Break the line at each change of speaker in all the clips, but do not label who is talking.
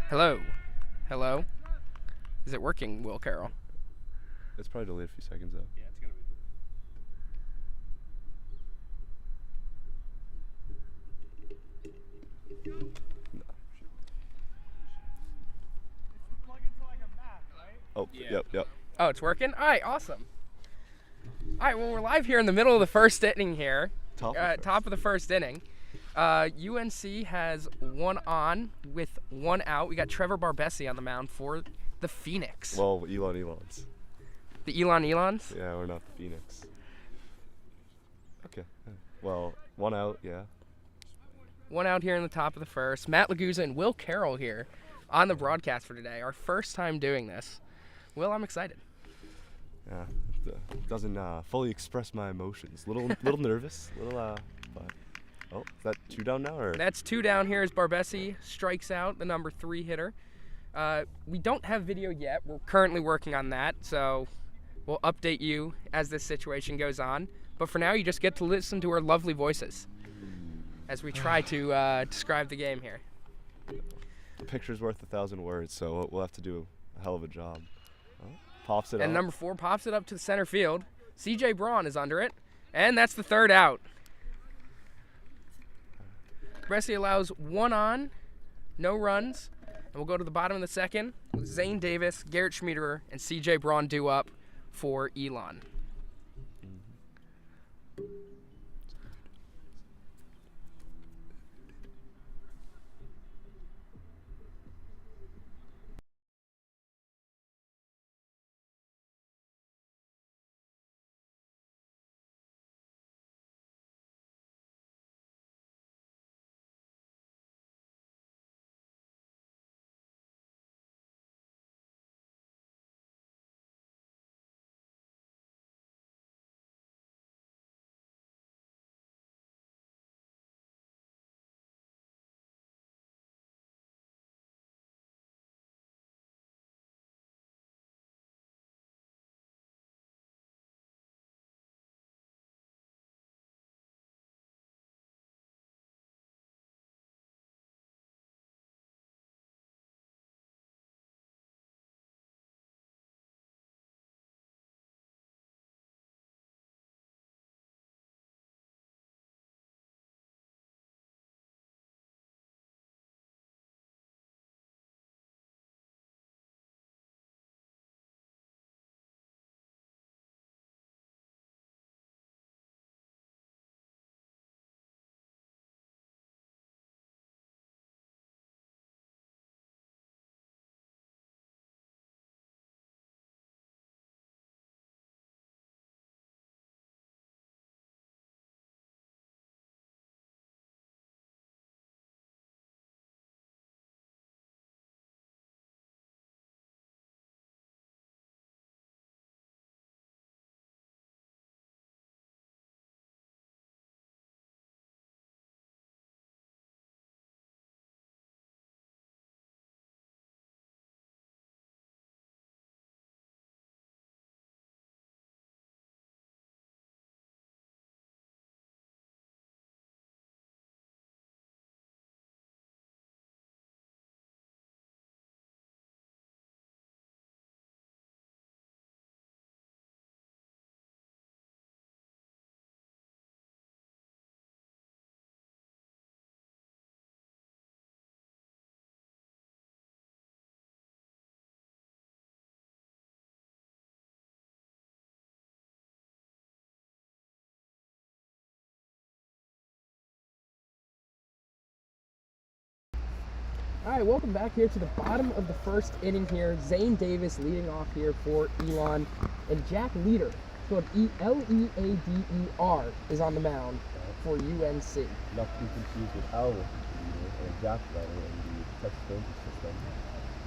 Hello. Hello. Is it working, Will Carroll?
It's probably delayed a few seconds though.
Yeah, it's gonna be.
No.
Plug into like a map, right?
Oh,
Yeah.
yep.
Oh, it's working? All right, awesome. All right, well, we're live here in the middle of the first inning here. Top of the first inning. UNC has one on with one out. We got Trevor Barbesi on the mound for the Phoenix.
Well, Elons.
The Elons?
Yeah, we're not the Phoenix. Okay. Well, one out, yeah.
One out here in the top of the first. Matt Laguza and Will Carroll here on the broadcast for today. Our first time doing this. Will, I'm excited.
Yeah. Doesn't fully express my emotions. Little nervous. But oh, is that two down now or?
That's two down here as Barbesi strikes out the number 3 hitter. We don't have video yet. We're currently working on that, so we'll update you as this situation goes on. But for now, you just get to listen to our lovely voices as we try to describe the game here.
A picture's worth 1,000 words, so we'll have to do a hell of a job. Oh, pops it up.
And number 4 pops it up to the center field. CJ Braun is under it, and that's the third out. Barbesi allows one on, no runs, and we'll go to the bottom of the second with Zane Davis, Garrett Schmiederer, and CJ Braun due up for Elon. All right, welcome back here to the bottom of the first inning here. Zane Davis leading off here for Elon, and Jack Leader, spelled Leader, is on the mound for UNC.
Not to be confused with Al Leader and Jack Leader in the Texas Rangers system.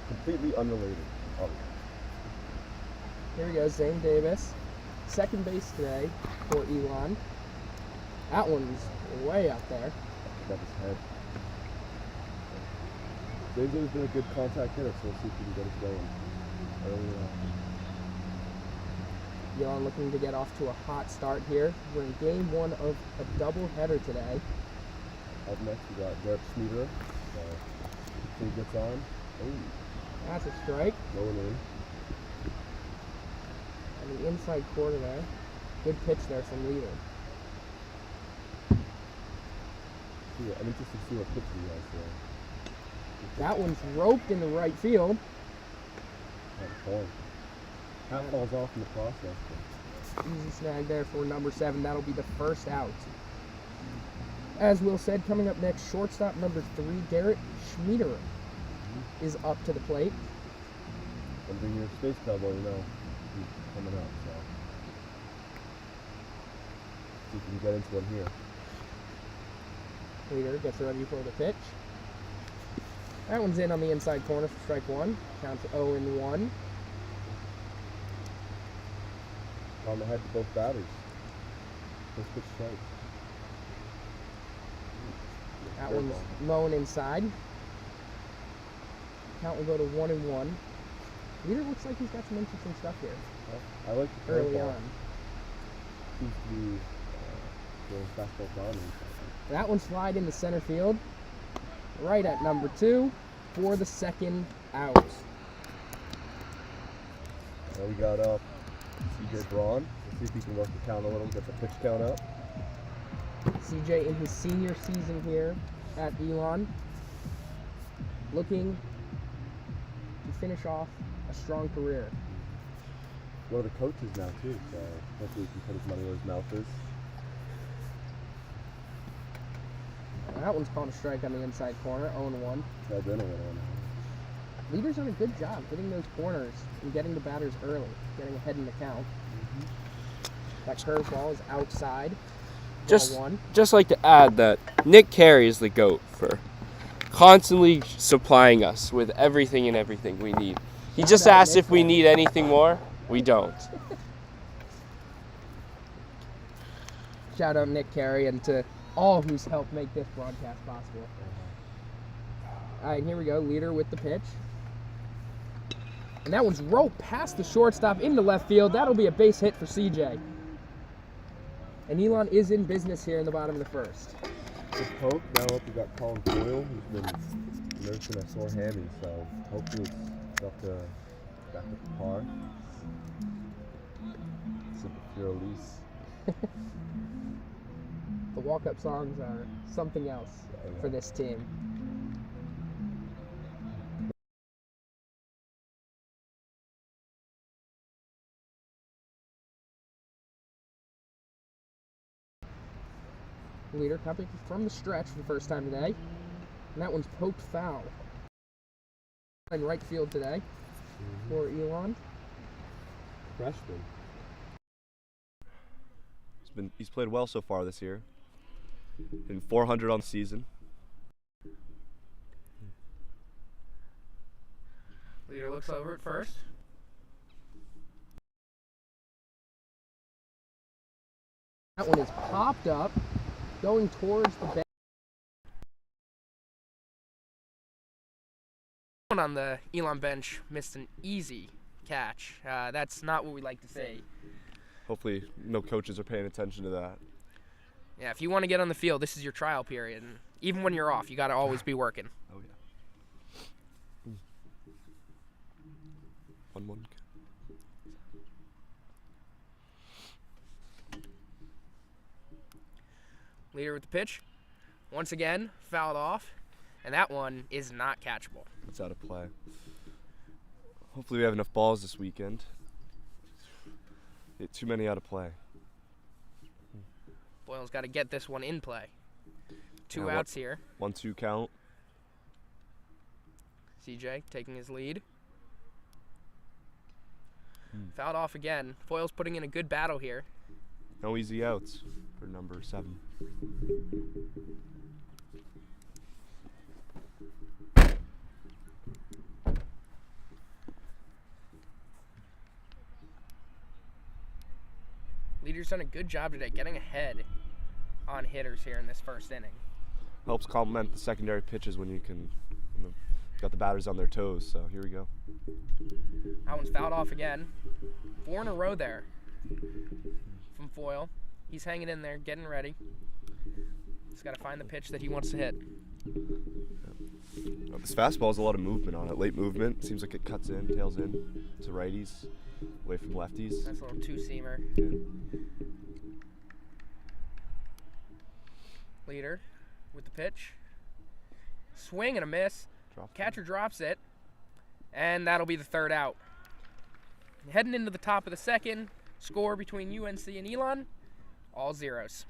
Completely unrelated, obviously.
Here we go, Zane Davis, second base today for Elon. That one's way up there.
Got his head. James has been a good contact hitter, so we'll see if we can get it going early on.
Elon looking to get off to a hot start here. We're in game 1 of a doubleheader today.
Up next, we got Garrett Schmiederer. If he gets on,
That's a strike.
Going in.
On the inside corner there. Good pitch there from Leader.
I'm interested to see what pitch he has there.
That one's roped in the right field.
Hat falls off in the process.
Easy snag there for number 7. That'll be the first out. As Will said, coming up next, shortstop number 3, Garrett Schmiederer, is up to the plate.
And bring your space cowboy, you know, he's coming up. So see if we can get into him here.
Leader gets ready for the pitch. That one's in on the inside corner for strike 1. Counts 0-1.
On the head to both batters. First pitch strike.
That one's low and inside. Count will go to 1-1. Leader looks like he's got some interesting stuff here.
I like the
early on.
Seems to be going fastball down.
That one slide into center field, right at number 2 for the second out.
Now we got CJ Braun. Let's see if he can work the count a little, get the pitch count up.
CJ in his senior season here at Elon, looking to finish off a strong career.
One of the coaches now too, so hopefully he can put his money where his mouth is.
That one's called a strike on the inside corner, 0-1.
I've been a little.
Leader's done a good job hitting those corners and getting the batters early, getting ahead in the count. That curveball is outside.
Just like to add that Nick Carey is the GOAT for constantly supplying us with everything and everything we need. He just asked if we need anything more. We don't.
Shout out Nick Carey and to all who's helped make this broadcast possible. All right, here we go. Leader with the pitch. And that one's roped past the shortstop into left field. That'll be a base hit for CJ. And Elon is in business here in the bottom of the first.
Good poke. Now up we got Colin Boyle, who's been nursing a sore hammy, so hopefully it's up to back up to par. Simple Fure Elise.
The walk-up songs are something else for this team. Leader coming from the stretch for the first time today. And that one's poked foul. In right field today for Elon.
Freshman.
He's played well so far this year. Hitting 400 on the season.
Leader looks over at first. That one is popped up, going towards the bench. On the Elon bench missed an easy catch. That's not what we like to see.
Hopefully no coaches are paying attention to that.
Yeah, if you want to get on the field, this is your trial period. And even when you're off, you got to always be working.
Oh, yeah. 1-1.
Leader with the pitch. Once again, fouled off. And that one is not catchable.
It's out of play. Hopefully we have enough balls this weekend. Too many out of play.
Boyle's got to get this one in play. Two outs here.
1-2 count.
CJ taking his lead. Fouled off again. Foyle's putting in a good battle here.
No easy outs for number 7.
Leader's done a good job today getting ahead on hitters here in this first inning.
Helps complement the secondary pitches when you can, got the batters on their toes. So here we go.
That one's fouled off again. 4 in a row there from Foyle. He's hanging in there, getting ready. He's got to find the pitch that he wants to hit.
Oh, this fastball has a lot of movement on it. Late movement. Seems like it cuts in, tails in to righties, away from lefties.
Nice little two-seamer.
Yeah.
Leader with the pitch. Swing and a miss. Catcher drops it. And that'll be the third out. Heading into the top of the second, score between UNC and Elon, all zeros.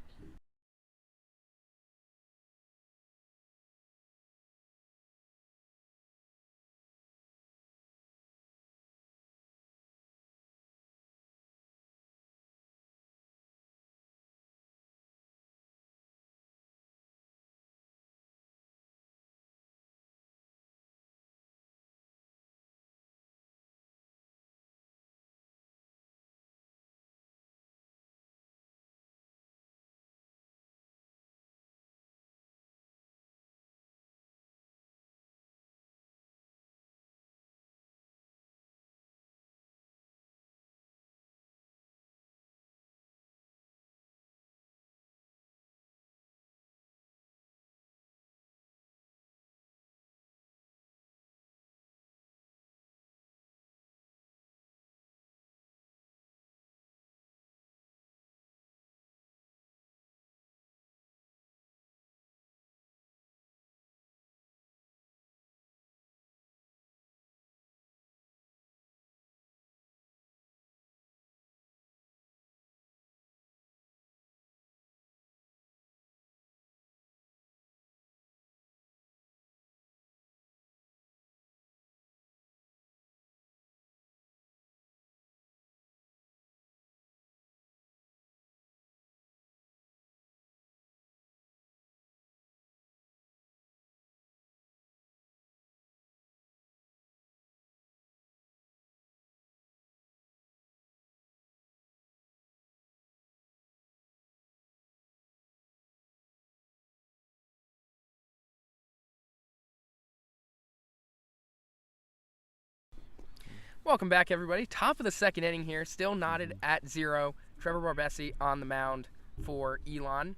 Welcome back, everybody. Top of the second inning here, still knotted at 0. Trevor Barbesi on the mound for Elon.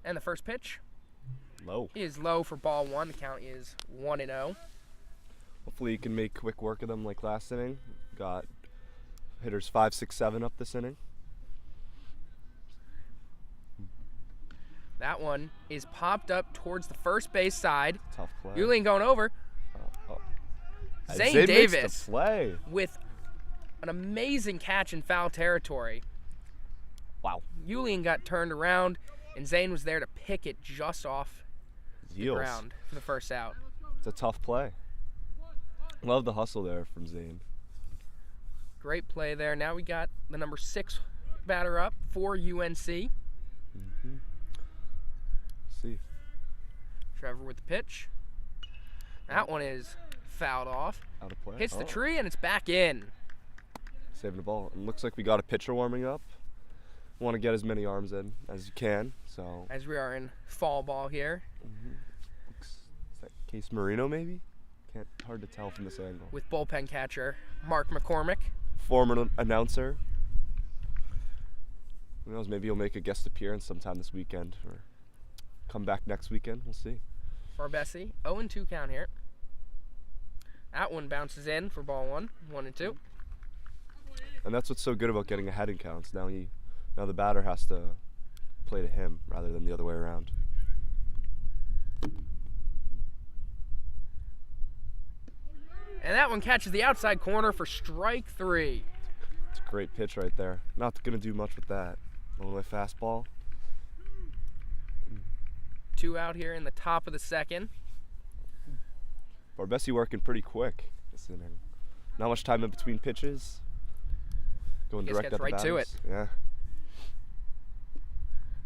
And the first pitch
Low.
is low for ball 1. The count is 1-0.
Hopefully you can make quick work of them like last inning. Got hitters 5, 6, 7 up this inning.
That one is popped up towards the first base side.
Tough play.
Yulian going over.
Oh.
Zane
Zane
Davis
makes the play.
with an amazing catch in foul territory.
Wow.
Yulian got turned around, and Zane was there to pick it just off the
Heels.
ground for the first out.
It's a tough play. Love the hustle there from Zane.
Great play there. Now we got the number 6 batter up for UNC.
See.
Trevor with the pitch. That one is fouled off.
Out of play.
Hits the tree, and it's back in.
Saving the ball. It looks like we got a pitcher warming up. Want to get as many arms in as you can. So.
As we are in fall ball here.
Is that Case Marino maybe? Hard to tell from this angle.
With bullpen catcher Mark McCormick.
Former announcer. Who knows? Maybe he'll make a guest appearance sometime this weekend or come back next weekend. We'll see.
Barbesi, 0-2 count here. That one bounces in for ball 1, 1-2.
And that's what's so good about getting ahead in counts. Now the batter has to play to him rather than the other way around.
And that one catches the outside corner for strike 3.
It's a great pitch right there. Not going to do much with that. Low fastball.
2 out here in the top of the second.
Barbesi working pretty quick this inning. Not much time in between pitches. Going direct at the
right to
batters.
it.
Yeah.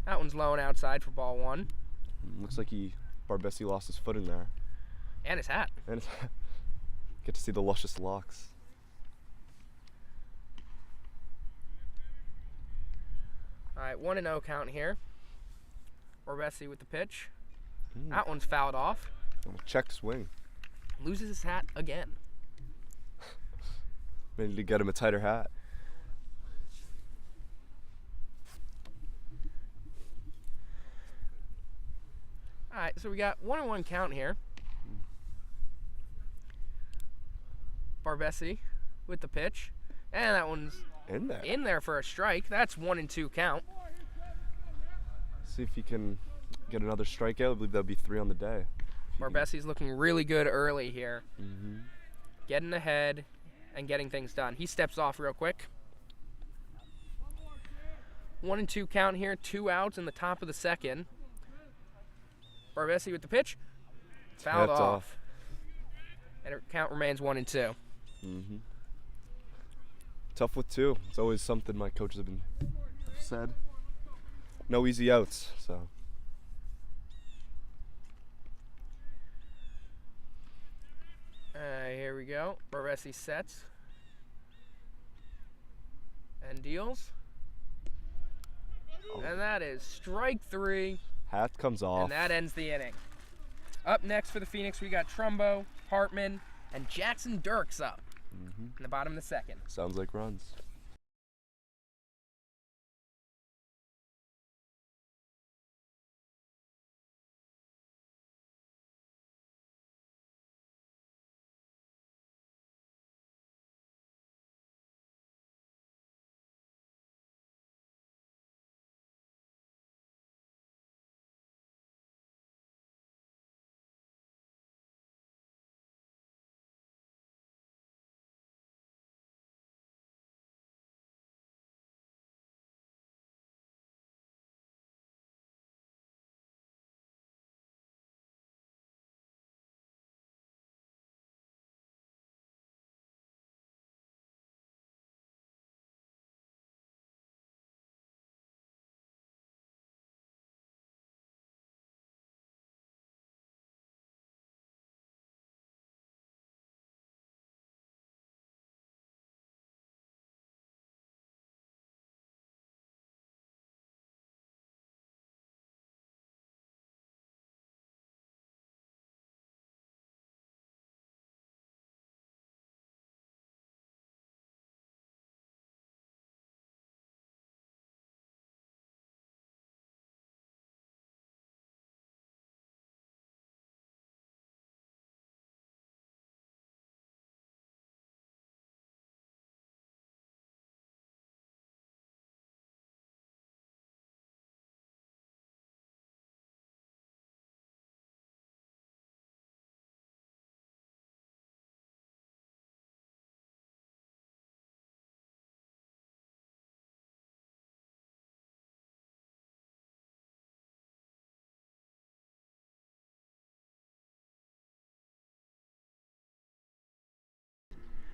That one's low and outside for ball 1.
Looks like Barbesi lost his footing there.
And his hat.
And get to see the luscious locks.
All right, 1-0 count here. Barbesi with the pitch. That one's fouled off.
Check swing.
Loses his hat again.
May need to get him a tighter hat.
All right, so we got 1-1 count here. Barbesi with the pitch, and that one's in there for a strike. That's 1-2 count.
See if he can get another strikeout. I believe that'll be 3 on the day.
Barbesi's looking really good early here. Getting ahead and getting things done. He steps off real quick. 1-2 count here, 2 outs in the top of the second. Barbesi with the pitch. Fouled off. And the count remains 1-2.
Tough with 2. It's always something my coaches have said. No easy outs, so.
Here we go. Barbesi sets. And deals. And that is strike 3.
Hat comes off.
And that ends the inning. Up next for the Phoenix, we got Trumbo, Hartman, and Jackson Dirks up in the bottom of the second.
Sounds like runs.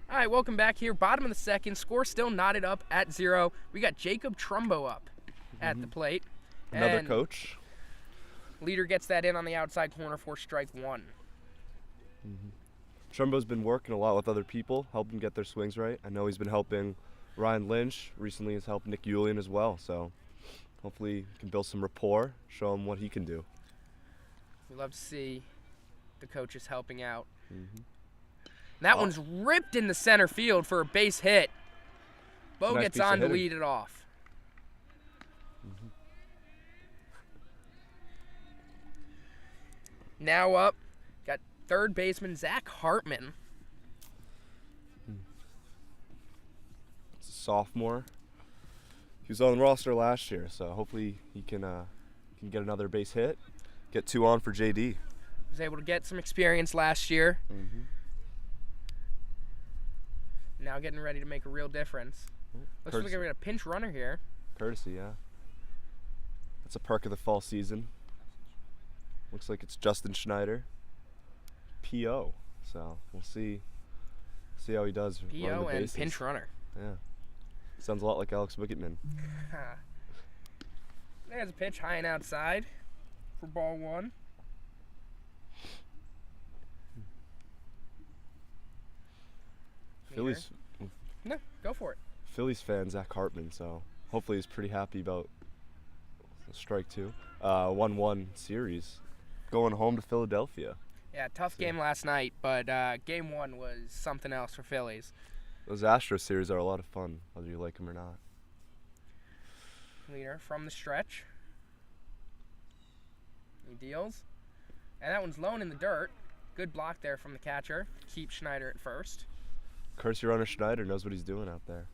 All right, welcome back here. Bottom of the second. Score still knotted up at 0. We got Jacob Trumbo up at the plate.
Another
and
coach.
Leader gets that in on the outside corner for strike 1.
Trumbo's been working a lot with other people, helping get their swings right. I know he's been helping Ryan Lynch. Recently he's helped Nick Julian as well. So hopefully he can build some rapport, show him what he can do.
We love to see the coaches helping out. That one's ripped in the center field for a base hit. Bo
Nice
gets
piece of
on to
hitting.
lead it off. Now up, got third baseman Zach Hartman.
It's a sophomore. He was on the roster last year, so hopefully he can get another base hit, get 2 on for JD.
Was able to get some experience last year. Now getting ready to make a real difference. Looks like we got a pinch runner here.
Courtesy, yeah. That's a perk of the fall season. Looks like it's Justin Schneider, PO. So we'll see how he does. running the
PO and
bases.
pinch runner.
Yeah, sounds a lot like Alex Wicketman.
There's a pitch high and outside for ball 1.
Phillies,
No, go for it.
Phillies fan Zach Hartman. So hopefully he's pretty happy about strike 2. 1-1 series, going home to Philadelphia.
Yeah, tough game last night, but game 1 was something else for Phillies.
Those Astros series are a lot of fun, whether you like them or not.
Leader from the stretch. He deals. And that one's lone in the dirt. Good block there from the catcher. Keep Schneider at first.
Curse your runner Schneider knows what he's doing out there.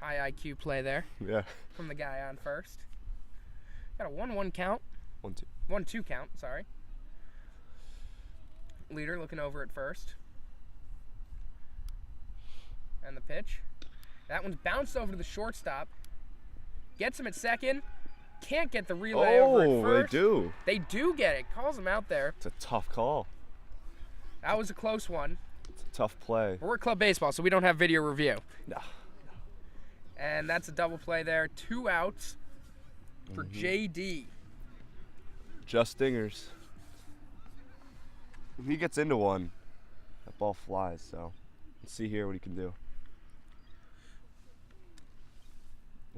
High IQ play there
Yeah.
from the guy on first. Got a 1-1 count.
1-2.
1-2 count, sorry. Leader looking over at first. And the pitch. That one's bounced over to the shortstop. Gets him at second. Can't get the relay over at first.
They do.
They do get it. Calls him out there.
It's a tough call.
That was a close one.
It's a tough play.
We're at Club Baseball, so we don't have video review.
No.
And that's a double play there. 2 outs for JD.
Just dingers. If he gets into one, that ball flies. So let's see here what he can do.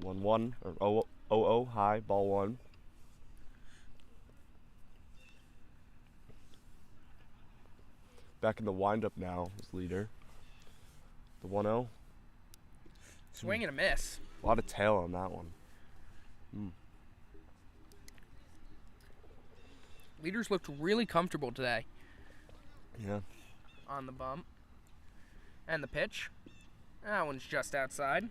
1-1 or 0-0 high, ball 1. Back in the windup now is leader. The 1-0.
Swing and a miss.
A lot of tail on that one.
Leaders looked really comfortable today
Yeah.
on the bump. And the pitch. That one's just outside.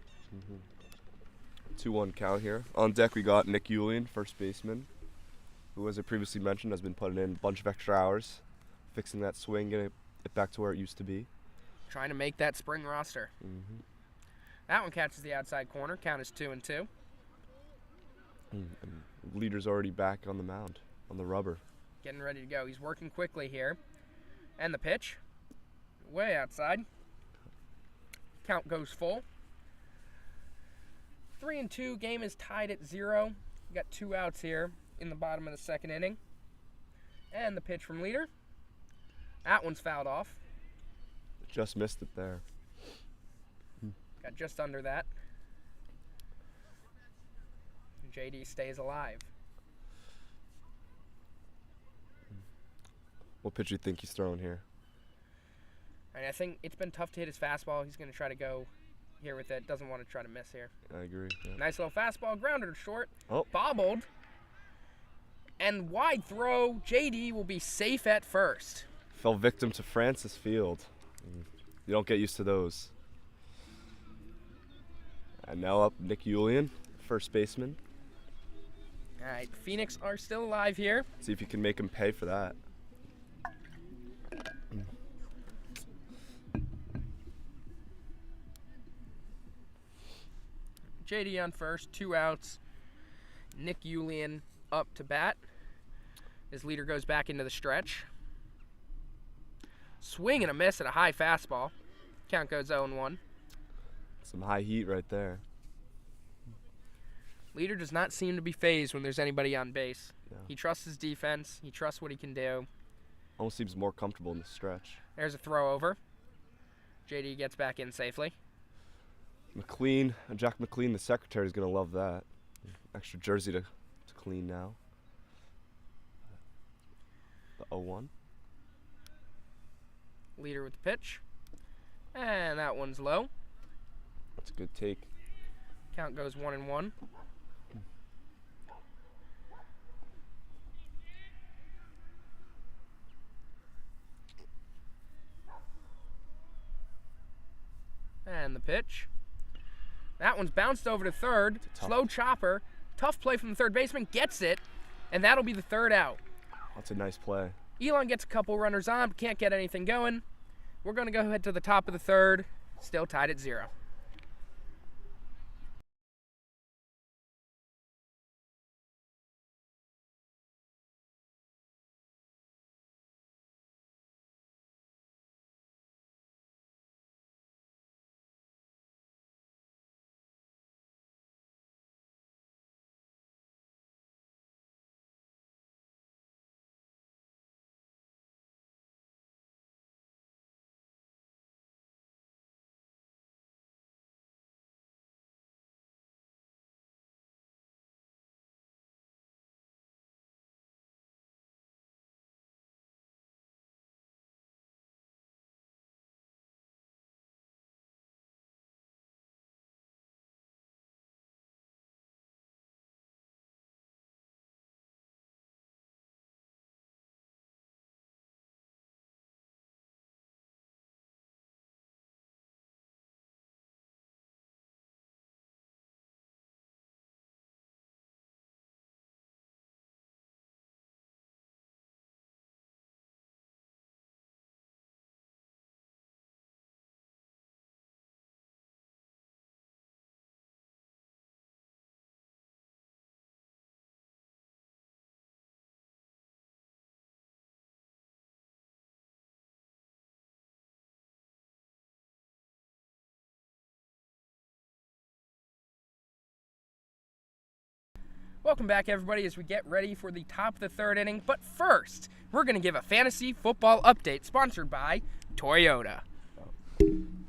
2-1 count here. On deck we got Nick Julian, first baseman, who, as I previously mentioned, has been putting in a bunch of extra hours, fixing that swing, getting it back to where it used to be.
Trying to make that spring roster. That one catches the outside corner. Count is 2-2.
And leader's already back on the mound, on the rubber.
Getting ready to go. He's working quickly here. And the pitch. Way outside. Count goes full. 3-2. Game is tied at 0. We got 2 outs here in the bottom of the second inning. And the pitch from leader. That one's fouled off.
Just missed it there.
Got just under that. JD stays alive.
What pitch do you think he's throwing here?
And I think it's been tough to hit his fastball. He's going to try to go here with it. Doesn't want to try to miss here.
I agree. Yeah.
Nice little fastball. Grounded to short.
Oh.
Bobbled. And wide throw. JD will be safe at first.
Fell victim to Francis Field. You don't get used to those. And now up Nick Julian, first baseman.
All right, Phoenix are still alive here.
See if you can make him pay for that.
JD on first, 2 outs. Nick Julian up to bat. His leader goes back into the stretch. Swing and a miss at a high fastball. Count goes 0-1.
Some high heat right there.
Leader does not seem to be phased when there's anybody on base.
Yeah.
He trusts his defense. He trusts what he can do.
Almost seems more comfortable in the stretch.
There's a throw over. JD gets back in safely.
McLean, Jack McLean, the secretary, is going to love that. Extra jersey to clean now. The 0-1.
Leader with the pitch. And that one's low.
That's a good take.
Count goes 1-1. And the pitch. That one's bounced over to third. Slow chopper. Tough play from the third baseman. Gets it. And that'll be the 3rd out.
That's a nice play.
Elon gets a couple runners on, but can't get anything going. We're going to go ahead to the top of the 3rd. Still tied at 0. Welcome back, everybody, as we get ready for the top of the third inning. But first, we're going to give a fantasy football update sponsored by Toyota.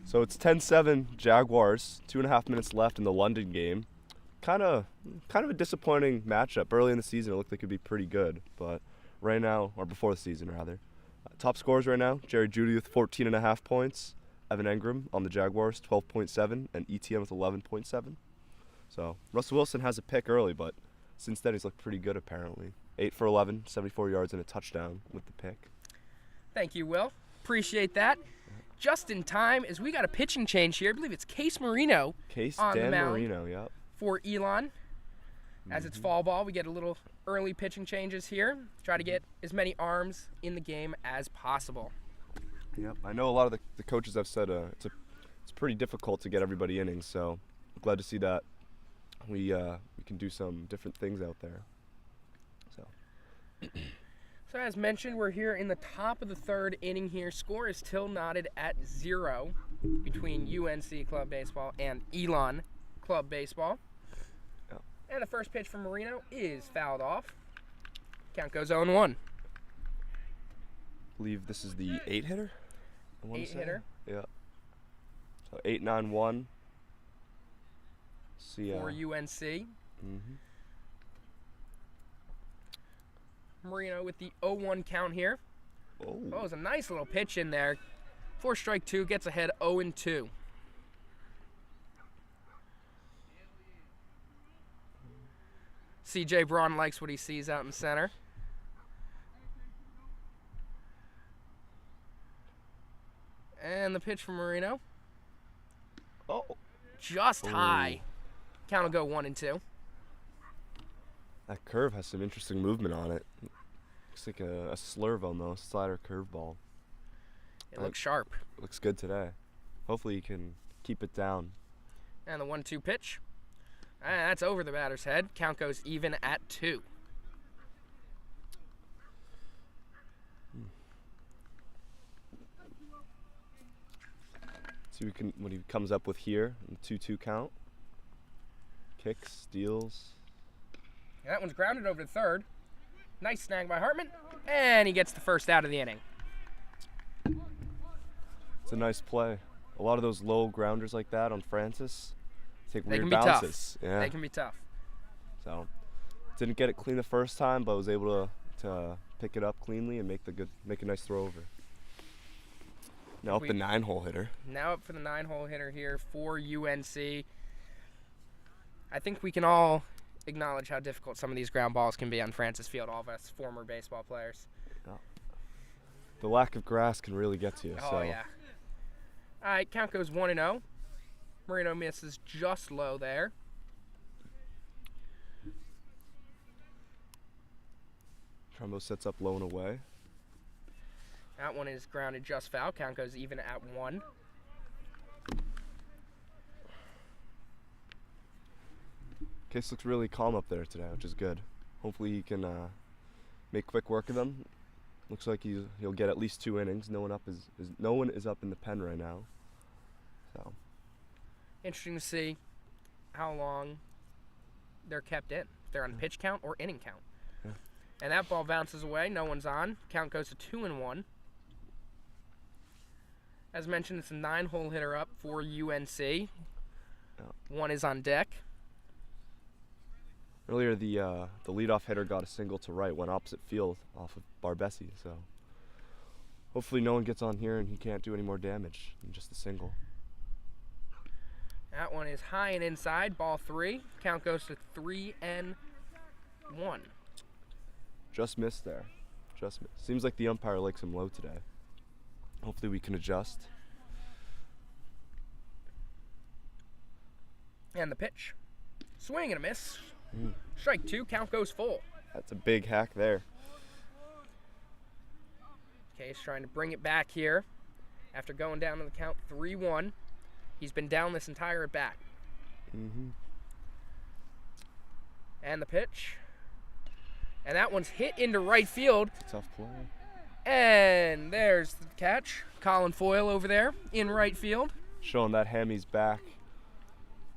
So it's 10-7 Jaguars, 2.5 minutes left in the London game. Kind of a disappointing matchup. Early in the season, it looked like it could be pretty good, but right now, or before the season rather, top scorers right now: Jerry Jeudy with 14.5 points, Evan Engram on the Jaguars 12.7, and ETN with 11.7. So Russell Wilson has a pick early, but since then he's looked pretty good apparently. 8 for 11, 74 yards and a touchdown with the pick.
Thank you, Will. Appreciate that. Just in time, as we got a pitching change here. I believe it's Case Marino on the mound
Marino, yep.
for Elon. As it's fall ball, we get a little early pitching changes here. Try to get as many arms in the game as possible.
Yep. I know a lot of the coaches have said it's pretty difficult to get everybody innings, so I'm glad to see that we can do some different things out there.
So as mentioned, we're here in the top of the third inning here. Score is still knotted at 0 between UNC Club Baseball and Elon Club Baseball.
Yep.
And the first pitch from Marino is fouled off. Count goes 0-1.
I believe this is the 8-hitter.
8-hitter.
Yeah. So 8-9-1. See
for UNC. Marino with the 0-1 count here.
Oh,
it was a nice little pitch in there. 4 strike 2, gets ahead 0-2. CJ Braun likes what he sees out in center. And the pitch from Marino.
Oh.
Just high. Count will go 1-2.
That curve has some interesting movement on it. Looks like a slurve almost, slider curveball.
It looks sharp.
Looks good today. Hopefully you can keep it down.
And the 1-2 pitch. That's over the batter's head. Count goes even at 2.
See what he comes up with here. 2-2 count. Kicks, steals.
That one's grounded over to third. Nice snag by Hartman. And he gets the first out of the inning.
It's a nice play. A lot of those low grounders like that on Francis take weird
can be
bounces.
tough.
Yeah.
They can be tough.
So didn't get it clean the first time, but was able to pick it up cleanly and make a nice throw over. Now up the 9-hole hitter.
Now up for the 9-hole hitter here for UNC. I think we can all acknowledge how difficult some of these ground balls can be on Francis Field, all of us former baseball players.
Yeah. The lack of grass can really get to you.
Oh, yeah. All right, count goes 1-0. Marino misses just low there.
Trumbo sets up low and away.
That one is grounded just foul. Count goes even at 1.
Case looks really calm up there today, which is good. Hopefully he can make quick work of them. Looks like he'll get at least 2 innings. No one is up in the pen right now. So
interesting to see how long they're kept in. If they're on pitch count or inning count.
Yeah.
And that ball bounces away. No one's on. Count goes to 2-1. As mentioned, it's a 9-hole hitter up for UNC.
Yeah.
One is on deck.
Earlier, the leadoff hitter got a single to right, went opposite field off of Barbesi. So hopefully no one gets on here and he can't do any more damage than just a single.
That one is high and inside, ball 3. Count goes to 3-1.
Just missed there. Just missed. Seems like the umpire likes him low today. Hopefully we can adjust.
And the pitch. Swing and a miss. Strike 2, count goes full.
That's a big hack there.
Case trying to bring it back here after going down to the count 3-1. He's been down this entire at bat. And the pitch. And that one's hit into right field.
It's a tough play.
And there's the catch. Colin Foyle over there in right field.
Showing that Hammy's back.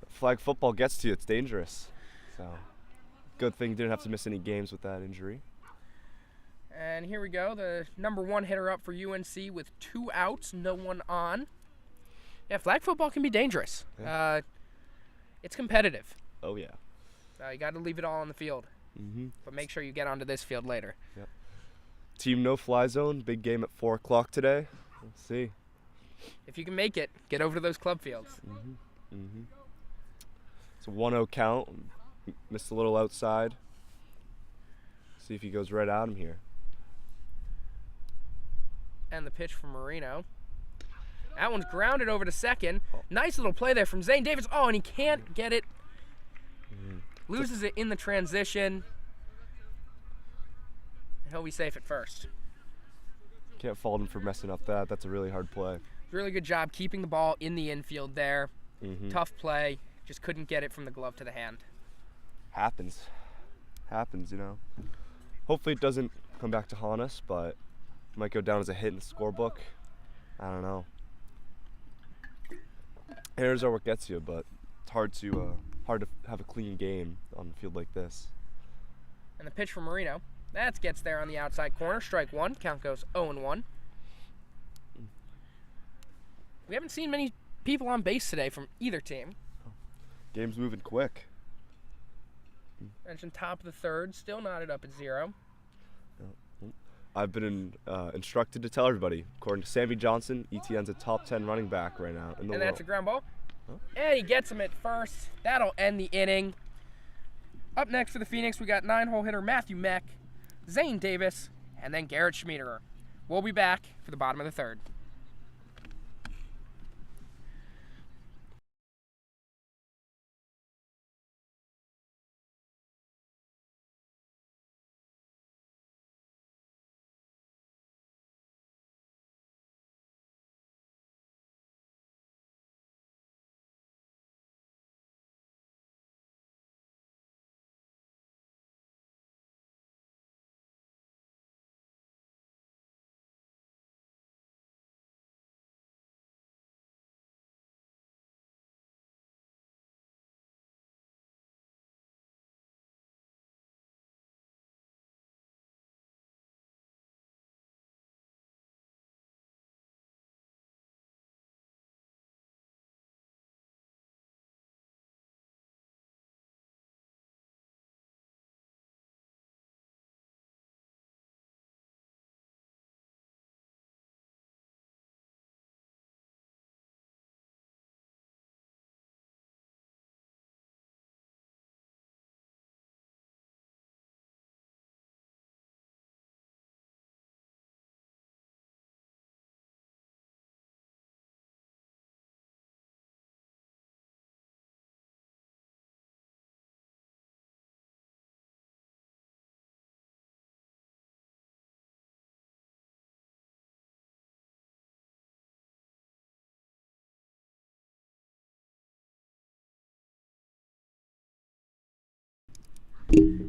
Flag football gets to you, it's dangerous. So Good thing he didn't have to miss any games with that injury.
And here we go, the number 1 hitter up for UNC with 2 outs, no one on. Yeah, flag football can be dangerous.
Yeah.
It's competitive.
Oh, yeah.
You got to leave it all on the field.
Mm-hmm.
But make sure you get onto this field later.
Yep. Team no fly zone, big game at 4 o'clock today. Let's see.
If you can make it, get over to those club fields.
Mm-hmm. Mm-hmm. It's a 1-0 count. Missed a little outside. See if he goes right at him here.
And the pitch from Marino. That one's grounded over to second. Nice little play there from Zane Davis. Oh, and he can't get it. Loses it in the transition. And he'll be safe at first.
Can't fault him for messing up that. That's a really hard play.
Really good job keeping the ball in the infield there.
Mm-hmm.
Tough play. Just couldn't get it from the glove to the hand.
Happens, you know. Hopefully it doesn't come back to haunt us, but it might go down as a hit in the scorebook. I don't know. Errors are what gets you, but it's hard to have a clean game on a field like this.
And the pitch from Marino. That gets there on the outside corner. Strike 1. Count goes 0-1. We haven't seen many people on base today from either team.
Game's moving quick.
Mentioned top of the third. Still knotted up at 0.
I've been instructed to tell everybody, according to Sammy Johnson, ETN's a top 10 running back right now in the
And
world.
that's a ground ball.
Huh?
And he gets him at first. That'll end the inning. Up next for the Phoenix, we got 9-hole hitter Matthew Meck, Zane Davis, and then Garrett Schmiederer. We'll be back for the bottom of the third.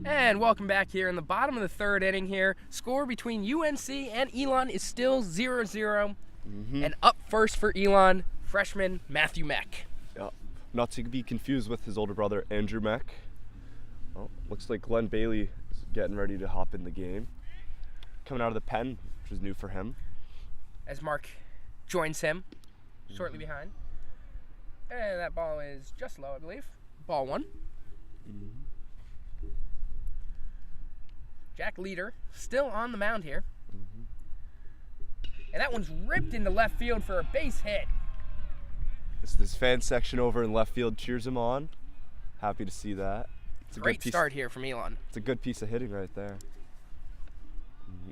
And welcome back here in the bottom of the third inning here. Score between UNC and Elon is still 0-0.
Mm-hmm.
And up first for Elon, freshman Matthew Meck.
Yeah. Not to be confused with his older brother, Andrew Meck. Well, looks like Glenn Bailey is getting ready to hop in the game. Coming out of the pen, which is new for him.
As Mark joins him shortly behind. And that ball is just low, I believe. Ball 1.
Mm-hmm.
Jack Leader still on the mound here.
Mm-hmm.
And that one's ripped into left field for a base hit.
This fan section over in left field cheers him on. Happy to see that. It's a
Great
good piece,
start here from Elon.
It's a good piece of hitting right there.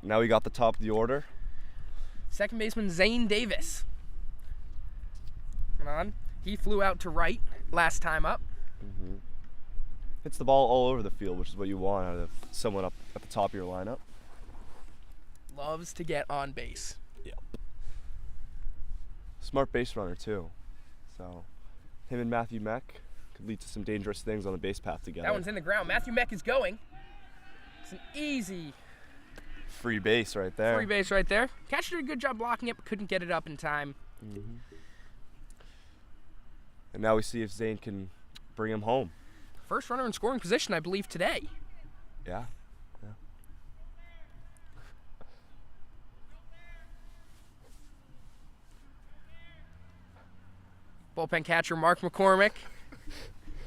Now we got the top of the order.
Second baseman Zane Davis. Come on. He flew out to right last time up.
Mm-hmm. Hits the ball all over the field, which is what you want out of someone up at the top of your lineup.
Loves to get on base.
Yep. Smart base runner too. So him and Matthew Meck could lead to some dangerous things on the base path together.
That one's in the ground. Matthew Meck is going. It's an easy
free base right there.
free base right there. Catcher did a good job blocking it, but couldn't get it up in time.
Mm-hmm. And now we see if Zane can bring him home.
First runner in scoring position, I believe, today.
Yeah. Yeah.
Bullpen catcher Mark McCormick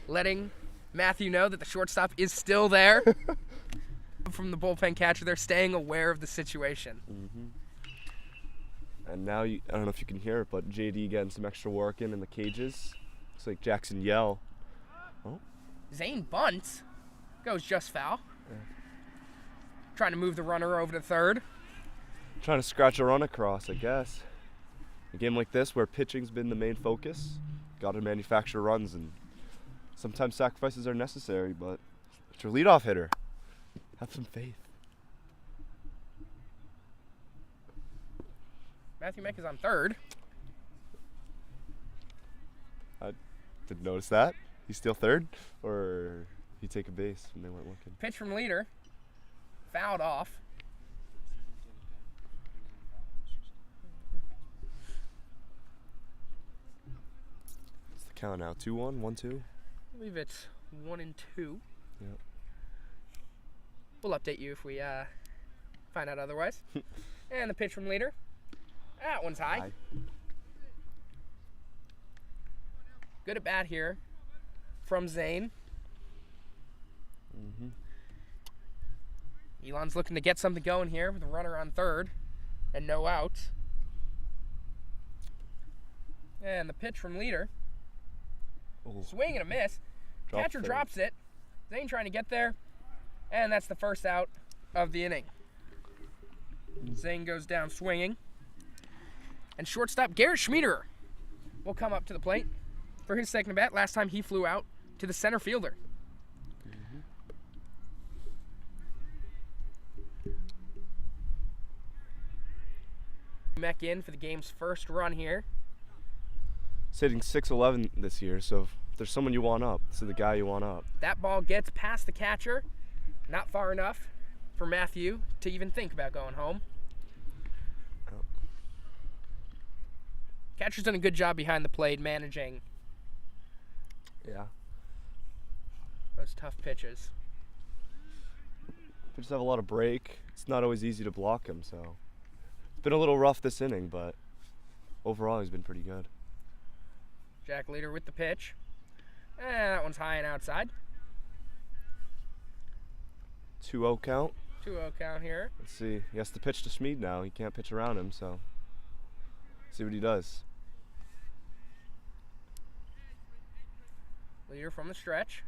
letting Matthew know that the shortstop is still there. From the bullpen catcher, they're staying aware of the situation.
And now, I don't know if you can hear it, but JD getting some extra work in the cages. Looks like Jackson Yell. Oh,
Zane bunts. Goes just foul.
Yeah.
Trying to move the runner over to third.
trying to scratch a run across, I guess. A game like this where pitching's been the main focus, got to manufacture runs, and sometimes sacrifices are necessary, but it's your leadoff hitter. Have some faith.
Matthew Meck is on third.
I didn't notice that. He's still third, or he take a base when they weren't looking.
Pitch from leader. Fouled off.
What's the count now? 2-1, 1-2?
I believe it's 1-2.
Yep.
We'll update you if we find out otherwise. And the pitch from leader. That one's high. Good at bat here from Zane. Elon's looking to get something going here with a runner on third and no outs. And the pitch from leader.
Oh.
Swing and a miss.
Drop
Catcher
third.
drops it. Zane trying to get there. And that's the first out of the inning. Zane goes down swinging. And shortstop Garrett Schmiederer will come up to the plate for his second bat. Last time he flew out to the center fielder. Meck in for the game's first run here.
He's hitting 6'11" this year, so if there's someone you want up, this is the guy you want up.
That ball gets past the catcher. Not far enough for Matthew to even think about going home.
Oh.
Catcher's done a good job behind the plate managing
Yeah.
those tough pitches.
Pitchers have a lot of break. It's not always easy to block him, so it's been a little rough this inning, but overall he's been pretty good.
Jack Leader with the pitch. And that one's high and outside.
2-0 count.
2-0 count here.
Let's see. He has to pitch to Schmid now. He can't pitch around him, so see what he does.
Leader from the stretch.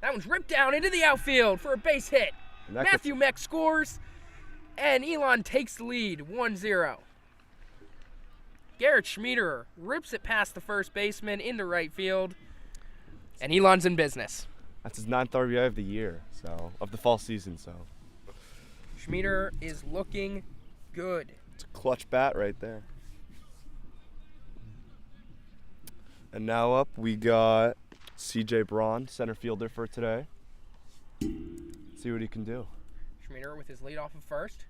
That one's ripped down into the outfield for a base hit.
And that
Matthew Meck scores, and Elon takes the lead, 1-0. Garrett Schmiederer rips it past the first baseman into right field, and Elon's in business.
That's his 9th RBI of the year, so of the fall season. So
Schmiederer is looking good.
it's a clutch bat right there. And now up we got CJ Braun, center fielder for today. See what he can do.
Schmiederer with his lead off of first,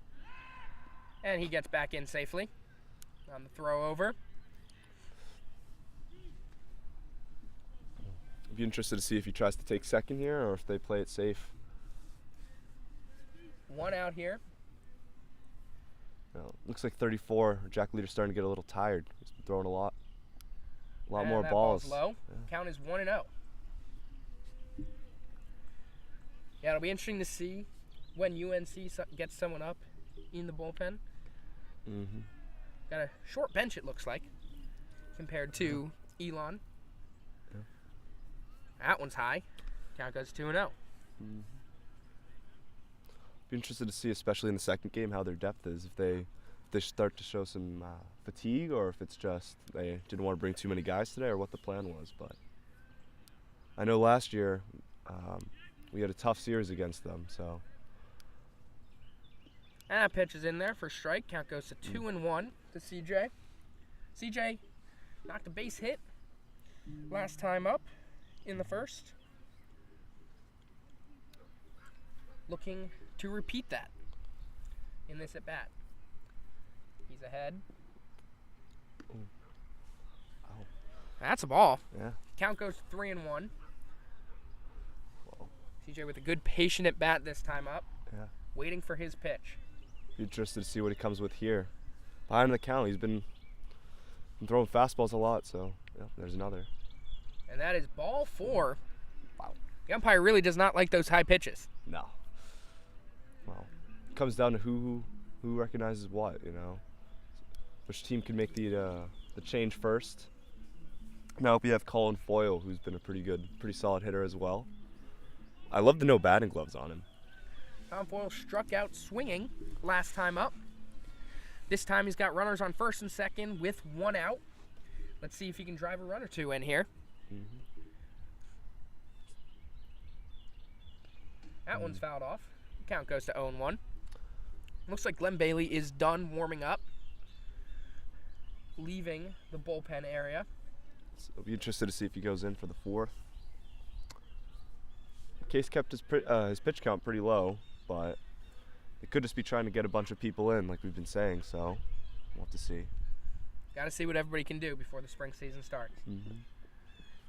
and he gets back in safely on the throw over.
I'd be interested to see if he tries to take second here or if they play it safe.
One out here.
Looks like 34. Jack Leader's starting to get a little tired. He's been throwing a lot
And
more
that
balls.
ball's low.
Yeah.
Count is 1-0. Yeah, it'll be interesting to see when UNC gets someone up in the bullpen. Got a short bench, it looks like, compared to Elon.
Yeah.
That one's high. Count goes 2-0.
Be interested to see, especially in the second game, how their depth is. If they start to show some fatigue, or if it's just they didn't want to bring too many guys today, or what the plan was. But I know last year we had a tough series against them. So
And that pitch is in there for strike. Count goes to 2-1 to CJ. CJ knocked a base hit last time up in the first. Looking to repeat that in this at-bat. He's ahead. That's a ball.
yeah,
Count goes to 3-1. TJ with a good patient at bat this time up.
Yeah.
Waiting for his pitch.
Be interested to see what he comes with here. Behind the count, he's been throwing fastballs a lot, so yeah, there's another.
And that is ball 4.
Wow.
The umpire really does not like those high pitches.
No. Well, it comes down to who recognizes what, you know. Which team can make the change first. Now we have Colin Foyle, who's been a pretty solid hitter as well. I love the no batting gloves on him.
Tom Foyle struck out swinging last time up. This time he's got runners on first and second with 1 out. Let's see if he can drive a run or 2 in here. That one's fouled off. Count goes to 0-1. Looks like Glenn Bailey is done warming up, leaving the bullpen area.
So I'll be interested to see if he goes in for the 4th. Case kept his pitch count pretty low, but it could just be trying to get a bunch of people in, like we've been saying, so we'll have to see.
Got to see what everybody can do before the spring season starts.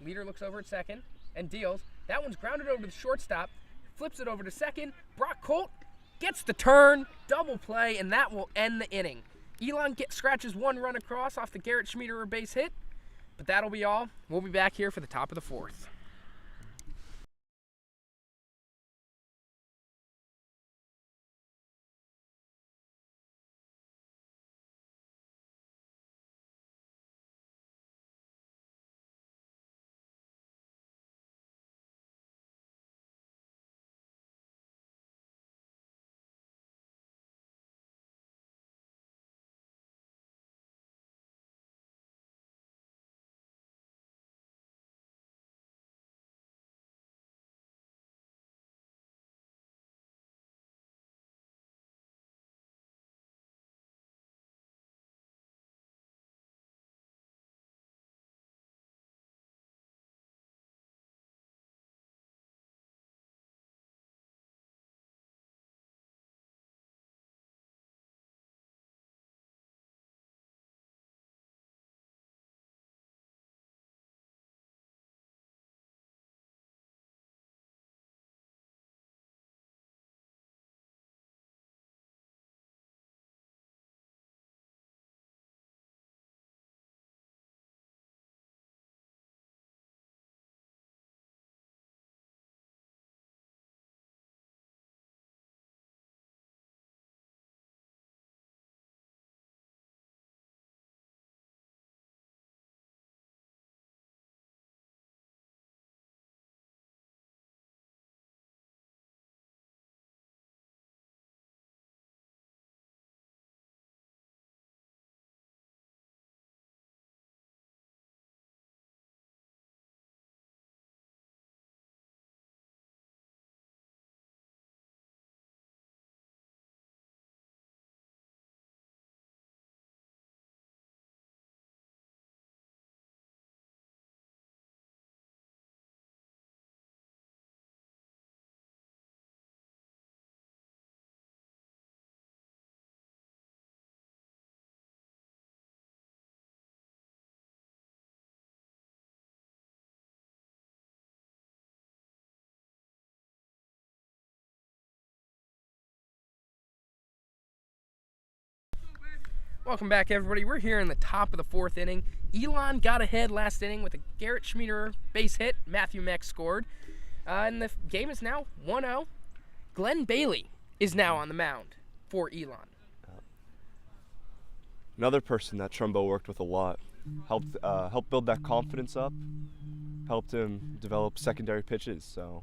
Leader looks over at second and deals. That one's grounded over to the shortstop, flips it over to second. Brock Colt gets the turn, double play, and that will end the inning. Elon scratches 1 run across off the Garrett Schmiederer base hit, but that'll be all. We'll be back here for the top of the 4th. Welcome back, everybody. We're here in the top of the 4th inning. Elon got ahead last inning with a Garrett Schmiederer base hit. Matthew Meck scored. And the game is now 1-0. Glenn Bailey is now on the mound for Elon.
Another person that Trumbo worked with a lot. Helped build that confidence up. Helped him develop secondary pitches. So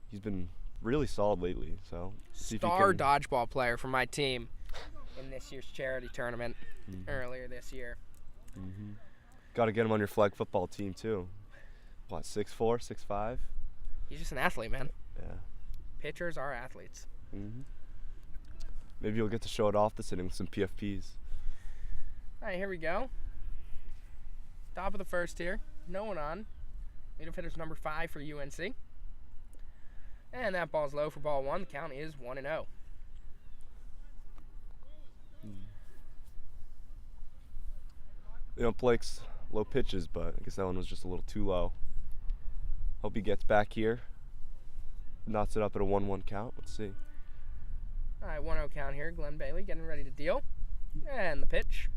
he's been really solid lately. So
Star dodgeball player for my team in this year's charity tournament earlier this year.
Got to get him on your flag football team too. What, 6'4", 6'5"?
He's just an athlete, man.
Yeah.
Pitchers are athletes.
Maybe you'll get to show it off this inning with some PFPs.
All right, here we go. Top of the 1st here. No one on. Leadoff hitter's number 5 for UNC. And that ball's low for ball 1. The count is 1-0.
You know, Blake's low pitches, but I guess that one was just a little too low. Hope he gets back here. knots it up at a 1-1 count. Let's see.
All right, 1-0 count here. Glenn Bailey getting ready to deal. And the pitch.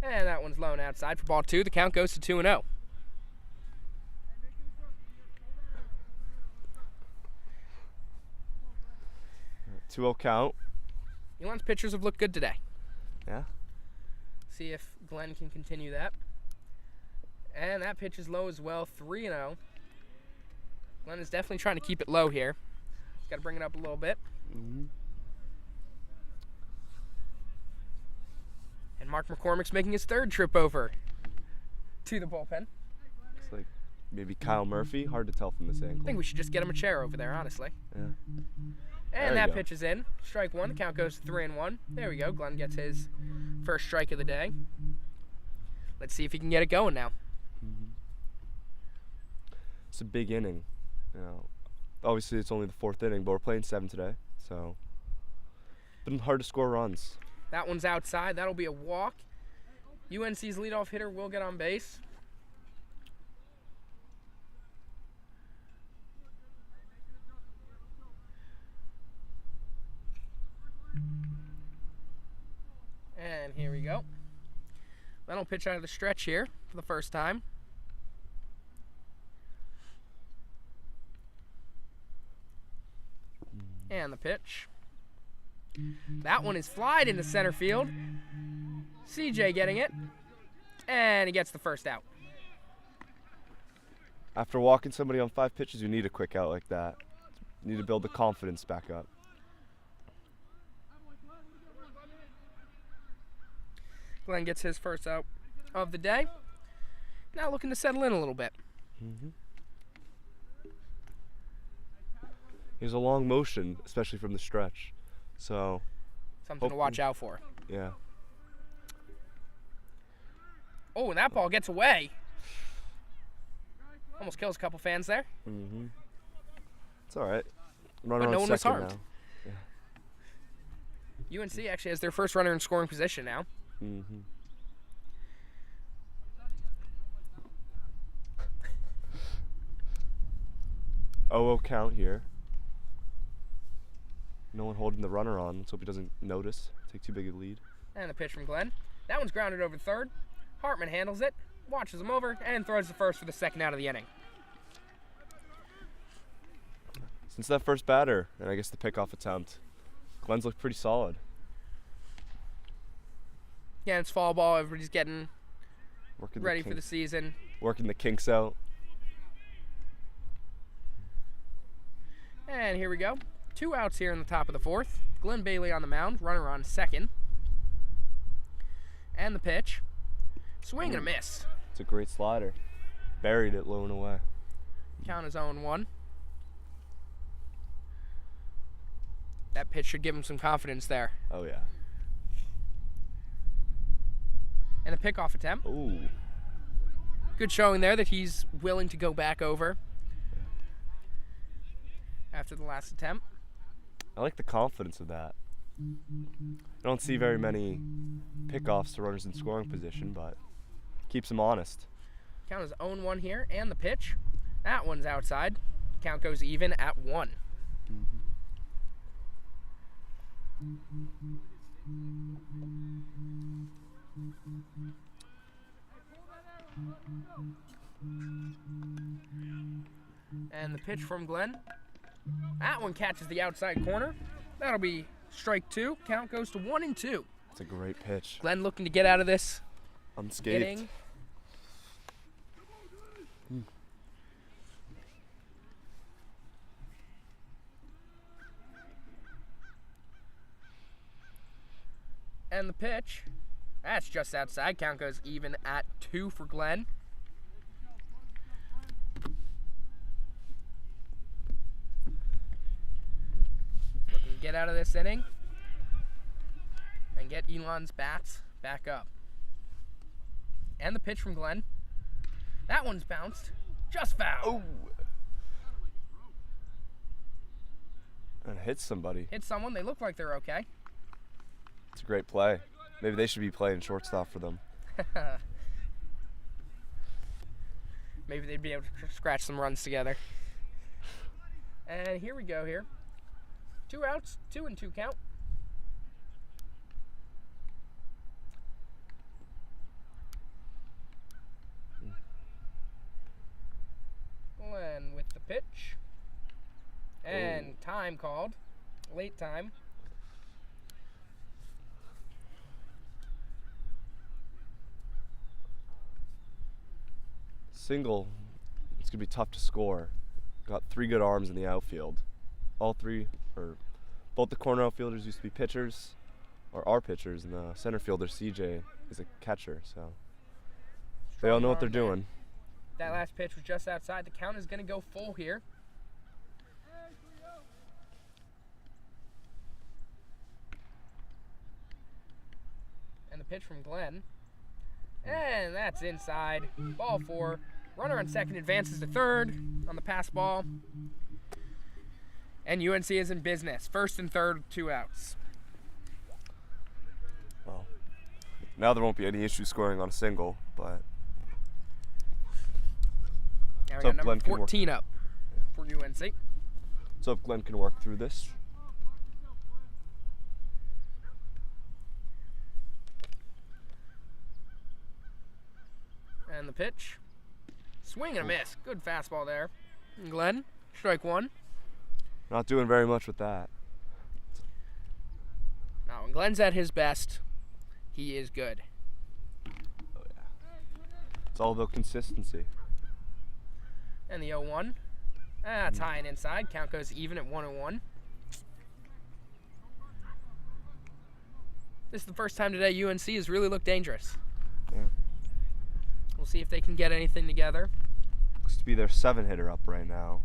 And that one's low and outside for ball 2. The count goes to 2-0.
2-0 count.
Elon's pitchers have looked good today.
Yeah.
See if Glenn can continue that. And that pitch is low as well, 3-0. Glenn is definitely trying to keep it low here. He's got to bring it up a little bit. And Mark McCormick's making his 3rd trip over to the bullpen.
Looks like maybe Kyle Murphy. Hard to tell from this angle.
I think we should just get him a chair over there, honestly.
Yeah. There
And
you
that
go.
pitch is in. Strike 1. The count goes to 3-1. There we go. Glenn gets his first strike of the day. Let's see if he can get it going now.
It's a big inning. You know, obviously it's only the 4th inning, but we're playing 7 today, so been hard to score runs.
That one's outside. That'll be a walk. UNC's leadoff hitter will get on base. And here we go. Then will pitch out of the stretch here for the first time. And the pitch. That one is flied into center field. CJ getting it. And he gets the first out.
After walking somebody on 5 pitches, you need a quick out like that. You need to build the confidence back up.
Glenn gets his first out of the day. Now looking to settle in a little bit.
He has a long motion, especially from the stretch. So,
Something to watch out for.
yeah.
Oh, and that ball gets away. Almost kills a couple fans there.
It's all right. Runner
But no
on
one was
second
harmed.
now.
UNC actually has their first runner in scoring position now.
0-0 count here. No one holding the runner on. Let's hope he doesn't notice. Take too big a lead.
And the pitch from Glenn. That one's grounded over third. Hartman handles it, watches him over, and throws the first for the second out of the inning.
Since that first batter, and I guess the pickoff attempt, Glenn's looked pretty solid.
Yeah, it's fall ball. Everybody's getting
Working
ready for the season.
working the kinks out.
And here we go. 2 outs here in the top of the 4th. Glenn Bailey on the mound, runner on second. And the pitch. Swing and a miss.
It's a great slider. Buried it low and away.
Count is 0-1. That pitch should give him some confidence there.
Oh, yeah.
And a pickoff attempt.
Ooh.
Good showing there that he's willing to go back over after the last attempt.
I like the confidence of that. I don't see very many pickoffs to runners in scoring position, but keeps them honest.
Count is 0-1 here, and the pitch. That one's outside. Count goes even at 1. And the pitch from Glenn. That one catches the outside corner. That'll be strike 2. Count goes to 1-2.
It's a great pitch.
Glenn looking to get out of this
Unscathed.
inning. And the pitch. That's just outside. Count goes even at 2 for Glenn. Looking to get out of this inning and get Elon's bats back up. And the pitch from Glenn. That one's bounced. Just foul.
And hits somebody.
Hit someone. They look like they're okay.
It's a great play. Maybe they should be playing shortstop for them.
Maybe they'd be able to scratch some runs together. And here we go here. 2 outs, 2-2 count. Glenn with the pitch. And time called. Late time.
Single, it's going to be tough to score. Got 3 good arms in the outfield. All 3, or both the corner outfielders used to be pitchers, or are pitchers, and the center fielder, CJ, is a catcher, so they all know what they're doing.
That last pitch was just outside. The count is going to go full here. And the pitch from Glenn. And that's inside. Ball 4. Runner on second advances to third on the pass ball. And UNC is in business. First and third, 2 outs.
Well, now there won't be any issue scoring on a single, but
Now we
So
got number
Glenn can work.
14 up for UNC.
so if Glenn can work through this.
And the pitch. Swing and a miss. Good fastball there. And Glenn, strike 1.
Not doing very much with that.
Now, when Glenn's at his best, he is good.
Oh yeah. It's all about consistency.
And the 0-1. That's high and inside. Count goes even at 1-1. This is the first time today UNC has really looked dangerous.
Yeah.
We'll see if they can get anything together.
Looks to be their 7-hitter up right now.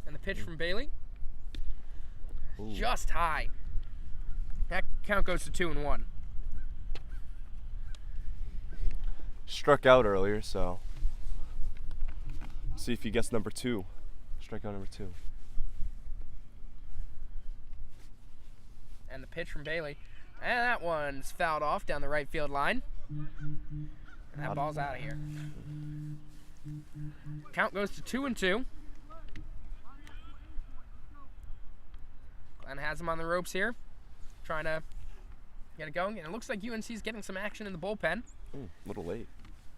And the pitch from Bailey.
Ooh.
Just high. That count goes to 2-1.
Struck out earlier, so see if he gets number 2. Strikeout number 2.
And the pitch from Bailey. And that one's fouled off down the right field line. And that ball's out of here. Count goes to 2-2. Glenn has him on the ropes here, trying to get it going. And it looks like UNC's getting some action in the bullpen.
A little late.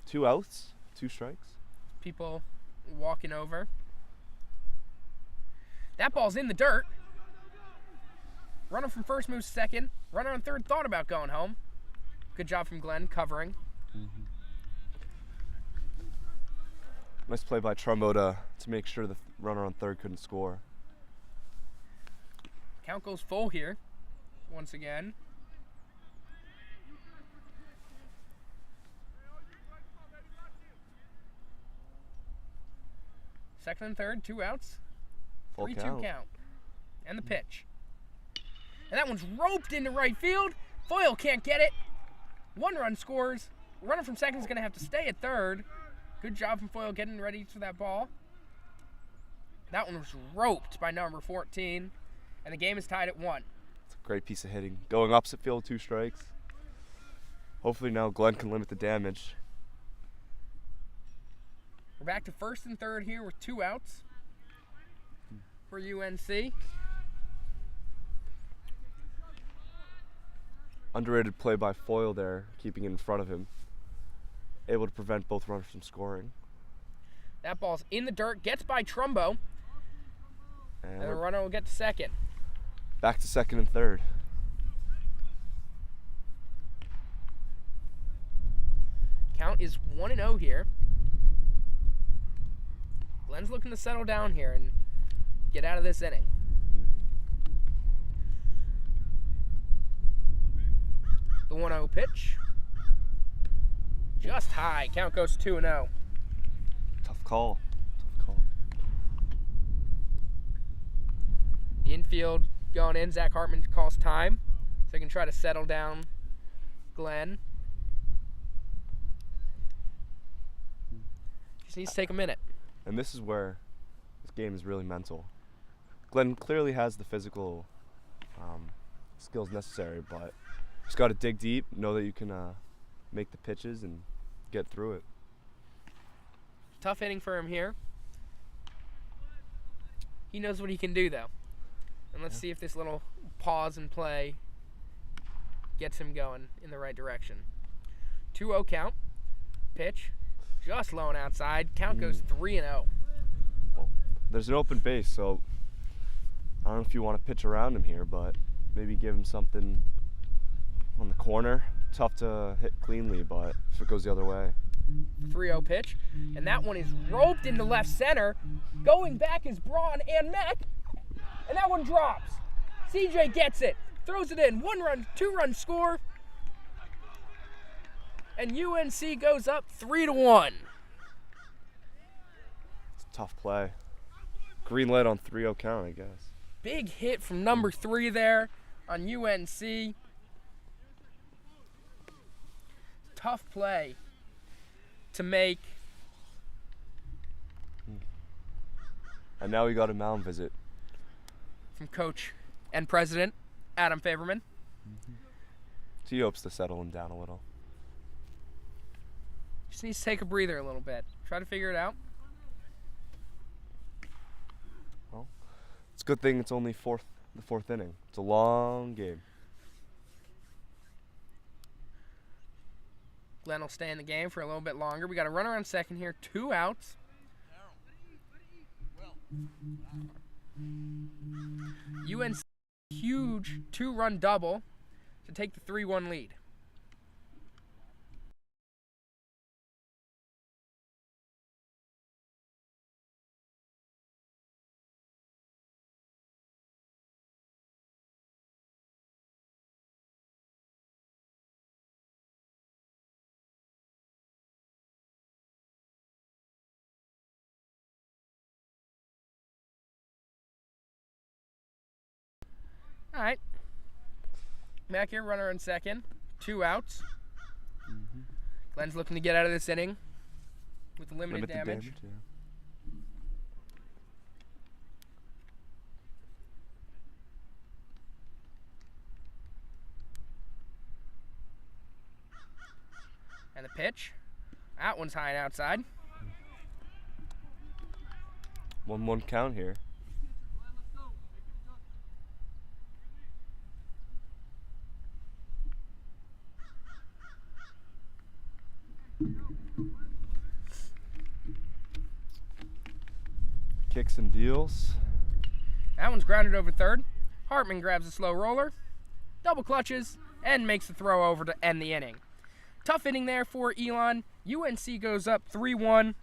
2 outs, 2 strikes.
People walking over. That ball's in the dirt. Runner from first moves second. Runner on third thought about going home. Good job from Glenn covering.
Nice play by Trumbo to make sure the runner on third couldn't score.
Count goes full here once again. Second and third, 2 outs.
Full
3-2
count.
count. And the pitch. And that one's roped into right field. Foyle can't get it. 1 run scores. Runner from second is going to have to stay at third. Good job from Foyle getting ready for that ball. That one was roped by number 14. And the game is tied at 1.
It's a great piece of hitting. Going opposite field, 2 strikes. Hopefully now Glenn can limit the damage.
We're back to first and third here with 2 outs for UNC.
Underrated play by Foyle there, keeping it in front of him. Able to prevent both runners from scoring.
That ball's in the dirt, gets by Trumbo, and the
we're
runner will get to second.
back to second and third.
Count is 1-0 here. Glenn's looking to settle down here and get out of this inning. The 1-0 pitch. Just high. Count goes 2-0.
Tough call. Tough call.
The infield going in. Zach Hartman calls time, so he can try to settle down Glenn. Just needs to take a minute.
And this is where this game is really mental. Glenn clearly has the physical skills necessary, but just got to dig deep, know that you can make the pitches and get through it.
Tough hitting for him here. He knows what he can do, though. And let's see if this little pause and play gets him going in the right direction. 2-0 count. Pitch. Just low and outside. Count goes 3-0.
Well, there's an open base, so I don't know if you want to pitch around him here, but maybe give him something on the corner. Tough to hit cleanly, but if it goes the other way.
3-0 pitch. And that one is roped into left center. Going back is Braun and Mack. And that one drops. CJ gets it. Throws it in. 1-run, 2-run score. And UNC goes up 3-1.
It's a tough play. Green light on 3-0 count, I guess.
Big hit from number 3 there on UNC. Tough play to make.
And now we got a mound visit.
From coach and president Adam Faberman.
So he hopes to settle him down a little.
Just needs to take a breather a little bit. Try to figure it out.
Well, it's a good thing it's only the fourth inning. It's a long game.
Glenn will stay in the game for a little bit longer. We got a runner on second here, 2 outs. UNC huge 2-run double to take the 3-1 lead. All right. Mack here, runner on second. 2 outs. Glenn's looking to get out of this inning with limited damage.
Yeah.
And the pitch. That one's high and outside.
1-1 count here. Kicks and deals.
That one's grounded over third. Hartman grabs a slow roller, double clutches, and makes the throw over to end the inning. Tough inning there for Elon. UNC goes up 3-1,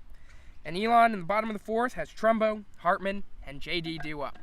and Elon in the bottom of the fourth has Trumbo, Hartman, and JD due up.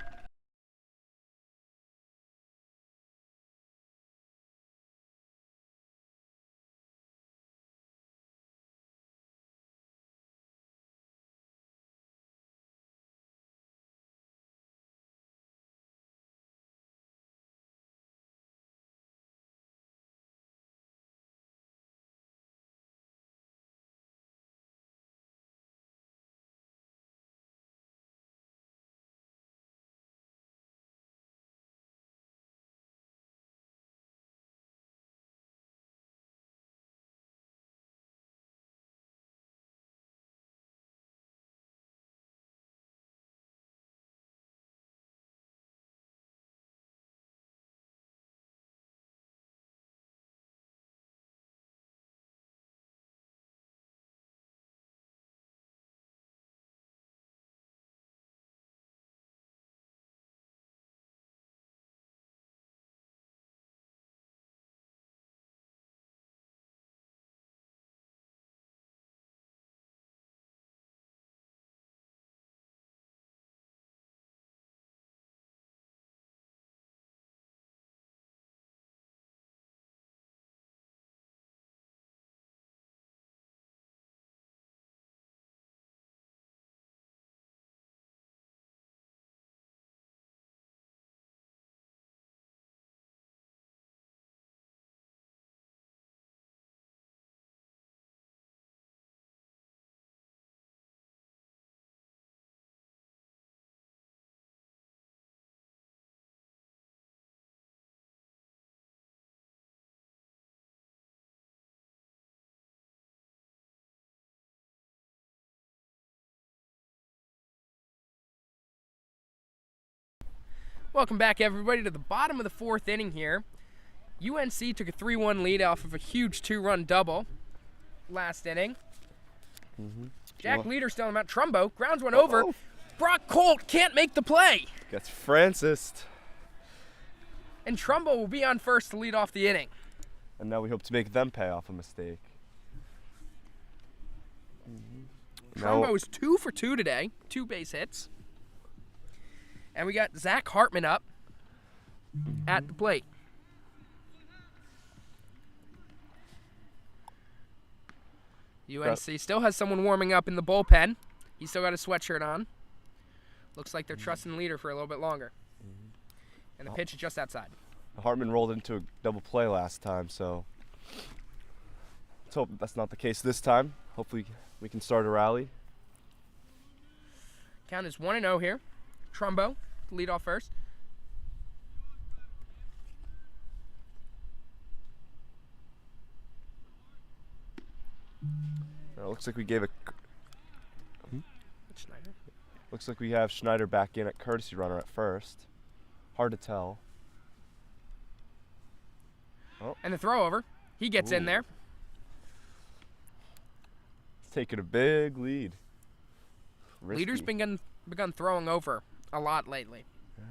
Welcome back, everybody, to the bottom of the fourth inning here. UNC took a 3-1 lead off of a huge 2-run double last inning. Jack Leader still on the mound. Trumbo grounds one over. Brock Colt can't make the play.
Gets Francis.
And Trumbo will be on first to lead off the inning.
And now we hope to make them pay off a mistake.
Trumbo is 2 for 2 today, 2 base hits. And we got Zach Hartman up at the plate. UNC still has someone warming up in the bullpen. He's still got a sweatshirt on. Looks like they're trusting Leader for a little bit longer. And the pitch is just outside.
Hartman rolled into a double play last time, so let's hope that's not the case this time. Hopefully we can start a rally.
Count is 1-0 here. Trumbo, lead off first.
Looks like we gave a.
Schneider.
Looks like we have Schneider back in at courtesy runner at first. Hard to tell.
And the throw over. He gets in there.
It's taking a big lead. Risky.
Leader's begun throwing over a lot lately.
Yeah.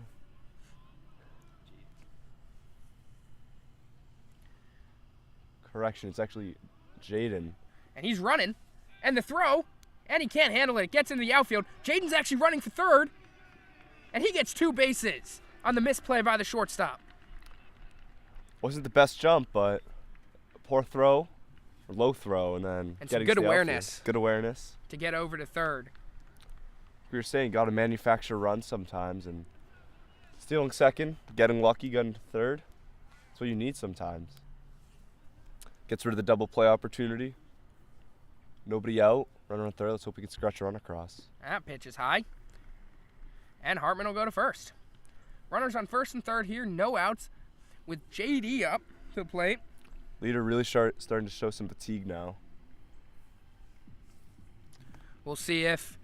Correction, it's actually Jaden.
And he's running. And the throw. And he can't handle it. It gets into the outfield. Jaden's actually running for third. And he gets 2 bases on the misplay by the shortstop.
Wasn't the best jump, but poor throw, or low throw, and then
And some
getting
good
to the
awareness.
outfield. Good awareness.
To get over to third.
We were saying, got to manufacture runs sometimes, and stealing second, getting lucky, getting to third. That's what you need sometimes. Gets rid of the double play opportunity. Nobody out. Runner on third. Let's hope we can scratch a run across.
That pitch is high. And Hartman will go to first. Runners on first and third here. No outs. With JD up to the plate.
Leader really starting to show some fatigue now.
We'll see if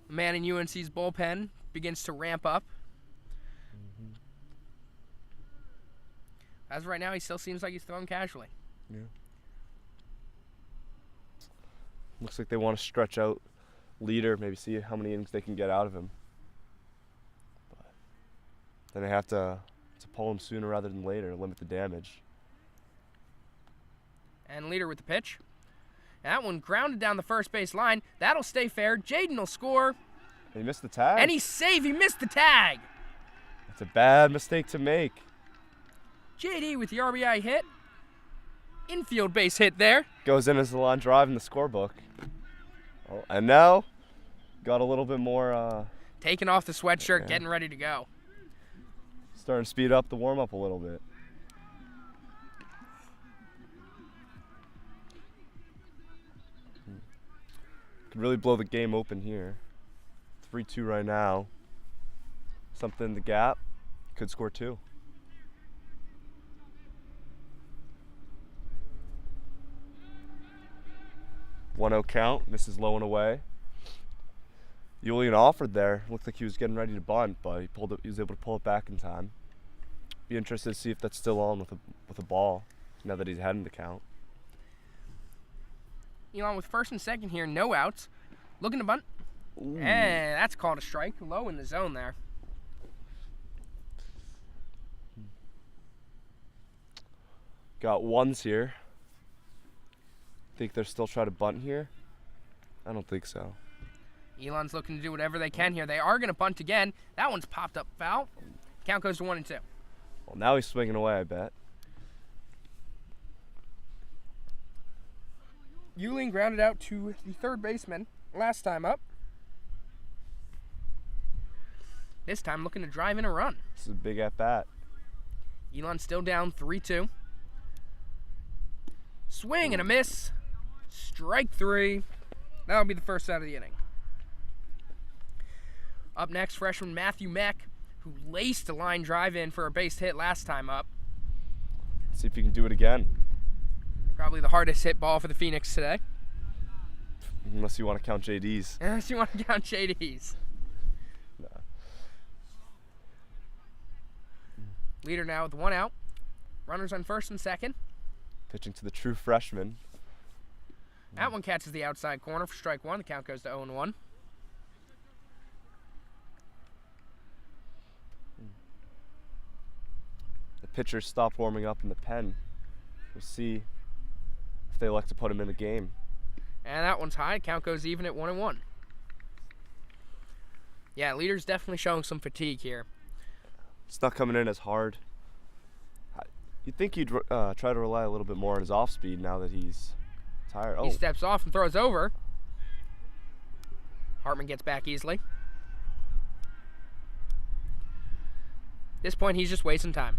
a man in UNC's bullpen begins to ramp up. As of right now, he still seems like he's throwing casually.
Yeah. Looks like they want to stretch out Leader, maybe see how many innings they can get out of him. But then they have to pull him sooner rather than later, limit the damage.
And Leader with the pitch. That one grounded down the first base line. That'll stay fair. Jaden will score.
He missed the tag.
And he's safe. He missed the tag.
That's a bad mistake to make.
JD with the RBI hit. Infield base hit there.
Goes in as the line drive in the scorebook. Oh, and now got a little bit more.
Taking off the sweatshirt, getting ready to go.
Starting to speed up the warm-up a little bit. Could really blow the game open here. 3-2 right now. Something in the gap. Could score 2. One-0 count. Misses low and away. Julian offered there. Looked like he was getting ready to bunt, but he was able to pull it back in time. Be interested to see if that's still on with a ball now that he's heading the count.
Elon with first and second here, no outs. Looking to bunt.
Ooh.
And that's called a strike. Low in the zone there.
Got ones here. Think they're still trying to bunt here? I don't think so.
Elon's looking to do whatever they can here. They are going to bunt again. That one's popped up foul. Count goes to 1-2.
Well, now he's swinging away, I bet.
Yuling grounded out to the third baseman last time up. This time looking to drive in a run.
This is a big at-bat.
Elon still down 3-2. Swing and a miss. Strike 3. That'll be the first out of the inning. Up next, freshman Matthew Meck, who laced a line drive in for a base hit last time up.
See if you can do it again.
Probably the hardest hit ball for the Phoenix today.
Unless you want to count JD's.
Unless you want to count JD's.
No.
Leader now with 1 out. Runners on first and second.
Pitching to the true freshman.
That one catches the outside corner for strike 1. The count goes to 0-1.
The pitcher stopped warming up in the pen. We'll see if they elect to put him in the game.
And that one's high. Count goes even at 1-1. Yeah, Leader's definitely showing some fatigue here.
It's not coming in as hard. You'd think he'd try to rely a little bit more on his off speed now that he's tired.
He steps off and throws over. Hartman gets back easily. At this point, he's just wasting time.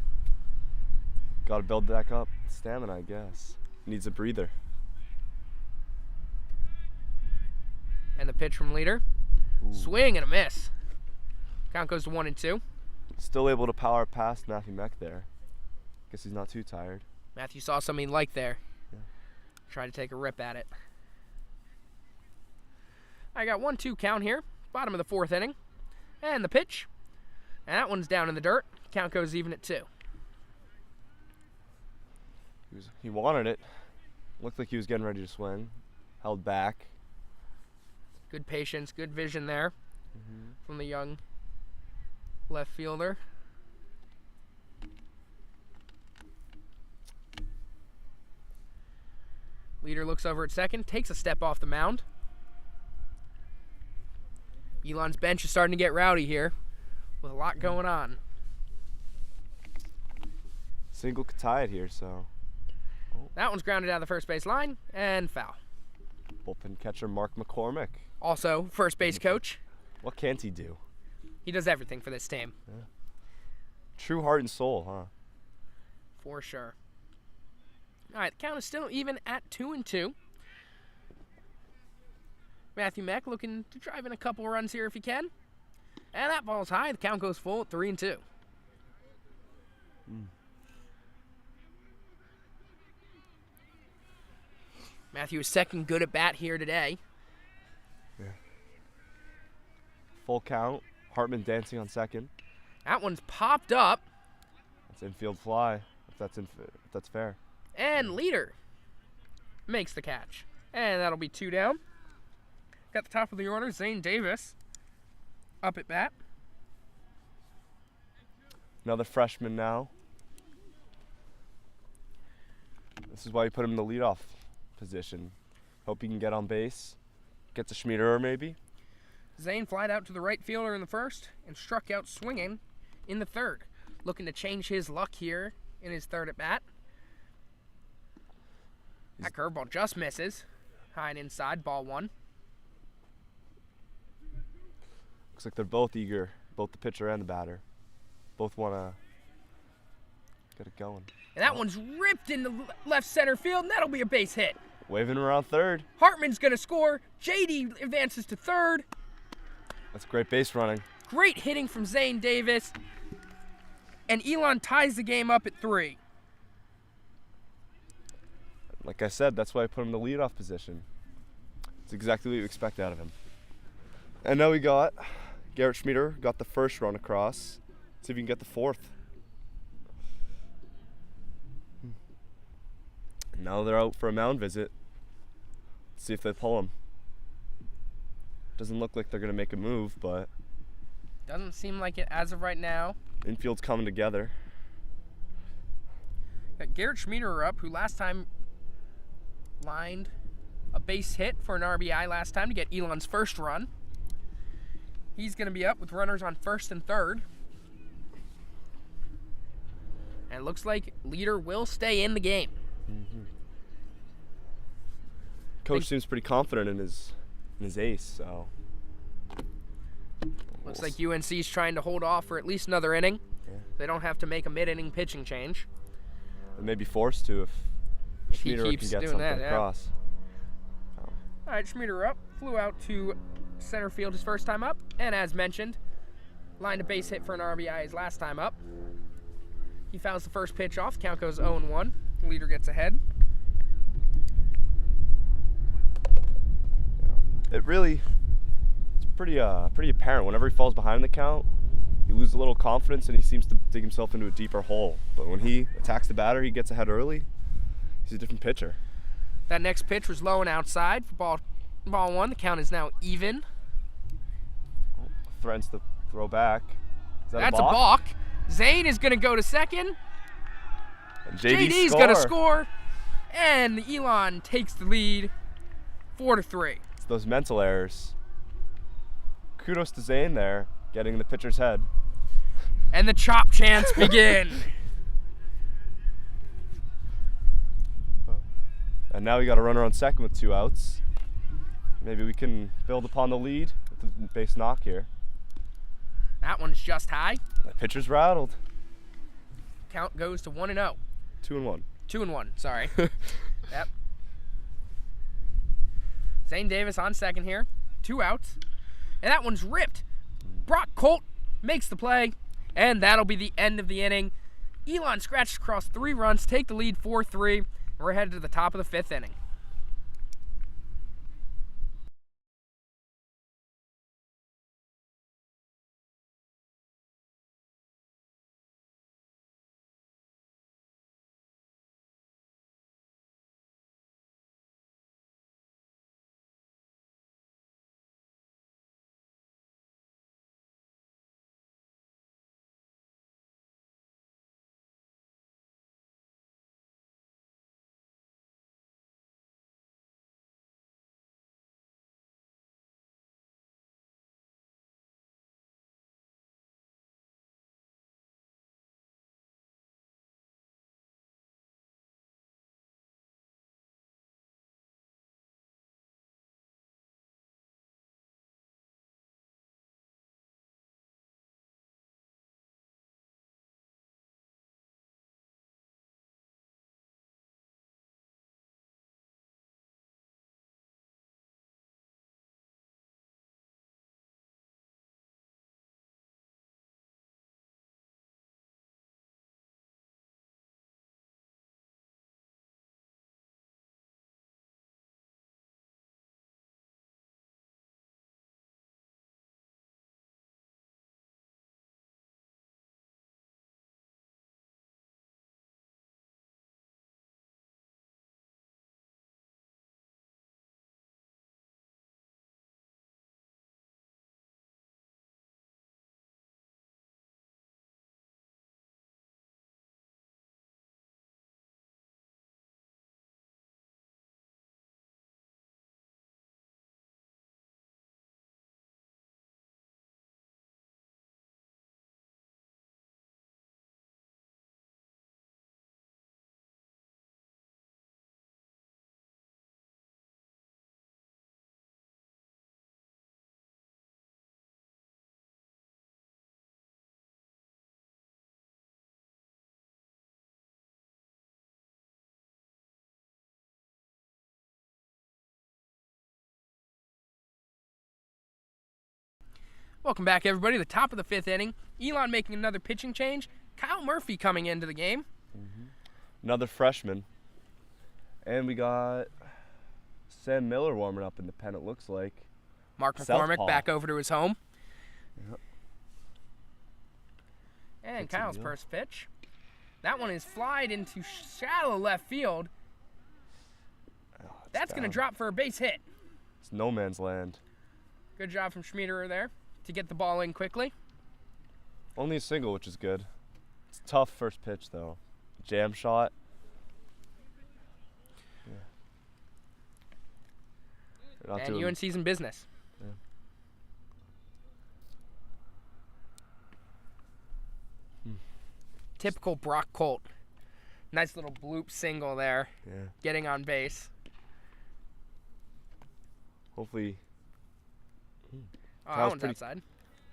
Got to build back up stamina, I guess. Needs a breather.
And the pitch from Leader.
Ooh.
Swing and a miss. Count goes to 1-2.
Still able to power past Matthew Meck there. Guess he's not too tired.
Matthew saw something he liked there.
Yeah.
Tried to take a rip at it. I got 1-2 count here. Bottom of the 4th inning. And the pitch. And that one's down in the dirt. Count goes even at 2.
He wanted it. Looked like he was getting ready to swing. Held back.
Good patience, good vision there from the young left fielder. Leader looks over at second, takes a step off the mound. Elon's bench is starting to get rowdy here with a lot going on.
Single could tie it here, so.
That one's grounded out of the first base line and foul.
Bullpen catcher Mark McCormick.
Also, first base coach.
What can't he do?
He does everything for this team.
Yeah. True heart and soul, huh?
For sure. All right, the count is still even at 2-2. Matthew Meck looking to drive in a couple runs here if he can. And that ball's high. The count goes full at 3-2. Matthew is second good at bat here today.
Yeah. Full count. Hartman dancing on second.
That one's popped up.
That's infield fly. If that's fair.
And Leader makes the catch. And that'll be 2 down. Got the top of the order, Zane Davis up at bat.
Another freshman now. This is why you put him in the leadoff position. Hope he can get on base. Gets a Schmiederer maybe.
Zane flied out to the right fielder in the first and struck out swinging in the third. Looking to change his luck here in his third at bat. That curveball just misses. High and inside, ball 1.
Looks like they're both eager, both the pitcher and the batter. Both want to get it going.
And that one's ripped into left center field, and that'll be a base hit.
Waving around third.
Hartman's going to score. JD advances to third.
That's great base running.
Great hitting from Zane Davis. And Elon ties the game up at 3.
Like I said, that's why I put him in the leadoff position. It's exactly what you expect out of him. And now we got Garrett Schmieder, got the first run across. Let's see if we can get the fourth. Now they're out for a mound visit. Let's see if they pull him. Doesn't look like they're going to make a move, but
doesn't seem like it as of right now.
Infield's coming together.
Got Garrett Schmieder up, who last time lined a base hit for an RBI last time to get Elon's first run. He's going to be up with runners on first and third. And it looks like Leader will stay in the game.
Coach seems pretty confident in his ace, so.
Looks like UNC's trying to hold off for at least another inning.
Yeah.
They don't have to make a mid-inning pitching change.
They may be forced to if
he
Schmieder
keeps
can get
doing
something
that, yeah.
across.
All right, Schmieder up, flew out to center field his first time up, and as mentioned, lined a base hit for an RBI his last time up. He fouls the first pitch off. Count goes 0-1. Leader gets ahead.
It's pretty apparent. Whenever he falls behind the count, he loses a little confidence and he seems to dig himself into a deeper hole. But when he attacks the batter, he gets ahead early. He's a different pitcher.
That next pitch was low and outside for ball one. The count is now even.
Threatens to throw back. Is that
That's
a balk?
a balk. Zane is going to go to second.
And
JD's going to score. And Elon takes the lead 4-3.
It's those mental errors. Kudos to Zane there, getting in the pitcher's head.
And the chop chants begin.
And now we got a runner on second with 2 outs. Maybe we can build upon the lead with the base knock here.
That one's just high.
The pitcher's rattled.
Count goes to 1-0.
2-1.
2-1, sorry. Yep. Zane Davis on second here. 2 outs. And that one's ripped. Brock Colt makes the play. And that'll be the end of the inning. Elon scratches across 3 runs, take the lead 4-3. We're headed to the top of the 5th inning. Welcome back, everybody. The top of the 5th inning. Elon making another pitching change. Kyle Murphy coming into the game.
Another freshman. And we got Sam Miller warming up in the pen, it looks like.
Mark
Southpaw.
McCormick back over to his home.
Yep.
And
That's a
Kyle's
deal.
first pitch. That one is flied into shallow left field.
Oh,
That's going to
down.
drop for a base hit.
It's no man's land.
Good job from Schmiederer there to get the ball in quickly.
Only a single, which is good. It's a tough first pitch, though. Jam shot. Yeah. They're not
And
doing-
UNC's in business.
Yeah.
Typical Brock Colt. Nice little bloop single there,
Yeah.
getting on base.
Hopefully,
Oh,
Kyle's
that one's
pretty-
outside.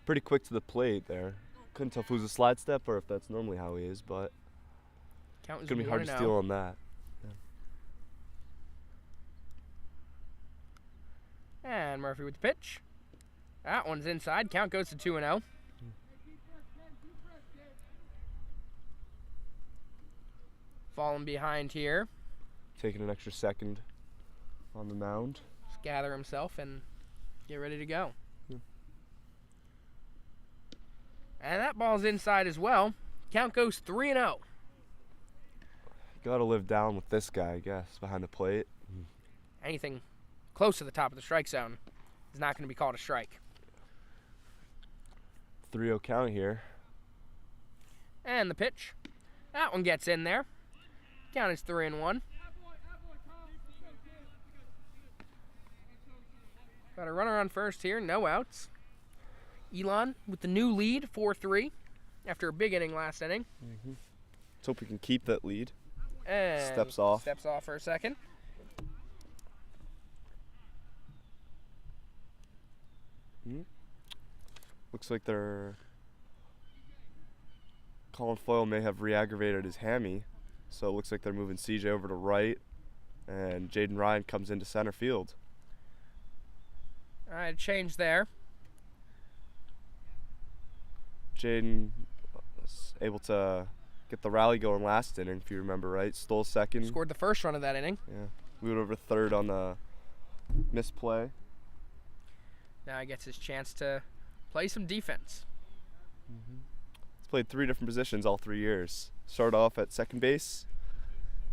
pretty quick to the plate there. Couldn't tell if it was a slide step or if that's normally how he is, but
Count
it's
is
gonna be hard to
1-0.
steal on that.
And Murphy with the pitch. That one's inside. Count goes to 2-0. Falling behind here.
Taking an extra second on the mound.
Just gather himself and get ready to go.
Yeah.
And that ball's inside as well. Count goes 3-0.
Gotta live down with this guy, I guess, behind the plate.
Anything close to the top of the strike zone is not going to be called a strike.
3-0 count here.
And the pitch. That one gets in there. Count is 3-1. Got a runner on first here, no outs. Elon with the new lead, 4-3, after a big inning last inning.
Let's hope we can keep that lead.
And
Steps off.
Steps off for a second.
Looks like they're... Colin Foyle may have re-aggravated his hammy, so it looks like they're moving CJ over to right, and Jaden Ryan comes into center field.
All right, change there.
Jaden was able to get the rally going last inning, if you remember right. Stole second.
Scored the first run of that inning.
Yeah. Moved over third on the misplay.
Now he gets his chance to play some defense.
He's played 3 different positions all 3 years. Started off at second base.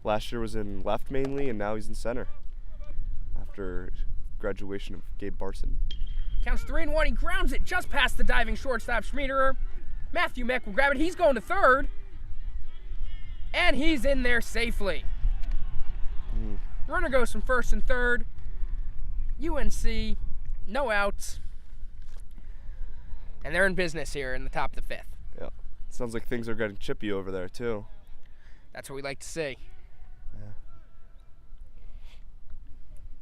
Last year was in left mainly, and now he's in center after graduation of Gabe Barson.
Counts 3-1. He grounds it just past the diving shortstop Schmiederer. Matthew Meck will grab it. He's going to third. And he's in there safely. Runner goes from first and third. UNC, no outs. And they're in business here in the top of the 5th.
Yeah. Sounds like things are getting chippy over there, too.
That's what we like to see.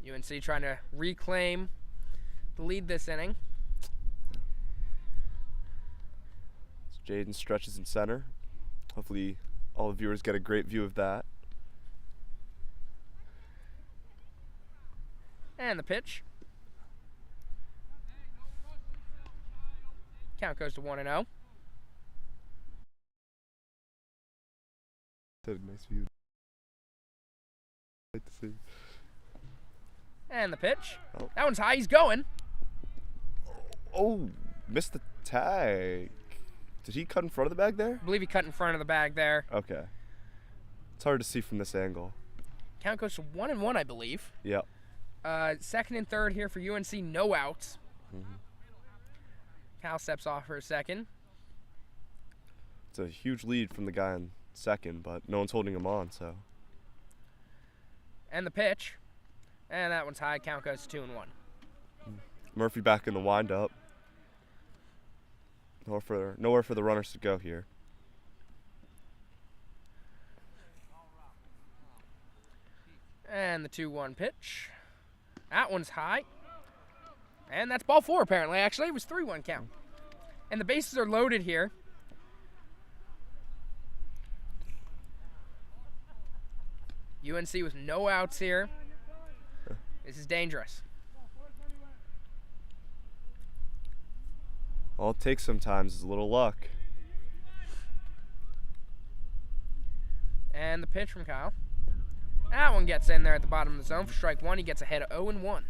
Yeah.
UNC trying to reclaim the lead this inning.
So Jaden stretches in center. Hopefully all the viewers get a great view of that.
And the pitch. Count goes to 1-0.
Nice view. Like to see.
And the pitch.
Oh.
That one's high. He's going.
Oh, missed the tag. Did he cut in front of the bag there?
I believe he cut in front of the bag there.
Okay. It's hard to see from this angle.
Count goes to 1-1, I believe.
Yep.
Second and third here for UNC, no outs. Cal steps off for a second.
It's a huge lead from the guy in second, but no one's holding him on, so.
And the pitch. And that one's high. Count goes to 2-1.
Murphy back in the windup. Nowhere for the runners to go here.
And the 2-1 pitch. That one's high. And that's ball 4, apparently. Actually, it was 3-1 count. And the bases are loaded here. UNC with no outs here. This is dangerous.
All it takes sometimes is a little luck.
And the pitch from Kyle. That one gets in there at the bottom of the zone for strike 1. He gets ahead of 0-1.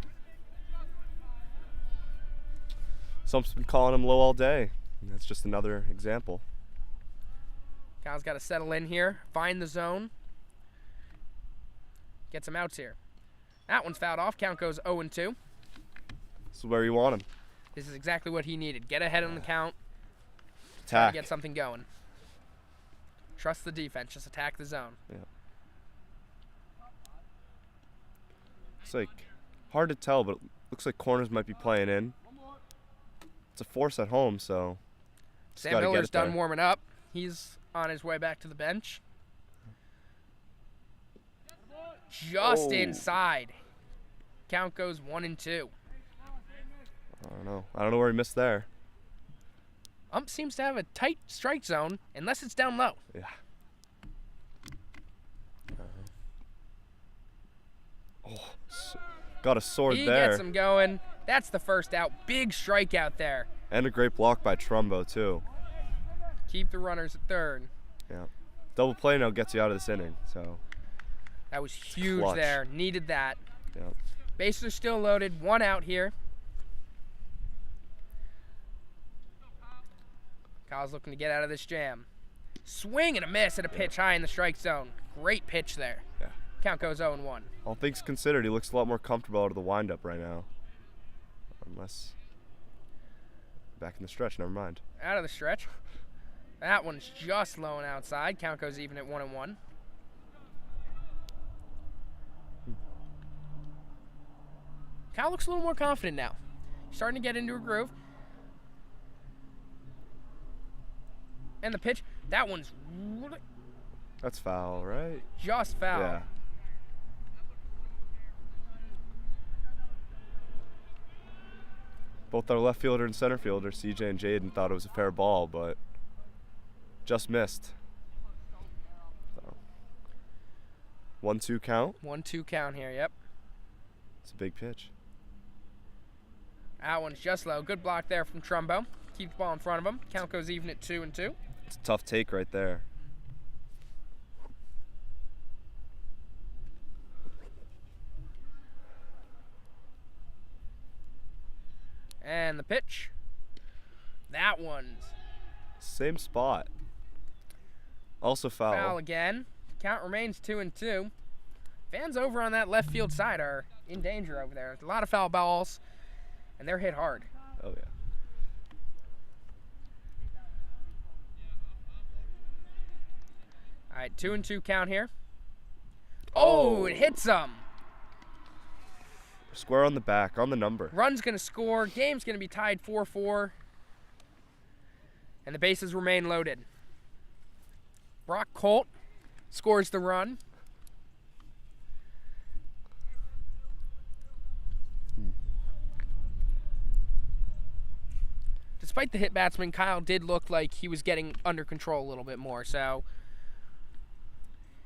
Someone's been calling him low all day. And that's just another example.
Kyle's got to settle in here, find the zone. Get some outs here. That one's fouled off. Count goes 0-2.
This is where you want him.
This is exactly what he needed. Get ahead on the count. Try
Attack.
to get something going. Trust the defense. Just attack the zone.
Yeah. It's like hard to tell, but it looks like corners might be playing in. It's a force at home, so just
Sam
gotta get
Miller's
it there.
done warming up. He's on his way back to the bench. Just
Oh.
inside. Count goes 1-2.
I don't know where he missed there.
Ump seems to have a tight strike zone, unless it's down low.
Yeah. Got a sword
He
there.
gets him going. That's the first out. Big strikeout there.
And a great block by Trumbo, too.
Keep the runners at third.
Yeah. Double play now gets you out of this inning, so.
That was huge
Clutch.
there. Needed that.
Yeah.
Bases are still loaded. 1 out here. Kyle's looking to get out of this jam. Swing and a miss at a pitch high in the strike zone. Great pitch there.
Yeah.
Count goes 0-1.
All things considered, he looks a lot more comfortable out of the windup right now. Unless back in the stretch, never mind.
Out of the stretch. That one's just low and outside. Count goes even at 1-1. Kyle looks a little more confident now. He's starting to get into a groove. And the pitch, that one's
That's foul, right?
just foul.
Yeah. Both our left fielder and center fielder, CJ and Jaden, thought it was a fair ball, but just missed. So, 1-2 count.
1-2 count here, yep.
It's a big pitch.
That one's just low. Good block there from Trumbo. Keep the ball in front of him. Count goes even at 2-2.
It's a tough take right there.
And the pitch. That one's
Same spot. Also foul.
foul again. Count remains 2-2. Fans over on that left field side are in danger over there. There's a lot of foul balls, and they're hit hard.
Oh, yeah.
All right, 2-2 count here. Oh, it hits him.
Square on the back, on the number.
Run's going to score. Game's going to be tied 4-4. And the bases remain loaded. Brock Colt scores the run. Despite the hit batsman, Kyle did look like he was getting under control a little bit more. So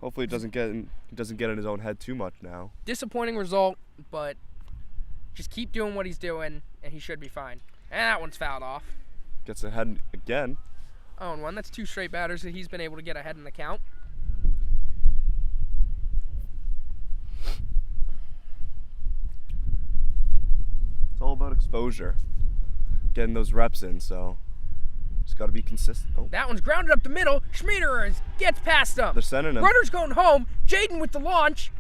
Hopefully he doesn't get in his own head too much now.
disappointing result, but just keep doing what he's doing, and he should be fine. And that one's fouled off.
Gets ahead again.
0-1. That's 2 straight batters that he's been able to get ahead in the count.
It's all about exposure. Getting those reps in, so just got to be consistent. Oh,
That one's grounded up the middle. Schmieder gets past him.
they're sending him.
Runner's going home. Jaden with the launch.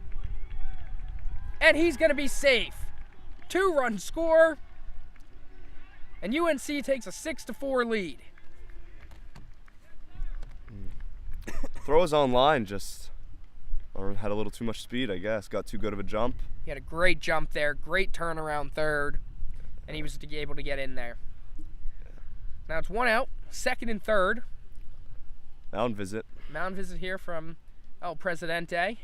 And he's going to be safe. 2-run score. And UNC takes a 6-4 lead.
Throw was on line, just or had a little too much speed, I guess. Got too good of a jump.
He had a great jump there. Great turnaround third. And he was able to get in there. Now it's 1 out. 2nd and 3rd.
Mound visit.
Mound visit here from El Presidente.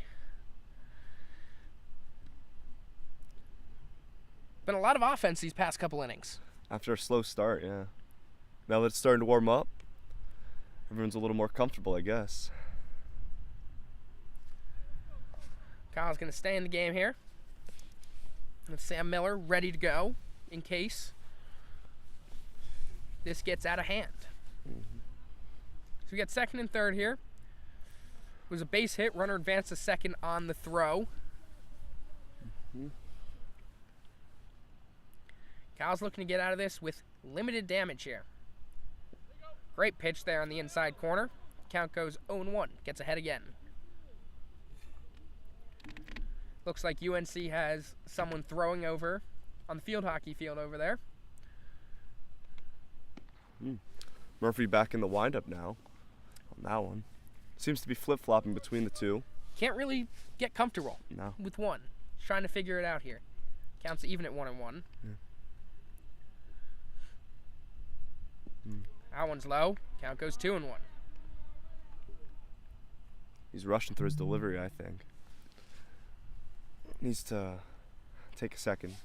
Been a lot of offense these past couple innings.
After a slow start, yeah. Now that it's starting to warm up, everyone's a little more comfortable, I guess.
Kyle's going to stay in the game here. With Sam Miller ready to go in case this gets out of hand. So we got 2nd and 3rd here. It was a base hit. Runner advanced to 2nd on the throw. Kyle's looking to get out of this with limited damage here. Great pitch there on the inside corner. Count goes 0-1. Gets ahead again. Looks like UNC has someone throwing over on the field hockey field over there.
Murphy back in the windup now on that one. Seems to be flip-flopping between the two.
Can't really get comfortable
No.
with one. He's trying to figure it out here. Counts even at 1-1. That one's low. Count goes 2-1.
He's rushing through his delivery, I think. Needs to take a second.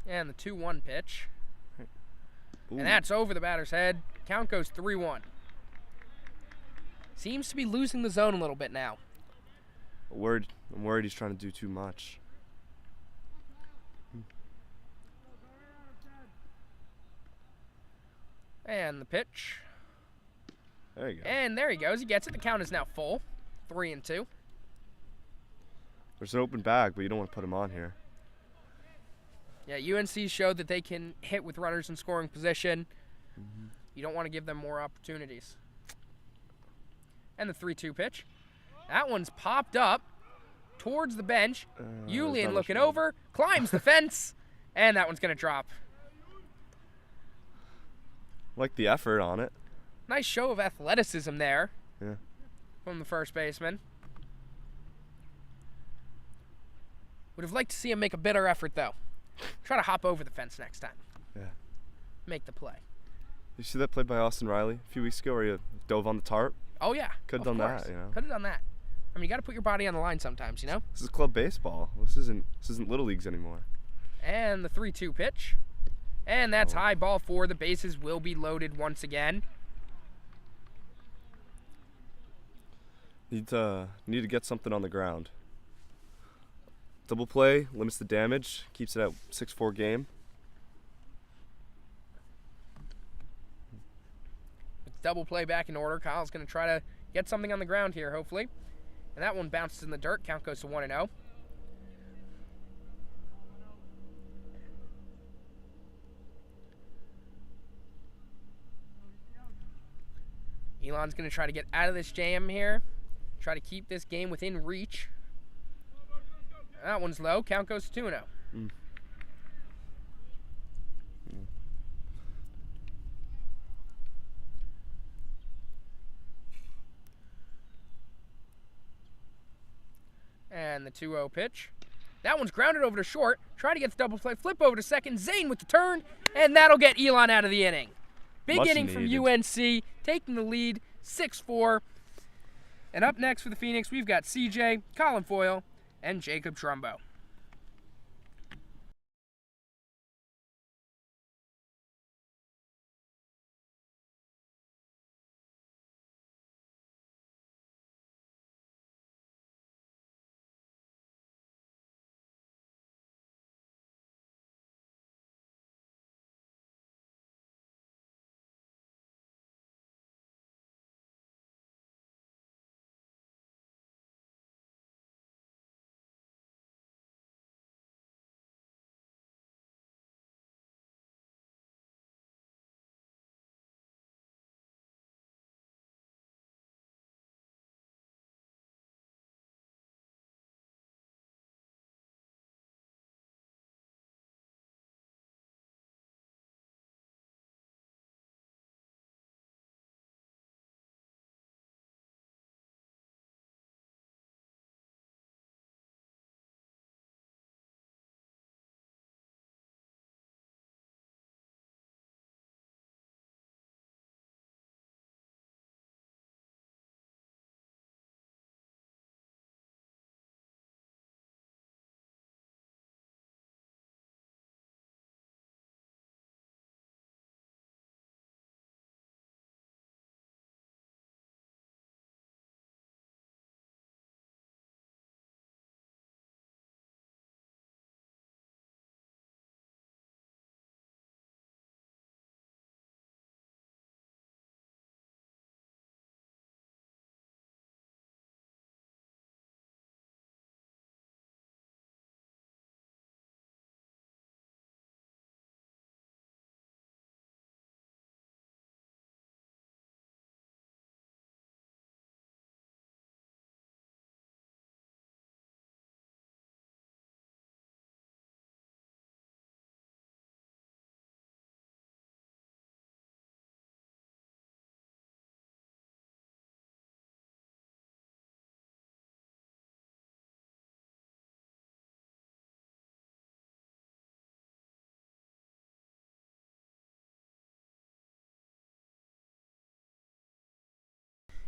And the 2-1 pitch.
Ooh.
And that's over the batter's head. Count goes 3-1. Seems to be losing the zone a little bit now.
I'm worried he's trying to do too much.
And the pitch.
There you go.
And there he goes. He gets it. The count is now full. 3-2.
There's an open bag, but you don't want to put him on here.
Yeah, UNC showed that they can hit with runners in scoring position. You don't want to give them more opportunities. And the 3-2 pitch. That one's popped up towards the bench. Julian looking over, climbs the fence, and that one's going to drop.
Like the effort on it.
Nice show of athleticism there
Yeah.
from the first baseman. Would have liked to see him make a better effort, though. Try to hop over the fence next time.
Yeah.
Make the play.
You see that play by Austin Riley a few weeks ago where he dove on the tarp?
Oh, yeah.
Could have
of
done
course.
that, you know.
Could have done that. I mean, you got to put your body on the line sometimes, you know?
This is club baseball. This isn't little leagues anymore.
And the 3-2 pitch. And that's high, ball 4. The bases will be loaded once again.
Need to get something on the ground. Double play limits the damage, keeps it at 6-4 game.
With double play back in order, Kyle's going to try to get something on the ground here, hopefully. And that one bounces in the dirt. Count goes to 1-0. Elon's going to try to get out of this jam here. Try to keep this game within reach. That one's low. Count goes to 2-0. And the 2-0 pitch. That one's grounded over to short. Try to get the double play. Flip over to second. Zane with the turn. And that'll get Elon out of the inning. Big
Much
inning from
needed.
UNC. Taking the lead 6-4. And up next for the Phoenix, we've got CJ, Colin Foyle, and Jacob Trumbo.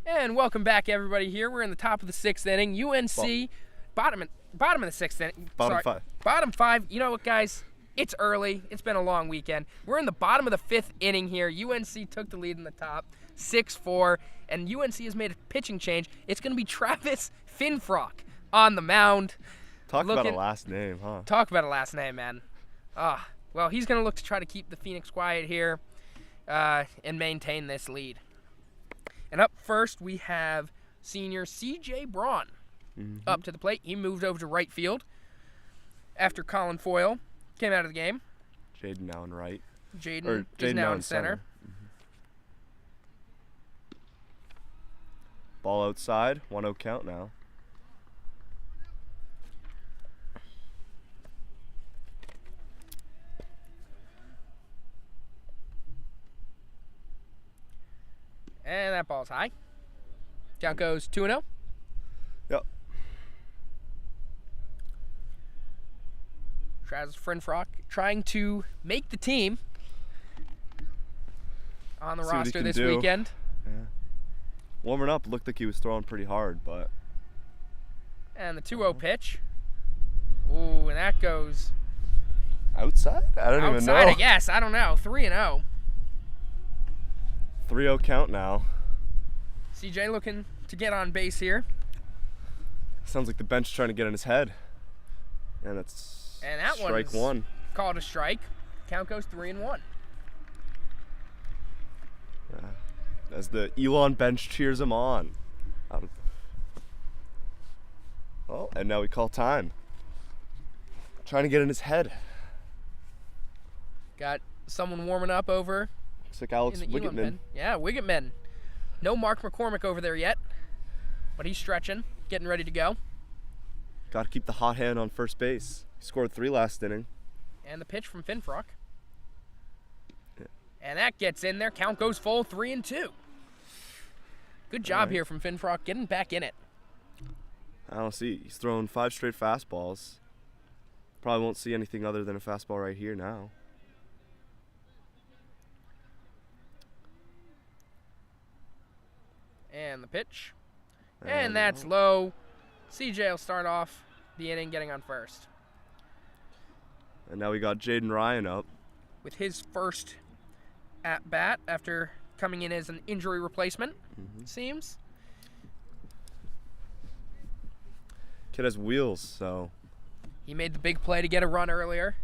And welcome back, everybody. Here we're in the top of the 6th inning. UNC, bottom of the 6th inning.
Bottom
Sorry,
5.
Bottom 5. You know what, guys? It's early. It's been a long weekend. We're in the bottom of the 5th inning here. UNC took the lead in the top, 6-4, and UNC has made a pitching change. It's going to be Travis Finfrock on the mound.
Talk about a last name, huh?
Talk about a last name, man. Well, he's going to look to try to keep the Phoenix quiet here and maintain this lead. And up first, we have senior C.J. Braun up to the plate. He moved over to right field after Colin Foyle came out of the game.
Jaden now in right.
Jaden is now in center.
Ball outside. 1-0 count now.
And that ball's high. Count goes 2-0.
Yep.
Travis Finfrock trying to make the team on the
See what he
roster
can
this
do.
weekend.
Yeah. Warming up, looked like he was throwing pretty hard, but
And the 2-0 pitch. Ooh, and that goes
outside? I don't even know.
outside, I guess. I don't know. 3-0.
3-0 count now.
CJ looking to get on base here.
Sounds like the bench trying to get in his head. And it's strike
one's
one.
called a strike. Count goes 3-1.
As the Elon bench cheers him on. Oh, and now we call time. Trying to get in his head.
Got someone warming up over
Looks like Alex
in the Elam
Wiggitman.
pen. Yeah, Wiggitman. No Mark McCormick over there yet, but he's stretching, getting ready to go.
Got to keep the hot hand on first base. He scored 3 last inning.
And the pitch from Finfrock.
Yeah.
And that gets in there. Count goes full, 3-2. Good job here from Finfrock, getting back in it.
I don't see. He's thrown 5 straight fastballs. Probably won't see anything other than a fastball right here now.
And the pitch. And that's low. CJ will start off the inning getting on first.
And now we got Jaden Ryan up.
With his first at bat after coming in as an injury replacement, it seems.
Kid has wheels, so.
He made the big play to get a run earlier.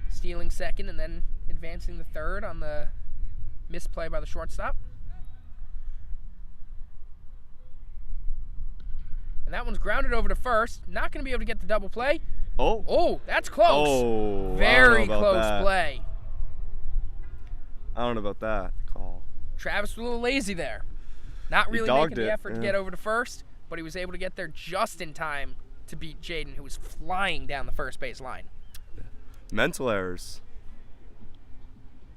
Stealing second and then advancing the third on the misplay by the shortstop. And that one's grounded over to first. Not going to be able to get the double play. Oh, that's close.
Oh,
Very
I don't know about
close
that.
play.
I don't know about that call.
Travis was a little lazy there. Not
He
really
dogged
making the
it,
effort to
yeah.
get over to first, but he was able to get there just in time to beat Jaden, who was flying down the first base line.
Mental errors.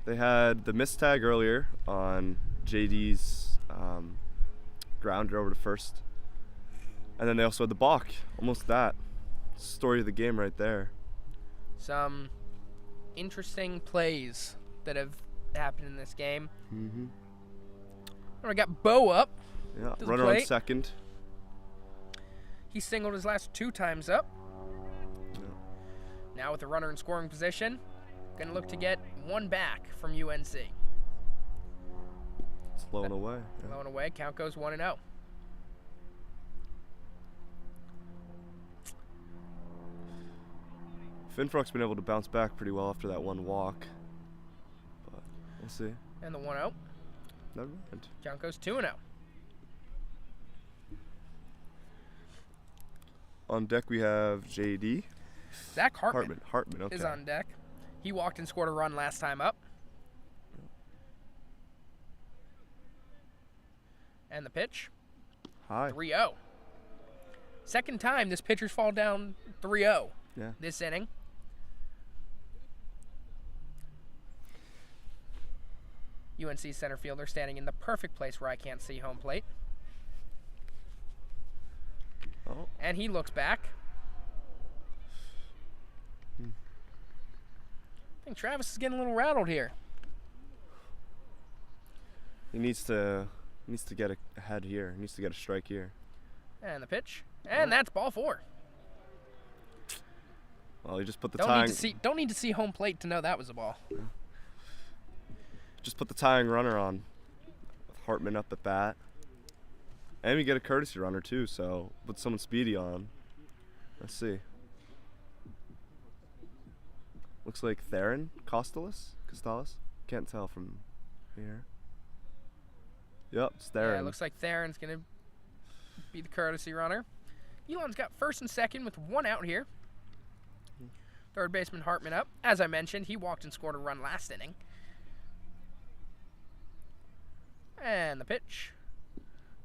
They had the miss tag earlier on JD's grounder over to first. And then they also had the balk. Almost that. Story of the game right there.
Some interesting plays that have happened in this game.
Mm-hmm.
And we got Bo up.
Yeah,
To the
runner on
plate.
second.
He singled his last 2 times up.
Yeah.
Now with the runner in scoring position, going to look to get one back from UNC.
It's low and away. Yeah.
Low and away, count goes 1-0.
Finfrock's been able to bounce back pretty well after that one walk. But we'll see.
And the 1-0,
Never mind.
count goes 2-0.
On deck we have JD.
Zach Hartman
Hartman, okay.
is on deck. He walked and scored a run last time up. And the pitch,
Hi.
3-0. Second time this pitcher's fall down 3-0
Yeah.
this inning. UNC center fielder standing in the perfect place where I can't see home plate.
Oh.
And he looks back. I think Travis is getting a little rattled here.
He needs to get ahead here. He needs to get a strike here.
And the pitch. And that's ball 4.
Well, he just put the
Don't need to see home plate to know that was a ball.
Just put the tying runner on. Hartman up at bat. And we get a courtesy runner too, so put someone speedy on. Let's see. Looks like Theron Costalis? Can't tell from here. Yep, it's Theron.
Yeah, it looks like Theron's going to be the courtesy runner. Elon's got first and second with 1 out here. Third baseman Hartman up. As I mentioned, he walked and scored a run last inning. And the pitch.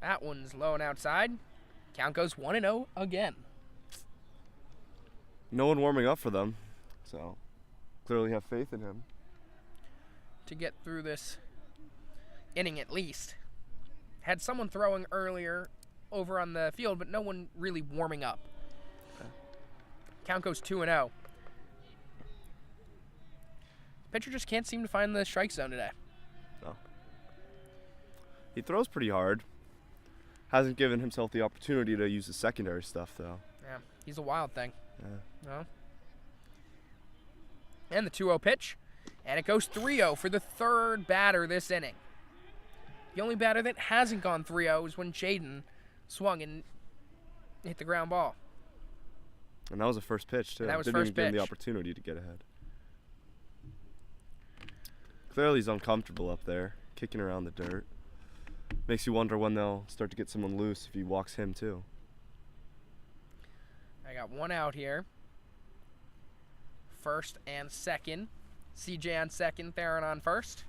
That one's low and outside. Count goes 1-0 again.
No one warming up for them, so clearly have faith in him.
To get through this inning at least. Had someone throwing earlier over on the field, but no one really warming up. Count goes 2-0. Pitcher just can't seem to find the strike zone today.
No. He throws pretty hard. Hasn't given himself the opportunity to use the secondary stuff, though.
Yeah, he's a wild thing.
Yeah.
No. And the 2-0 pitch. And it goes 3-0 for the third batter this inning. The only batter that hasn't gone 3-0 is when Jaden swung and hit the ground ball.
And that was the first pitch, too.
And that was
Didn't
first
even give him the
pitch.
opportunity to get ahead. Clearly he's uncomfortable up there, kicking around the dirt. Makes you wonder when they'll start to get someone loose if he walks him, too.
I got one out here. First and second. CJ on second, Theron on first.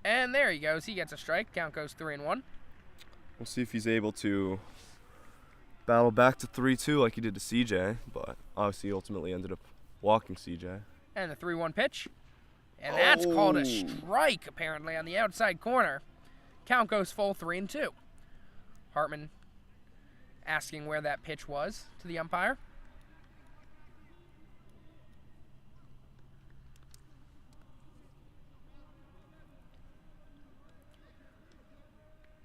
And there he goes. He gets a strike. Count goes 3-1.
We'll see if he's able to battle back to 3-2 like he did to CJ, but obviously he ultimately ended up walking CJ.
And the 3-1 pitch. And that's called a strike, apparently, on the outside corner. Count goes full 3-2. Hartman asking where that pitch was to the umpire.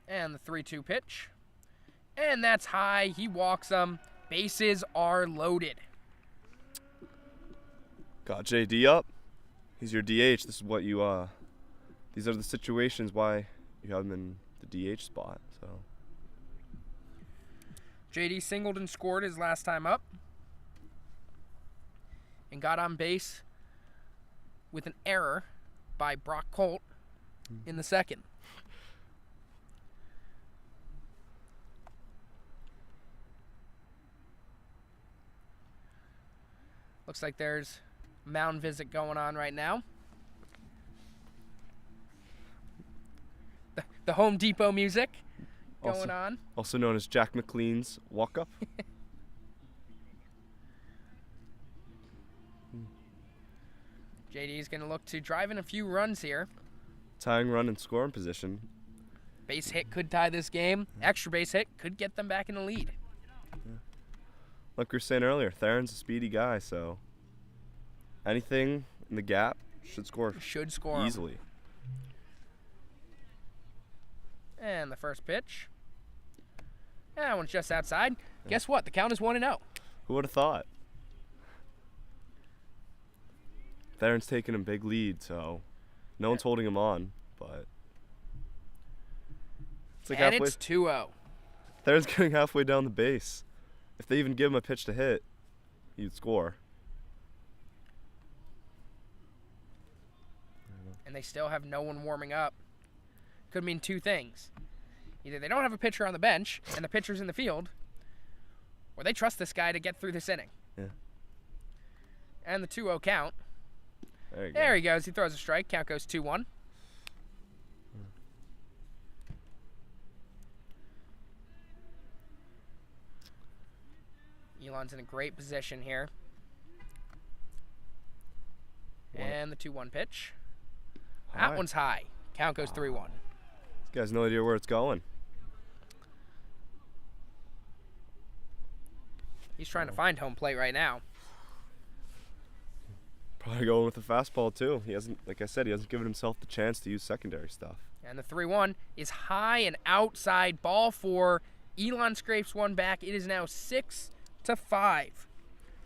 And the 3-2 pitch. And that's high. He walks them. Bases are loaded.
Got JD up. He's your DH. This is what you, these are the situations why you have him in the DH spot, so.
JD singled and scored his last time up. And got on base with an error by Brock Colt in the second. Looks like there's a mound visit going on right now. The Home Depot music going on.
Also known as Jack McLean's walk-up.
JD is going to look to drive in a few runs here.
Tying run and scoring position.
Base hit could tie this game. Extra base hit could get them back in the lead.
Like we were saying earlier, Theron's a speedy guy, so anything in the gap should score easily.
And the first pitch. And that one's just outside. Guess what? The count is 1-0.
Who would have thought? Theron's taking a big lead, so no one's holding him on, but it's like
and
halfway.
It's 2-0.
Theron's getting halfway down the base. If they even give him a pitch to hit, he'd score.
And they still have no one warming up. Could mean two things. Either they don't have a pitcher on the bench and the pitcher's in the field, or they trust this guy to get through this inning.
Yeah.
And the 2-0 count.
There
There he goes. He throws a strike. Count goes 2-1. Elon's in a great position here. And the 2-1 pitch. That one's high. Count goes 3-1.
This guy's no idea where it's going.
He's trying to find home plate right now.
Probably going with the fastball too. He hasn't, like I said, he hasn't given himself the chance to use secondary stuff.
And the 3-1 is high and outside. Ball 4. Elon scrapes one back. It is now 6-5.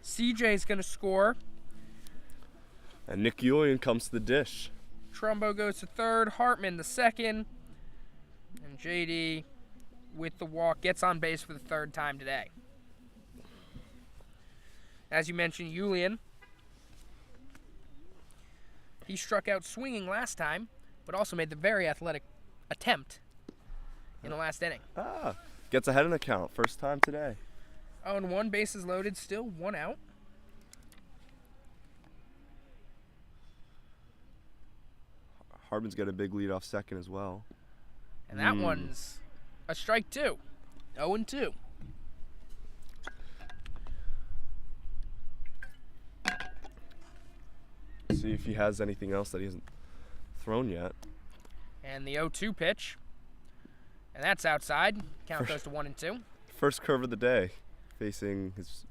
CJ's going to score.
And Nick Julian comes to the dish.
Trumbo goes to third. Hartman the second. And JD with the walk gets on base for the third time today. As you mentioned, Julian. He struck out swinging last time, but also made the very athletic attempt in the last inning.
Gets ahead in the count. First time today.
0-1, bases loaded, still 1 out.
Harbin's got a big lead off second as well.
And that one's a strike 2. 0-2.
See if he has anything else that he hasn't thrown yet.
And the 0-2 pitch. And that's outside. Count goes to 1-2.
First curve of the day, facing his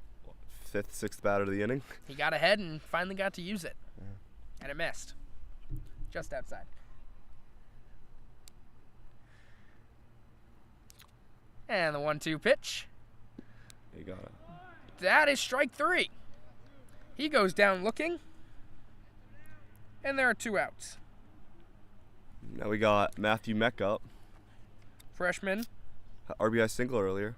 5th, 6th batter of the inning.
He got ahead and finally got to use it. And it missed. Just outside. And the 1-2 pitch.
You got it.
That is strike 3. He goes down looking. And there are 2 outs.
Now we got Matthew Meck up.
Freshman.
RBI single earlier.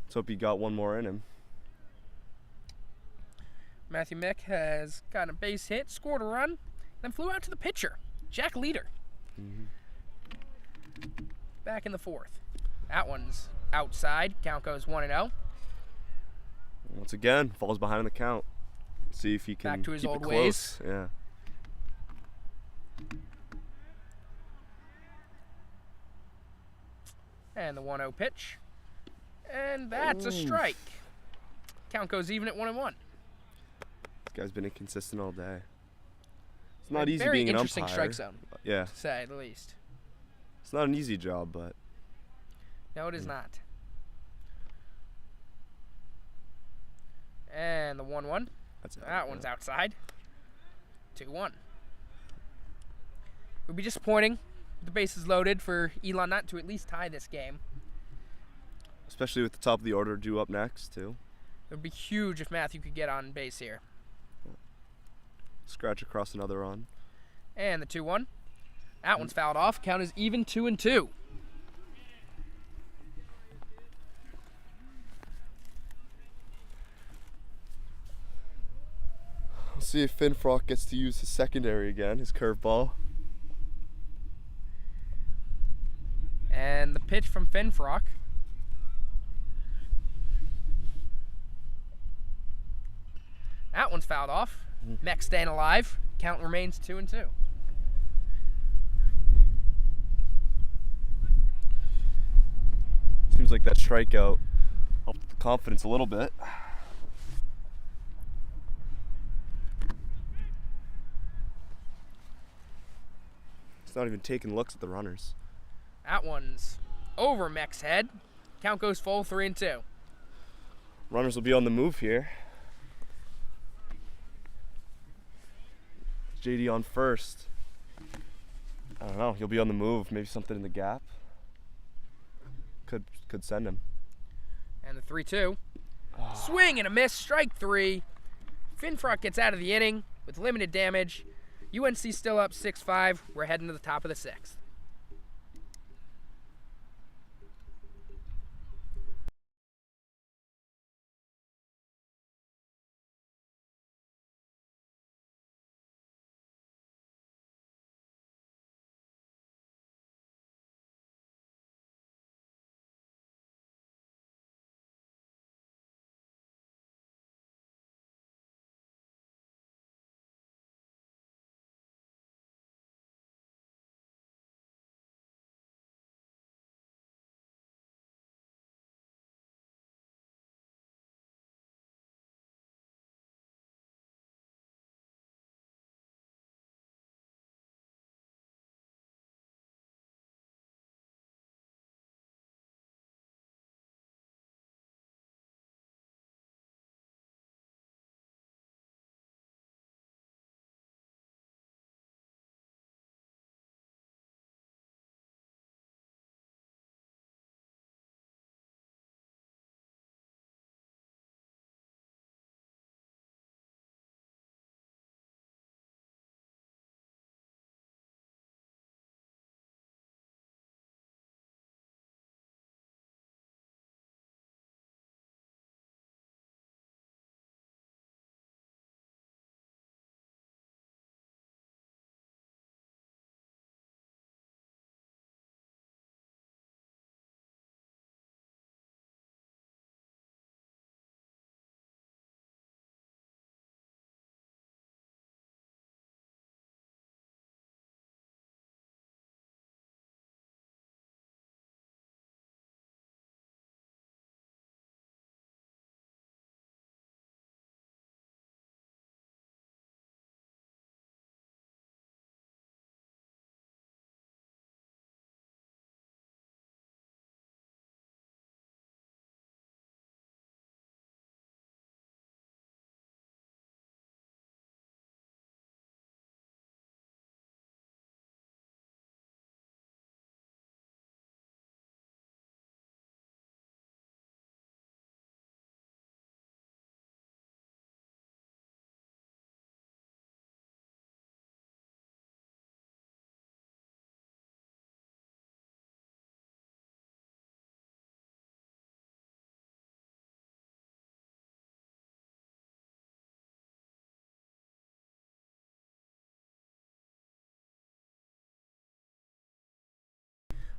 Let's hope he got one more in him.
Matthew Mick has gotten a base hit, scored a run, then flew out to the pitcher, Jack Leader. Back in the 4th. That one's outside. Count goes 1-0.
Once again, falls behind in the count. See if he can
Back to his
keep
old
it
ways.
close. Yeah.
And the 1-0 pitch. And that's a strike. Count goes even at 1-1.
This guy's been inconsistent all day. It's not easy
Very
being an
interesting
umpire.
strike zone,
Yeah.
to say the least.
It's not an easy job, but
No, it is not. And the 1-1.
that's it.
That one's outside. 2-1. It would be disappointing with the bases loaded for Elon not to at least tie this game.
Especially with the top of the order due up next, too.
It would be huge if Matthew could get on base here.
Scratch across another run.
And the 2-1. That one's fouled off. Count is even 2-2.
We'll see if Finfrock gets to use his secondary again, his curveball.
And the pitch from Finfrock. That one's fouled off. Mech staying alive. Count remains 2-2.
Seems like that strikeout helped the confidence a little bit. He's not even taking looks at the runners.
That one's over Mech's head. Count goes full 3-2.
Runners will be on the move here. JD on first. I don't know. He'll be on the move. Maybe something in the gap. Could send him.
And the 3-2. Swing and a miss. Strike 3. Finfrock gets out of the inning with limited damage. UNC still up 6-5. We're heading to the top of the 6th.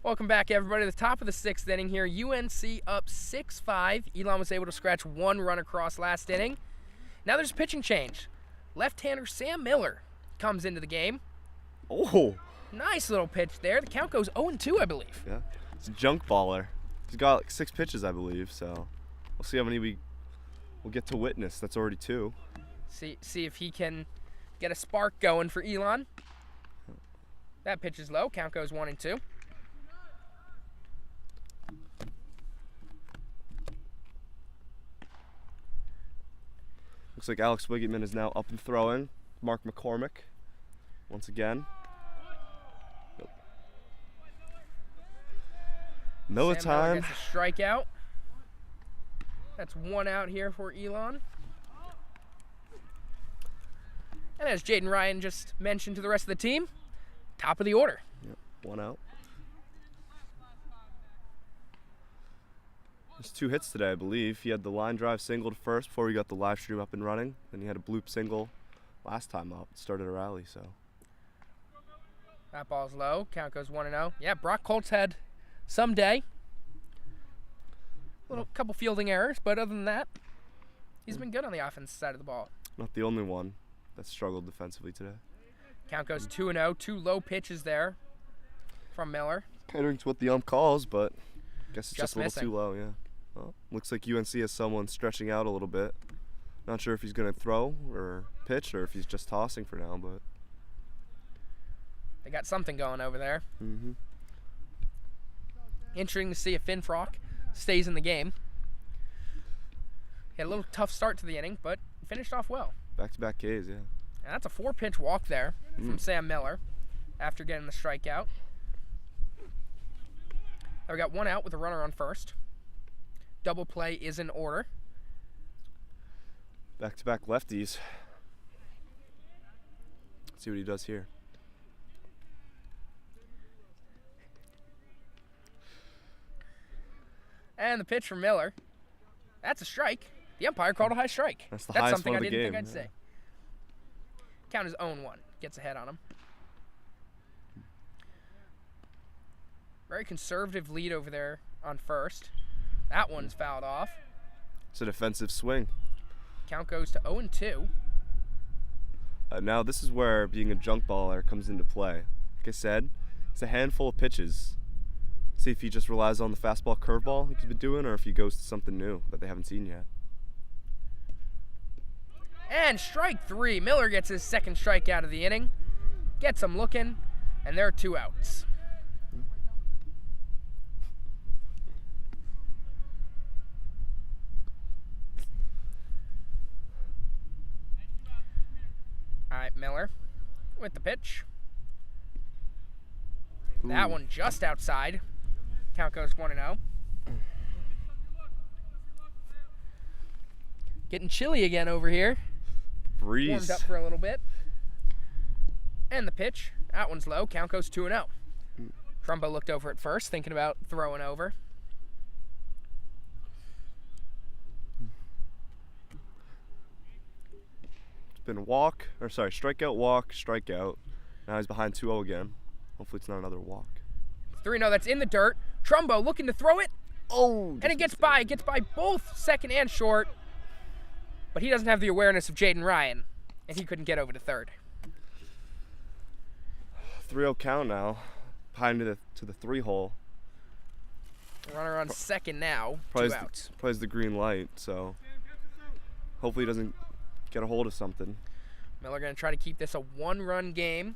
Welcome back, everybody, to the top of the 6th inning here. UNC up 6-5. Elon was able to scratch 1 run across last inning. Now there's a pitching change. Left-hander Sam Miller comes into the game.
Oh,
Nice little pitch there. The count goes 0-2, I believe.
yeah. It's a junk baller. He's got like 6 pitches, I believe, so we'll see how many we'll get to witness. That's already 2.
See if he can get a spark going for Elon. That pitch is low. Count goes 1-2.
Looks like Alex Wiggitman is now up and throwing. Mark McCormick, once again. Miller
Sam Miller
time.
gets a strikeout. That's 1 out here for Elon. And as Jaden Ryan just mentioned to the rest of the team, top of the order.
Yep, 1 out. There's 2 hits today, I believe. He had the line drive single to first before we got the live stream up and running. Then he had a bloop single last time up. Started a rally, so.
That ball's low. Count goes 1-0. Yeah, Brock Colt's had some day. Couple fielding errors, but other than that, he's been good on the offensive side of the ball.
Not the only one that struggled defensively today.
Count goes 2-0. 2 low pitches there from Miller.
Catering to what the ump calls, but I guess it's
Just
just a little
missing.
too low, yeah. Well, looks like UNC has someone stretching out a little bit. Not sure if he's going to throw or pitch or if he's just tossing for now, but.
They got something going over there.
Mm-hmm.
Interesting to see if Finn Frock stays in the game. He had a little tough start to the inning, but finished off well.
Back-to-back Ks, yeah.
And that's a 4-pitch walk there from Sam Miller after getting the strikeout. Now we got 1 out with a runner on first. Double play is in order.
Back-to-back lefties. Let's see what he does here.
And the pitch from Miller. That's a strike. The umpire called a high strike.
That's the highest
something
one
I
of the
didn't think
game,
I'd
yeah.
say. Count is 0-1. Gets ahead on him. Very conservative lead over there on first. That one's fouled off.
It's a defensive swing.
Count goes to 0-2.
Now this is where being a junk baller comes into play. Like I said, it's a handful of pitches. See if he just relies on the fastball curveball like he's been doing, or if he goes to something new that they haven't seen yet.
And strike 3. Miller gets his second strikeout of the inning. Gets him looking, and there are 2 outs. All right, Miller with the pitch. That one just outside. Count goes 1-0. Getting chilly again over here.
Breeze.
Warmed up for a little bit. And the pitch. That one's low. Count goes 2-0. Trumbo looked over at first, thinking about throwing over.
It's been strikeout, walk, strikeout. Now he's behind 2-0 again. Hopefully it's not another walk.
3-0, that's in the dirt. Trumbo looking to throw it,
Oh!
and it gets by. It gets by both second and short. But he doesn't have the awareness of Jaden Ryan, and he couldn't get over to third.
3-0 count now. Behind to the 3-hole.
Runner on second now,
Probably
2
is
outs.
Plays the green light, so hopefully he doesn't get a hold of something.
Miller going to try to keep this a 1-run game.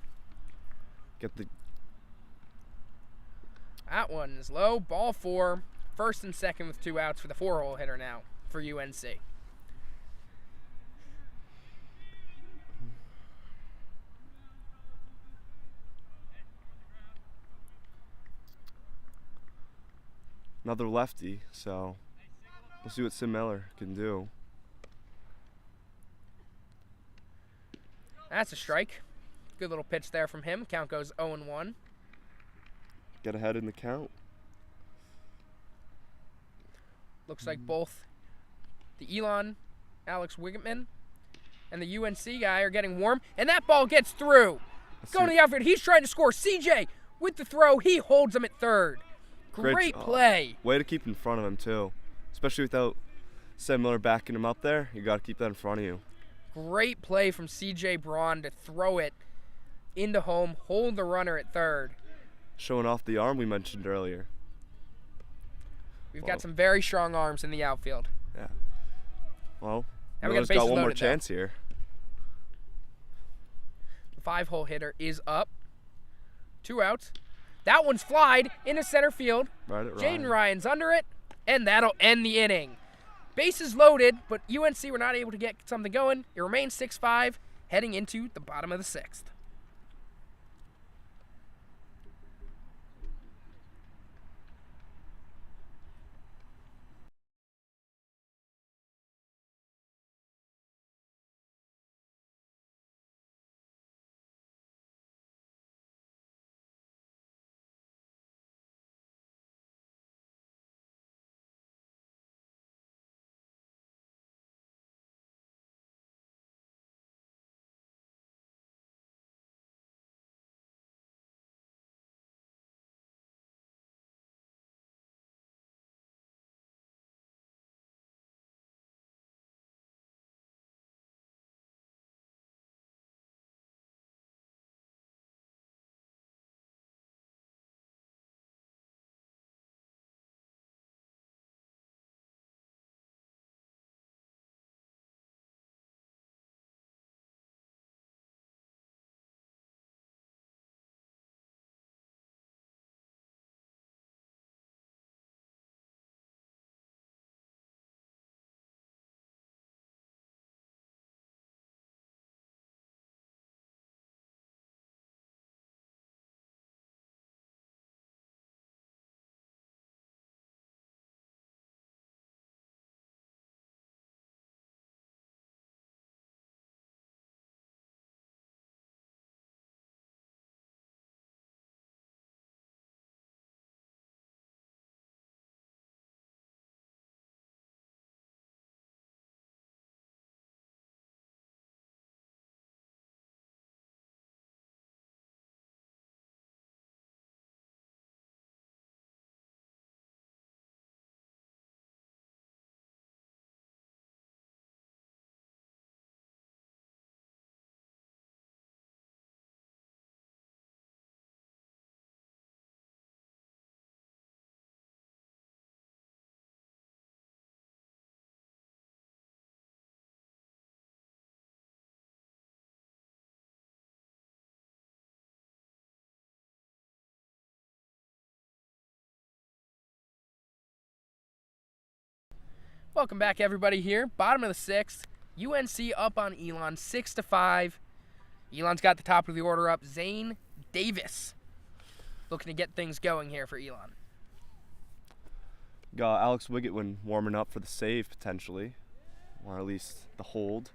That one is low. Ball 4. First and second with 2 outs for the 4-hole hitter now for UNC.
Another lefty, so we'll see what Sim Miller can do.
That's a strike. Good little pitch there from him. Count goes 0-1.
Get ahead in the count.
Looks like both the Elon, Alex Wiggitman, and the UNC guy are getting warm. And that ball gets through. Going to the outfield. He's trying to score. CJ with the throw. He holds him at third. Great
job.
play.
Way to keep in front of him, too. Especially without Sam Miller backing him up there. You got to keep that in front of you.
Great play from C.J. Braun to throw it into home, hold the runner at third.
Showing off the arm we mentioned earlier.
We've got some very strong arms in the outfield.
Yeah. Well,
Now we
Miller's
got
got
bases
one more
loaded, though.
chance here.
The 5-hole hitter is up. 2 outs. That one's flied into center field.
Right at
Jaden
Ryan.
Ryan's under it, and that'll end the inning. Bases loaded, but UNC were not able to get something going. It remains 6-5, heading into the bottom of the 6th. Welcome back, everybody, here. Bottom of the 6th. UNC up on Elon, 6-5. Elon's got the top of the order up. Zane Davis looking to get things going here for Elon.
Got Alex Wiggetwin warming up for the save, potentially. Or at least the hold.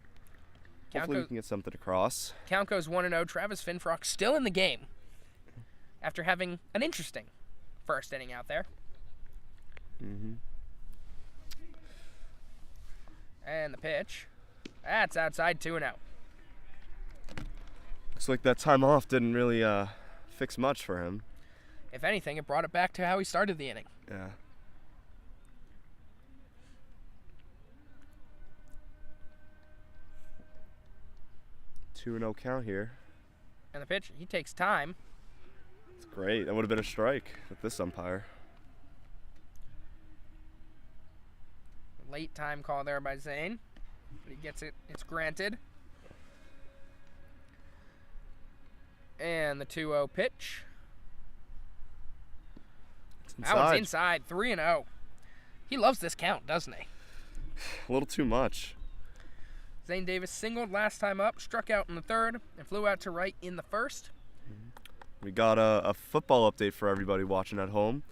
Hopefully we can get something across.
Count goes 1-0. Travis Finfrock still in the game after having an interesting first inning out there.
Mm-hmm.
And the pitch. That's outside, 2-0.
Looks like that time off didn't really fix much for him.
If anything, it brought it back to how he started the inning.
Yeah. Two 2-0 count here.
And the pitch, he takes time.
It's great. That would have been a strike with this umpire.
Late time call there by Zane. But he gets it. It's granted. And the 2-0 pitch.
It's
That one's inside. 3-0. He loves this count, doesn't he?
A little too much.
Zane Davis singled last time up, struck out in the third, and flew out to right in the first.
We got a football update for everybody watching at home.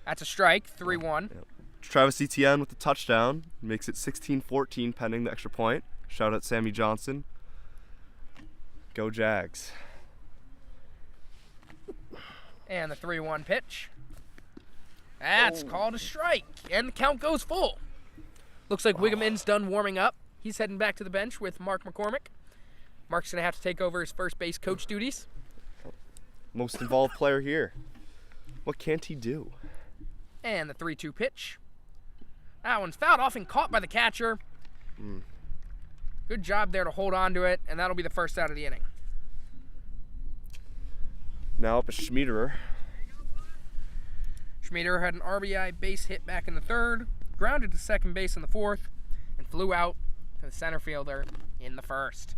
That's a strike, 3-1.
Yep. Travis Etienne with the touchdown. Makes it 16-14 pending the extra point. Shout out Sammy Johnson. Go Jags.
And the 3-1 pitch. That's called a strike. And the count goes full. Looks like Wiggeman's done warming up. He's heading back to the bench with Mark McCormick. Mark's going to have to take over his first base coach duties.
most involved player here. What can't he do?
And the 3-2 pitch. That one's fouled off and caught by the catcher. Good job there to hold on to it, and that'll be the first out of the inning.
Now up is Schmiederer.
Schmieder had an RBI base hit back in the third, grounded to second base in the fourth, and flew out to the center fielder in the first.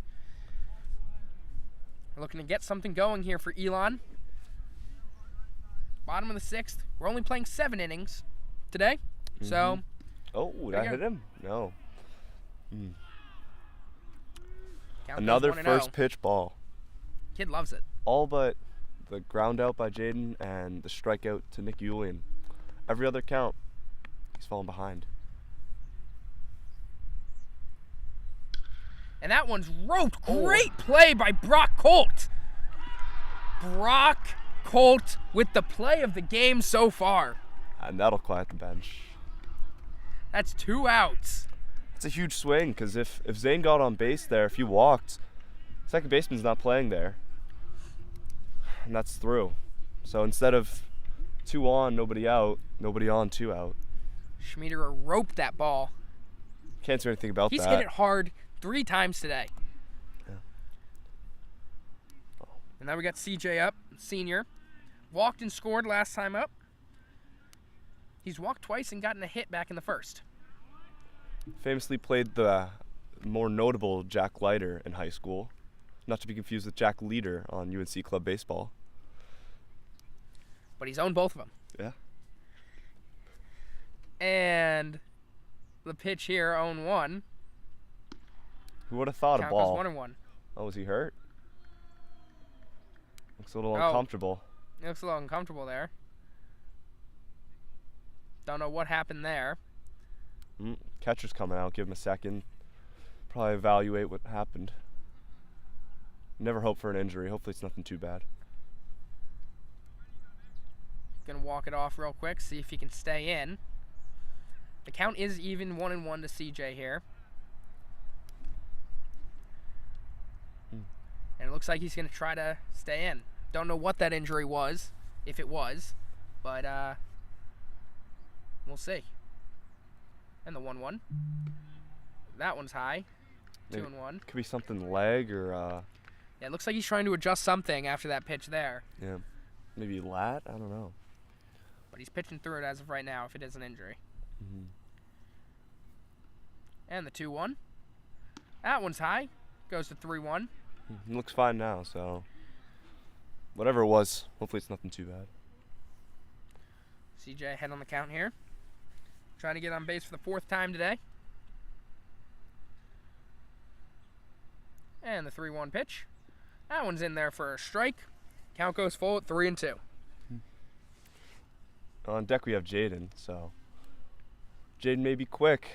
We're looking to get something going here for Elon. Bottom of the sixth. We're only playing 7 innings today, so...
Oh,
There
that
you
hit
go.
him? No.
count
Another
goes 1-0.
first pitch ball.
Kid loves it.
All but the ground out by Jaden and the strikeout to Nick Julian. Every other count, he's falling behind.
And that one's roped. Great play by Brock Colt. Brock Colt with the play of the game so far.
And that'll quiet the bench.
That's 2 outs.
It's a huge swing because if Zane got on base there, if he walked, second baseman's not playing there. And that's through. So instead of 2 on, nobody out, nobody on, 2 out.
Schmiederer roped that ball.
Can't do anything about
He's
that.
hit it hard 3 times today.
Yeah.
And now we got CJ up, senior. Walked and scored last time up. He's walked twice and gotten a hit back in the first.
Famously played the more notable Jack Leiter in high school. Not to be confused with Jack Leader on UNC Club Baseball.
But he's owned both of them.
Yeah.
And the pitch here, 0-1.
Who would have thought a
Count
ball?
goes 1-1.
Oh, was he hurt? Looks a little
Oh.
uncomfortable.
It looks a little uncomfortable there. Don't know what happened there.
Catcher's coming out. Give him a second. Probably evaluate what happened. Never hope for an injury. Hopefully it's nothing too bad.
Gonna walk it off real quick, see if he can stay in. The count is even 1-1 to CJ here. And it looks like he's gonna try to stay in. Don't know what that injury was, if it was, but we'll see. And the 1-1. That one's high.
Maybe
2-1.
Could be something leg or
Yeah, it looks like he's trying to adjust something after that pitch there.
yeah, maybe lat. I don't know.
But he's pitching through it as of right now if it is an injury. And the 2-1. That one's high. Goes to 3-1.
He looks fine now. So whatever it was, hopefully it's nothing too bad.
CJ ahead on the count here. Trying to get on base for the 4th time today. And the 3-1 pitch. That one's in there for a strike. Count goes full at 3-2.
On deck we have Jaden. So Jaden may be quick,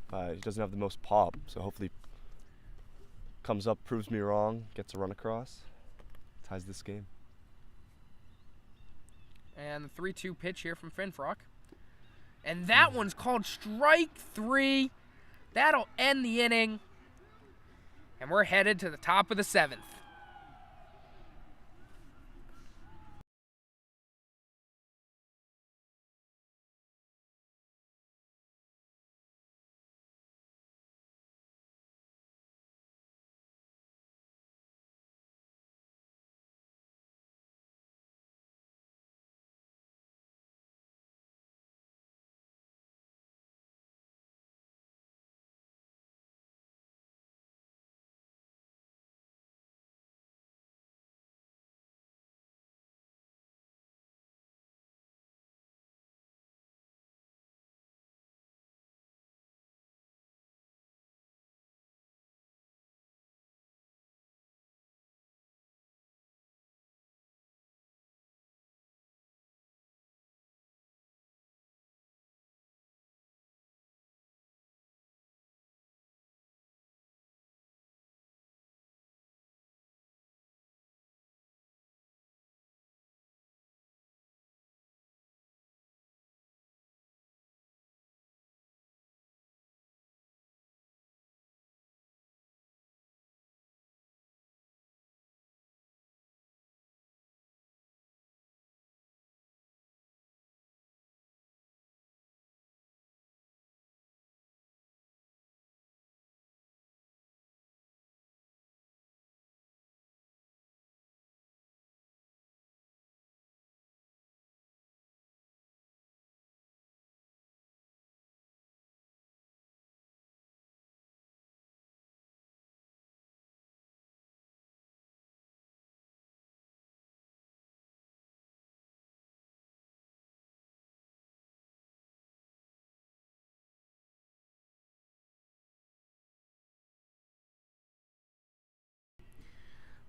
but he doesn't have the most pop. So hopefully comes up, proves me wrong, gets a run across, ties this game.
And the 3-2 pitch here from Finfrock. And that one's called strike 3. That'll end the inning. And we're headed to the top of the 7th.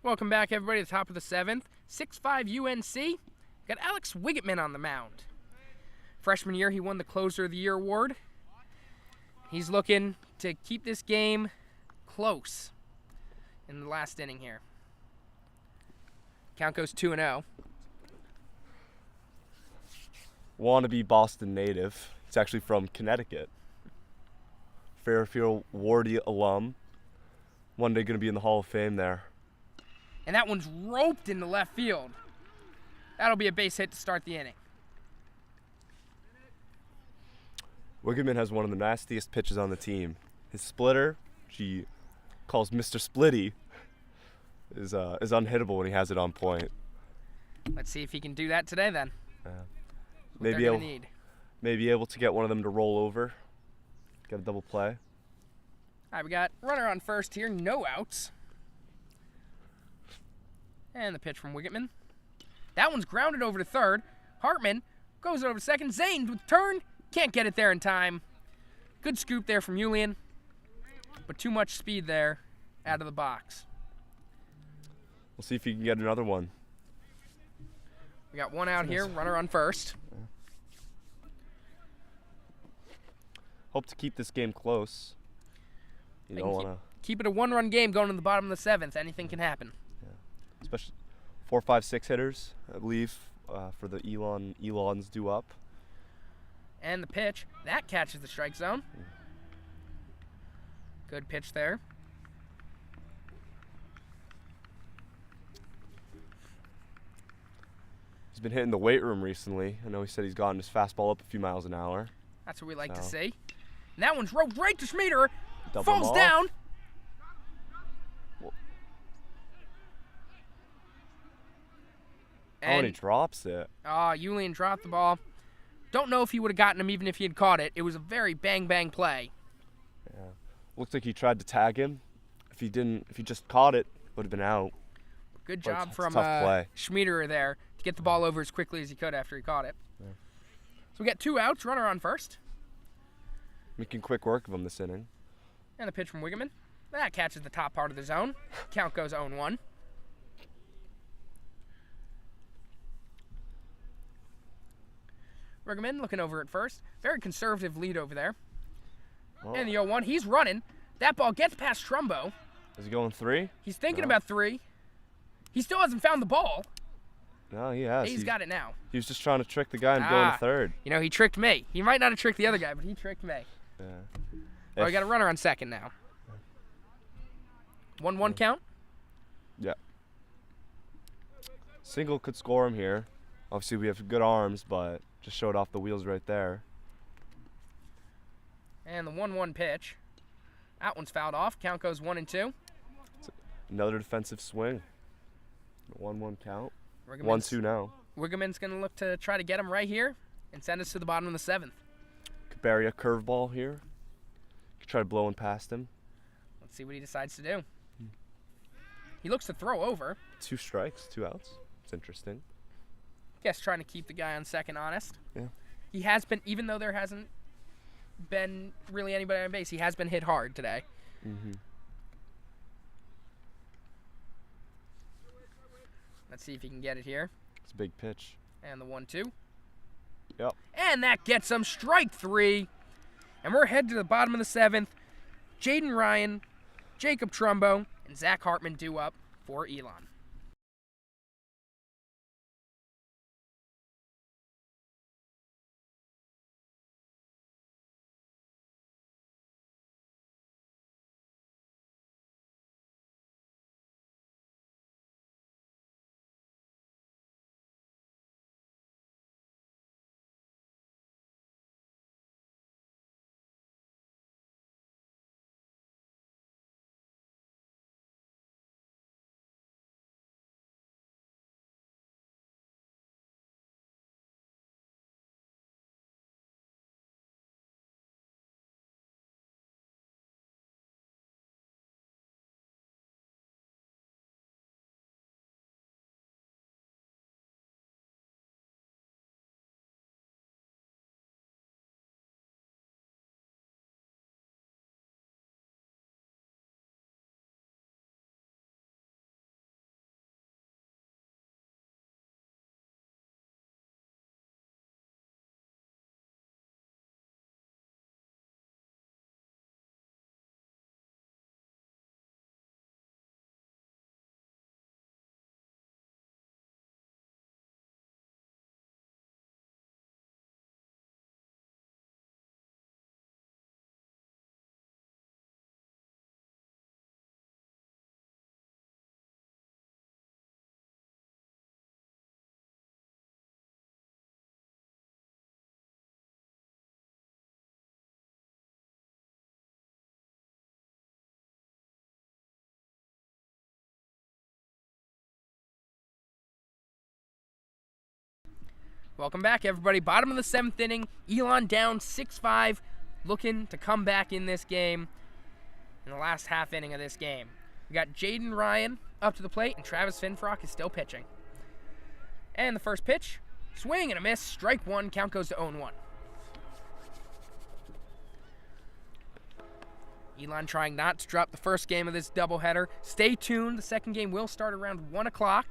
Welcome back, everybody, to the top of the 7th. 6'5" UNC. Got Alex Wiggitman on the mound. Freshman year, he won the Closer of the Year award. He's looking to keep this game close in the last inning here. Count goes 2-0.
Wannabe Boston native. He's actually from Connecticut. Fairfield Wardy alum. One day going to be in the Hall of Fame there.
And that one's roped into left field. That'll be a base hit to start the inning.
Wiggman has one of the nastiest pitches on the team. His splitter, which he calls Mr. Splitty, is unhittable when he has it on point.
Let's see if he can do that today then.
Maybe able to get one of them to roll over. Get a double play.
All right, we got runner on first here, no outs. And the pitch from Wiggitman. That one's grounded over to third. Hartman goes over to second. Zane with turn. Can't get it there in time. Good scoop there from Julian. But too much speed there out of the box.
We'll see if he can get another one.
We got one out here, runner on first.
Hope to keep this game close. You don't want to...
Keep it a one-run game going to the bottom of the 7th. Anything can happen.
Especially 4, 5, 6 hitters, I believe, for the Elons due up.
And the pitch, that catches the strike zone. Good pitch there.
He's been hitting the weight room recently. I know he said he's gotten his fastball up a few miles an hour.
That's what we like to see. And that one's roped right to Schmieder.
Double
Falls
ball.
down.
And he drops it.
Julian dropped the ball. Don't know if he would have gotten him even if he had caught it. It was a very bang play.
Yeah. Looks like he tried to tag him. If he just caught it, would have been out.
Good job
it's
from
tough play.
Schmieder there to get the ball over as quickly as he could after he caught it. Yeah. So we got 2 outs, runner on first.
Making quick work of him this inning.
And the pitch from Wiggman. That catches the top part of the zone. Count goes 0-1. Wiggman looking over at first. Very conservative lead over there.
Oh.
And the 0-1, he's running. That ball gets past Trumbo.
Is he going 3?
He's thinking about 3. He still hasn't found the ball.
No, he has.
He's got it now.
He was just trying to trick the guy and going to third.
You know, he tricked me. He might not have tricked the other guy, but he tricked me.
Yeah.
Oh, we got a runner on second now. 1-1 count?
Yeah. Single could score him here. Obviously, we have good arms, but just showed off the wheels right there.
And the 1-1 pitch. That one's fouled off. Count goes 1-2.
Another defensive swing. 1-1 count.
1-2
now.
Wiggman's going to look to try to get him right here and send us to the bottom of the 7th.
Could bury a curveball here. Could try blowing past him.
Let's see what he decides to do. He looks to throw over.
2 strikes, 2 outs. It's interesting.
Guess trying to keep the guy on second honest.
Yeah.
He has been, even though there hasn't been really anybody on base, he has been hit hard today.
Mm-hmm.
Let's see if he can get it here.
It's a big pitch.
And the 1-2.
Yep.
And that gets him strike 3. And we're headed to the bottom of the 7th. Jaden Ryan, Jacob Trumbo, and Zach Hartman due up for Elon. Welcome back, everybody. Bottom of the 7th inning. Elon down 6-5, looking to come back in this game in the last half inning of this game. We got Jaden Ryan up to the plate, and Travis Finfrock is still pitching. And the first pitch, swing and a miss, strike one, count goes to 0-1. Elon trying not to drop the first game of this doubleheader. Stay tuned. The second game will start around 1 o'clock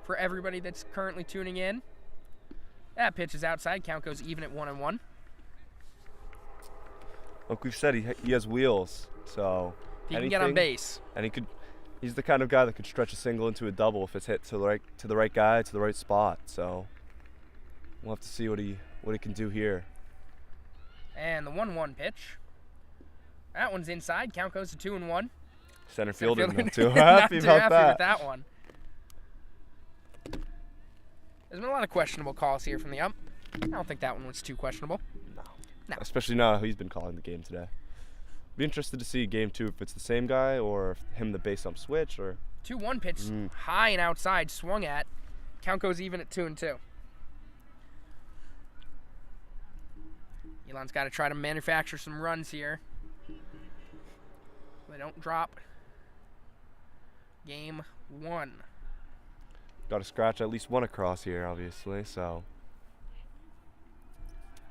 for everybody that's currently tuning in. That pitch is outside. Count goes even at 1-1.
Like we've said, he has wheels, so
He can get on base.
And he's the kind of guy that could stretch a single into a double if it's hit to the right guy, to the right spot. So we'll have to see what he can do here.
And the 1-1 pitch. That one's inside. Count goes to 2-1.
Center fielder not too
not
happy
too
about
happy
that.
with that one. There's been a lot of questionable calls here from the ump. I don't think that one was too questionable. No.
Especially now he's been calling the game today. Be interested to see game 2 if it's the same guy or if him the base ump switch or
2-1 pitch, high and outside, swung at. Count goes even at 2-2. Elon's got to try to manufacture some runs here. They don't drop. Game 1.
got to scratch at least one across here, obviously. So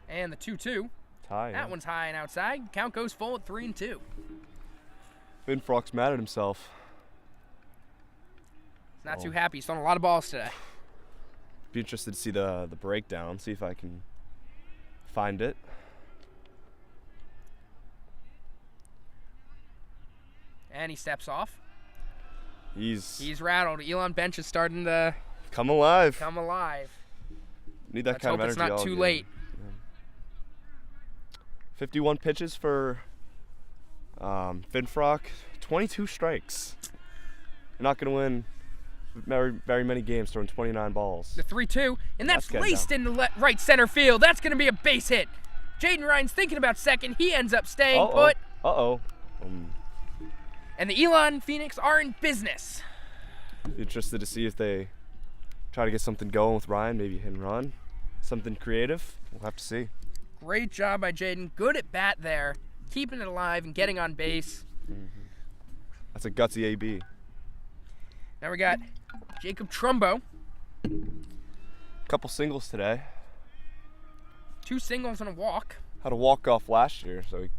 and the 2-2.
tie.
That one's high and outside. Count goes full at 3-2.
Finfrock's mad at himself.
He's not too happy. He's thrown a lot of balls today.
Be interested to see the breakdown. See if I can find it.
And he steps off.
He's
rattled. Elon Bench is starting to
come alive.
come alive.
Need that
Let's
kind
hope
of
it's
energy.
not
all
too
game.
late.
51 pitches for Finfrock. 22 strikes. You're not going to win very many games throwing 29 balls.
The 3-2, and that's
getting
laced
down.
into right center field. That's going to be a base hit. Jaden Ryan's thinking about second. He ends up staying put. And the Elon Phoenix are in business.
Be interested to see if they try to get something going with Ryan, maybe hit and run. Something creative. We'll have to see.
Great job by Jaden. Good at bat there. Keeping it alive and getting on base.
That's a gutsy AB.
Now we got Jacob Trumbo.
Couple singles today.
2 singles and a walk.
Had a walk-off last year, so he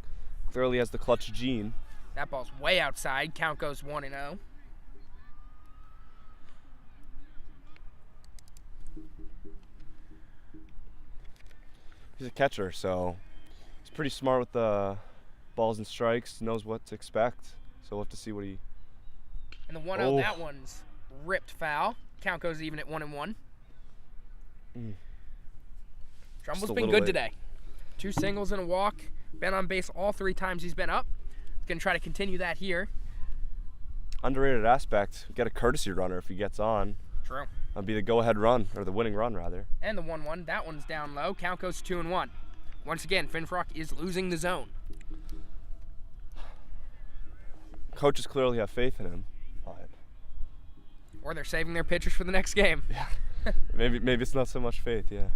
clearly has the clutch gene.
That ball's way outside. Count goes 1-0.
He's a catcher, so he's pretty smart with the balls and strikes, knows what to expect. So we'll have to see what he...
And the 1-0, that one's ripped foul. Count goes even at 1-1. Trumbo's been good today. 2 singles and a walk. Been on base all 3 times he's been up. Going to try to continue that here.
Underrated aspect. We got a courtesy runner if he gets on.
True.
That'll be the go-ahead run, or the winning run, rather.
And the 1-1. That one's down low. Count goes 2-1. Once again, Finfrock is losing the zone.
Coaches clearly have faith in him. But
Or they're saving their pitchers for the next game.
yeah. maybe it's not so much faith, yeah.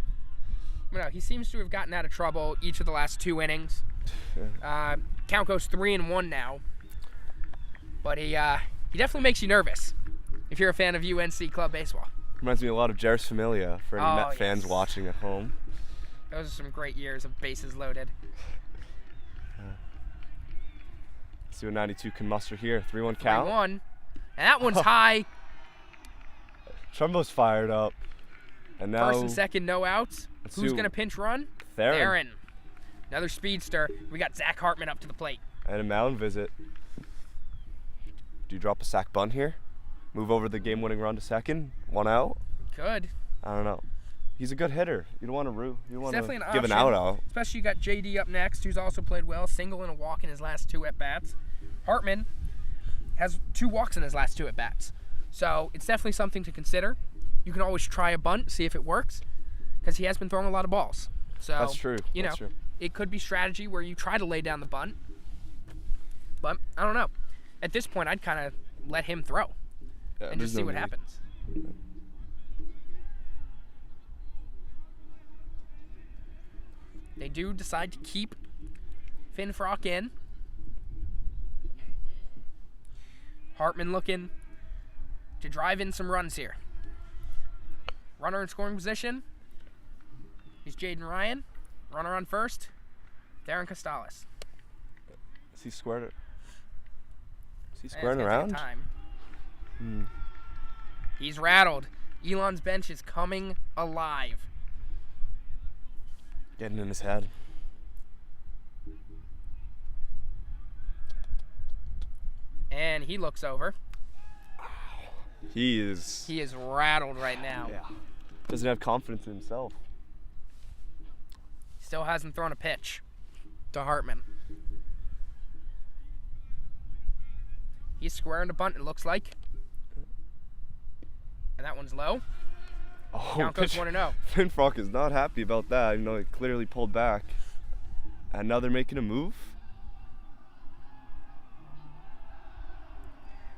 But no, he seems to have gotten out of trouble each of the last 2 innings. Count goes 3-1 now. But he definitely makes you nervous if you're a fan of UNC club baseball.
Reminds me a lot of Jairus Familia for any Met fans
yes.
watching at home.
Those are some great years of bases loaded.
Let's see what 92 can muster here. 3-1 count.
3-1. And that one's high.
Trumbo's fired up. And now
First and second, no outs. Who's going to pinch run? Theron. Another speedster. We got Zach Hartman up to the plate.
And a mound visit. Do you drop a sack bunt here? Move over the game-winning run to second? 1 out?
Could.
I don't know. He's a good hitter. You don't want to
Definitely
give
an
an out.
Especially you got JD up next, who's also played well. Single and a walk in his last 2 at-bats. Hartman has 2 walks in his last 2 at-bats. So it's definitely something to consider. You can always try a bunt, see if it works, because he has been throwing a lot of balls. So
That's true.
That's true. It could be strategy where you try to lay down the bunt. But I don't know. At this point, I'd kind of let him throw and just see what happens. They do decide to keep Finfrock in. Hartman looking to drive in some runs here. Runner in scoring position is Jaden Ryan. Runner on first, Darren Costales.
Is he squaring
It's
around?
gonna take time. He's rattled. Elon's bench is coming alive.
Getting in his head.
And he looks over.
He is.
He is rattled right now.
Yeah. Doesn't have confidence in himself.
Still hasn't thrown a pitch to Hartman. He's squaring to bunt, it looks like. And that one's low.
Oh,
Count goes 1-0.
Finfrock is not happy about that. You know, he clearly pulled back. And now they're making a move.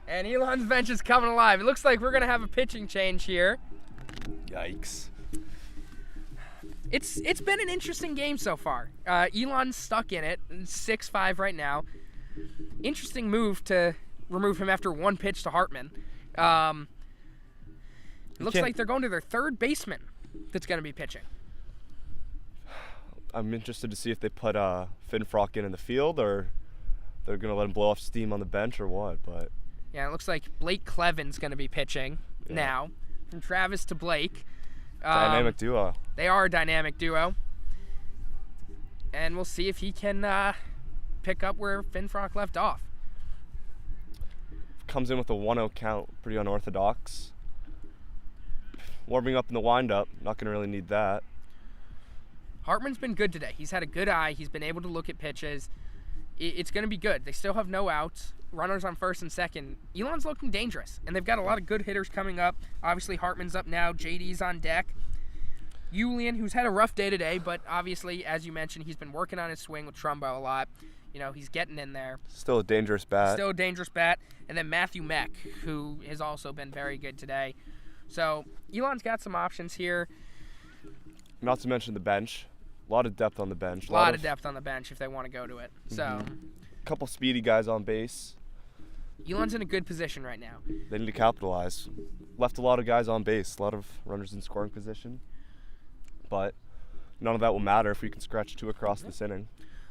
And Elon's bench is coming alive. It looks like we're going to have a pitching change here.
Yikes.
It's been an interesting game so far. Elon's stuck in it, 6-5 right now. Interesting move to remove him after one pitch to Hartman. It looks like they're going to their third baseman that's going to be pitching.
I'm interested to see if they put Finfrock in the field, or they're going to let him blow off steam on the bench, or what. But
yeah, it looks like Blake Cleven's going to be pitching now. From Travis to Blake.
Dynamic duo.
They are a dynamic duo. And we'll see if he can pick up where Finfrock left off.
Comes in with a 1-0 count. Pretty unorthodox. Warming up in the windup. Not going to really need that.
Hartman's been good today. He's had a good eye. He's been able to look at pitches. It's going to be good. They still have no outs. Runners on first and second. Elon's looking dangerous, and they've got a lot of good hitters coming up. Obviously, Hartman's up now. JD's on deck. Julian, who's had a rough day today, but obviously, as you mentioned, he's been working on his swing with Trumbo a lot. You know, he's getting in there.
Still a dangerous bat.
Still a dangerous bat. And then Matthew Meck, who has also been very good today. So, Elon's got some options here.
Not to mention the bench. A lot of depth on the bench.
A lot of depth on the bench if they want to go to it. So,
a couple speedy guys on base.
Elon's in a good position right now.
They need to capitalize. Left a lot of guys on base. A lot of runners in scoring position. But none of that will matter if we can scratch two across this inning.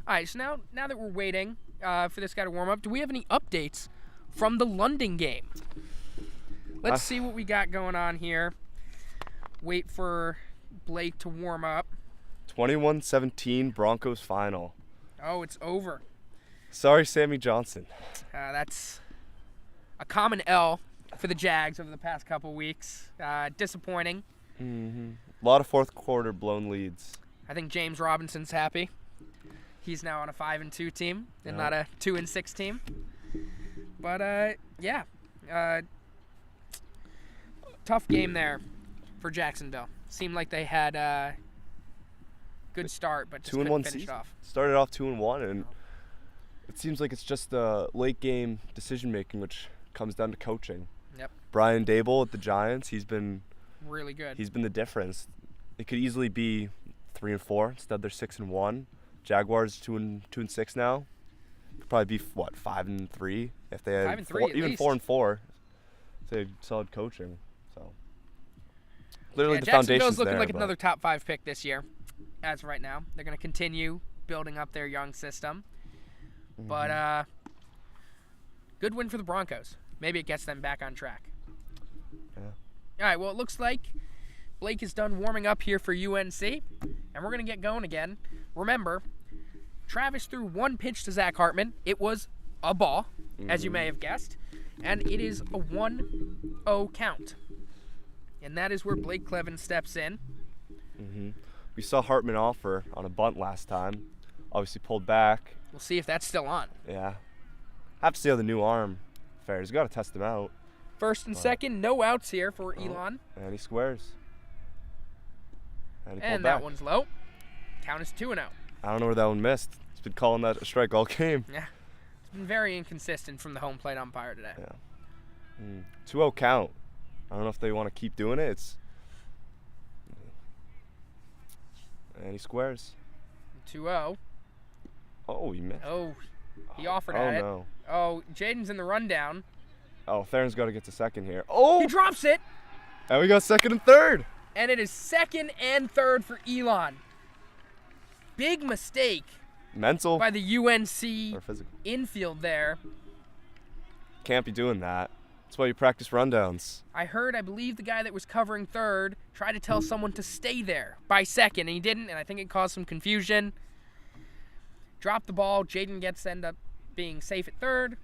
All right, so now that we're waiting for this guy to warm up, do we have any updates from the London game? Let's see what we got going on here. Wait for Blake to warm up.
21-17 Broncos final.
Oh, it's over.
Sorry, Sammy Johnson.
That's a common L for the Jags over the past couple weeks. Disappointing.
A lot of fourth quarter blown leads.
I think James Robinson's happy. He's now on a 5-2 team and not a 2-6 team. But yeah, tough game there for Jacksonville. Seemed like they had a good start, but just couldn't finish it off.
Started off 2-1, and it seems like it's just the late game decision making, which comes down to coaching.
Yep.
Brian Dable at the Giants, he's been
really good.
He's been the difference. It could easily be 3-4 instead. They're 6-1. Jaguars 2-6 now. Could probably be 5-3 if they had
5-3
even
least.
4-4. If they had solid coaching. So clearly the
Jacksonville's
foundation's
looking
there,
like
but
another top 5 pick this year. As of right now, they're going to continue building up their young system. But good win for the Broncos. Maybe it gets them back on track.
Yeah.
All right, well, it looks like Blake is done warming up here for UNC, and we're going to get going again. Remember, Travis threw one pitch to Zach Hartman. It was a ball, as you may have guessed, and it is a 1-0 count. And that is where Blake Cleven steps in.
We saw Hartman offer on a bunt last time. Obviously pulled back.
We'll see if that's still on.
Yeah. Have to see how the new arm fares. Got to test him out.
First and second, no outs here for Elon.
And he squares. And he pulled
And
back.
that one's low. Count is 2-0.
I don't know where that one missed. He's been calling that a strike all game.
Yeah. It's been very inconsistent from the home plate umpire today.
Yeah. 2-0 count. I don't know if they want to keep doing it. And he squares.
2-0.
Oh, he missed.
Oh, he offered at it.
No.
Oh, Jaden's in the rundown.
Oh, Theron's got to get to second here. Oh!
He drops it,
And we got second and third.
and it is second and third for Elon. Big mistake
Mental
by the UNC
or physical.
infield there.
Can't be doing that. That's why you practice rundowns.
I believe the guy that was covering third tried to tell someone to stay there by second, and he didn't, and I think it caused some confusion. Dropped the ball. Jaden gets to end up being safe at third.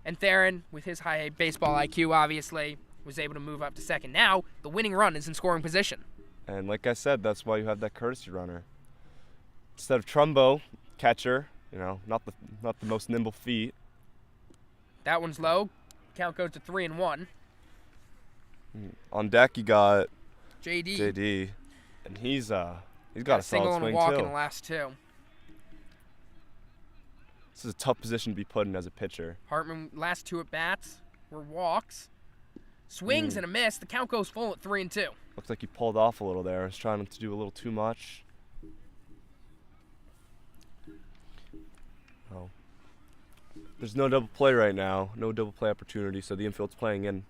And Theron, with his high baseball IQ, obviously, was able to move up to second. Now, the winning run is in scoring position.
And like I said, that's why you have that courtesy runner. Instead of Trumbo, catcher, not the most nimble feet.
That one's low. Count goes to 3-1.
On deck, you got
JD.
JD, and he's got a
single
solid
and a
swing
walk
too.
in the last two.
This is a tough position to be put in as a pitcher.
Hartman, last two at bats were walks. Swings and a miss. The count goes full at 3-2.
Looks like he pulled off a little there. He's trying to do a little too much. Oh. There's no double play right now. No double play opportunity, so the infield's playing in.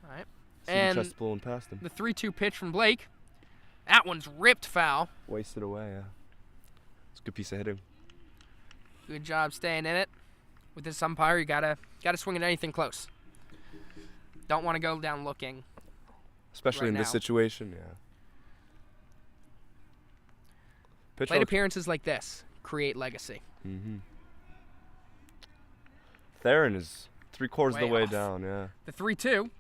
All right.
See
And
the chest blowing past him.
the 3-2 pitch from Blake. That one's ripped foul.
Wasted away, yeah. It's a good piece of hitting.
Good job staying in it. With this umpire, you gotta swing at anything close. Don't want to go down looking.
Especially
Right
in this
now.
situation, yeah. Pitch
Plate
out.
appearances like this create legacy.
Mm-hmm. Theron is 3/4 of the
Way
way
off.
down, yeah.
The 3-2.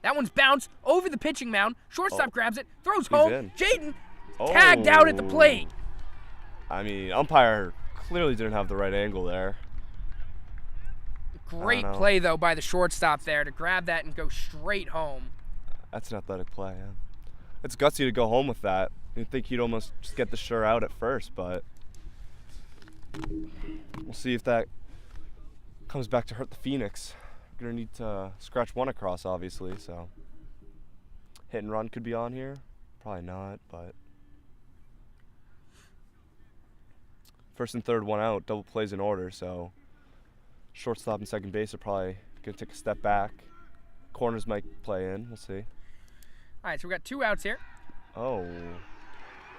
That one's bounced over the pitching mound. Shortstop
Oh.
grabs it, throws
He's
home.
in.
Jaden tagged out at the plate.
I mean, umpire clearly didn't have the right angle there.
Great
know.
play, though, by the shortstop there to grab that and go straight home.
That's an athletic play, yeah. It's gutsy to go home with that. You'd think he'd almost just get the sure out at first, but we'll see if that comes back to hurt the Phoenix. Gonna need to scratch one across, obviously, so hit and run could be on here. Probably not, but first and third, one out, double plays in order, so shortstop and second base are probably gonna take a step back. Corners might play in, we'll see.
All right, so we got 2 outs here.
Oh,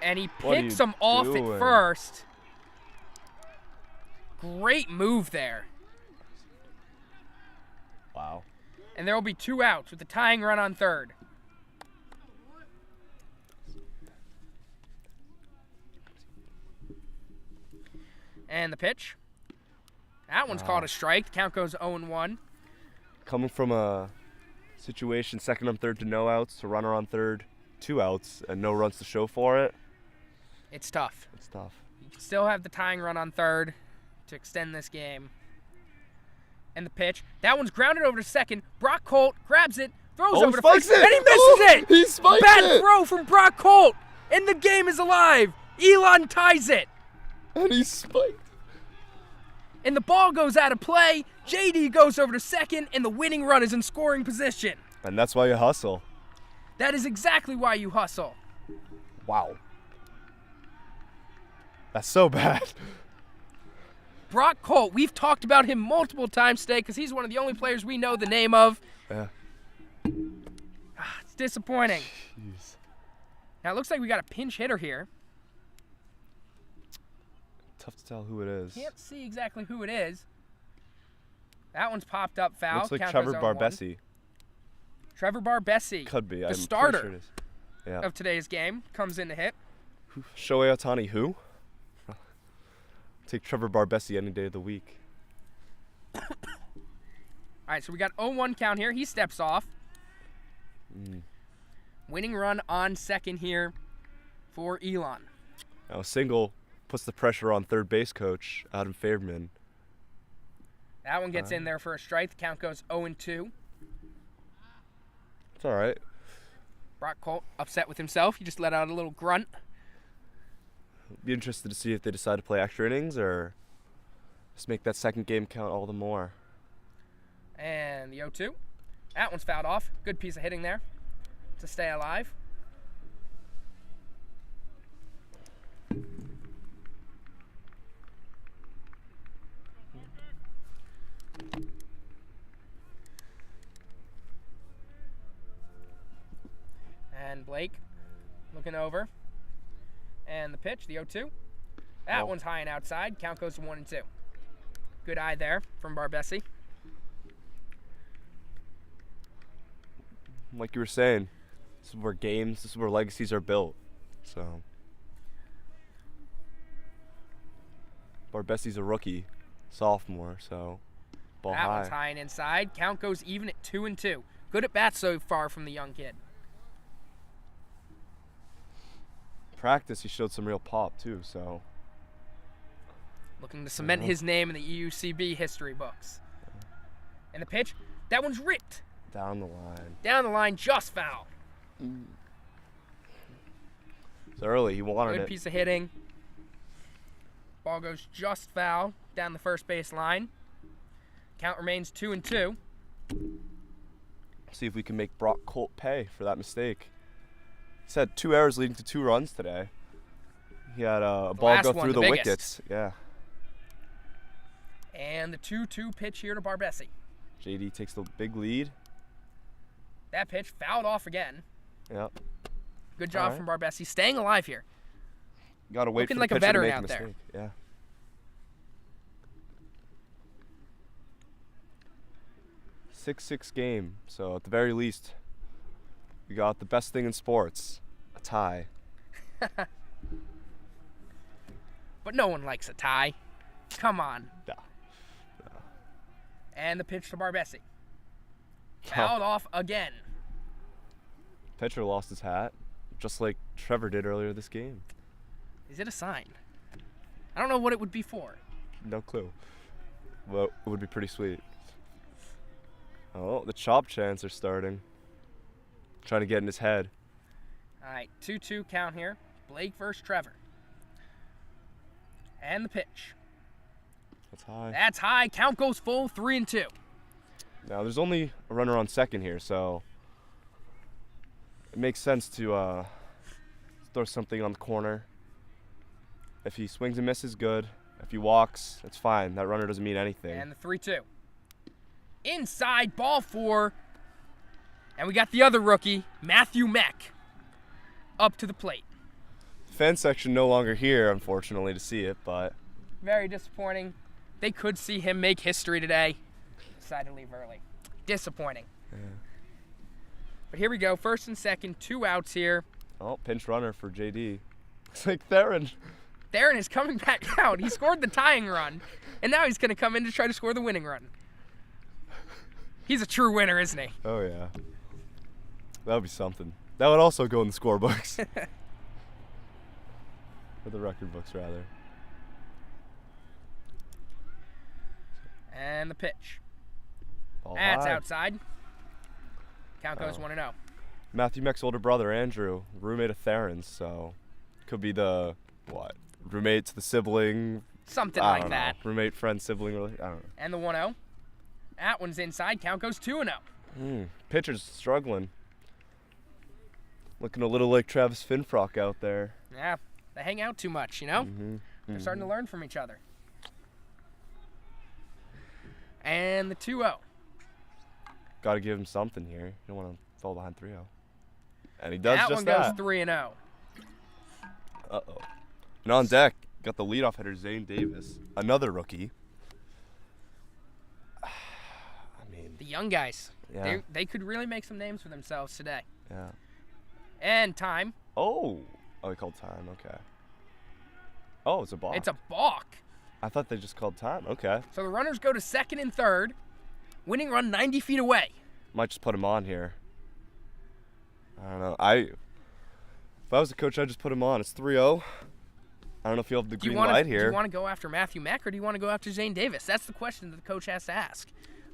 And he
What are
picks
you
him off
doing?
at first. Great move there.
wow.
And there will be 2 outs with the tying run on third. And the pitch. That one's called a strike. The count goes 0-1.
Coming from a situation second on third to no outs to runner on third, 2 outs, and no runs to show for it,
It's tough.
it's tough.
You can still have the tying run on third to extend this game. And the pitch. That one's grounded over to second. Brock Colt grabs it, throws
Oh,
over
he
to
spikes
first,
it!
and he misses
Oh,
it!
he spiked
Bad
it!
throw from Brock Colt, and the game is alive. Elon ties it.
And he spiked.
And the ball goes out of play. JD goes over to second, and the winning run is in scoring position.
And that's why you hustle.
That is exactly why you hustle.
Wow. That's so bad.
Brock Colt, we've talked about him multiple times today because he's one of the only players we know the name of.
Yeah.
It's disappointing.
Jeez.
Now it looks like we got a pinch hitter here.
Tough to tell who it is.
Can't see exactly who it is. That one's popped up foul.
Looks like
Count
Trevor
goes 0-1.
Barbesi.
Trevor Barbesi,
Could be.
the
I'm
starter
pretty sure it is. Yeah.
of today's game, comes in to hit.
Shohei Ohtani, who? Take Trevor Barbesi any day of the week.
All right, so we got 0-1 count here. He steps off. Winning run on second here for Elon.
Now, a single puts the pressure on third base coach, Adam Fairman.
That one gets in there for a strike. The count goes 0-2.
It's all right.
Brock Colt upset with himself. He just let out a little grunt.
Be interested to see if they decide to play extra innings or just make that second game count all the more.
And the 0-2. That one's fouled off. Good piece of hitting there to stay alive. Blake looking over. And the pitch, the 0-2. That one's high and outside. Count goes to 1-2. Good eye there from Barbesi.
Like you were saying, this is where legacies are built. So Barbesi's a rookie, sophomore, so ball
That
high.
one's high and inside. Count goes even at 2-2. Good at bat so far from the young kid.
Practice, he showed some real pop too, so
Looking to cement his name in the EUCB history books. And the pitch, that one's ripped.
down the line.
Down the line, just foul.
It's early, he wanted
Good
it.
piece of hitting. Ball goes just foul down the first base line. Count remains 2-2.
See if we can make Brock Colt pay for that mistake. He's had 2 errors leading to 2 runs today. He had a ball
last
go
one,
through
the
the
biggest.
wickets. Yeah.
And the 2-2 pitch here to Barbesi.
JD takes the big lead.
That pitch fouled off again.
Yep.
Good job
All right.
from Barbesi, staying alive here.
Gotta wait
Looking
for
like
the
a
pitcher to
veteran
make a
out there.
mistake. Yeah. Six game. So at the very least, we got the best thing in sports, a tie.
But no one likes a tie. Come on.
No.
And the pitch to Barbesi. Fouled off again.
Pitcher lost his hat, just like Trevor did earlier this game.
Is it a sign? I don't know what it would be for.
No clue. Well, it would be pretty sweet. Oh, the chop chants are starting. Trying to get in his head.
All right, 2-2 count here. Blake versus Trevor. And the pitch.
That's high.
That's high. Count goes full, 3-2.
Now, there's only a runner on second here, so it makes sense to throw something on the corner. If he swings and misses, good. If he walks, it's fine. That runner doesn't mean anything.
And the 3-2. Inside, ball 4. And we got the other rookie, Matthew Meck, up to the plate.
Fan section no longer here, unfortunately, to see it, but
Very disappointing. They could see him make history today. Decided to leave early. Disappointing.
yeah.
But here we go. First and second, 2 outs here.
Oh, pinch runner for JD. Looks like Theron.
Theron is coming back out. He scored the tying run, and now he's going to come in to try to score the winning run. He's a true winner, isn't he?
Oh, yeah. That would be something. That would also go in the scorebooks. Or the record books, rather.
And the pitch.
Ball
That's
high.
outside. Count goes
Oh.
1-0.
Matthew Meck's older brother, Andrew, roommate of Theron's, so could be the, roommate to the sibling.
Something
I
like
don't
that.
know. Roommate, friend, sibling, I don't know.
And the 1-0. That one's inside. Count goes 2-0.
Pitcher's struggling. Looking a little like Travis Finfrock out there.
Yeah, they hang out too much, you know?
Mm-hmm.
They're starting to learn from each other. And the 2-0.
Got to give him something here. You don't want to fall behind 3-0. And he does
That
just
one goes
that.
3-0.
Uh-oh. And on deck, got the leadoff hitter, Zane Davis. Another rookie. I mean,
The young guys.
yeah.
They could really make some names for themselves today.
Yeah.
And time.
Oh, he called time. Okay. Oh, it's a balk.
It's a balk.
I thought they just called time. Okay.
So the runners go to second and third. Winning run 90 feet away.
Might just put him on here. I don't know. If I was the coach, I'd just put him on. It's 3-0. I don't know if you have the green light
Do
here.
you want to go after Matthew Meck or do you want to go after Zane Davis? That's the question that the coach has to ask.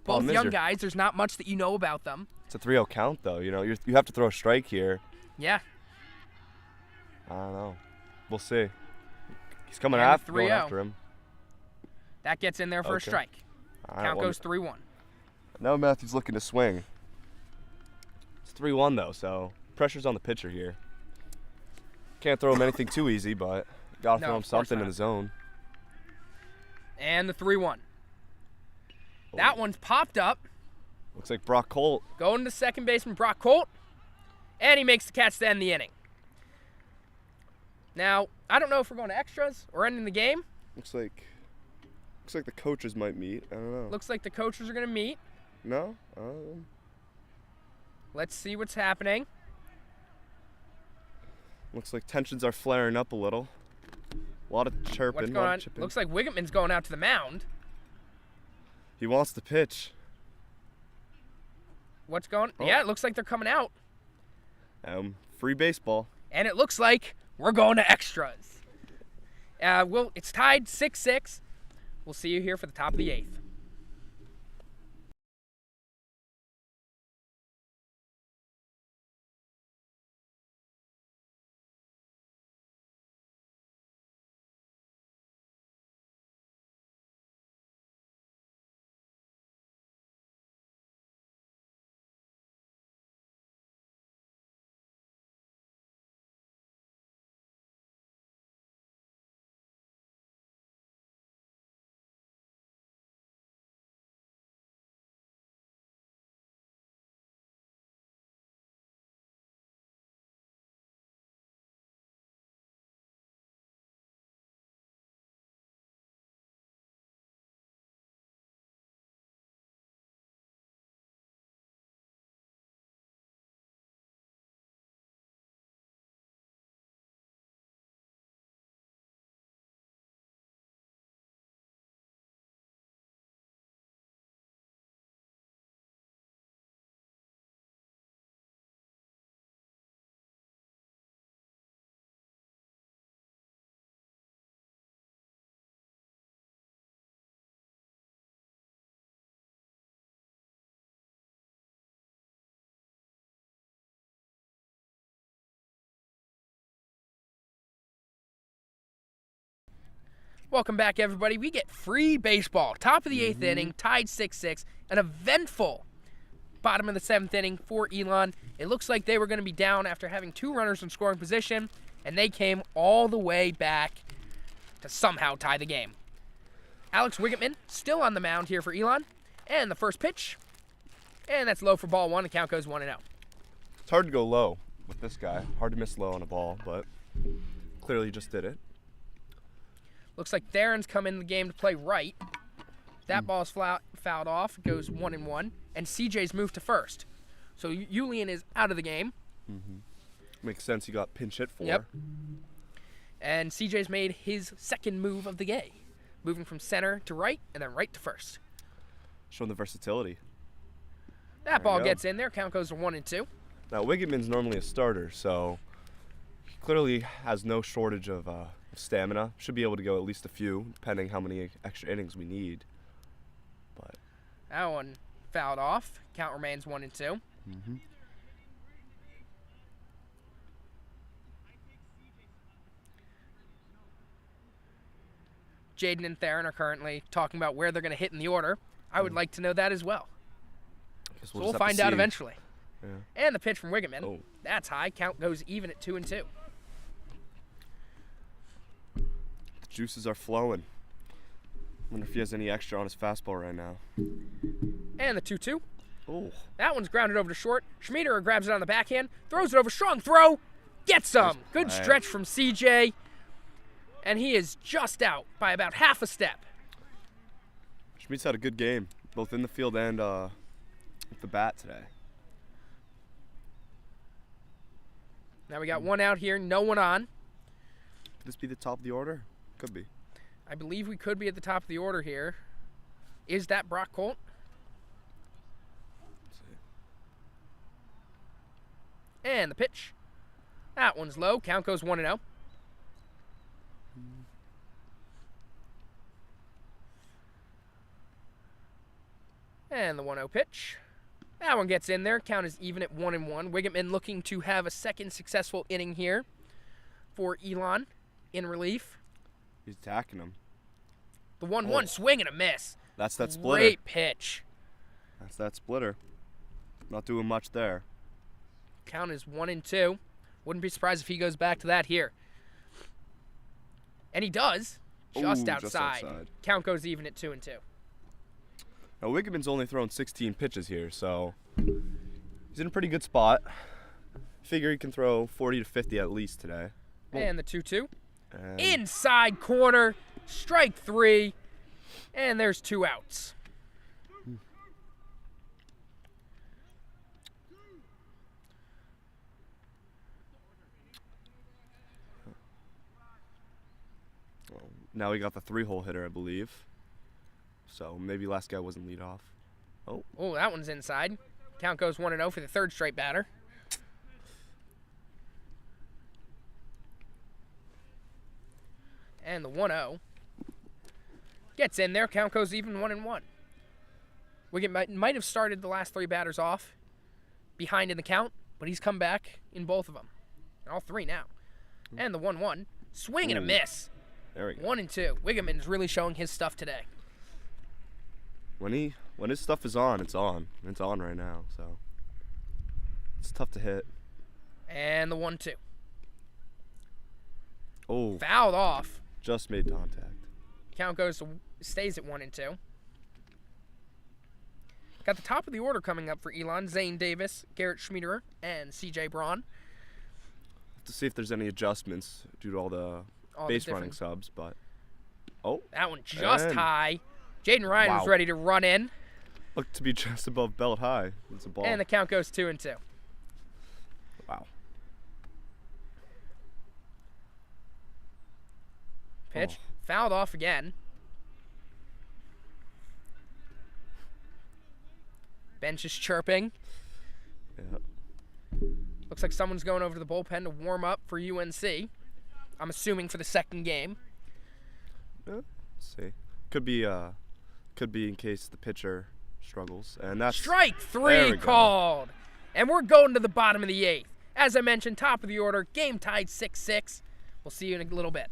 Problem
Both
is
young
you're-
guys, there's not much that you know about them.
It's a 3-0 count, though. You know, you have to throw a strike here.
Yeah.
I don't know. We'll see. He's coming
And
after, going
3-0.
after him.
That gets in there for a
Okay.
strike.
All right,
Count
well,
goes 3-1.
now Matthew's looking to swing. It's 3-1, though, so pressure's on the pitcher here. Can't throw him anything too easy, but got to
No,
throw him
of course
something in
not.
the zone.
And the 3-1. That one's popped up.
Looks like Brock Colt.
Going to second baseman Brock Colt. And he makes the catch to end the inning. Now, I don't know if we're going to extras or ending the game.
Looks like the coaches might meet. I don't know.
Looks like the coaches are going to meet.
No?
Let's see what's happening.
Looks like tensions are flaring up a little. A lot of chirping.
What's
a
going
lot
on?
of chipping.
Looks like Wiggetman's going out to the mound.
He wants to pitch.
What's going?
Oh.
Yeah, it looks like they're coming out.
Free baseball.
And it looks like we're going to extras. It's tied 6-6. We'll see you here for the top of the 8th. Welcome back, everybody. We get free baseball. Top of the 8th inning, tied 6-6. An eventful bottom of the 7th inning for Elon. It looks like they were going to be down after having 2 runners in scoring position, and they came all the way back to somehow tie the game. Alex Wiggetman still on the mound here for Elon. And the first pitch. And that's low for ball 1. The count goes 1-0.
It's hard to go low with this guy. Hard to miss low on a ball, but clearly just did it.
Looks like Theron's come in the game to play right. That ball's fouled off. It goes 1-1. And CJ's moved to first. So Julian is out of the game.
Makes sense. He got pinch hit for.
Yep. And CJ's made his second move of the day. Moving from center to right and then right to first.
Showing the versatility.
That ball gets in there. Count goes to 1-2.
Now, Wiggetman's normally a starter, so he clearly has no shortage of stamina. Should be able to go at least a few, depending how many extra innings we need. But
that one fouled off. Count remains 1-2. Jaden and Theron are currently talking about where they're going to hit in the order. I would like to know that as well. So we'll find out eventually.
Yeah.
And the pitch from Wiggetman.
Oh.
That's high. Count goes even at 2-2.
The juices are flowing. Wonder if he has any extra on his fastball right now.
And the 2-2.
Oh.
That one's grounded over to short. Schmieder grabs it on the backhand, throws it over, strong throw, gets some. Good stretch from CJ. And he is just out by about half a step.
Schmidt's had a good game, both in the field and with the bat today.
Now we got one out here, no one on.
Could this be the top of the order? Could be.
I believe we could be at the top of the order here. Is that Brock Colt?
Let's see.
And the pitch. That one's low. Count goes 1-0. And the 1-0 pitch. That one gets in there. Count is even at 1-1. Wiggetman looking to have a second successful inning here for Elon in relief.
He's attacking him.
The 1-1 swing and a miss.
That's that splitter.
Great pitch.
That's that splitter. Not doing much there.
Count is 1-2. Wouldn't be surprised if he goes back to that here. And he does. Just outside. Count goes even at 2-2.
Now, Wiggetman's only thrown 16 pitches here, so he's in a pretty good spot. Figure he can throw 40 to 50 at least today.
And the 2-2.
And
Inside corner, strike 3, and there's 2 outs.
now we got the 3-hole hitter, I believe. So maybe last guy wasn't lead off. Oh,
Oh, that one's inside. Count goes 1-0 for the 3rd straight batter. And the 1-0 gets in there. Count goes even 1-1. Wiggett might have started the last 3 batters off behind in the count, but he's come back in both of them. All 3 now. And the 1-1. Swing and a miss.
there we go.
1-2. Wiggeman's really showing his stuff today.
When his stuff is on, it's on. It's on right now, so it's tough to hit.
And the 1-2.
Oh,
Fouled off.
just made contact.
Count stays at 1-2. Got the top of the order coming up for Elon: Zane Davis, Garrett Schmiederer, and C.J. Braun.
To see if there's any adjustments due to all the
All the
base
different-
running subs, but oh,
That one just
And-
high. Jaden Ryan was
Wow.
ready to run in,
looked to be just above belt high. It's a ball.
and the count goes 2-2.
Wow.
Pitch fouled off again. Bench is chirping.
Yeah.
Looks like someone's going over to the bullpen to warm up for UNC. I'm assuming for the 2nd game.
Let's see. Could be in case the pitcher struggles, and that's
Strike
There
3
we go.
called. And we're going to the bottom of the 8th. As I mentioned, top of the order, game tied 6-6. We'll see you in a little bit.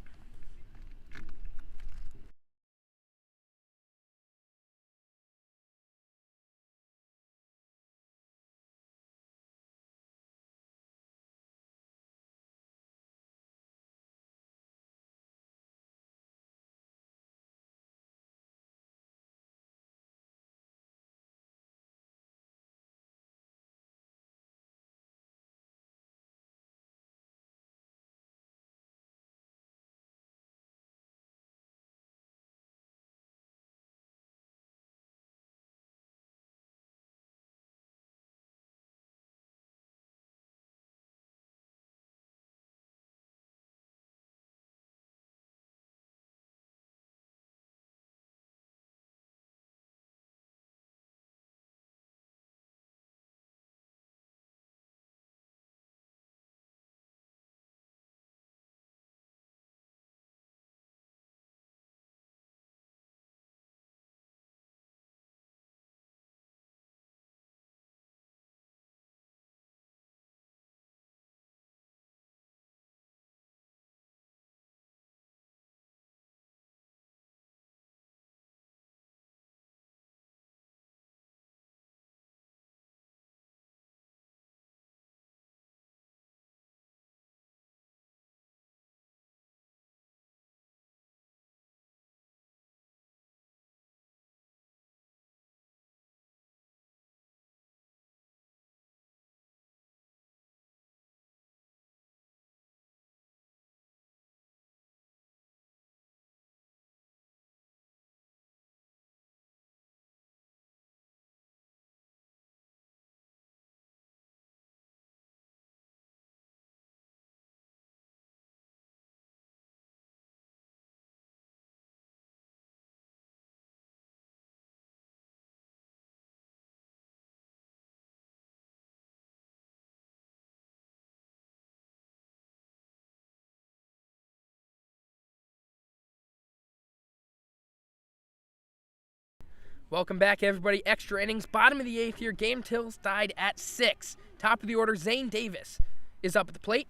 Welcome back, everybody. Extra innings, bottom of the 8th here. Game tills tied at 6. Top of the order, Zane Davis is up at the plate,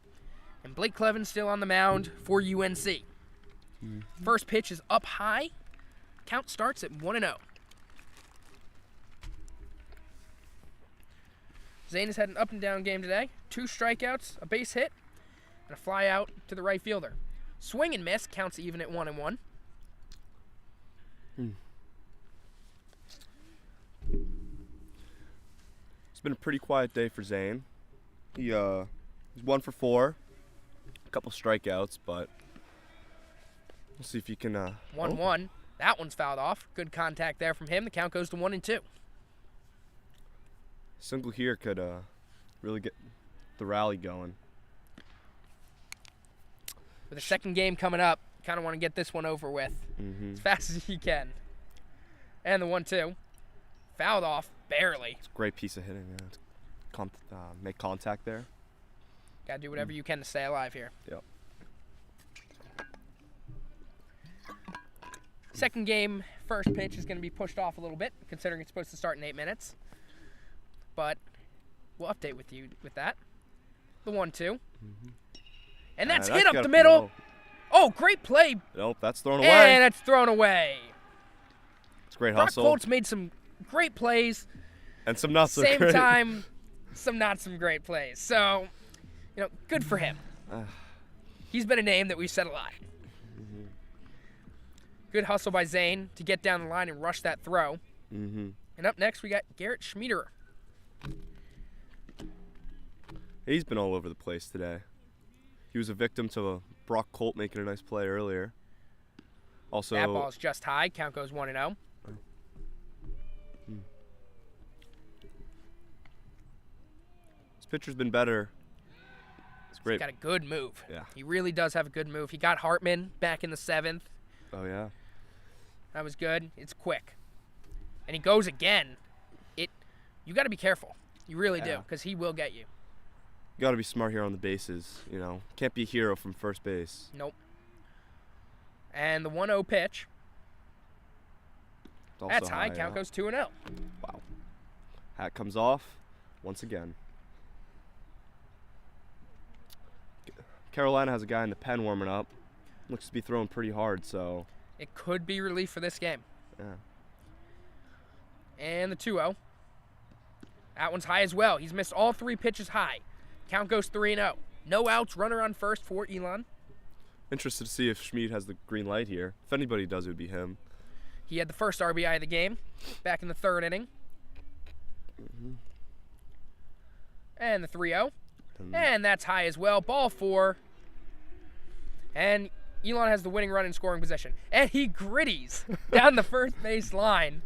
and Blake Cleven still on the mound for UNC. First pitch is up high. Count starts at 1-0. Zane has had an up and down game today. 2 strikeouts, a base hit, and a fly out to the right fielder. Swing and miss, counts even at 1-1.
It's been a pretty quiet day for Zane. He He's 1 for 4. A couple strikeouts, but we'll see if he can.
1-1. That one's fouled off. Good contact there from him. The count goes to 1-2.
Single here could really get the rally going.
With the second game coming up, kind of want to get this one over with as fast as you can. And the 1-2. Fouled off, barely.
It's a great piece of hitting. Make contact there.
Got to do whatever you can to stay alive here.
Yep.
Second game, first pitch is going to be pushed off a little bit, considering it's supposed to start in 8 minutes. But we'll update with you with that. The 1-2. And that's hit up the middle. Oh, great play.
Nope, that's thrown away.
And that's thrown away.
It's great
Brock
hustle.
Colt's made some great plays.
And some not so
Same
great.
time, some not some great plays. So, good for him. He's been a name that we've said a lot. Good hustle by Zane to get down the line and rush that throw. And up next, we got Garrett Schmiederer.
He's been all over the place today. He was a victim to Brock Colt making a nice play earlier. Also,
That ball's just high. Count goes 1-0.
This pitcher's been better. It's great.
He's got a good move.
Yeah.
He really does have a good move. He got Hartman back in the 7th.
Oh, yeah.
That was good. It's quick. And he goes again. You got to be careful. You really do, because he will get you.
You got to be smart here on the bases. Can't be a hero from first base.
Nope. And the 1-0 pitch.
It's also
That's high. Count goes 2-0.
Wow. Hat comes off once again. Carolina has a guy in the pen warming up. Looks to be throwing pretty hard, so.
It could be relief for this game.
Yeah.
And the 2-0. That one's high as well. He's missed all 3 pitches high. Count goes 3-0. No outs, runner on first for Elon.
Interested to see if Schmid has the green light here. If anybody does, it would be him.
He had the first RBI of the game back in the 3rd inning. And the 3-0. And that's high as well. Ball 4. And Elon has the winning run in scoring position. And he gritties down the first base line.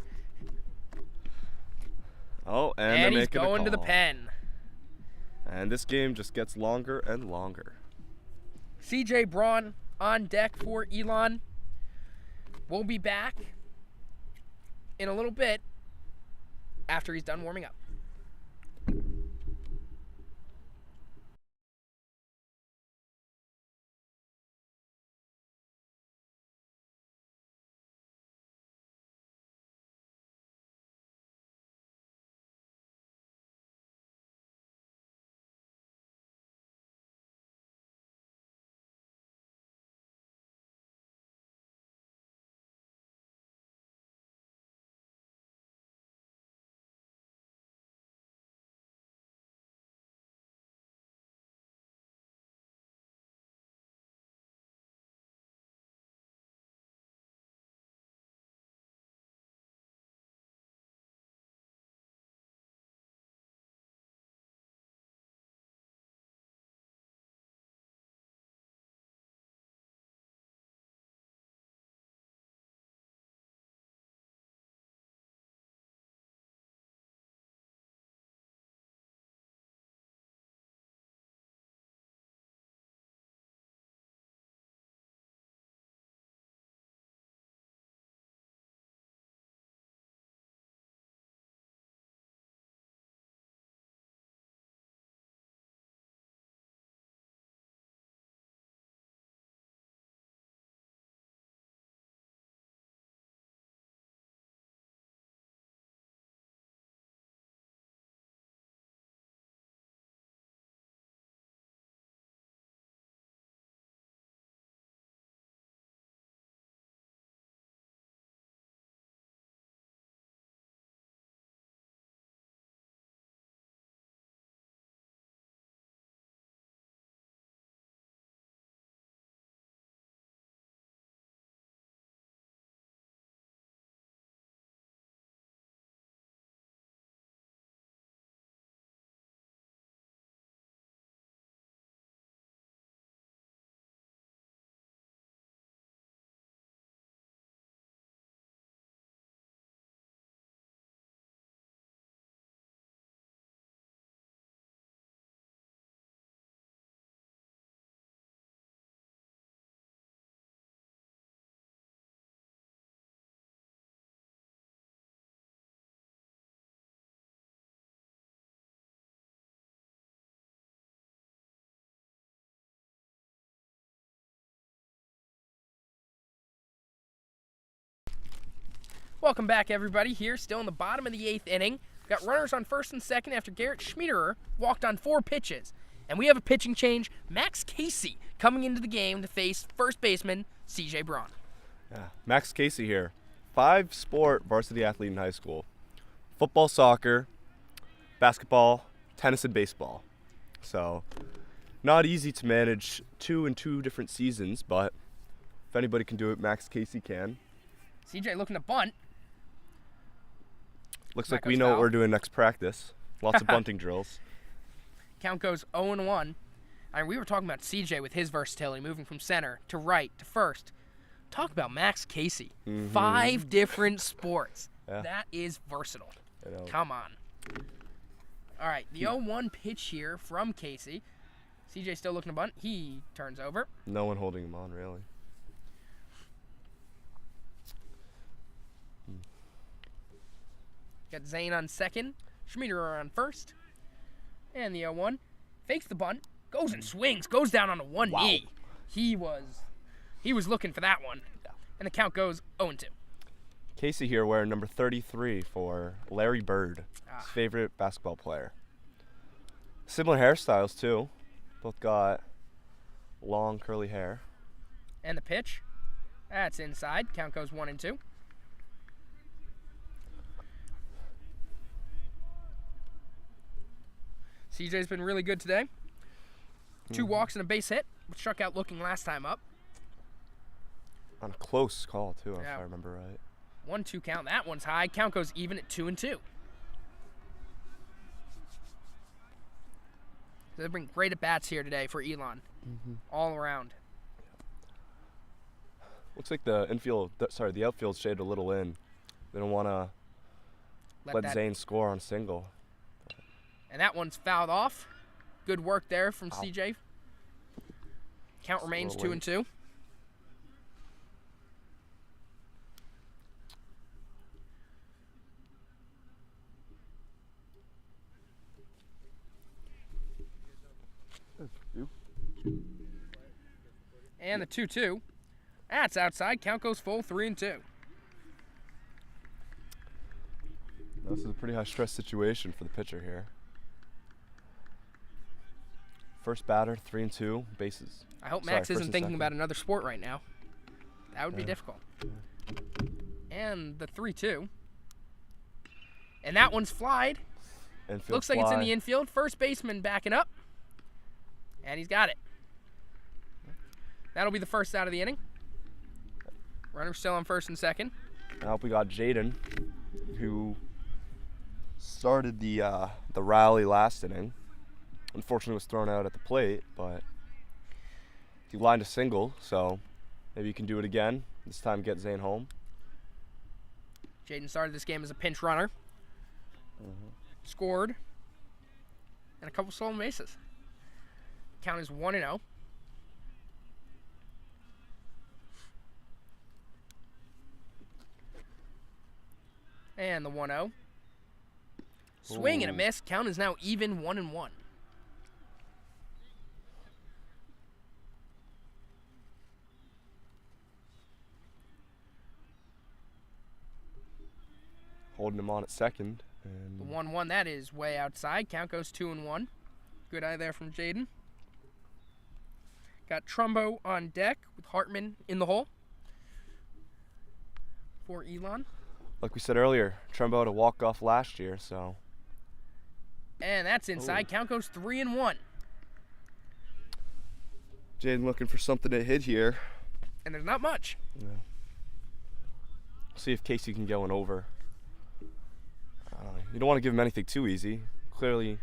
Oh, and
he's going to the pen.
And this game just gets longer and longer.
CJ Braun on deck for Elon. We'll be back in a little bit after he's done warming up. Welcome back, everybody. Here, still in the bottom of the 8th inning. Got runners on first and second after Garrett Schmiederer walked on 4 pitches. And we have a pitching change. Max Casey coming into the game to face first baseman C.J. Braun.
Yeah, Max Casey here. 5-sport varsity athlete in high school. Football, soccer, basketball, tennis, and baseball. So, not easy to manage 2 in 2 different seasons, but if anybody can do it, Max Casey can.
C.J. looking to bunt.
Looks
That
like we
goes
know what
foul.
we're doing next practice. Lots of bunting drills.
Count goes 0-1. I mean, we were talking about C.J. with his versatility, moving from center to right to first. Talk about Max Casey. 5 different sports.
Yeah.
That is versatile.
I know.
Come on. All right, the 0-1 pitch here from Casey. C.J. still looking to bunt. He turns over.
No one holding him on, really.
Got Zane on second. Schmiederer on first. And the 0-1 fakes the bunt. Goes and swings. Goes down on a one knee. He was looking for that one. And the count goes 0-2.
Casey here wearing number 33 for Larry Bird, his favorite basketball player. Similar hairstyles, too. Both got long, curly hair.
And the pitch. That's inside. Count goes 1-2. CJ's been really good today. 2 walks and a base hit. Struck out looking last time up.
On a close call, too, if
Yeah.
I remember right.
1-2 count. That one's high. Count goes even at 2-2. They bring great at-bats here today for Elon. All around.
Looks like the outfield's shaded a little in. They don't want to let
that-
Zane score on single.
And that one's fouled off. Good work there from CJ. Count remains
little
2-2. And the 2-2. That's outside. Count goes full 3-2.
This is a pretty high-stress situation for the pitcher here. First batter, 3-2, bases.
I hope
Sorry,
Max
first
isn't
and
thinking
second.
about another sport right now. That would be difficult. And the 3-2. And that one's flied.
Infield
Looks like it's in
fly.
the infield. First baseman backing up. And he's got it. That'll be the first out of the inning. Runner still on first and second.
I hope we got Jaden, who started the rally last inning. Unfortunately, was thrown out at the plate, but he lined a single, so maybe you can do it again. This time, get Zane home.
Jaden started this game as a pinch runner. Scored. And a couple stolen bases. Count is 1-0. And the 1-0. Swing and a
Ooh.
miss. Count is now even 1-1.
Holding him on at second.
The
And
1-1, that is way outside. Count goes 2-1. Good eye there from Jaden. Got Trumbo on deck with Hartman in the hole for Elon.
like we said earlier, Trumbo had a walk-off last year, so
And that's inside. Count goes 3-1.
Jaden looking for something to hit here.
And there's not much.
See if Casey can get one over. You don't want to give him anything too easy. Clearly,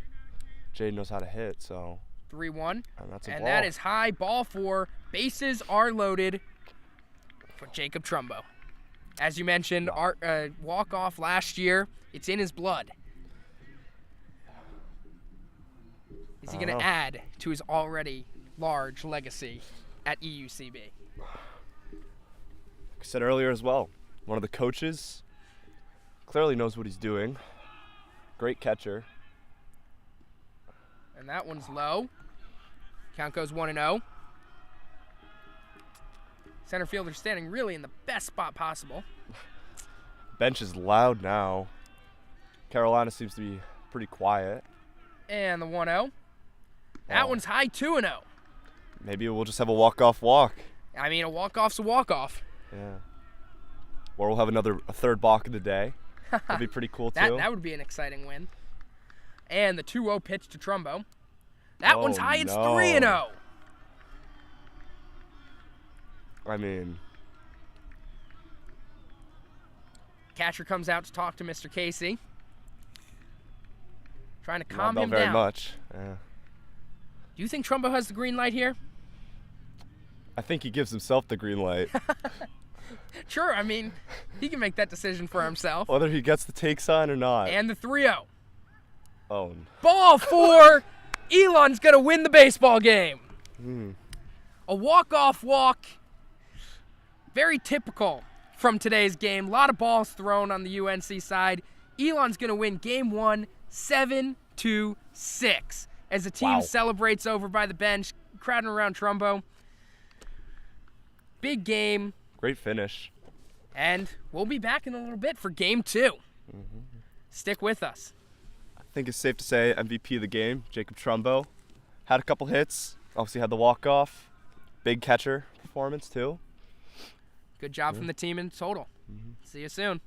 Jaden knows how to hit, so
3-1.
and that's a
And
ball.
that is high. Ball 4. Bases are loaded for Jacob Trumbo. As you mentioned, our walk-off last year. It's in his blood. Is he going to add to his already large legacy at EUCB?
Like I said earlier as well, one of the coaches clearly knows what he's doing. Great catcher.
And that one's low. Count goes 1-0. Center fielder standing really in the best spot possible.
Bench is loud now. Carolina seems to be pretty quiet.
And the 1-0. That
Oh.
one's high 2-0.
Maybe we'll just have a walk-off walk.
I mean, a walk-off's a walk-off.
Yeah. Or we'll have a third balk of the day. That'd be pretty cool too.
That would be an exciting win. And the 2-0 pitch to Trumbo. That one's high. It's
no.
3-0.
I mean,
Catcher comes out to talk to Mr. Casey. Trying to
not
calm him
very
down.
much. Yeah.
Do you think Trumbo has the green light here?
I think he gives himself the green light.
Sure, I mean, he can make that decision for himself.
Whether he gets the take sign or not.
And the 3-0.
Oh.
Ball 4. Elon's going to win the baseball game. A walk-off walk. Very typical from today's game. A lot of balls thrown on the UNC side. Elon's going to win game 1, 7-6. As the team celebrates over by the bench, crowding around Trumbo. Big game.
Great finish.
And we'll be back in a little bit for game 2. Stick with us.
I think it's safe to say MVP of the game, Jacob Trumbo. Had a couple hits. Obviously had the walk-off. Big catcher performance too.
Good job from the team in total. See you soon.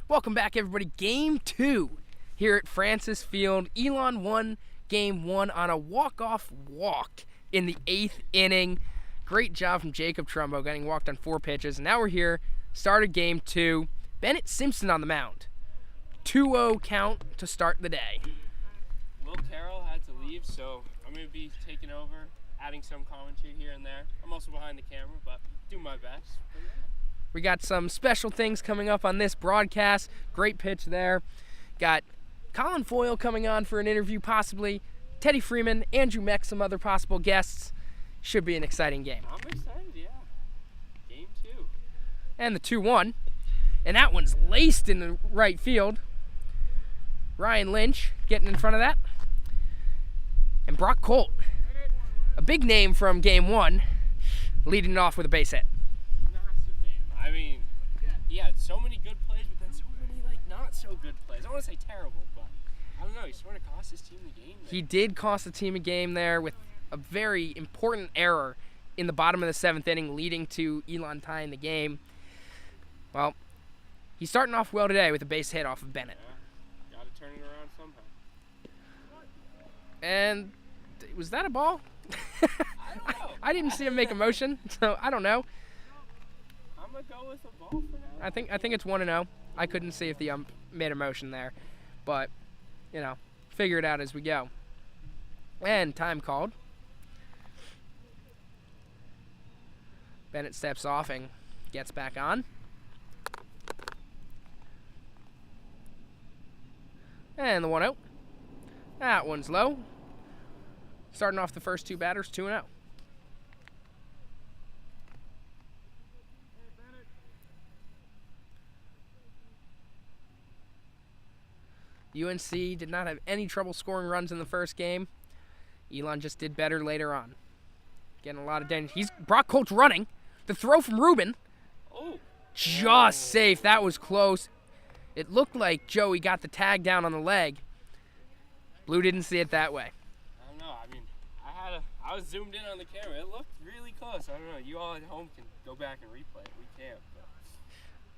Welcome back, everybody. Game 2 here at Francis Field. Elon won Game 1 on a walk-off walk in the 8th inning. Great job from Jacob Trumbo, getting walked on 4 pitches. Now we're here, started Game 2. Bennett Simpson on the mound. 2-0 count to start the day.
Will Carroll had to leave, so I'm going to be taking over, adding some commentary here and there. I'm also behind the camera, but do my best. But yeah.
We got some special things coming up on this broadcast. Great pitch there. Got Colin Foyle coming on for an interview, possibly. Teddy Freeman, Andrew Meck, some other possible guests. Should be an exciting game.
I'm excited, yeah. Game 2.
And the 2-1. And that one's laced in the right field. Ryan Lynch getting in front of that. And Brock Colt, a big name from Game 1, leading it off with a base hit.
Massive name. I mean, he had so many good plays, but then so many, not so good plays. I don't want to say terrible, but I don't know. He sort of cost his team the game there.
He did cost the team a game there with a very important error in the bottom of the 7th inning, leading to Elon tying the game. Well, he's starting off well today with a base hit off of Bennett.
Yeah, got to turn it around somehow.
And was that a ball?
I don't know.
I didn't see him make a motion, so I don't know.
I'm going to go with a ball for now.
I think it's 1-0. I couldn't see if the ump made a motion there, but figure it out as we go. And time called. Bennett steps off and gets back on. And the 1-0. That one's low. Starting off the first 2 batters, 2-0. UNC did not have any trouble scoring runs in the first game. Elon just did better later on. Getting a lot of damage. Brock Colt's running. The throw from Ruben.
Oh.
Just safe. That was close. It looked like Joey got the tag down on the leg. Blue didn't see it that way.
I don't know. I mean, I was zoomed in on the camera. It looked really close. I don't know. You all at home can go back and replay it. We can't. But.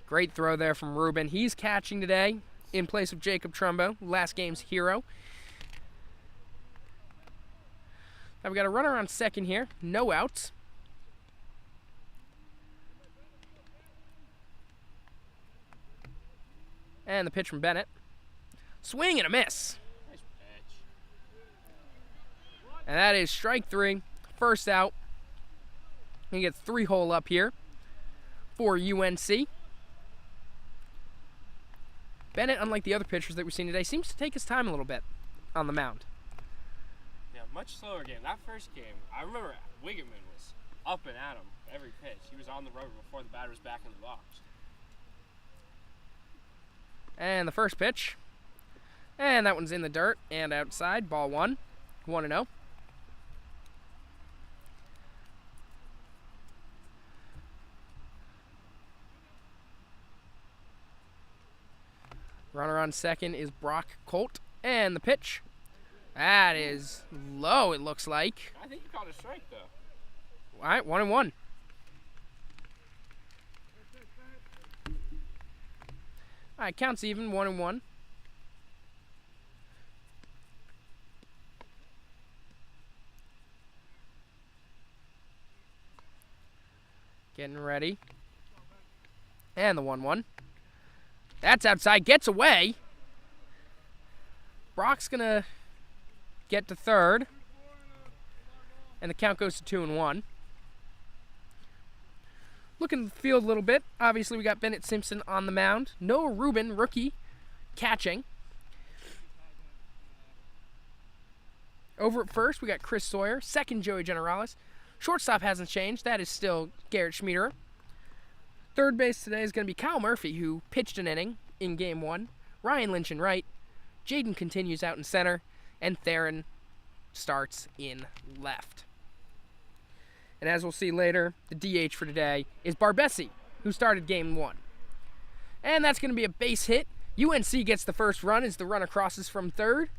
Great throw there from Ruben. He's catching today in place of Jacob Trumbo, last game's hero. Now we got a runner on second here. No outs. And the pitch from Bennett. Swing and a miss.
Nice pitch.
And that is strike 3. First out. He gets 3-hole up here for UNC. Bennett, unlike the other pitchers that we've seen today, seems to take his time a little bit on the mound.
Yeah, much slower game. That first game, I remember Wigerman was up and at him every pitch. He was on the rubber before the batter was back in the box.
And the first pitch. And that one's in the dirt and outside. Ball 1. 1-0. Runner on second is Brock Colt. And the pitch. That is low, it looks like.
I think he caught a strike, though.
All right, 1-1. All right, counts even, 1-1. Getting ready. And the 1-1. That's outside, gets away. Brock's gonna get to third. And the count goes to 2-1. Looking at the field a little bit. Obviously, we got Bennett Simpson on the mound. Noah Rubin, rookie, catching. Over at first, we got Chris Sawyer. Second, Joey Generales. Shortstop hasn't changed. That is still Garrett Schmiederer. Third base today is going to be Kyle Murphy, who pitched an inning in Game 1. Ryan Lynch in right. Jaden continues out in center. And Theron starts in left. And as we'll see later, the DH for today is Barbesi, who started Game 1. And that's going to be a base hit. UNC gets the first run as the runner crosses from third.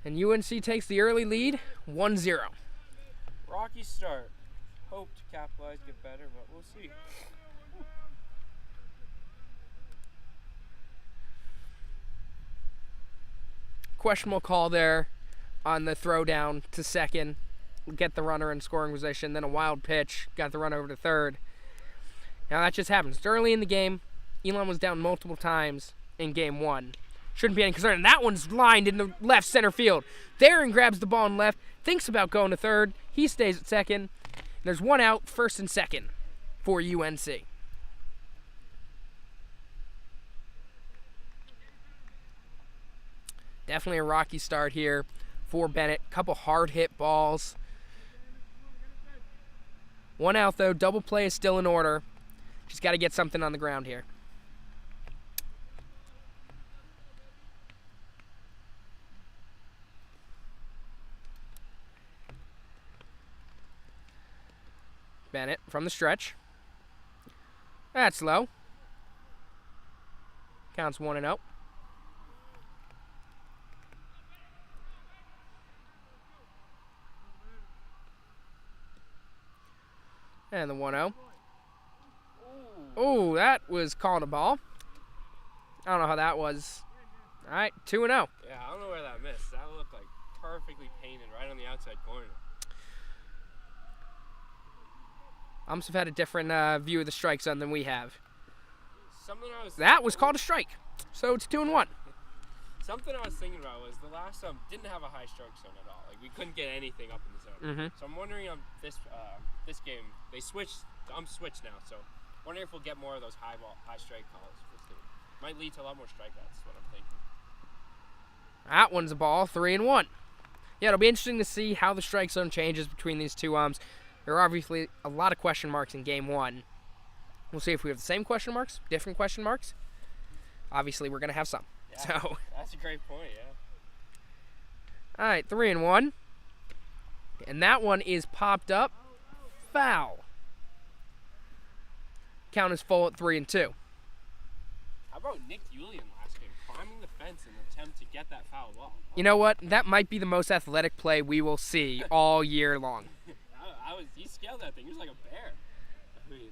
And UNC takes the early lead, 1-0.
Rocky start. Hope to capitalize, get better, but we'll see.
questionable call there on the throw down to second, get the runner in scoring position, then a wild pitch, got the run over to third. Now that just happens. It's early in the game. Elon was down multiple times in game 1. Shouldn't be any concern. And that one's lined in the left center field. Theron grabs the ball in left, thinks about going to third. He stays at second. There's one out, first and second for UNC. Definitely a rocky start here for Bennett. Couple hard hit balls. One out though. Double play is still in order. Just got to get something on the ground here. Bennett from the stretch. That's low. Counts 1-0. And the 1-0. Oh, that was called a ball. I don't know how that was. All right, 2-0.
Yeah, I don't know where that missed. That looked like perfectly painted right on the outside corner.
Umps have had a different view of the strike zone than we have.
That
was called a strike. So it's 2-1.
Something I was thinking about was the last didn't have a high strike zone at all. Like we couldn't get anything up in the zone. So I'm wondering on this game they switched. Switched now. So I'm wondering if we'll get more of those high strike calls. Might lead to a lot more strikeouts. Is what I'm thinking.
That one's a ball. 3-1. Yeah, it'll be interesting to see how the strike zone changes between these two umps. There are obviously a lot of question marks in game 1. We'll see if we have the same question marks, different question marks. Obviously, we're going to have some.
Yeah,
So
that's a great point, yeah.
All right, 3-1. And that one is popped up. Foul. Count is full at 3-2.
How about Nick Julian last game, climbing the fence in an attempt to get that foul ball?
You know what? That might be the most athletic play we will see all year long.
He scaled that thing. He was like a bear. I mean,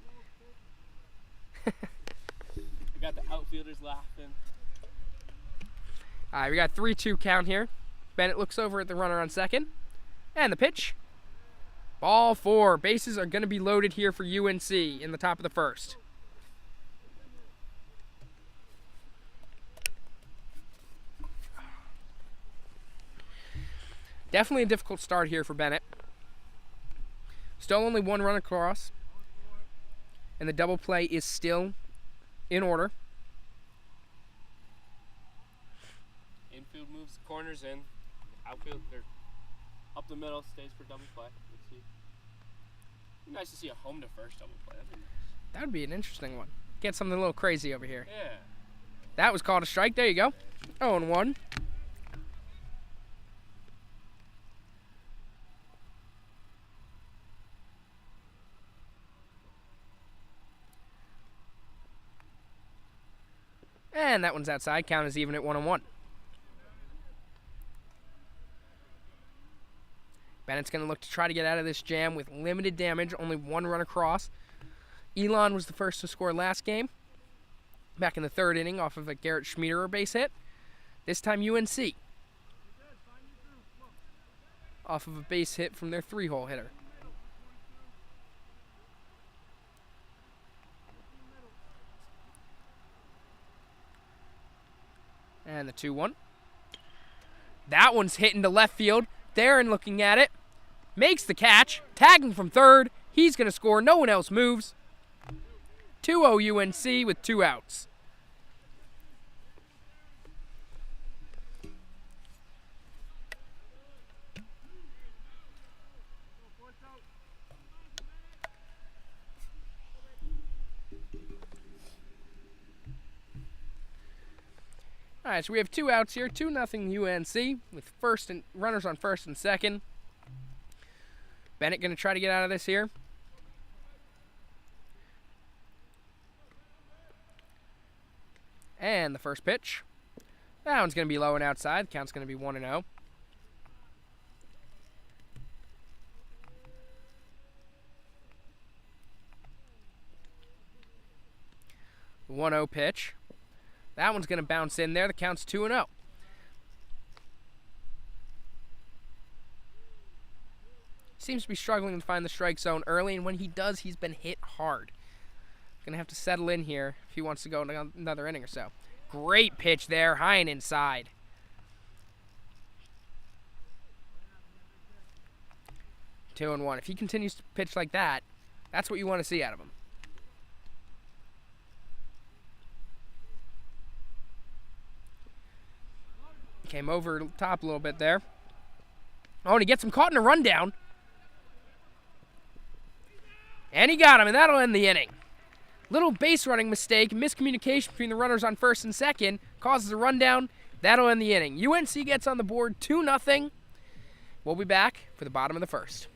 we got the outfielders laughing.
All right, we got 3-2 count here. Bennett looks over at the runner on second. And the pitch. Ball 4. Bases are going to be loaded here for UNC in the top of the first. Definitely a difficult start here for Bennett. Still only one run across. And the double play is still in order.
Infield moves the corners in. Outfield, they're up the middle, stays for double play. Let's see. It'd be nice to see a home to first double play. That'd be nice.
That would be an interesting one. Get something a little crazy over here.
Yeah.
That was called a strike. There you go. 0-1. And that one's outside. Count is even at 1-1. Bennett's going to look to try to get out of this jam with limited damage, only one run across. Elon was the first to score last game, back in the third inning off of a Garrett Schmiederer base hit. This time UNC, off of a base hit from their 3-hole hitter. And the 2-1. That one's hit into left field. Theron looking at it. Makes the catch. Tagging from third. He's going to score. No one else moves. 2-0 UNC with 2 outs. All right, so we have 2 outs here, 2-0 UNC with runners on first and second. Bennett going to try to get out of this here. And the first pitch. That one's going to be low and outside. Count's going to be 1-0. The 1-0 pitch. That one's going to bounce in there. The count's 2-0. seems to be struggling to find the strike zone early, and when he does, he's been hit hard. Going to have to settle in here if he wants to go another inning or so. Great pitch there, high and inside. Two and one. If he continues to pitch like that, that's what you want to see out of him. Came over top a little bit there. Oh, and he gets him caught in a rundown. And he got him, and that'll end the inning. Little base running mistake, miscommunication between the runners on first and second, causes a rundown. That'll end the inning. UNC gets on the board 2-0. We'll be back for the bottom of the first.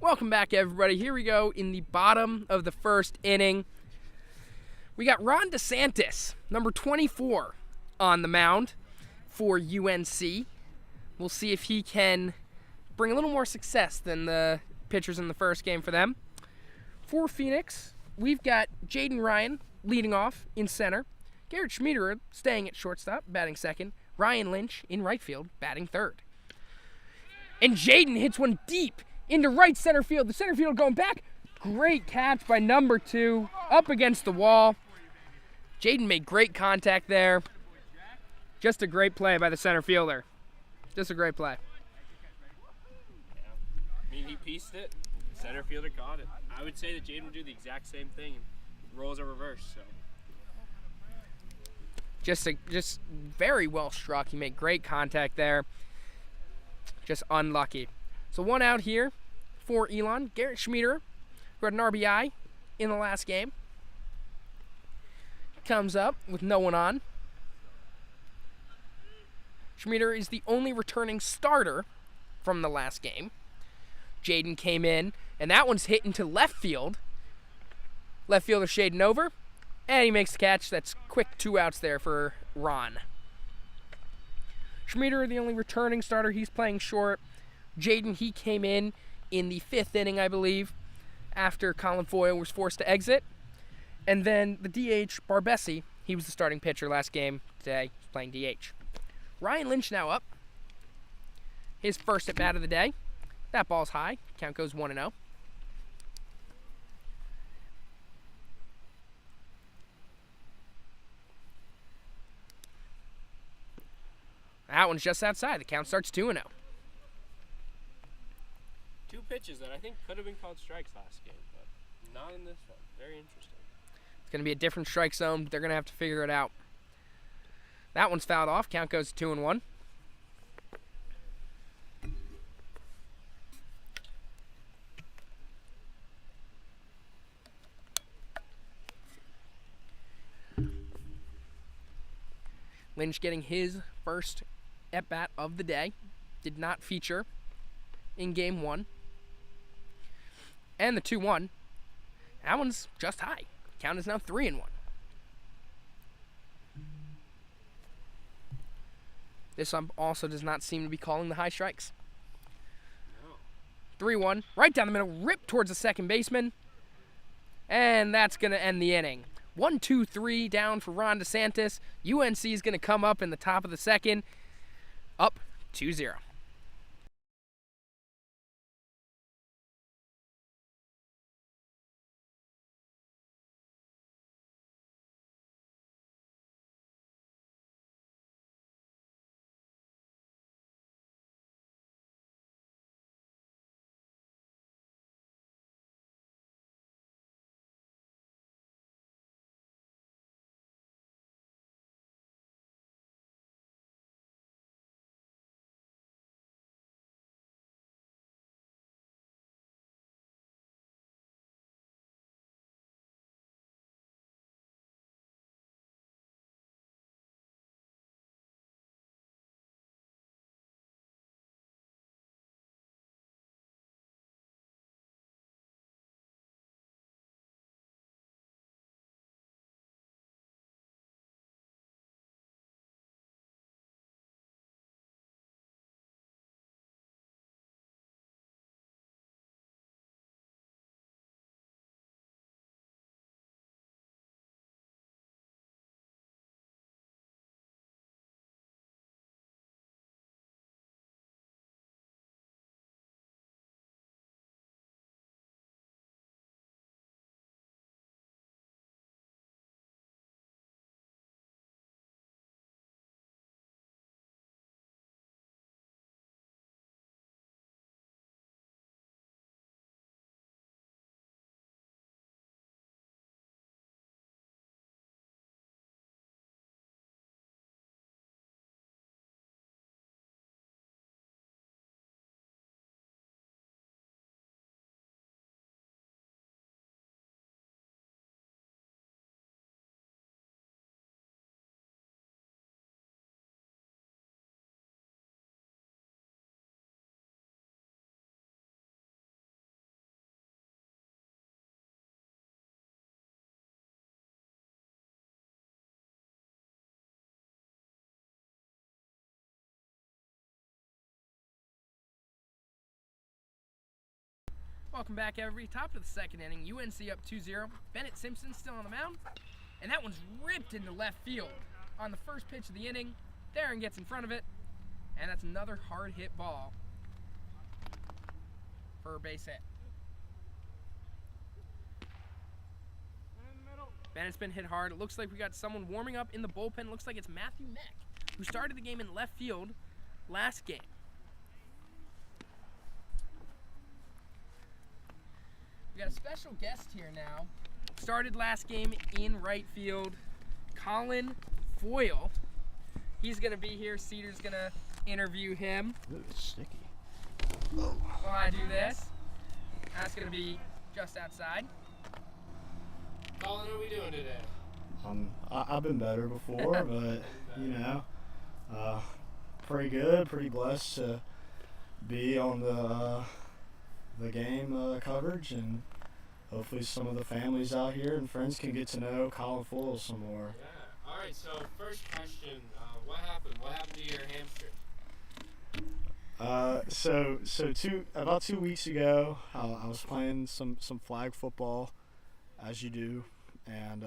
Welcome back, everybody. Here we go in the bottom of the first inning. We got Ron DeSantis, number 24, on the mound for UNC. We'll see if he can bring a little more success than the pitchers in the first game for them. For Phoenix, we've got Jaden Ryan leading off in center. Garrett Schmiederer staying at shortstop, batting second. Ryan Lynch in right field, batting third. And Jaden hits one deep into right center field. The center field going back. Great catch by number 2, up against the wall. Jaden made great contact there. Just a great play by the center fielder. Just a great play.
I mean, he pieced it. The center fielder caught it. I would say that Jaden would do the exact same thing. Roles are reversed, so.
Just very well struck. He made great contact there. Just unlucky. So one out here for Elon. Garrett Schmiederer, who had an RBI in the last game, comes up with no one on. Schmiederer is the only returning starter from the last game. Jaden came in, and that one's hit into left field. Left fielder shading over, and he makes the catch. That's quick 2 outs there for Ron. Schmiederer, the only returning starter. He's playing short. Jaden, he came in the 5th inning, I believe, after Colin Foyle was forced to exit. And then the DH, Barbesi, he was the starting pitcher last game. Today, he's playing DH. Ryan Lynch now up. His first at bat of the day. That ball's high. Count goes 1-0. That one's just outside. The count starts 2-0.
2 pitches that I think could have been called strikes last game, but not in this one. Very interesting.
It's going to be a different strike zone. They're going to have to figure it out. That one's fouled off. Count goes to 2-1. Lynch getting his first at-bat of the day. Did not feature in game 1. And the 2-1. That one's just high. Count is now 3-1. This also does not seem to be calling the high strikes.
No.
3-1. Right down the middle. Ripped towards the second baseman. And that's going to end the inning. 1-2-3 down for Ron DeSantis. UNC is going to come up in the top of the second. Up 2-0. Welcome back, everybody. Top of the second inning. UNC up 2-0. Bennett Simpson still on the mound. And that one's ripped into left field. On the first pitch of the inning, Darren gets in front of it. And that's another hard hit ball for a base hit. Bennett's been hit hard. It looks like we got someone warming up in the bullpen. It looks like it's Matthew Meck, who started the game in left field last game. We got a special guest here now. Started last game in right field, Colin Foyle. He's gonna be here. Cedar's gonna interview him.
Ooh, it's sticky.
While I do this. That's gonna be just outside.
Colin, what are we doing today?
I've been better before, but you know, pretty good, pretty blessed to be on the game coverage, and hopefully some of the families out here and friends can get to know Colin Foyle some more.
Yeah. All right. So first question: what happened? What happened to your hamstring?
About 2 weeks ago, I was playing some flag football, as you do, and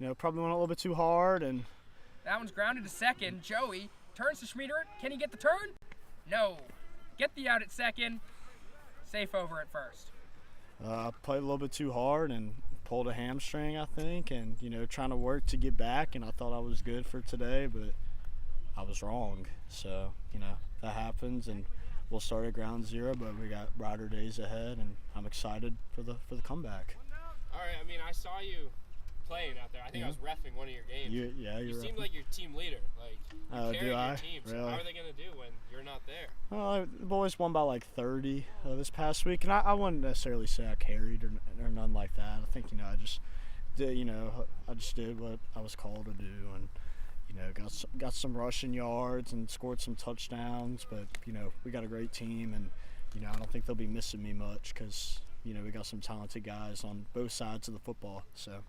you know, probably went a little bit too hard, and
That one's grounded to second. Joey turns to Schmieder. Can he get the turn? No. Get the out at second. Safe over at first.
played a little bit too hard and pulled a hamstring, I think, and you know, trying to work to get back, and I thought I was good for today, but I was wrong. So you know, that happens, and we'll start at ground zero, but we got brighter days ahead, and I'm excited for the comeback.
All right. I mean, I saw you playing out there. I think I was reffing one of your games. You seemed like your team leader. Like, you carried your team. So
really?
how are they gonna do when you're not there?
Well, the boys won by like 30 this past week, and I wouldn't necessarily say I carried or nothing like that. I think I just did what I was called to do, and got some rushing yards and scored some touchdowns. But we got a great team, and I don't think they'll be missing me much because we got some talented guys on both sides of the football. So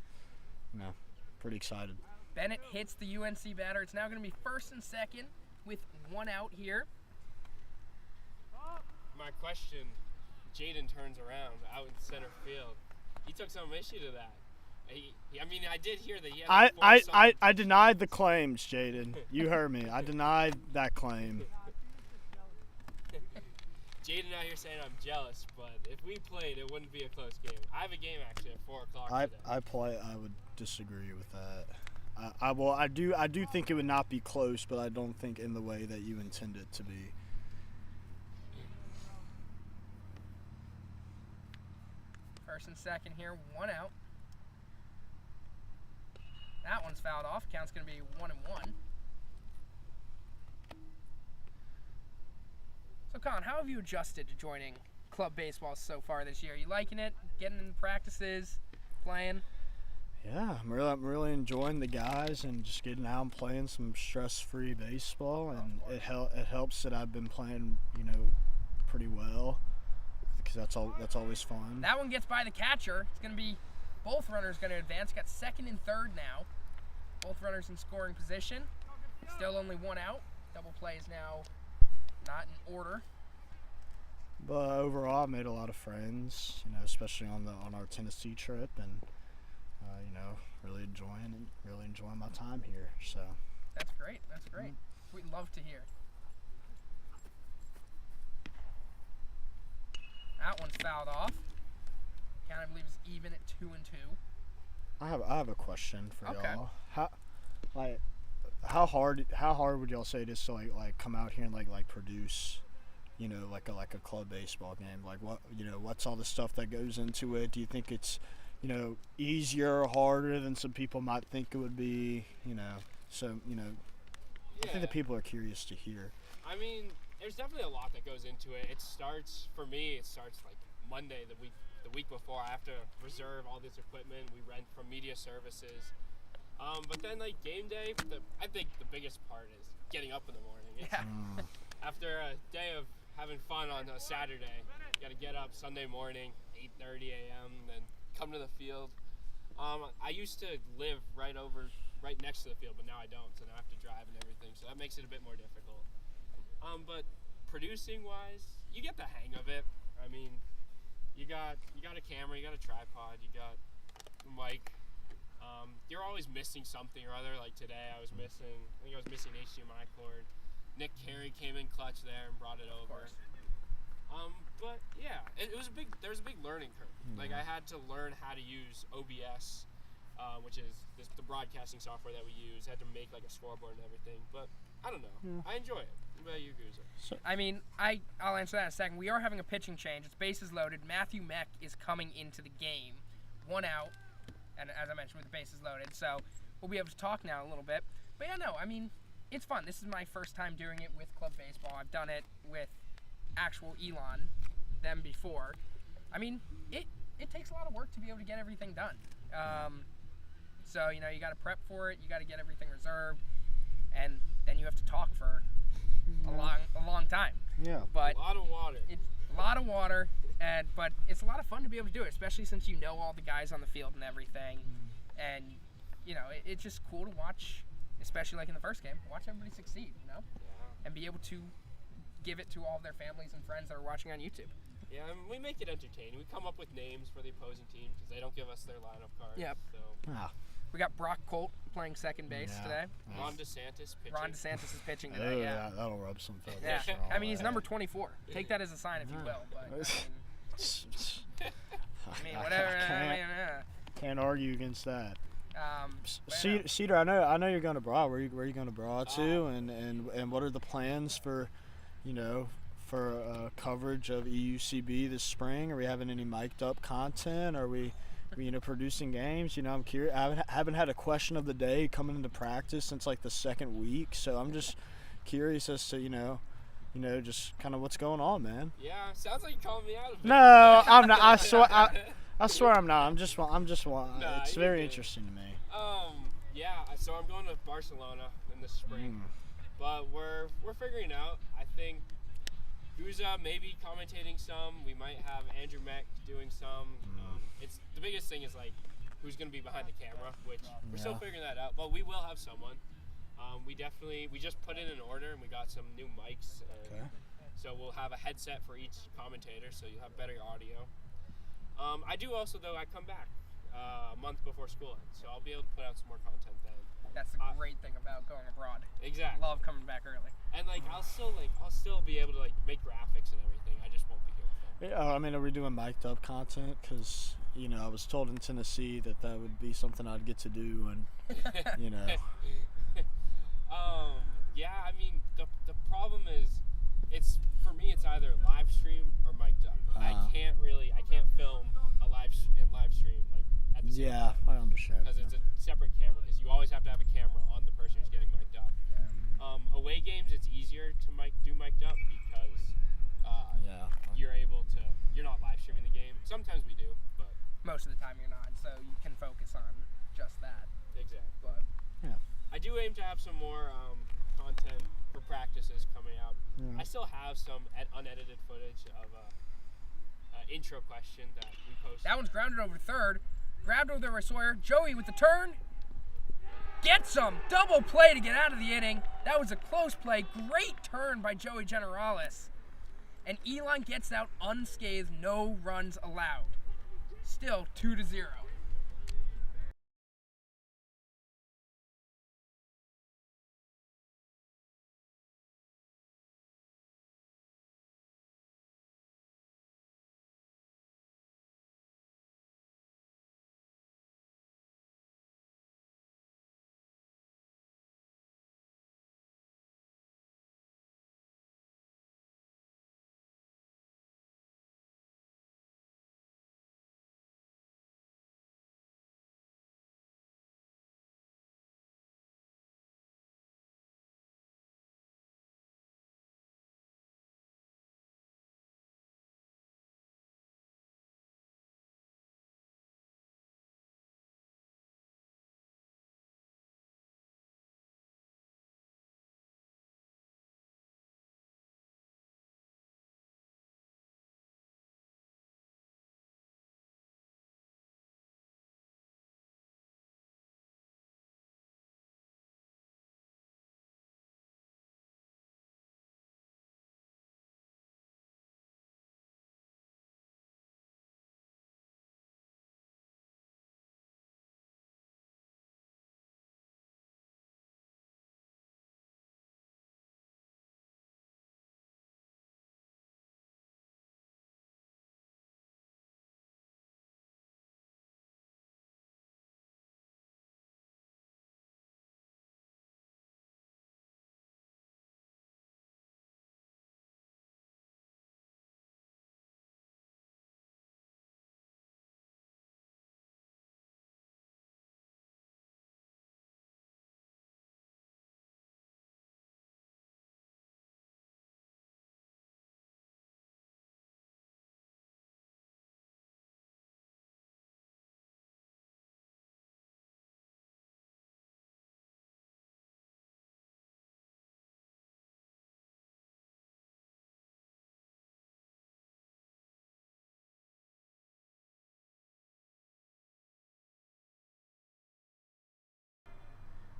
pretty excited.
Bennett hits the UNC batter. It's now going to be 1st and 2nd with 1 out here.
My question, Jaden turns around out in center field. He took some issue to that. I did hear that he had
I denied the claims, Jaden. You heard me. I denied that claim.
Jaden out here saying I'm jealous, but if we played, it wouldn't be a close game. I have a game actually at 4 o'clock today.
I would disagree with that. I do think it would not be close, but I don't think in the way that you intend it to be.
First and 2nd here, 1 out. That one's fouled off. Count's going to be 1-1. So, Con, how have you adjusted to joining club baseball so far this year? Are you liking it? Getting in practices? Playing?
Yeah, I'm really enjoying the guys and just getting out and playing some stress-free baseball. And it helps that I've been playing, pretty well because that's always fun.
That one gets by the catcher. It's going to be both runners going to advance. Got 2nd and 3rd now. Both runners in scoring position. Still only 1 out. Double play is now not in order.
But overall, I made a lot of friends, especially on our Tennessee trip, and really enjoying my time here. So
that's great. That's great. We'd love to hear. That one's fouled off. Count, I believe, is even at 2-2.
I have a question for
Okay.
y'all. How hard would y'all say it is to like come out here and like produce, like a club baseball game? Like what's all the stuff that goes into it? Do you think it's easier or harder than some people might think it would be? I think the people are curious to hear.
I mean, there's definitely a lot that goes into it. It starts like Monday, the week before. I have to reserve all this equipment we rent from media services. But then like game day, I think the biggest part is getting up in the morning. After a day of having fun on a Saturday, you gotta get up Sunday morning, 8:30 a.m., then come to the field. I used to live right next to the field, but now I don't, so now I have to drive and everything, so that makes it a bit more difficult. But producing wise, you get the hang of it. I mean, you got a camera, you got a tripod, you got a mic. You're always missing something or other. Like today, I think I was missing HDMI cord. Nick Carey came in clutch there and brought it over. But yeah, there was a big learning curve. Like I had to learn how to use OBS, which is the broadcasting software that we use. Had to make like a scoreboard and everything. But I don't know. Yeah. I enjoy it. What about you, Guza?
I mean, I'll answer that in a second. We are having a pitching change. It's bases loaded. Matthew Meck is coming into the game. 1 out. And as I mentioned, with the bases loaded, so we'll be able to talk now a little bit. But yeah, no, I mean, it's fun. This is my first time doing it with club baseball. I've done it with actual Elon, them before. I mean, it takes a lot of work to be able to get everything done. So, you got to prep for it. You got to get everything reserved. And then you have to talk for a long time.
Yeah.
But
a lot of water.
It's a lot of water. But it's a lot of fun to be able to do it, especially since you know all the guys on the field and everything. And, it's just cool to watch, especially like in the first game, watch everybody succeed, and be able to give it to all of their families and friends that are watching on YouTube.
Yeah, and we make it entertaining. We come up with names for the opposing team because they don't give us their lineup cards.
Yep.
So.
We got Brock Colt playing second base today.
Ron DeSantis pitching.
Ron DeSantis is pitching today,
That'll rub some feathers.
Yeah, I mean, he's number 24. Take that as a sign if you will. But, I mean, whatever.
Can't argue against that.
Yeah.
Cedar, I know you're going to Broad. Where are you going to Broad to? And what are the plans for for coverage of EUCB this spring? Are we having any mic'd up content? Are we producing games? I'm curious. I haven't had a question of the day coming into practice since like the second week, so I'm just curious as to just kind of what's going on, man.
Yeah, sounds like you're calling me out of it.
No, I'm not. I swear I'm not. I'm just.
Nah,
it's
you're
very
good.
interesting to me.
Yeah. So I'm going to Barcelona in the spring, but we're figuring out. I think who's maybe commentating some. We might have Andrew Meck doing some. It's the biggest thing is like who's going to be behind the camera, which we're still figuring that out. But we will have someone. We just put in an order and we got some new mics. And so we'll have a headset for each commentator, so you'll have better audio. I do also though. I come back a month before school ends, so I'll be able to put out some more content then.
That's the great thing about going abroad.
Exactly.
Love coming back early.
And I'll still be able to make graphics and everything. I just won't be here with them.
Yeah, I mean, are we doing mic'd up content? Because I was told in Tennessee that would be something I'd get to do, and
Yeah, I mean the problem is it's either live stream or mic'd up. I can't film a live stream at the same time.
I understand.
Because it's a separate camera. Because you always have to have a camera on the person who's getting mic'd up. Away games, it's easier to do mic'd up because you're not live streaming the game. Sometimes we do, but
Most of the time you're not, so you can focus on just that.
exactly.
But
I do aim to have some more content for practices coming out. I still have some unedited footage of an intro question that we posted.
that one's grounded over to third. Grabbed over there by Sawyer. Joey with the turn. Gets some double play to get out of the inning. That was a close play. Great turn by Joey Generales. And Elon gets out unscathed, no runs allowed. Still 2-0.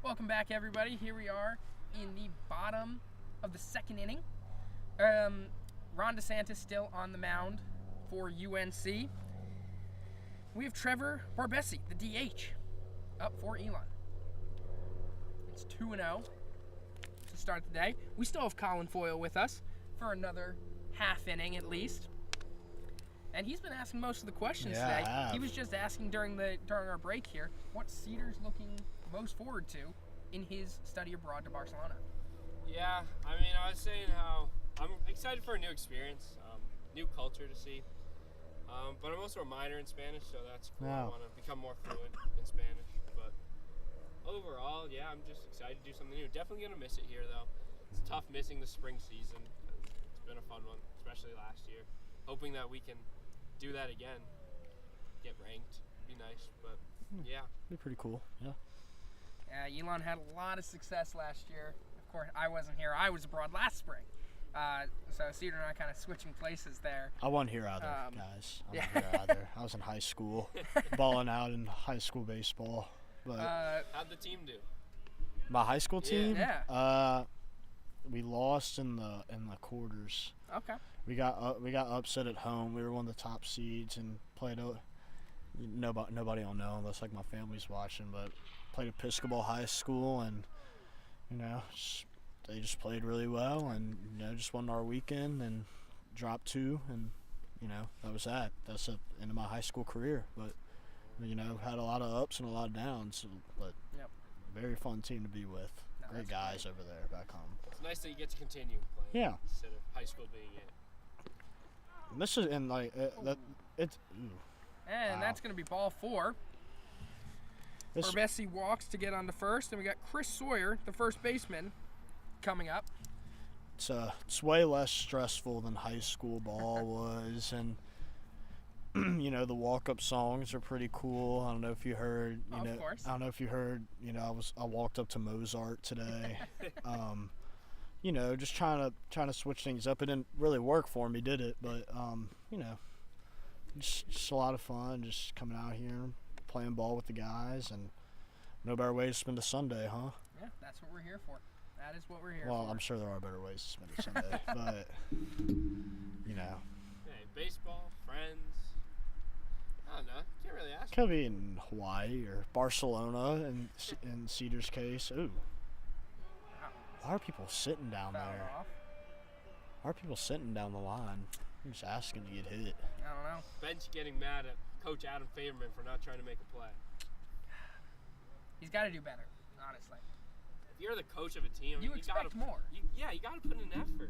Welcome back, everybody. Here we are in the bottom of the second inning. Ron DeSantis still on the mound for UNC. We have Trevor Barbesi, the DH, up for Elon. It's 2-0 to start the day. We still have Colin Foyle with us for another half inning at least. And he's been asking most of the questions today. He was just asking during our break here, what Cedar's looking most forward to in his study abroad to Barcelona.
Yeah, I mean, I was saying how I'm excited for a new experience, new culture to see. But I'm also a minor in Spanish, so that's cool. I
Wow.
want to become more fluent in Spanish. But overall, yeah, I'm just excited to do something new. Definitely gonna miss it here, though. It's tough missing the spring season. It's been a fun one, especially last year. Hoping that we can do that again. Get ranked, be nice. But yeah,
Be pretty cool. Yeah.
Elon had a lot of success last year. Of course, I wasn't here. I was abroad last spring. So Cedar and I kind of switching places there.
I wasn't here either, guys. I wasn't here either. I was in high school, balling out in high school baseball. But
how'd the team do?
my high school team,
Yeah.
we lost in the quarters.
Okay.
We got upset at home. We were one of the top seeds and played nobody will know unless like my family's watching, but played Episcopal High School, and they just played really well, and just won our weekend and dropped 2, and that was that. That's the end of my high school career. But had a lot of ups and a lot of downs, but
Yep.
very fun team to be with.
No,
Great
that's
guys over there back home.
It's nice that you get to continue playing.
Yeah.
Instead of high school being it.
And this is and like that it's.
And
Wow.
that's going to be ball 4.
This,
Bessie walks to get on to first, and we got Chris Sawyer, the first baseman, coming up.
it's way less stressful than high school ball was, and the walk-up songs are pretty cool. I don't know if you heard.
Of course.
I don't know if you heard. I walked up to Mozart today. Just trying to switch things up. It didn't really work for me, did it? But just a lot of fun. Just coming out here, playing ball with the guys, and no better way to spend a Sunday, huh?
Yeah, that's what we're here for. That is what we're here
Well,
for.
I'm sure there are better ways to spend a Sunday, but
Hey, baseball, friends. I don't know. Can't really ask.
could be in Hawaii or Barcelona in Cedar's case. Ooh, why are people sitting down
Foul
there?
off.
Why are people sitting down the line? I'm just asking to get hit.
I don't know.
Bench getting mad at Coach Adam Faberman for not trying to make a play.
He's got to do better, honestly.
If you're the coach of a team,
You
you
expect
gotta,
more.
you gotta put in an effort.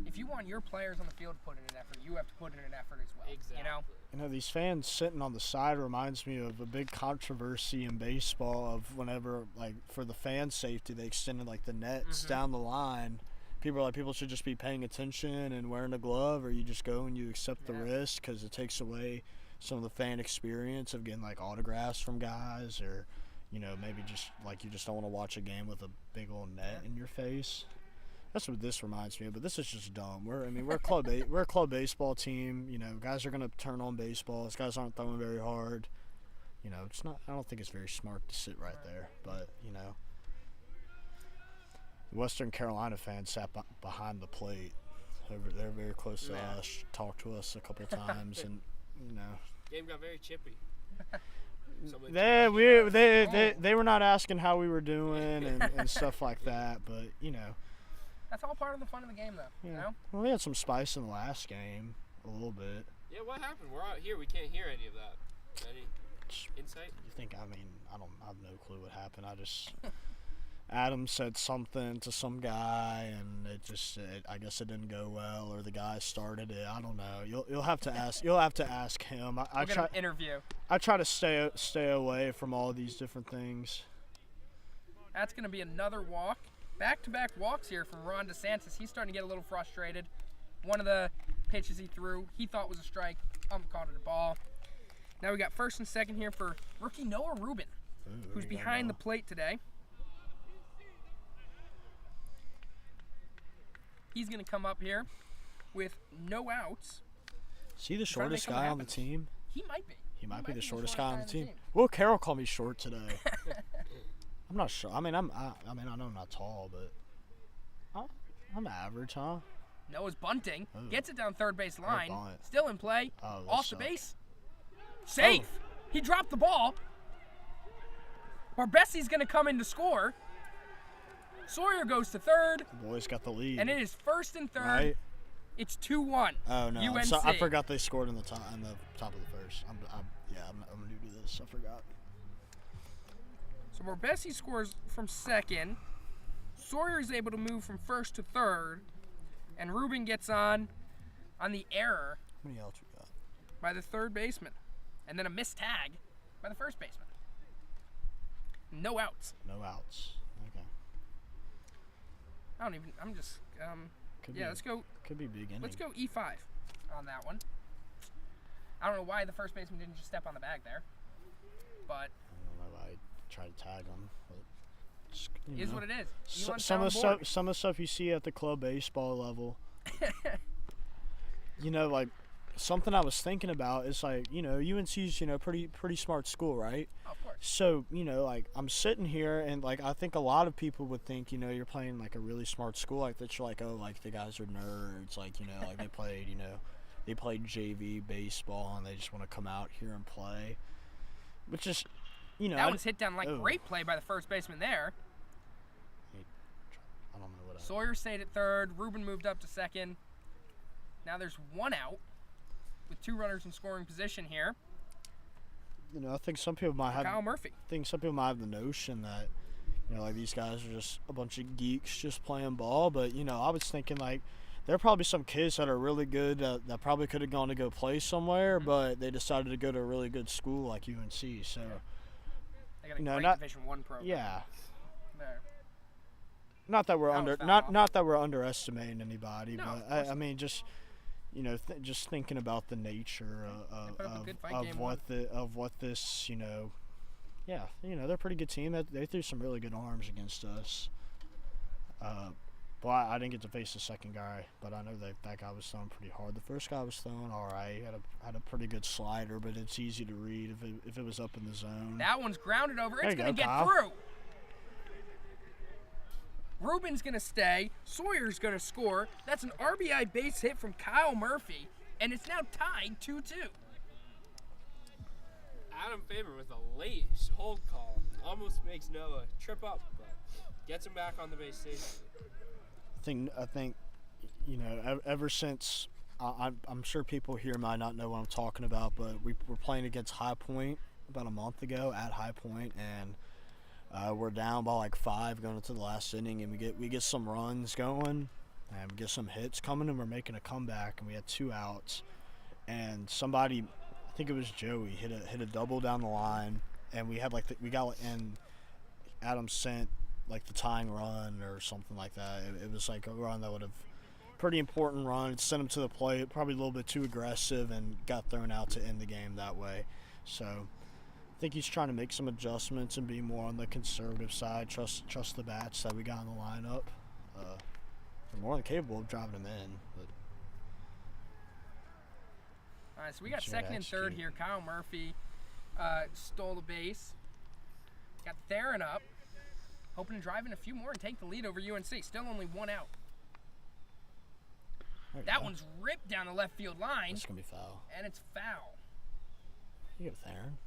If you want your players on the field to put in an effort, you have to put in an effort as well.
Exactly.
These fans sitting on the side reminds me of a big controversy in baseball of whenever, like, for the fan safety, they extended, like, the nets down the line. People are like, people should just be paying attention and wearing a glove, or you just go and you accept the risk because it takes away some of the fan experience of getting, like, autographs from guys, or, maybe just, like, you just don't want to watch a game with a big old net in your face. That's what this reminds me of, but this is just dumb. We're a club baseball team. Guys are gonna turn on baseball. These guys aren't throwing very hard. It's not. I don't think it's very smart to sit right there. But the Western Carolina fans sat behind the plate. They're very close to us. Talked to us a couple times, and
Game got very chippy.
they were not asking how we were doing and stuff like that. But
That's all part of the fun of the game, though.
Well, we had some spice in the last game, a little bit.
Yeah, what happened? We're out here. We can't hear any of that. Any insight?
You think? I have no clue what happened. Adam said something to some guy, and I guess it didn't go well, or the guy started it. I don't know. You'll have to ask. You'll have to ask him.
We'll get an interview.
I try to stay away from all these different things.
That's going to be another walk. Back-to-back walks here from Ron DeSantis. He's starting to get a little frustrated. One of the pitches he threw, he thought was a strike. Called it a ball. Now we got first and second here for rookie Noah Rubin, who's behind the plate today. He's going to come up here with no outs.
Is he the shortest guy on the team?
He might be.
He might be the shortest guy on the team. Will Carroll called me short today. I'm not sure. I know I'm not tall, but I'm average, huh?
Noah's bunting.
Oh.
Gets it down third base line.
bunt.
Still in play.
Oh, that
Off the
sucked.
base. Safe. He dropped the ball. Barbessi's going to come in to score. Sawyer goes to third.
The boys got the lead.
And it is first and third.
Right?
It's 2-1.
Oh no!
UNC.
I forgot they scored in the top of the first. I'm new to this. I forgot.
So Barbessi scores from second. Sawyer is able to move from first to third. And Ruben gets on the error
How many outs we got?
by the third baseman. And then a missed tag by the first baseman. No outs.
No outs. Okay.
Could let's go.
Could be big inning.
Let's go E5 on that one. I don't know why the first baseman didn't just step on the bag there, but
I don't know why I tried to tag him. But just,
is what it is.
Some of the stuff you see at the club baseball level. Like something I was thinking about is like UNC's pretty smart school, right?
Oh, of course.
So like I'm sitting here and like I think a lot of people would think you're playing like a really smart school, like that you're like, oh, like the guys are nerds, like like they played JV baseball and they just want to come out here and play, which is
that was hit down great play by the first baseman there.
I don't know what
Sawyer stayed at third. Ruben moved up to second. Now there's one out with 2 runners in scoring position here.
I think some people might have
Kyle Murphy.
I think some people might have the notion that like these guys are just a bunch of geeks just playing ball, but I was thinking like there are probably some kids that are really good that probably could have gone to go play somewhere, but they decided to go to a really good school like UNC. So
they got a great Division I program.
Yeah.
There.
Not that we're not that we're underestimating anybody,
No,
but I mean just just thinking about the nature of what this they're a pretty good team. They threw some really good arms against us. Well, I didn't get to face the second guy, but I know that guy was throwing pretty hard. The first guy was throwing all right. Had a pretty good slider, but it's easy to read if it was up in the zone.
That one's grounded over. It's going to get
Kyle.
through. Ruben's going to stay. Sawyer's going to score. That's an RBI base hit from Kyle Murphy, and it's now tied 2-2.
Adam Faber with a late hold call. Almost makes Noah trip up, but gets him back on the base safely.
I think ever since I'm sure people here might not know what I'm talking about, but we were playing against High Point about a month ago at High Point, and we're down by like 5 going into the last inning, and we get some runs going, and we get some hits coming, and we're making a comeback, and we had 2 outs, and somebody, I think it was Joey, hit a double down the line, and we had and Adam sent like the tying run or something like that. It was like a run that would have pretty important run. It sent him to the plate, probably a little bit too aggressive, and got thrown out to end the game that way. So I think he's trying to make some adjustments and be more on the conservative side. Trust the bats that we got in the lineup. They're more than capable of driving them in. But
All right, so we got second and third here. Kyle Murphy stole the base. Got Theron up. Hoping to drive in a few more and take the lead over UNC. Still only 1 out. That one's ripped down the left field line.
It's going to be foul.
And it's foul.
You go, Theron.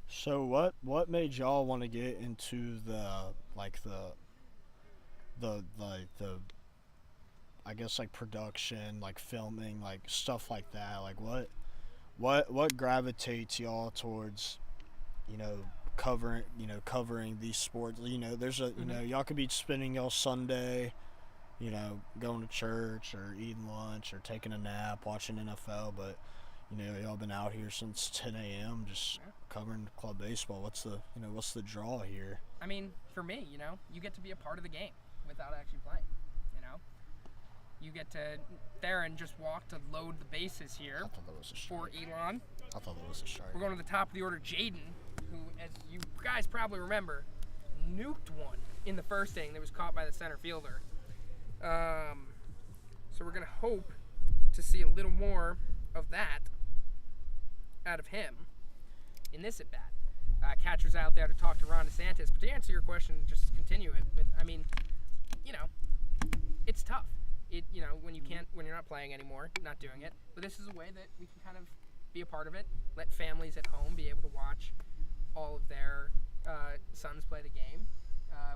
So what made y'all want to get into the I guess like production, like filming, like stuff like that? Like what gravitates y'all towards covering these sports? There's a y'all could be spending y'all Sunday going to church or eating lunch or taking a nap, watching NFL, but y'all been out here since 10 a.m. just covering club baseball. What's the draw here?
I mean, for me, you get to be a part of the game without actually playing. You get to Theron just walk to load the bases here.
I thought that was a strike.
For Elon.
I thought that was a strike.
We're going to the top of the order. Jaden, who, as you guys probably remember, nuked one in the first inning that was caught by the center fielder. So we're going to hope to see a little more of that out of him in this at-bat. Catcher's out there to talk to Ron DeSantis. But to answer your question, just continue it with, it's tough. When you're not playing anymore, not doing it. But this is a way that we can kind of be a part of it. Let families at home be able to watch all of their sons play the game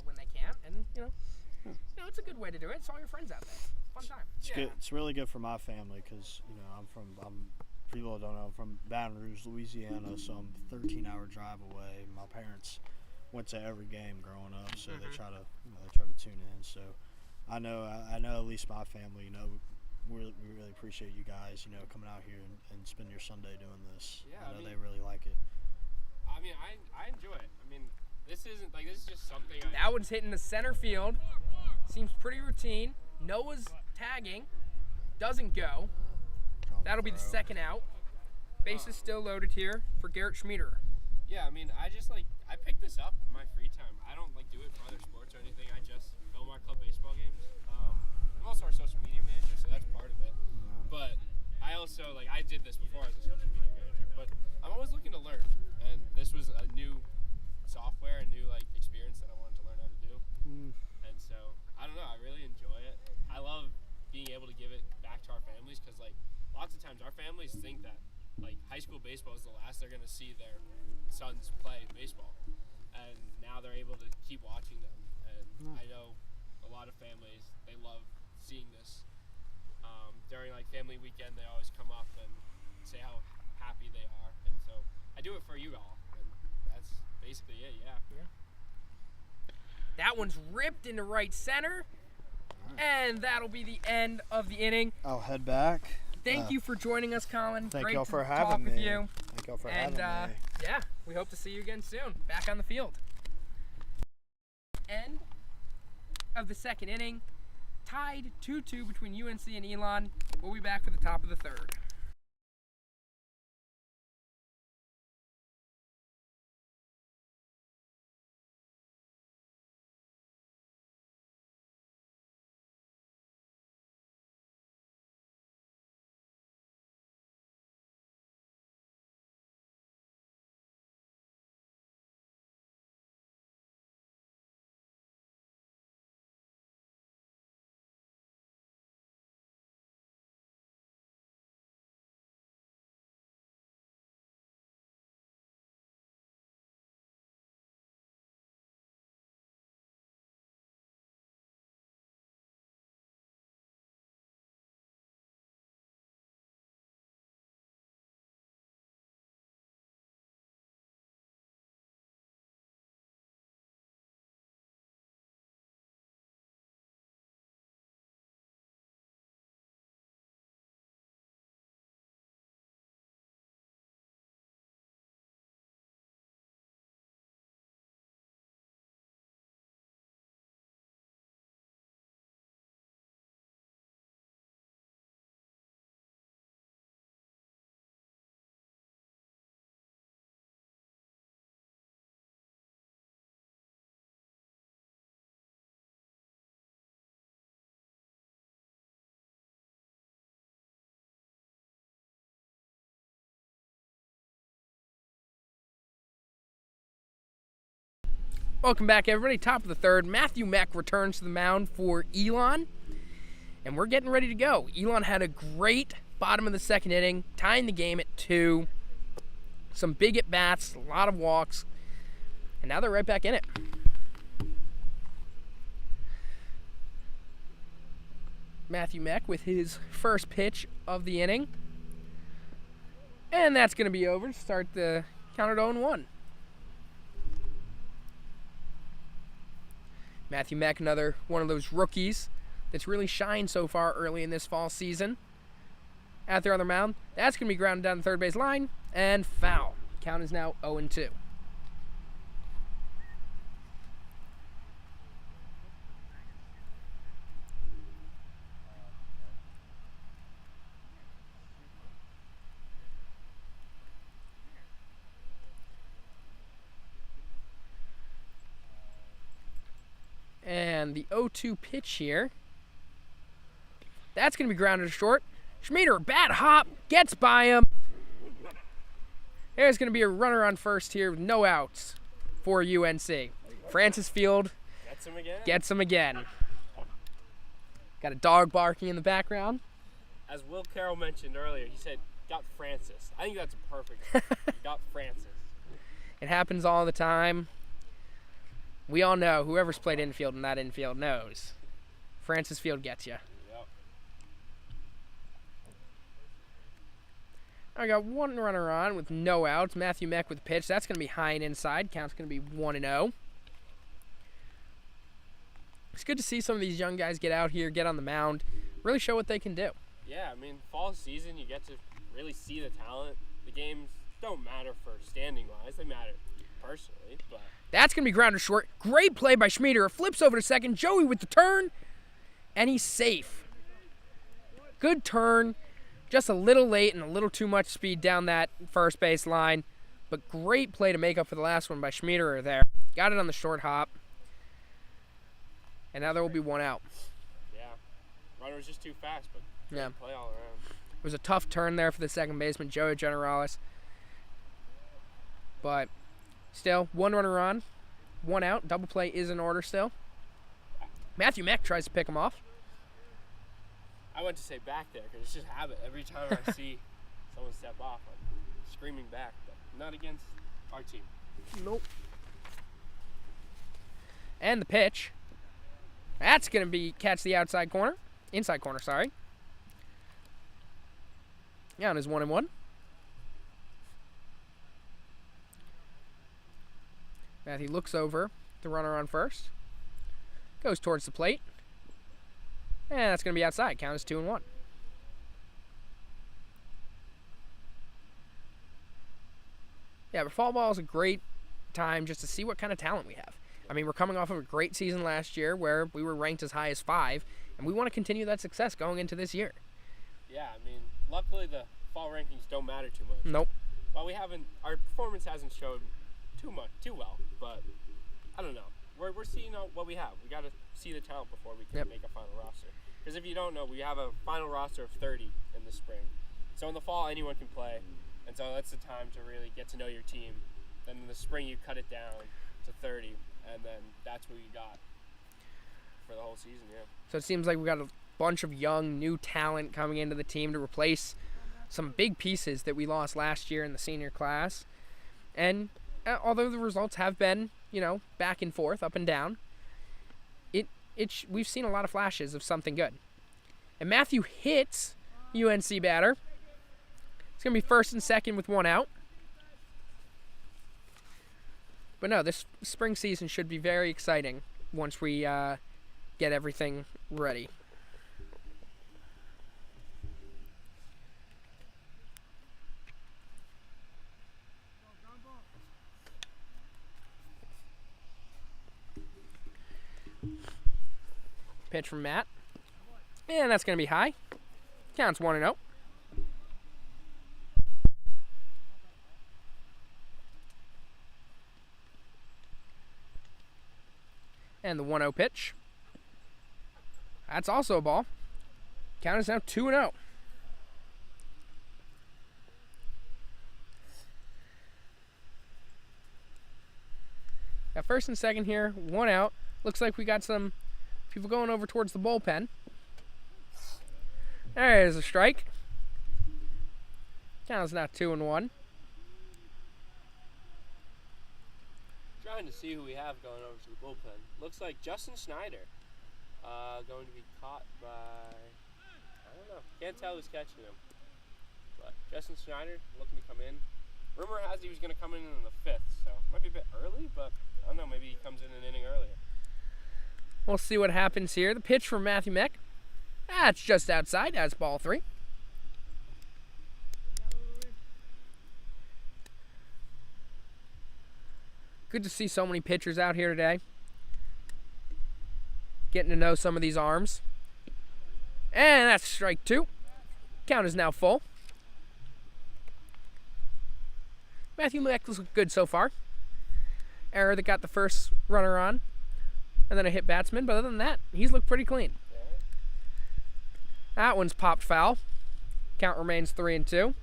when they can. And it's a good way to do it. It's all your friends out there. Fun time.
It's good. It's really good for my family because I'm people don't know, I'm from Baton Rouge, Louisiana, so I'm a 13-hour drive away. My parents went to every game growing up, so they try to tune in. So I know at least my family, we really appreciate you guys, coming out here and spend your Sunday doing this.
Yeah,
I know they really like it.
I mean, I enjoy it. I mean, this is just something.
That one's hitting the center field. Seems pretty routine. Noah's tagging. Doesn't go. That'll be the second out. Base is still loaded here for Garrett Schmieder.
Yeah, I mean, I picked this up in my free time. I don't do it for other sports or anything. I just film our club baseball games. I'm also our social media manager, so that's part of it. But I also I did this before as a social media manager. But I'm always looking to learn, and this was a new software, a new experience that I wanted to learn how to do. And so I don't know. I really enjoy it. I love being able to give it back to our families because lots of times our families think that high school baseball is the last they're going to see their sons play baseball, and now they're able to keep watching them. And I know a lot of families, they love seeing this. During family weekend, they always come up and say how happy they are, and so I do it for you all, and that's basically it. Yeah.
That one's ripped into right center, and that'll be the end of the inning.
I'll head back.
Thank you for joining us, Colin.
Thank
Great
y'all
to
for
talk
having
with
me.
you.
Thank y'all for
And
having me.
yeah, we hope to see you again soon. Back on the field. End of the second inning. Tied 2-2 between UNC and Elon. We'll be back for the top of the third. Welcome back, everybody. Top of the third. Matthew Meck returns to the mound for Elon, and we're getting ready to go. Elon had a great bottom of the second inning, tying the game at 2. Some big at-bats, a lot of walks, and now they're right back in it. Matthew Meck with his first pitch of the inning. And that's going to be over to start the count at 0-1. Matthew Meck, another one of those rookies that's really shined so far early in this fall season. Out there on the mound, that's going to be grounded down the third base line, and foul. Count is now 0-2. And the 0-2 pitch here. That's going to be grounded to short. Schmieder, bad hop, gets by him. There's going to be a runner on first here with no outs for UNC. Francis Field gets him again. Got a dog barking in the background.
As Will Carroll mentioned earlier, he said, got Francis. I think that's a perfect got Francis.
It happens all the time. we all know, whoever's played infield in that infield knows. Francis Field gets you.
Yep.
I got one runner on with no outs. Matthew Meck with pitch. That's going to be high and inside. Count's going to be 1-0. It's good to see some of these young guys get out here, get on the mound, really show what they can do.
Yeah, I mean, fall season, you get to really see the talent. The games don't matter for standing-wise. They matter personally, but...
That's going to be grounded short. Great play by Schmieder. It flips over to second. Joey with the turn, and he's safe. Good turn. Just a little late and a little too much speed down that first base line, but great play to make up for the last one by Schmieder there. Got it on the short hop. And now there will be one out.
Yeah. Runner was just too fast, but
Yeah.
play all around.
It was a tough turn there for the second baseman, Joey Generalis. But still, one runner on, one out. Double play is in order still. Matthew Meck tries to pick him off.
I went to say back there because it's just habit. Every time I see someone step off, I'm screaming back, but not against our team.
Nope. And the pitch. That's going to be catch the inside corner, sorry. Yeah, and is 1-1. Matthew looks over the runner on first. Goes towards the plate. And that's going to be outside. Count is 2-1. Yeah, but fall ball is a great time just to see what kind of talent we have. I mean, we're coming off of a great season last year where we were ranked as high as 5, and we want to continue that success going into this year.
Yeah, I mean, luckily the fall rankings don't matter too much.
Nope.
Well, our performance hasn't showed too well, but I don't know. We're seeing what we have. We got to see the talent before we can make a final roster. Because if you don't know, we have a final roster of 30 in the spring. So in the fall, anyone can play, and so that's the time to really get to know your team. Then in the spring, you cut it down to 30, and then that's what you got for the whole season, yeah.
So it seems like we got a bunch of young, new talent coming into the team to replace some big pieces that we lost last year in the senior class. And although the results have been, back and forth, up and down, we've seen a lot of flashes of something good. And Matthew hits UNC batter. It's going to be first and second with one out. But no, this spring season should be very exciting once we get everything ready. Pitch from Matt. And that's going to be high. Counts 1-0. And the 1-0 pitch. That's also a ball. Count is now 2-0. Got first and second here, one out. Looks like we got some people going over towards the bullpen. There's a strike. Count is now 2-1.
Trying to see who we have going over to the bullpen. Looks like Justin Schneider going to be caught by, I don't know, can't tell who's catching him. But Justin Schneider looking to come in. Rumor has he was going to come in the 5th, so might be a bit early, but I don't know, maybe he comes in an inning earlier.
We'll see what happens here. The pitch from Matthew Meck. That's just outside. That's ball 3. Good to see so many pitchers out here today. Getting to know some of these arms. And that's strike 2. Count is now full. Matthew Meck looks good so far. Error that got the first runner on. And then a hit batsman. But other than that, he's looked pretty clean. That one's popped foul. Count remains 3-2.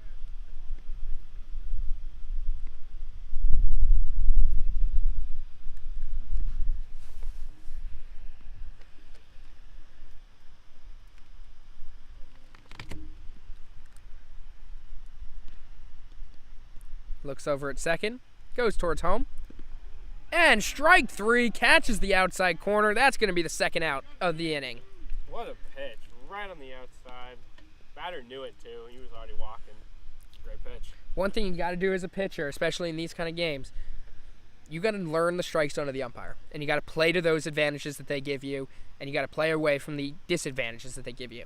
Looks over at second. Goes towards home. And strike 3, catches the outside corner. That's going to be the second out of the inning.
What a pitch. Right on the outside. Batter knew it too. He was already walking. Great pitch.
One thing you got to do as a pitcher, especially in these kind of games, you got to learn the strike zone of the umpire. And you got to play to those advantages that they give you. And you got to play away from the disadvantages that they give you.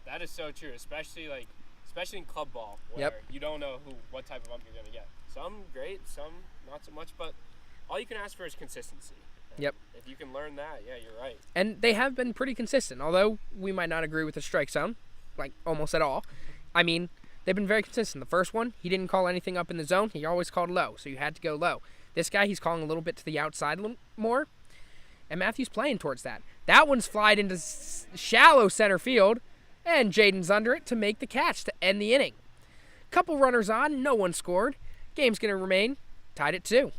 That is so true, especially in club ball, where you don't know what type of ump you're going to get. Some great, some not so much, but all you can ask for is consistency. And if you can learn that, yeah, you're right.
And they have been pretty consistent, although we might not agree with the strike zone, like almost at all. I mean, they've been very consistent. The first one, he didn't call anything up in the zone. He always called low, so you had to go low. This guy, he's calling a little bit to the outside a little more, and Matthew's playing towards that. That one's flied into shallow center field, and Jaden's under it to make the catch to end the inning. Couple runners on, no one scored. Game's going to remain tied at 2.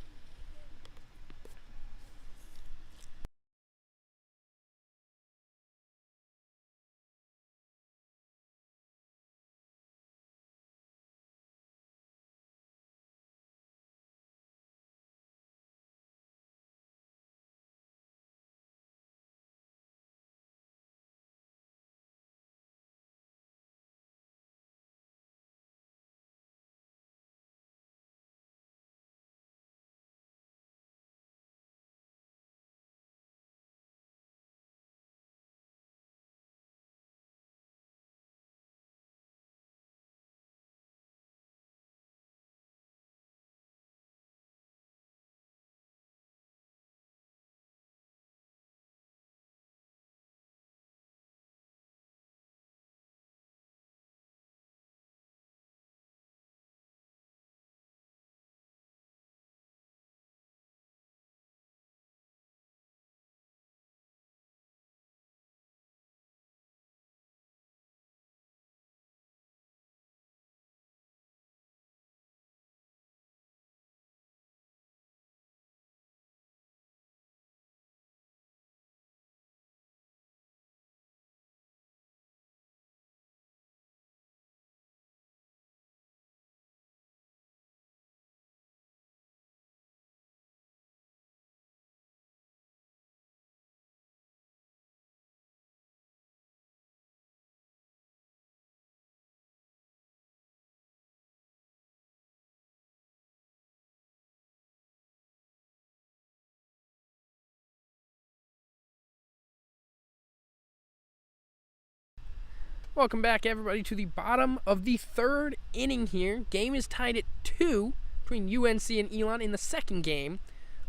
Welcome back, everybody, to the bottom of the 3rd inning here. Game is tied at 2 between UNC and Elon in the second game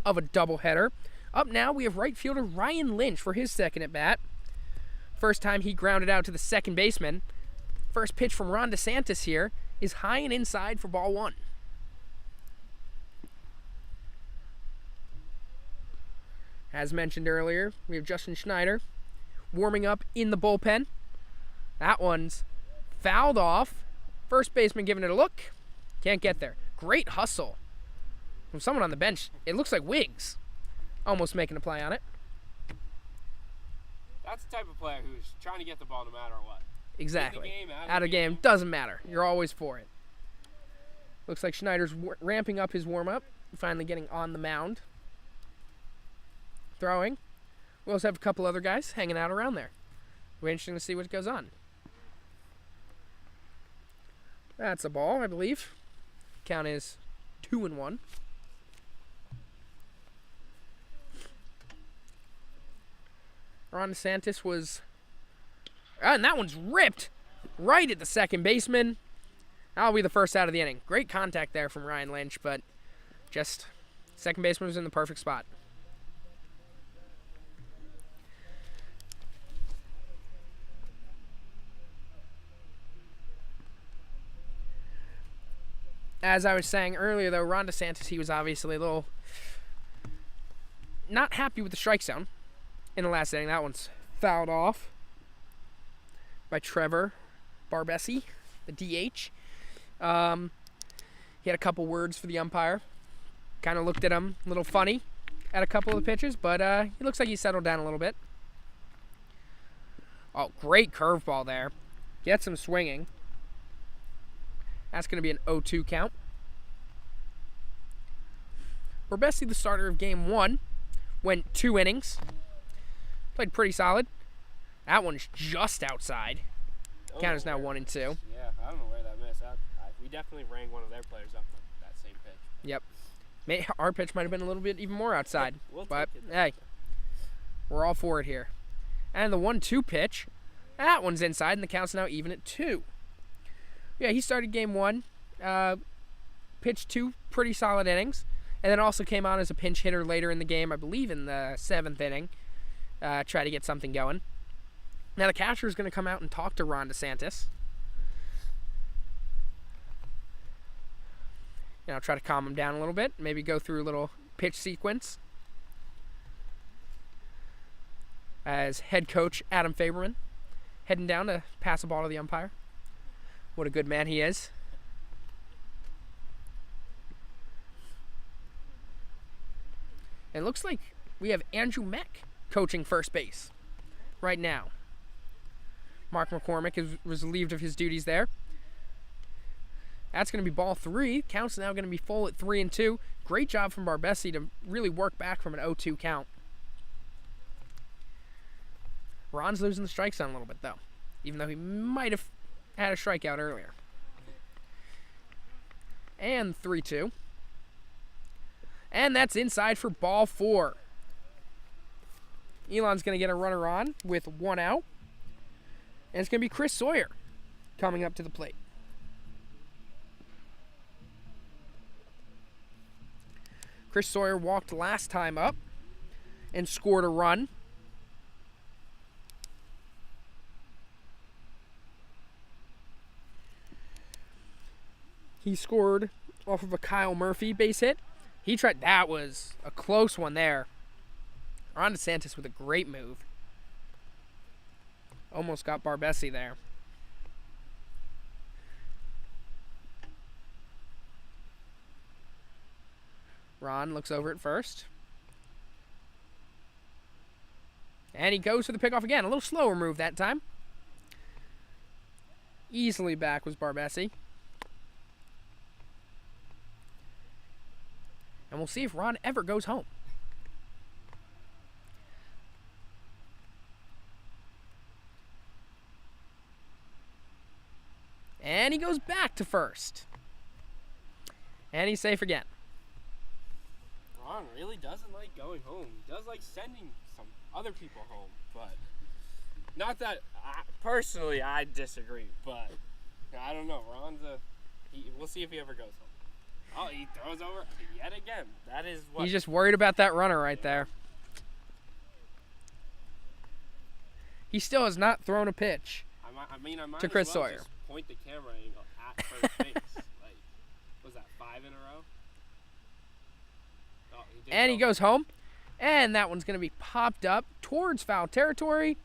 of a doubleheader. Up now, we have right fielder Ryan Lynch for his second at-bat. First time he grounded out to the second baseman. First pitch from Ron DeSantis here is high and inside for ball 1. As mentioned earlier, we have Justin Schneider warming up in the bullpen. That one's fouled off. First baseman giving it a look. Can't get there. Great hustle from someone on the bench. It looks like Wiggs almost making a play on it.
That's the type of player who's trying to get the ball no matter what.
Exactly.
In the game,
out of game, doesn't matter. You're always for it. Looks like Schneider's ramping up his warm-up. Finally getting on the mound. Throwing. We also have a couple other guys hanging out around there. We're interesting to see what goes on. That's a ball, I believe. Count is 2-1. Ron DeSantis was... and that one's ripped right at the second baseman. That'll be the first out of the inning. Great contact there from Ryan Lynch, but just second baseman was in the perfect spot. As I was saying earlier, though, Ron DeSantis, he was obviously a little not happy with the strike zone in the last inning. That one's fouled off by Trevor Barbesi, the DH. He had a couple words for the umpire. Kind of looked at him a little funny at a couple of the pitches, but he looks like he settled down a little bit. Oh, great curveball there. Gets him swinging. That's going to be an 0-2 count. Orbesi, the starter of game 1, went 2 innings. Played pretty solid. That one's just outside. Count is now 1-2.
Yeah, I don't know where that missed. We definitely rang one of their players up on that same pitch.
Yep. Our pitch might have been a little bit even more outside.
We'll
But,
take it.
hey, we're all for it here. And the 1-2 pitch, that one's inside, and the count's now even at 2. Yeah, he started game 1, pitched 2 pretty solid innings, and then also came on as a pinch hitter later in the game, I believe in the 7th inning, try to get something going. Now the catcher is going to come out and talk to Ron DeSantis. Try to calm him down a little bit, maybe go through a little pitch sequence. As head coach Adam Faberman heading down to pass the ball to the umpire. What a good man he is. And it looks like we have Andrew Meck coaching first base right now. Mark McCormick was relieved of his duties there. That's going to be ball 3. Count's now going to be full at 3-2. Great job from Barbesi to really work back from an 0-2 count. Ron's losing the strike zone a little bit, though, even though he might have had a strikeout earlier. And 3-2. And that's inside for ball 4. Elon's going to get a runner on with 1 out. And it's going to be Chris Sawyer coming up to the plate. Chris Sawyer walked last time up and scored a run. He scored off of a Kyle Murphy base hit. That was a close one there. Ron DeSantis with a great move. Almost got Barbesi there. Ron looks over at first. And he goes for the pickoff again. A little slower move that time. Easily back was Barbesi. And we'll see if Ron ever goes home. And he goes back to first. And he's safe again.
Ron really doesn't like going home. He does like sending some other people home, but not that personally I disagree. But I don't know. Ron's we'll see if he ever goes home. Oh, he throws over yet again. That is what
he's just worried about that runner right there. He still has not thrown a pitch
I might
to Chris
as well
Sawyer.
Just point the camera angle at first base. Like, was that 5 in a row? Oh,
And he goes home. And that one's going to be popped up towards foul territory.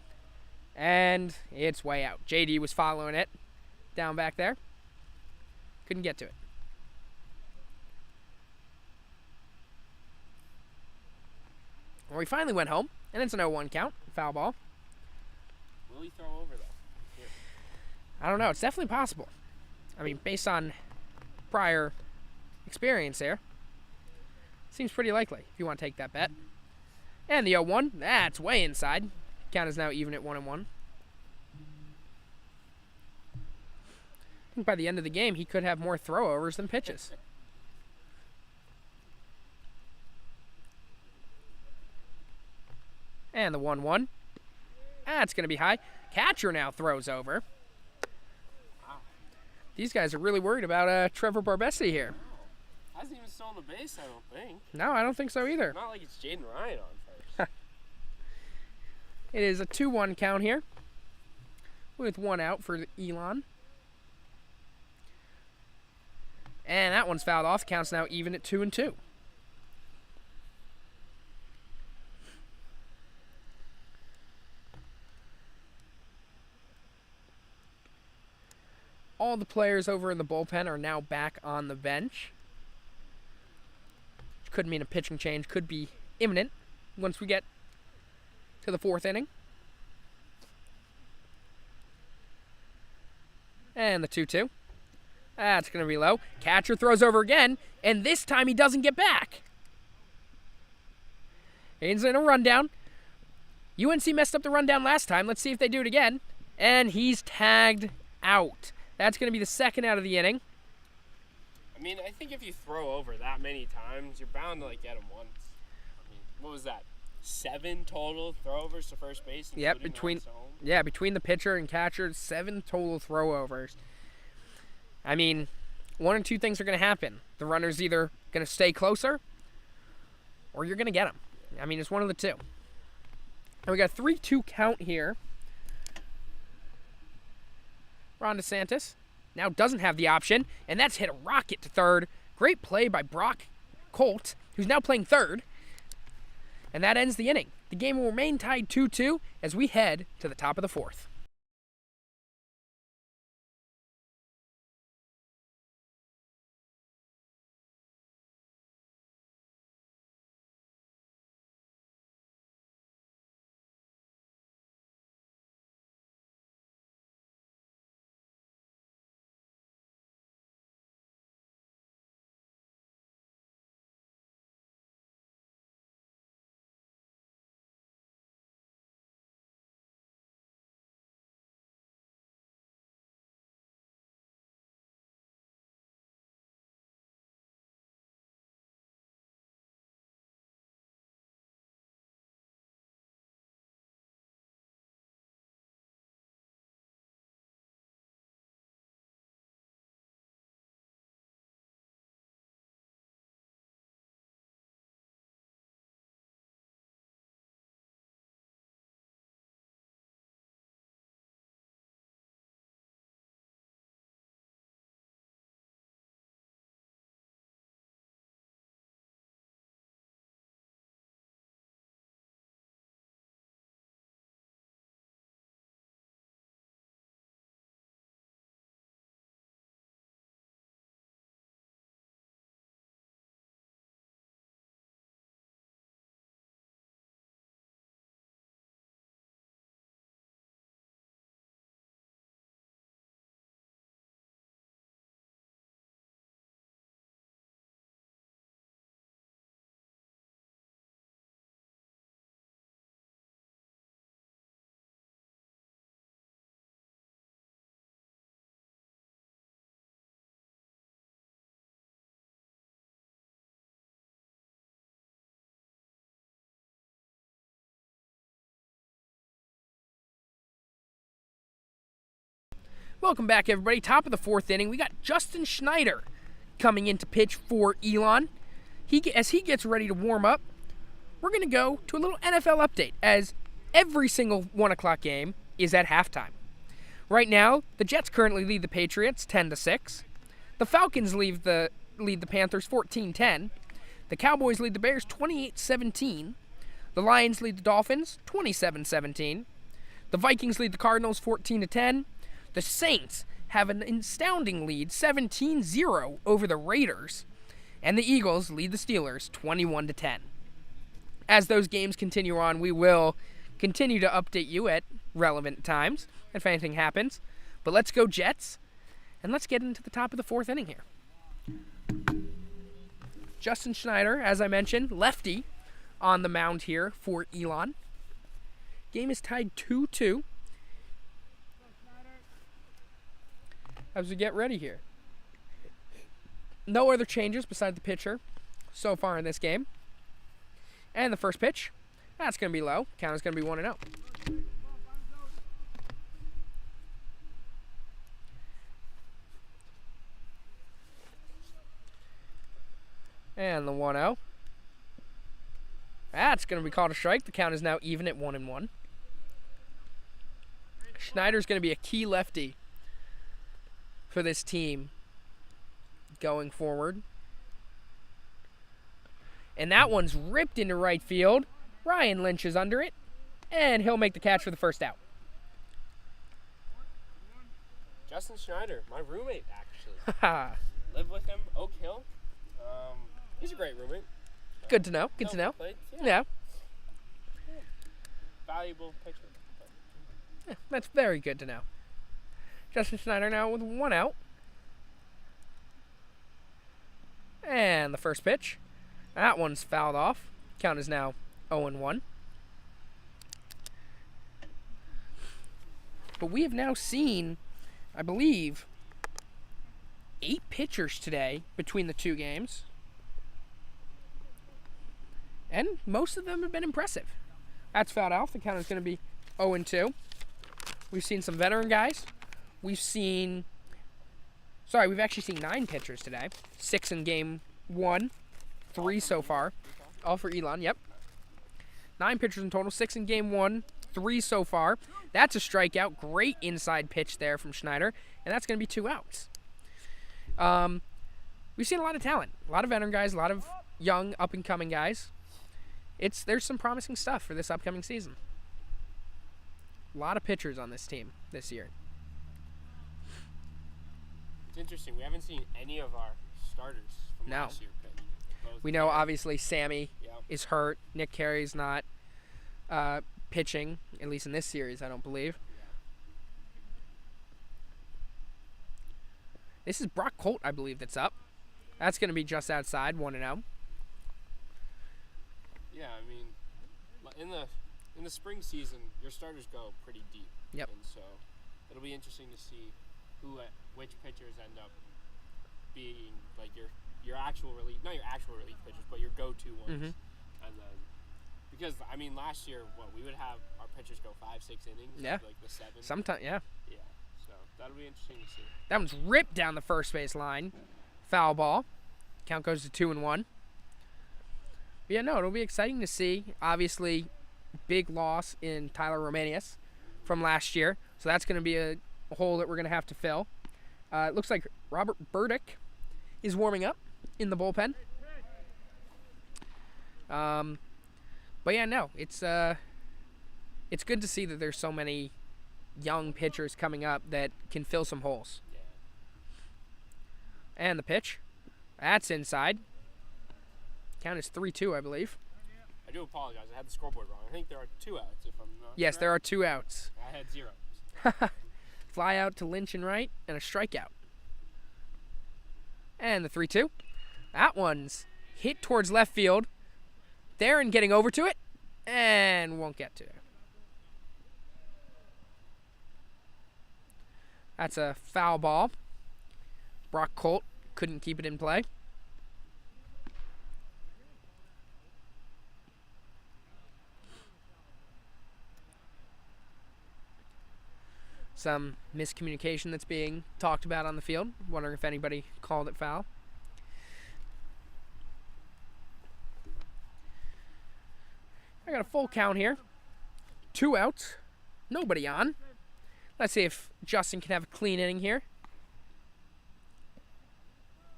And it's way out. JD was following it down back there. Couldn't get to it. Well, he finally went home. And it's an 0-1 count. Foul ball.
Will he throw over, though? Here.
I don't know. It's definitely possible. I mean, based on prior experience there, seems pretty likely if you want to take that bet. And the 0-1, that's way inside. Count is now even at 1-1. I think by the end of the game, he could have more throwovers than pitches. And the 1-1. That's going to be high. Catcher now throws over. These guys are really worried about Trevor Barbesi here.
Hasn't even stolen a base, I don't think.
No, I don't think so either.
Not like it's Jaden Ryan on first.
It is a 2-1 count here with 1 out for Elon. And that one's fouled off. Count's now even at 2-2. All the players over in the bullpen are now back on the bench. Which could mean a pitching change could be imminent once we get to the 4th inning. And the 2-2. That's going to be low. Catcher throws over again, and this time he doesn't get back. He's in a rundown. UNC messed up the rundown last time. Let's see if they do it again. And he's tagged out. That's going to be the second out of the inning.
I mean, I think if you throw over that many times, you're bound to like get him once. I mean, what was that? 7 total throwovers to first base.
Yep, between the pitcher and catcher, 7 total throwovers. I mean, one or two things are going to happen. The runner's either going to stay closer, or you're going to get him. I mean, it's one of the two. And we got a 3-2 count here. Ron DeSantis now doesn't have the option, and that's hit a rocket to third. Great play by Brock Colt, who's now playing third. And that ends the inning. The game will remain tied 2-2 as we head to the top of the fourth. Welcome back, everybody. Top of the fourth inning. We got Justin Schneider coming in to pitch for Elon. As he gets ready to warm up, we're going to go to a little NFL update, as every single 1 o'clock game is at halftime. Right now, the Jets currently lead the Patriots 10-6. The Falcons lead the Panthers 14-10. The Cowboys lead the Bears 28-17. The Lions lead the Dolphins 27-17. The Vikings lead the Cardinals 14-10. The Saints have an astounding lead, 17-0 over the Raiders, and the Eagles lead the Steelers 21-10. As those games continue on, we will continue to update you at relevant times if anything happens. But let's go Jets, and let's get into the top of the fourth inning here. Justin Schneider, as I mentioned, lefty on the mound here for Elon. Game is tied 2-2. As we get ready here. No other changes beside the pitcher so far in this game. And the first pitch, that's going to be low. Count is going to be 1-0. And the 1-0. That's going to be called a strike. The count is now even at 1-1. Schneider's going to be a key lefty for this team going forward. And that one's ripped into right field. Ryan Lynch is under it, and he'll make the catch for the first out.
Justin Schneider, my roommate, actually. Live with him, Oak Hill. He's a great roommate.
Good to know. Good to know. Yeah.
Valuable picture.
Yeah, that's very good to know. Justin Schneider now with 1 out. And the first pitch. That one's fouled off. Count is now 0-1. But we have now seen, I believe, 8 pitchers today between the 2 games. And most of them have been impressive. That's fouled out. The count is going to be 0-2. We've seen some veteran guys. We've actually seen 9 pitchers today. 6 in game 1, 3 so far. All for Elon, yep. 9 pitchers in total, 6 in game 1, 3 so far. That's a strikeout. Great inside pitch there from Schneider. And that's going to be 2 outs. We've seen a lot of talent. A lot of veteran guys, a lot of young, up-and-coming guys. There's some promising stuff for this upcoming season. A lot of pitchers on this team this year.
It's interesting. We haven't seen any of our starters from last year pitch.
We know, obviously, Sammy
Yep.
is hurt. Nick Carey's not pitching, at least in this series, I don't believe. This is Brock Colt, I believe, that's up. That's going to be just outside, 1-0.
Yeah, I mean, in the spring season, your starters go pretty deep.
Yep.
And so it'll be interesting to see which pitchers end up being like your actual relief, not your actual relief pitchers, but your go-to ones.
Mm-hmm.
And then because I mean, last year we would have our pitchers go 5-6 innings.
Yeah.
Like the 7.
Sometimes, yeah.
Yeah. So that'll be interesting to see.
That one's ripped down the first base line. Foul ball. Count goes to 2-1. But yeah, no, it'll be exciting to see. Obviously, big loss in Tyler Romanius from last year. So that's going to be a hole that we're going to have to fill. It looks like Robert Burdick is warming up in the bullpen. But yeah, no, it's good to see that there's so many young pitchers coming up that can fill some holes.
Yeah.
And the pitch. That's inside. Count is 3-2, I believe.
I do apologize. I had the scoreboard wrong. I think there are 2 outs if I'm not
Yes,
correct.
there are 2 outs.
I had 0.
Fly out to Lynch and right, and a strikeout. And the 3-2. That one's hit towards left field. Theron getting over to it, and won't get to it. That's a foul ball. Brock Colt couldn't keep it in play. Some miscommunication that's being talked about on the field. Wondering if anybody called it foul. I got a full count here. 2 outs. Nobody on. Let's see if Justin can have a clean inning here.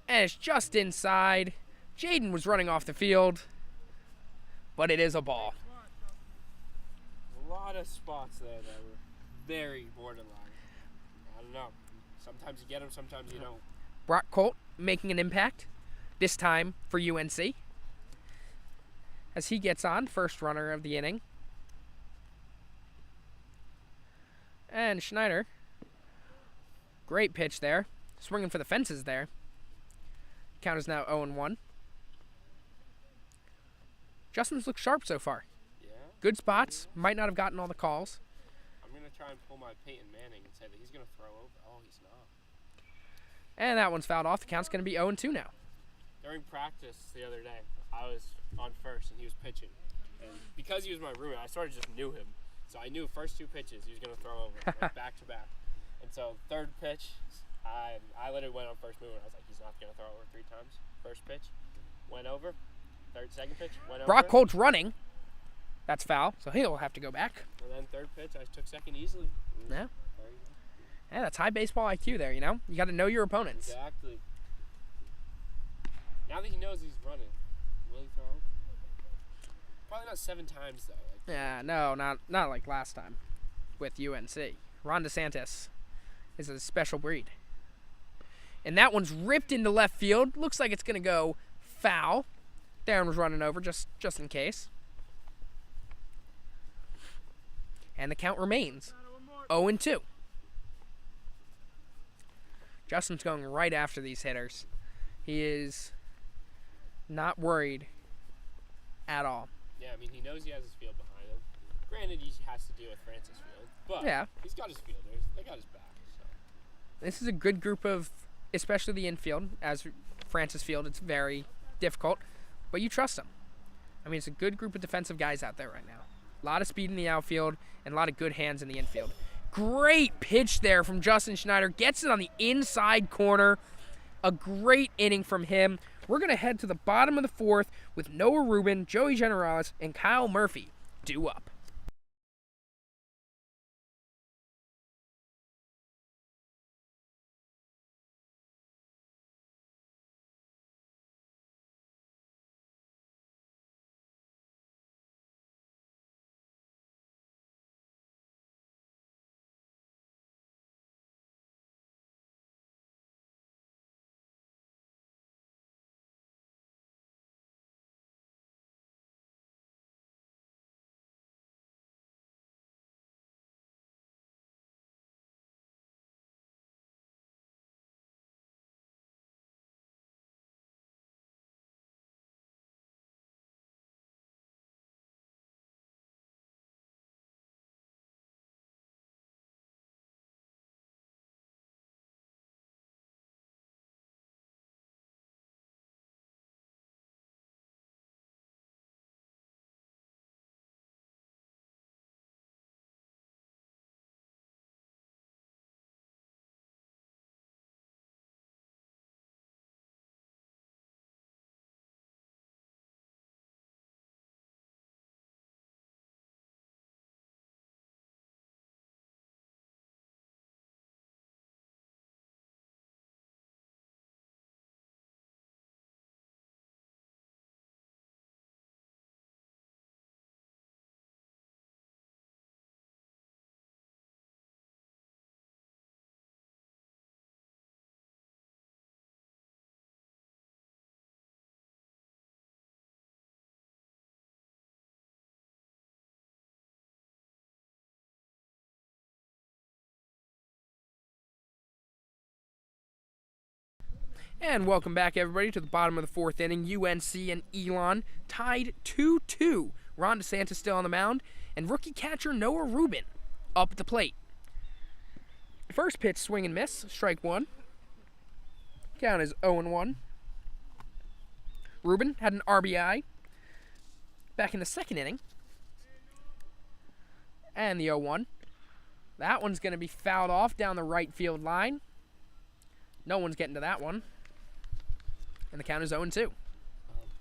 And it's just inside. Jaden was running off the field. But it is a ball.
A lot of spots there that were very borderline. I don't know. Sometimes you get them, sometimes you don't.
Brock Colt making an impact. This time for UNC. As he gets on, first runner of the inning. And Schneider. Great pitch there. Swinging for the fences there. Count is now 0-1. Justin's looked sharp so far.
Yeah.
Good spots. Might not have gotten all the calls.
I'm going to try and pull my Peyton Manning and say that he's going to throw over. Oh, he's not.
And that one's fouled off. The count's going to be 0-2 now.
During practice the other day, I was on first and he was pitching. And because he was my roommate, I sort of just knew him. So I knew first 2 pitches he was going to throw over, like back to back. And so third pitch, I literally went on first move and I was like, he's not going to throw over 3 times. First pitch, went over. Second pitch, went over.
Brock Colt's running. That's foul, so he'll have to go back.
And then third pitch, I took second easily.
Yeah. Yeah, that's high baseball IQ there, you know? You got to know your opponents.
Exactly. Now that he knows he's running, will he throw? Probably not 7 times, though. Like,
Yeah, no, not like last time with UNC. Ron DeSantis is a special breed. And that one's ripped into left field. Looks like it's going to go foul. Darren was running over just in case. And the count remains 0-2. Justin's going right after these hitters. He is not worried at all.
Yeah, I mean, he knows he has his field behind him. Granted, he has to deal with Francis Field, but
Yeah.
he's got his fielders. They got his back. So.
This is a good group of, especially the infield. As Francis Field, it's very difficult, but you trust them. I mean, it's a good group of defensive guys out there right now. A lot of speed in the outfield and a lot of good hands in the infield. Great pitch there from Justin Schneider. Gets it on the inside corner. A great inning from him. We're going to head to the bottom of the fourth with Noah Rubin, Joey Generales, and Kyle Murphy due up. And welcome back, everybody, to the bottom of the fourth inning. UNC and Elon tied 2-2. Ron DeSantis still on the mound, and rookie catcher Noah Rubin up at the plate. First pitch, swing and miss, strike one. Count is 0-1. Rubin had an RBI back in the second inning. And the 0-1. That one's going to be fouled off down the right field line. No one's getting to that one. And the count is 0-2.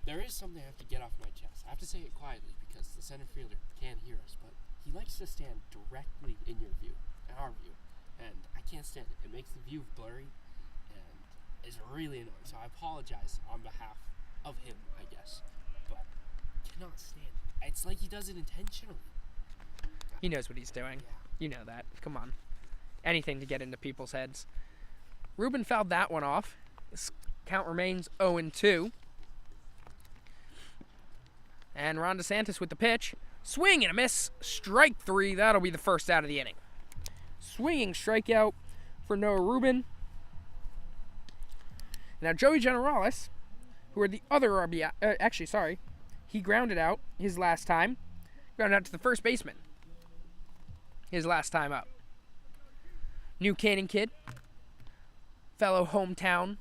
There is something I have to get off my chest. I have to say it quietly because the center fielder can't hear us, but he likes to stand directly in your view, in our view, and I can't stand it. It makes the view blurry and is really annoying. So I apologize on behalf of him, I guess, but cannot stand it. It's like he does it intentionally.
He knows what he's doing.
Yeah.
You know that. Come on. Anything to get into people's heads. Rubin fouled that one off. This count remains 0-2. And Ron DeSantis with the pitch. Swing and a miss. Strike three. That'll be the first out of the inning. Swinging strikeout for Noah Rubin. Now Joey Generales, who are the other RBI, he grounded out his last time. Grounded out to the first baseman. His last time up. New Canaan kid. Fellow hometown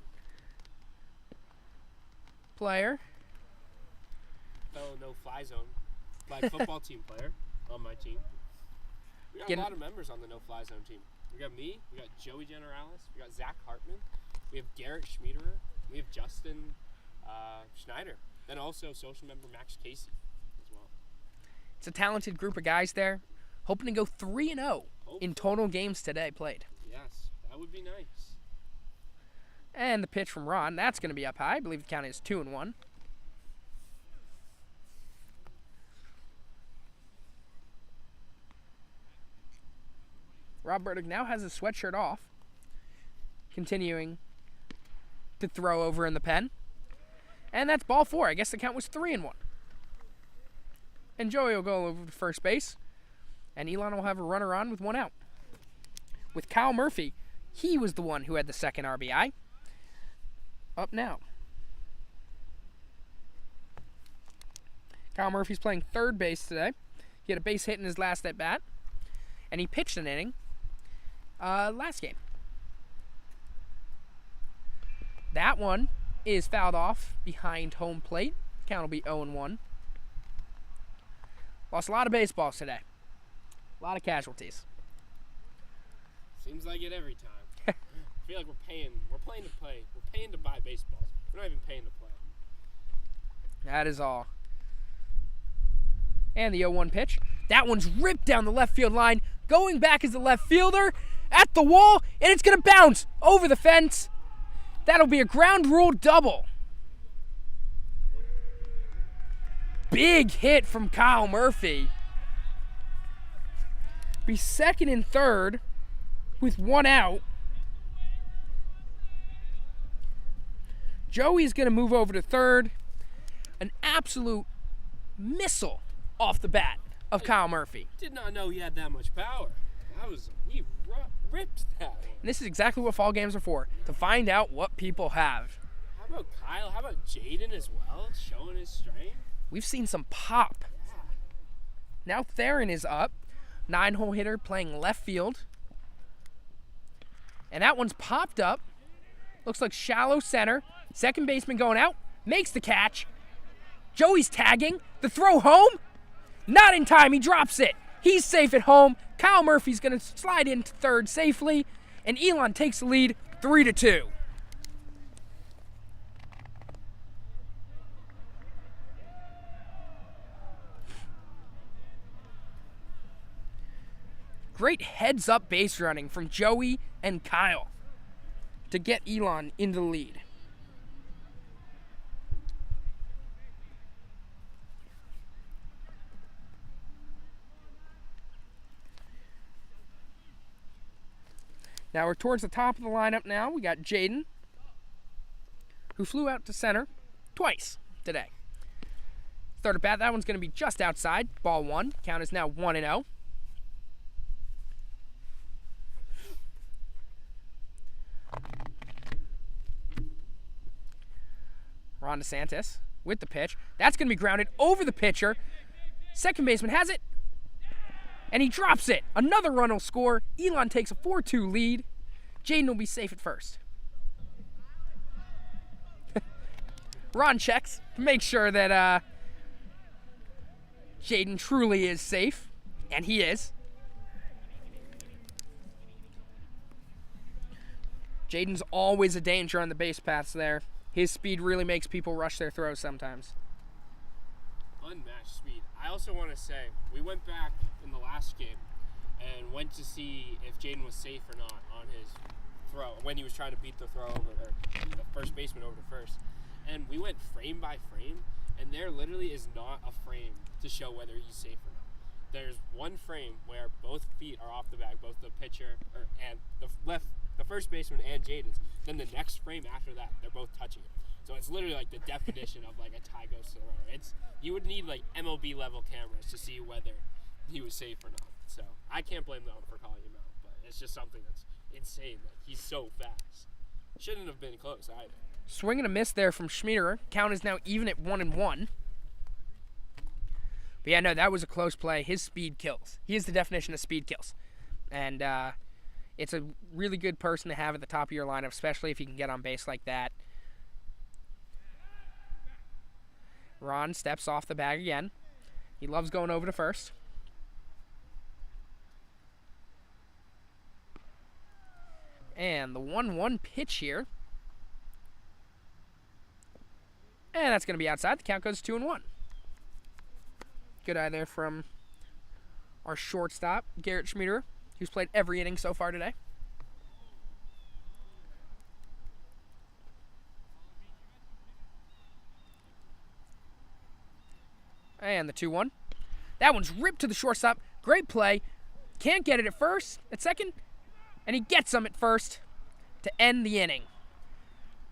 player.
Fellow no-fly zone flag football team player on my team. We got a lot of members on the no-fly zone team. We got me, we got Joey Generales, we got Zach Hartman, we have Garrett Schmiederer, we have Justin Schneider, and also social member Max Casey as well.
It's a talented group of guys there. Hoping to go 3-0 in total games today played.
Yes, that would be nice.
And the pitch from Ron, that's going to be up high. I believe the count is 2-1. Rob Burdick now has his sweatshirt off, continuing to throw over in the pen. And that's ball four. I guess the count was 3-1. And Joey will go over to first base, and Elon will have a runner on with one out. With Kyle Murphy, he was the one who had the second RBI. Up now. Kyle Murphy's playing third base today. He had a base hit in his last at bat, and he pitched an inning last game. That one is fouled off behind home plate. Count will be 0-1. Lost a lot of baseballs today. A lot of casualties.
Seems like it every time. I feel like we're paying to play. We're paying to buy baseballs. We're not even paying to play.
That is all. And the 0-1 pitch. That one's ripped down the left field line. Going back as the left fielder at the wall, and it's going to bounce over the fence. That'll be a ground rule double. Big hit from Kyle Murphy. Be second and third with one out. Joey's going to move over to third. An absolute missile off the bat of Kyle Murphy.
Did not know he had that much power. He ripped that one.
And this is exactly what fall games are for, to find out what people have.
How about Kyle? How about Jaden as well, showing his strength?
We've seen some pop. Now Theron is up. 9-hole hitter playing left field. And that one's popped up. Looks like shallow center. Second baseman going out. Makes the catch. Joey's tagging. The throw home. Not in time. He drops it. He's safe at home. Kyle Murphy's going to slide into third safely. And Elon takes the lead 3-2. Great heads-up base running from Joey and Kyle to get Elon into the lead. Now we're towards the top of the lineup now. We got Jaden, who flew out to center twice today. Third at bat, that one's going to be just outside. Ball one. Count is now 1-0. Ron DeSantis with the pitch. That's going to be grounded over the pitcher. Second baseman has it. And he drops it. Another run will score. Elon takes a 4-2 lead. Jaden will be safe at first. Ron checks to make sure that Jaden truly is safe. And he is. Jaden's always a danger on the base paths there. His speed really makes people rush their throws sometimes.
Unmatched speed. I also want to say, we went back in the last game and went to see if Jaden was safe or not on his throw, when he was trying to beat the throw over, or the first baseman over to first. And we went frame by frame, and there literally is not a frame to show whether he's safe or not. There's one frame where both feet are off the bag, both the pitcher and the first baseman and Jaden's. Then the next frame after that, they're both touching it. So it's literally like the definition of like a tie goes to the runner. You would need like MLB level cameras to see whether he was safe or not. So I can't blame them for calling him out, but it's just something that's insane. Like, he's so fast. Shouldn't have been close either.
Swing and a miss there from Schmieder. Count is now even at 1-1. But yeah, no, that was a close play. His speed kills. He is the definition of speed kills. And it's a really good person to have at the top of your lineup, especially if you can get on base like that. Ron steps off the bag again. He loves going over to first. And the 1-1 pitch here. And that's going to be outside. The count goes 2-1. Good eye there from our shortstop, Garrett Schmieder, who's played every inning so far today. And the 2-1. That one's ripped to the shortstop. Great play. Can't get it at second. And he gets him at first to end the inning.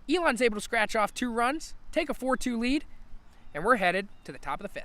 Elon's able to scratch off 2 runs, take a 4-2 lead, and we're headed to the top of the 5th.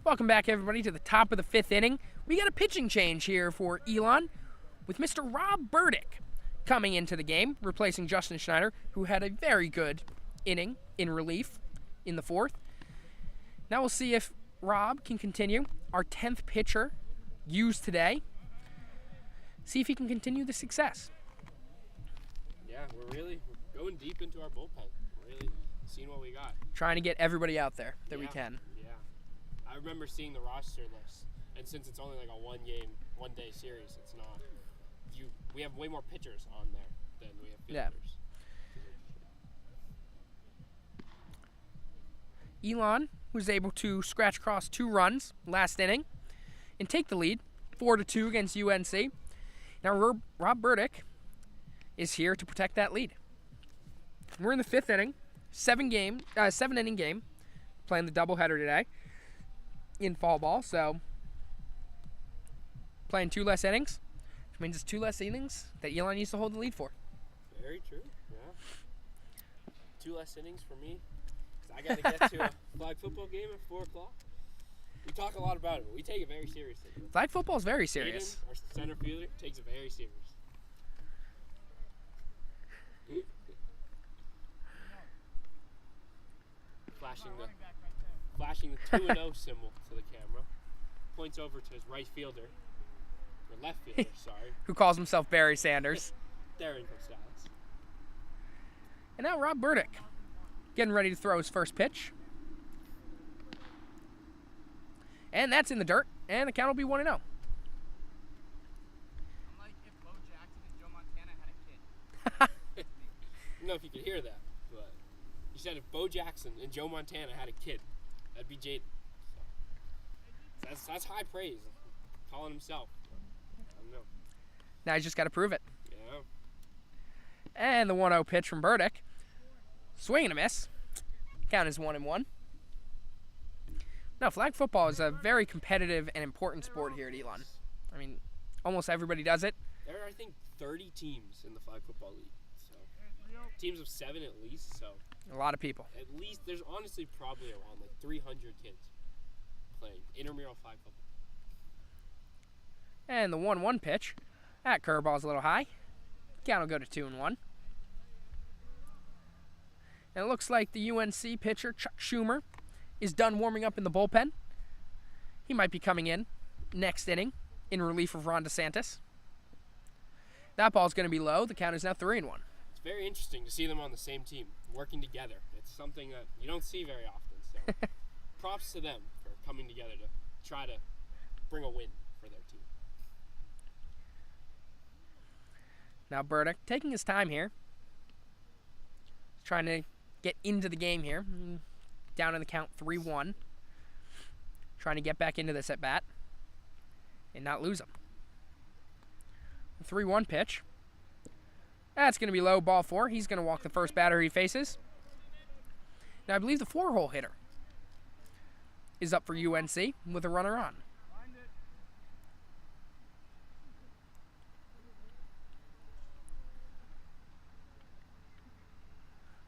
Welcome back, everybody, to the top of the 5th inning. We got a pitching change here for Elon with Mr. Rob Burdick coming into the game, replacing Justin Schneider, who had a very good inning in relief in the 4th. Now we'll see if Rob can continue. Our 10th pitcher used today. See if he can continue the success.
Yeah, we're going deep into our bullpen. We're really seeing what we got.
Trying to get everybody out there that we can.
Yeah. I remember seeing the roster list, and since it's only like a one-day series, it's not. We have way more pitchers on there than we have fielders.
Yeah. Elon was able to scratch across 2 runs last inning and take the lead 4-2 against UNC. Now Rob Burdick is here to protect that lead. We're in the 5th inning, 7-inning game, playing the doubleheader today in fall ball. So playing 2 less innings, which means it's 2 less innings that Elon needs to hold the lead for.
Very true. Yeah. 2 less innings for me. I got to get to a flag football game at 4 o'clock. We talk a lot about it, but we take it very seriously.
Flag football is very serious.
Aiden, our center fielder, takes it very serious. Flashing the 2-0 symbol to the camera. Points over to his right fielder, or left fielder, sorry.
Who calls himself Barry Sanders.
There in Gonzalez.
And now Rob Burdick, getting ready to throw his first pitch. And that's in the dirt, and the count will be 1-0.
I'm like if Bo Jackson and Joe Montana had a kid.
I don't know if you could hear that, but he said if Bo Jackson and Joe Montana had a kid, that'd be Jaden. So that's high praise. Calling himself. I don't know.
Now he's just got to prove it.
Yeah.
And the 1-0 pitch from Burdick. Swing and a miss. Count is 1-1. No, flag football is a very competitive and important sport here at Elon. I mean, almost everybody does it.
There are, I think, 30 teams in the flag football league. So teams of 7 at least. So
A lot of people.
at least there's honestly probably around like 300 kids playing intramural flag football.
And the 1-1 pitch. That curveball's a little high. Count will go to 2-1. And it looks like the UNC pitcher, Chuck Schumer, is done warming up in the bullpen. He might be coming in next inning in relief of Ron DeSantis. That ball's going to be low. The count is now 3-1.
It's very interesting to see them on the same team, working together. It's something that you don't see very often. So props to them for coming together to try to bring a win for their team.
Now Burdick taking his time here. Trying to get into the game here. Down in the count 3-1. Trying to get back into this at bat and not lose him. 3-1 pitch. That's going to be low, ball 4. He's going to walk the first batter he faces. Now I believe the 4-hole hitter is up for UNC with a runner on.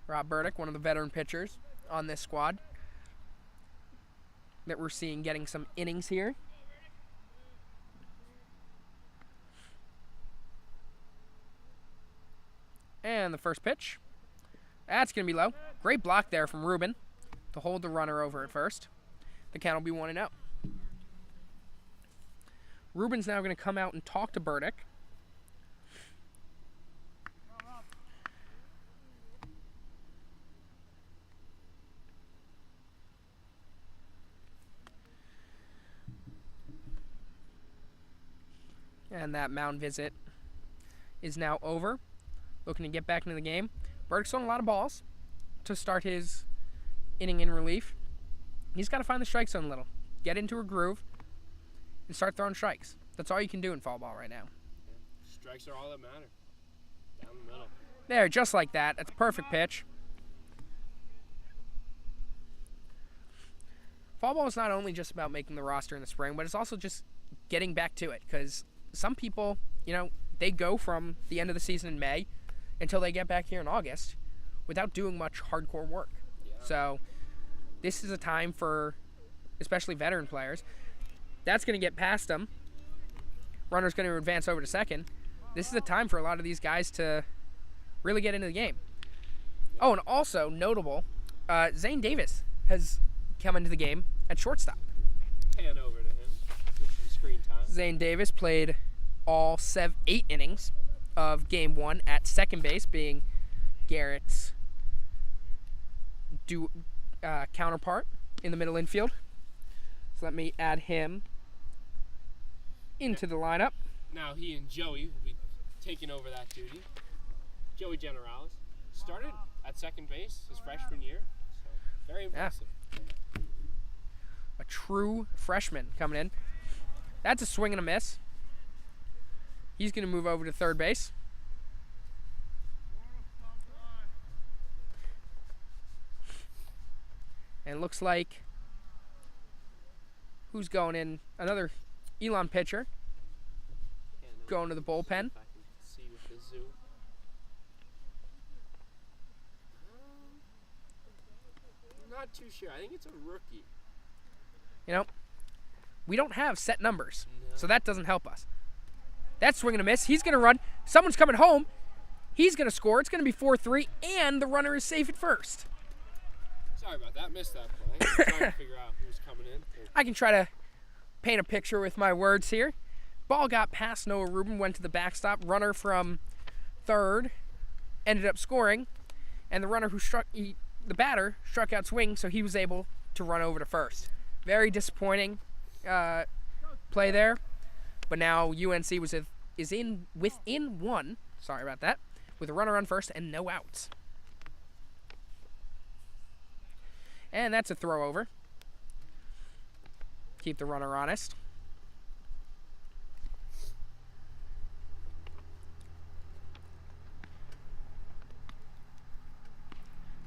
Rob Burdick, one of the veteran pitchers on this squad that we're seeing getting some innings here. And the first pitch. That's going to be low. Great block there from Ruben to hold the runner over at first. The count will be 1-0. Ruben's now going to come out and talk to Burdick. And that mound visit is now over. Looking to get back into the game. Burdick's throwing a lot of balls to start his inning in relief. He's got to find the strike zone a little. Get into a groove and start throwing strikes. That's all you can do in fall ball right now.
Strikes are all that matter. Down the middle.
There, just like that. That's a perfect pitch. Fall ball is not only just about making the roster in the spring, but it's also just getting back to it. Because some people, they go from the end of the season in May until they get back here in August without doing much hardcore work.
Yeah.
So this is a time for especially veteran players. That's going to get past them. Runner's going to advance over to second. This is a time for a lot of these guys to really get into the game. Oh, and also notable, Zane Davis has come into the game at shortstop.
Pan over to him. Get some screen time.
Zane Davis played all 8 innings of game 1 at second base, being Garrett's counterpart in the middle infield. So let me add him into the lineup.
Now he and Joey will be taking over that duty. Joey Generales started at second base his freshman year, so very impressive.
A true freshman coming in. That's a swing and a miss. He's going to move over to third base. And it looks like who's going in? Another Elon pitcher going to the bullpen.
If I can see with the zoom. Not too sure. I think it's a rookie.
You know, we don't have set numbers,
No.
so that doesn't help us. That's swing and a miss. He's going to run. Someone's coming home. He's going to score. It's going to be 4-3, and the runner is safe at first.
Sorry about that. Missed that play. Trying to figure out who's coming in.
I can try to paint a picture with my words here. Ball got past Noah Rubin, went to the backstop. Runner from third ended up scoring, and the runner who the batter struck out swing, so he was able to run over to first. Very disappointing play there, but now UNC is within one. Sorry about that, with a runner on first and no outs. And that's a throw over. Keep the runner honest.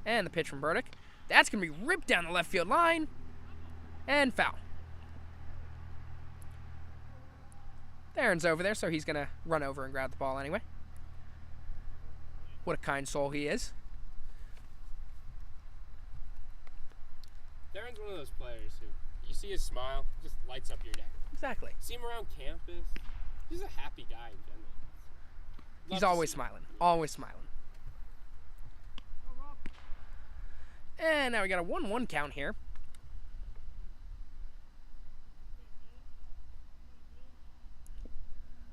And the pitch from Burdick. That's going to be ripped down the left field line. And foul. Theron's over there, so he's going to run over and grab the ball anyway. What a kind soul he is.
Theron's one of those players who, you see his smile, just lights up your day.
Exactly.
See him around campus. He's a happy guy in general.
He's always smiling. Always smiling. And now we got a 1-1 count here.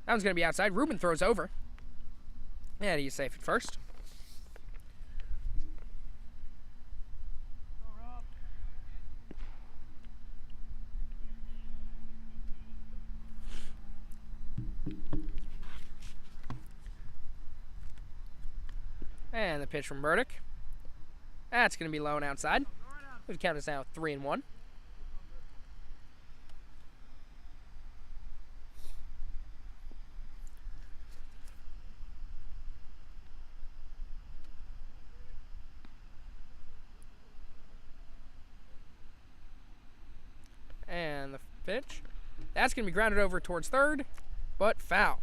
That one's going to be outside. Rubin throws over. And he's safe at first. And the pitch from Burdick. That's going to be low and outside. The count is now 3-1. And the pitch. That's going to be grounded over towards third, but foul.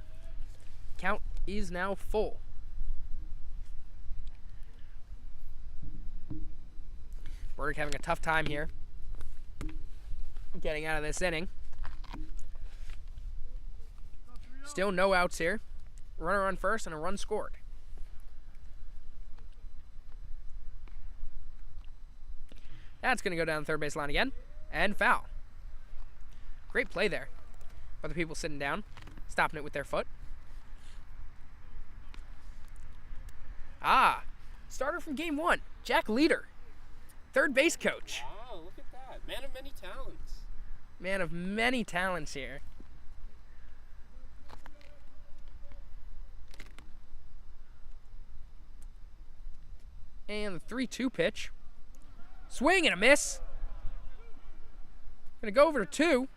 Count is now full. Burdick having a tough time here getting out of this inning. Still no outs here. Runner on first and a run scored. That's going to go down the third base line again. And foul. Great play there by the people sitting down, stopping it with their foot. Starter from game 1, Jack Leader. Third base coach.
Wow, look at that. Man of many talents.
Man of many talents here. And the 3-2 pitch. Swing and a miss. Gonna go over to 2.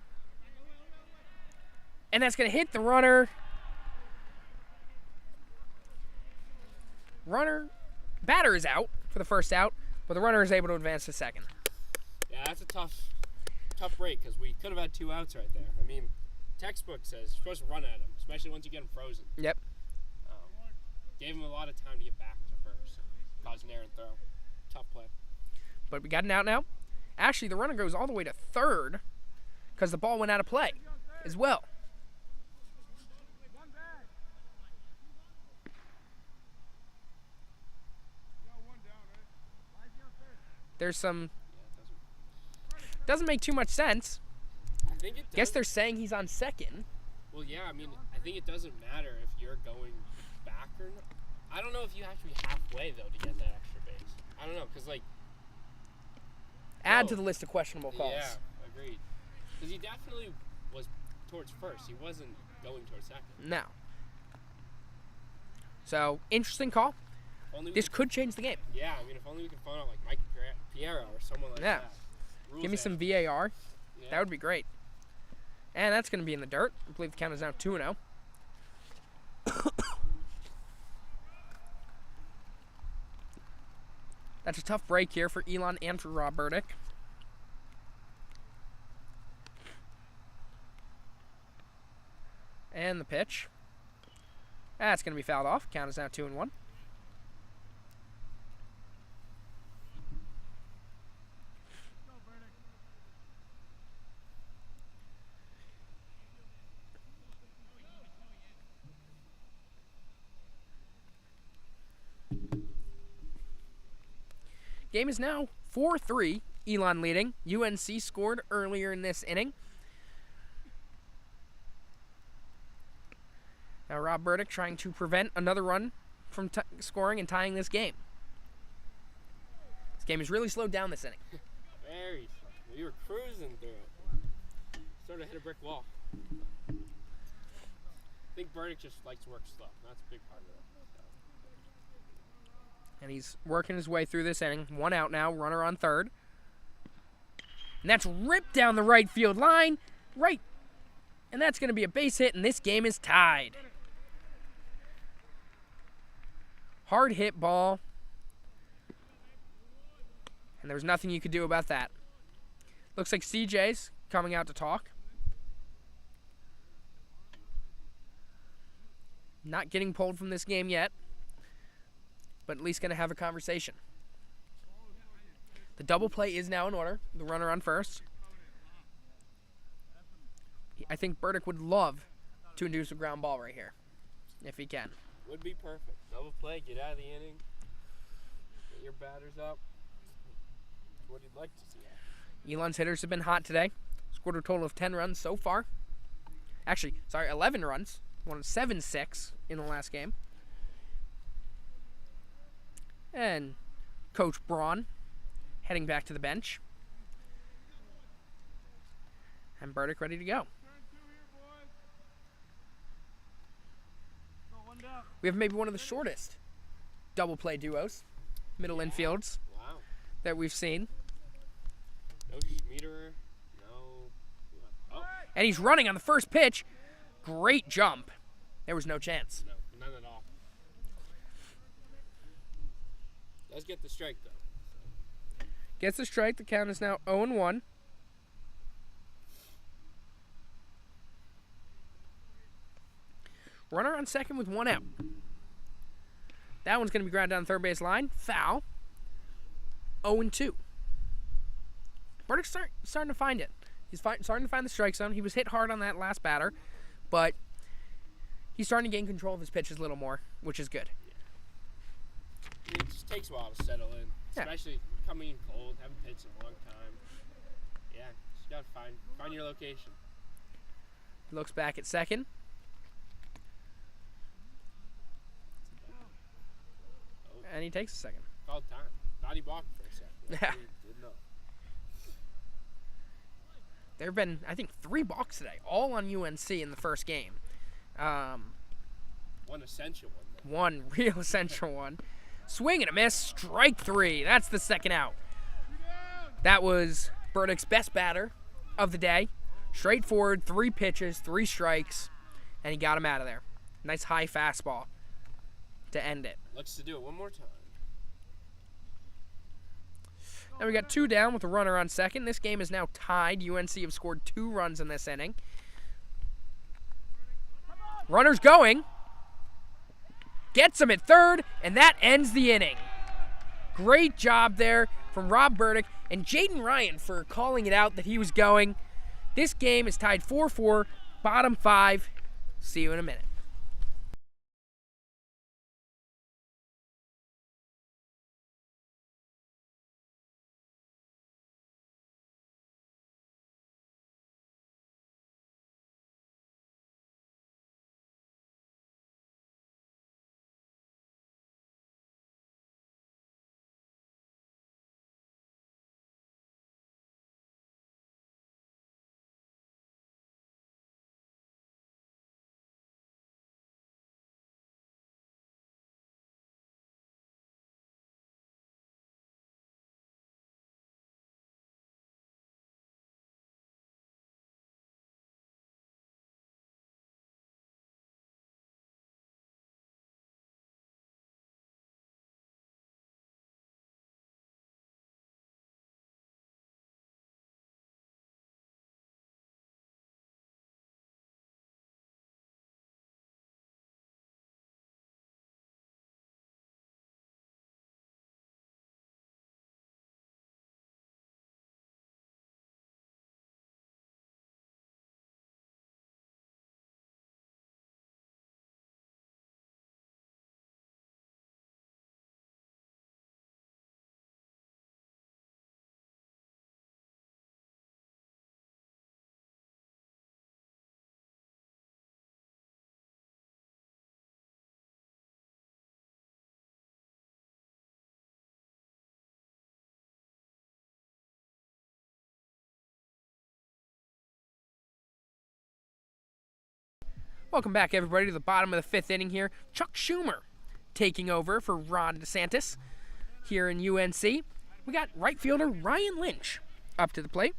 And that's gonna hit the runner. Batter is out for the first out, but the runner is able to advance to second.
Yeah, that's a tough break because we could have had 2 outs right there. I mean, textbook says you're supposed to run at him, especially once you get him frozen.
Yep.
Gave him a lot of time to get back to first. Caused an errant throw. Tough play.
But we got an out now. Actually, the runner goes all the way to third because the ball went out of play as well. There's some... Doesn't make too much sense.
I think it does.
Guess they're saying he's on second.
Well, yeah, I mean, I think it doesn't matter if you're going back or not. I don't know if you have to be halfway, though, to get that extra base. I don't know, because, like...
Add to the list of questionable calls.
Yeah, agreed. Because he definitely was towards first. He wasn't going towards second.
No. So, interesting call. This could change the game.
Yeah, I mean, if only we could find out, like, Mike Piero or someone like that.
Give me some VAR. Yeah. That would be great. And that's going to be in the dirt. I believe the count is now 2-0. That's a tough break here for Elon and for Rob Burdick. And the pitch. That's going to be fouled off. Count is now 2-1. Game is now 4-3. Elon leading. UNC scored earlier in this inning. Now Rob Burdick trying to prevent another run from scoring and tying this game. This game has really slowed down this inning.
Very slow. We were cruising through it. Sort of hit a brick wall. I think Burdick just likes to work slow. That's a big part of it.
And he's working his way through this inning. 1 out now, runner on third. And that's ripped down the right field line. Right. And that's going to be a base hit, and this game is tied. Hard hit ball. And there's nothing you could do about that. Looks like CJ's coming out to talk. Not getting pulled from this game yet, but at least going to have a conversation. The double play is now in order. The runner on first. I think Burdick would love to induce a ground ball right here, if he can.
Would be perfect. Double play, get out of the inning, get your batters up. That's what you'd like to see.
Elon's hitters have been hot today. Scored a total of 10 runs so far. Actually, 11 runs. Won 7-6 in the last game. And Coach Braun heading back to the bench. And Burdick ready to go. We have maybe one of the shortest double play duos, middle infields, that we've seen.
No Schmiederer, no. Oh.
And he's running on the first pitch. Great jump. There was no chance.
No, none at all. Does get the strike, though.
Gets the strike. The count is now 0-1. Runner on second with 1 out. That one's going to be ground down third base line. Foul. 0-2. Burdick's starting to find it. He's starting to find the strike zone. He was hit hard on that last batter, but he's starting to gain control of his pitches a little more, which is good.
It just takes a while to settle in, especially coming in cold, haven't pitched in a long time. Yeah, just got to find your location.
He looks back at second. And he takes a second.
Called time. Thought he balked for a second.
Yeah.
He did not.
There have been, I think, 3 balks today, all on UNC in the first game.
One essential one, though.
One real essential one. Swing and a miss. Strike 3. That's the second out. That was Burdick's best batter of the day. Straightforward, 3 pitches, 3 strikes, and he got him out of there. Nice high fastball to end it.
Looks to do it one more time.
Now we got 2 down with a runner on second. This game is now tied. UNC have scored 2 runs in this inning. Runner's going. Gets him at third, and that ends the inning. Great job there from Rob Burdick and Jaden Ryan for calling it out that he was going. This game is tied 4-4, bottom 5. See you in a minute. Welcome back, everybody, to the bottom of the 5th inning here. Chuck Schumer taking over for Ron DeSantis here in UNC. We got right fielder Ryan Lynch up to the plate.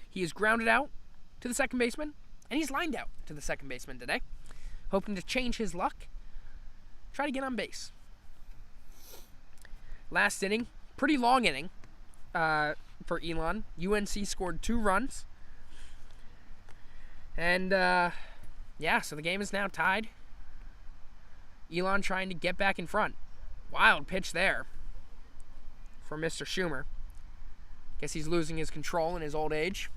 He is grounded out to the second baseman, and he's lined out to the second baseman today, hoping to change his luck, try to get on base. Last inning, pretty long inning for Elon. UNC scored 2 runs. And, yeah, so the game is now tied. Elon trying to get back in front. Wild pitch there for Mr. Schumer. Guess he's losing his control in his old age.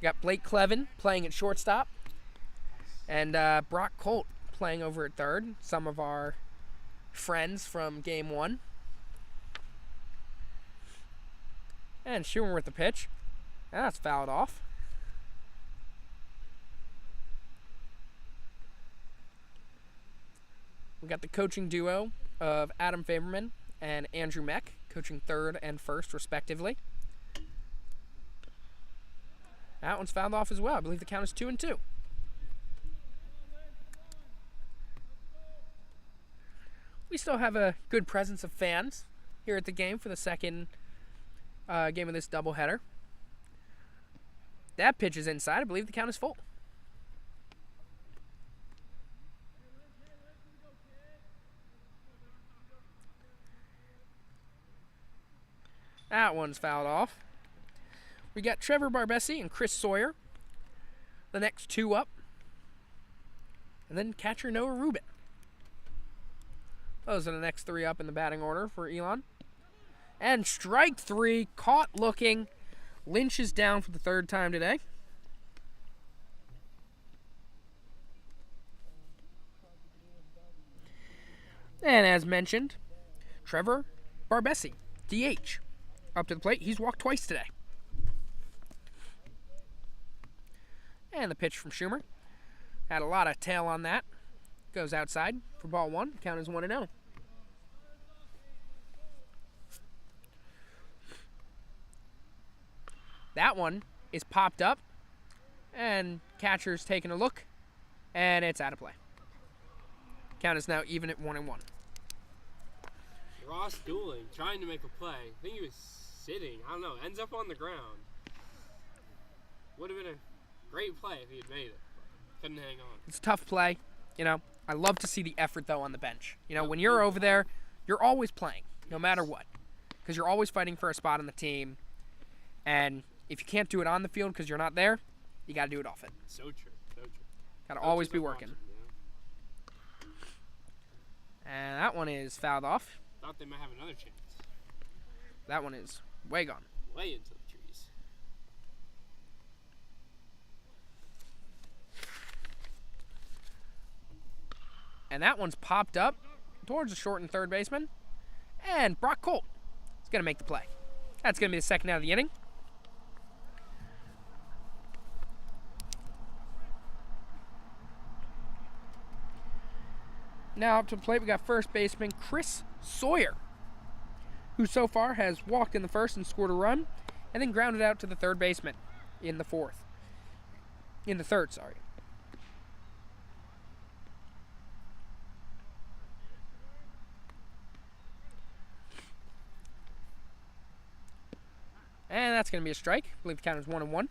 Got Blake Clevin playing at shortstop. And Brock Colt playing over at third. Some of our friends from game 1. And Schumer with the pitch. And that's fouled off. We got the coaching duo of Adam Faberman and Andrew Meck, coaching third and first, respectively. That one's fouled off as well. I believe the count is 2-2. We still have a good presence of fans here at the game for the second game of this doubleheader. That pitch is inside. I believe the count is full. That one's fouled off. We got Trevor Barbesi and Chris Sawyer, the next 2 up. And then catcher Noah Rubin. Those are the next 3 up in the batting order for Elon. And strike 3, caught looking. Lynch is down for the 3rd time today. And as mentioned, Trevor Barbesi, DH, up to the plate. He's walked twice today. And the pitch from Schumer. Had a lot of tail on that. Goes outside for ball 1. Count is 1-0. That one is popped up. And catcher's taking a look. And it's out of play. Count is now even at 1-1.
Ross Dooling trying to make a play. I think he was sitting. I don't know. Ends up on the ground. Would have been a great play if he had made it. Couldn't hang on.
It's a tough play. You know, I love to see the effort, though, on the bench. You know, when you're over there, you're always playing, no matter what. Because you're always fighting for a spot on the team. And if you can't do it on the field because you're not there, you got to do it off it.
So true. So true.
Got to always be working. And that one is fouled off.
Thought they might have another chance.
That one is way gone.
Way into the trees.
And that one's popped up towards the short and third baseman. And Brock Colt is going to make the play. That's going to be the second out of the inning. Now up to the plate, we got first baseman Chris Sawyer, who so far has walked in the first and scored a run, and then grounded out to the third baseman in the third, sorry. And that's going to be a strike. I believe the count is 1-1.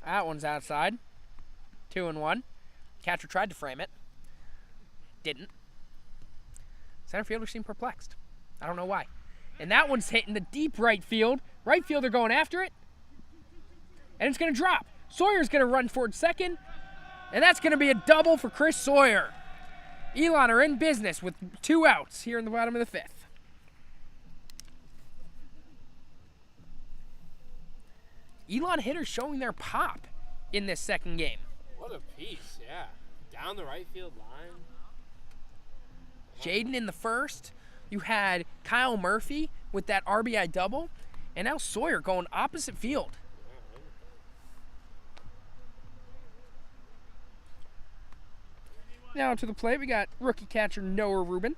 That one's outside. 2-1. Catcher tried to frame it. Didn't. Center fielder seemed perplexed. I don't know why. And that one's hitting the deep right field. Right fielder going after it. And it's going to drop. Sawyer's going to run toward second. And that's going to be a double for Chris Sawyer. Elon are in business with 2 outs here in the bottom of the 5th. Elon hitters showing their pop in this second game.
What a piece, yeah. Down the right field line.
Jaden in the first. You had Kyle Murphy with that RBI double. And now Sawyer going opposite field. Now to the plate, we got rookie catcher Noah Rubin,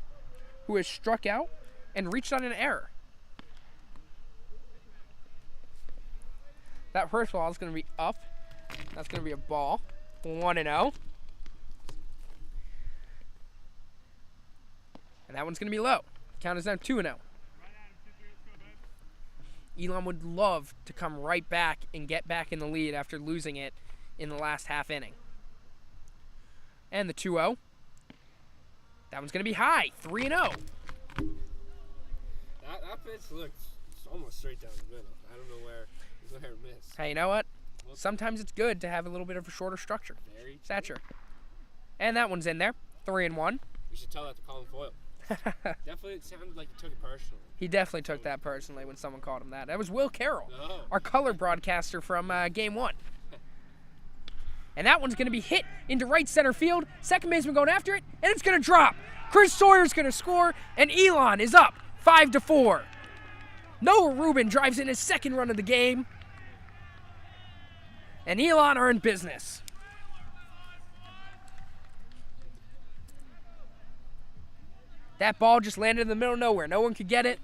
who has struck out and reached on an error. That first ball is going to be up. That's going to be a ball. 1-0. And that one's going to be low. Count is now 2-0. Elon would love to come right back and get back in the lead after losing it in the last half inning. And the 2-0. That one's going to be high. 3-0.
That pitch looked almost straight down the middle. I don't know where it missed.
Hey, you know what? Sometimes it's good to have a little bit of a shorter structure.
Very
stature. And that one's in there. 3-1.
We should tell that to Colin Foyle. Definitely, it sounded like he took it personally.
He definitely took that personally when someone called him that. That was Will Carroll,
No.
our color broadcaster from Game 1. And that one's going to be hit into right center field. Second baseman going after it, and it's going to drop. Chris Sawyer's going to score, and Elon is up 5-4. Noah Rubin drives in his second run of the game. And Elon are in business. That ball just landed in the middle of nowhere. No one could get it.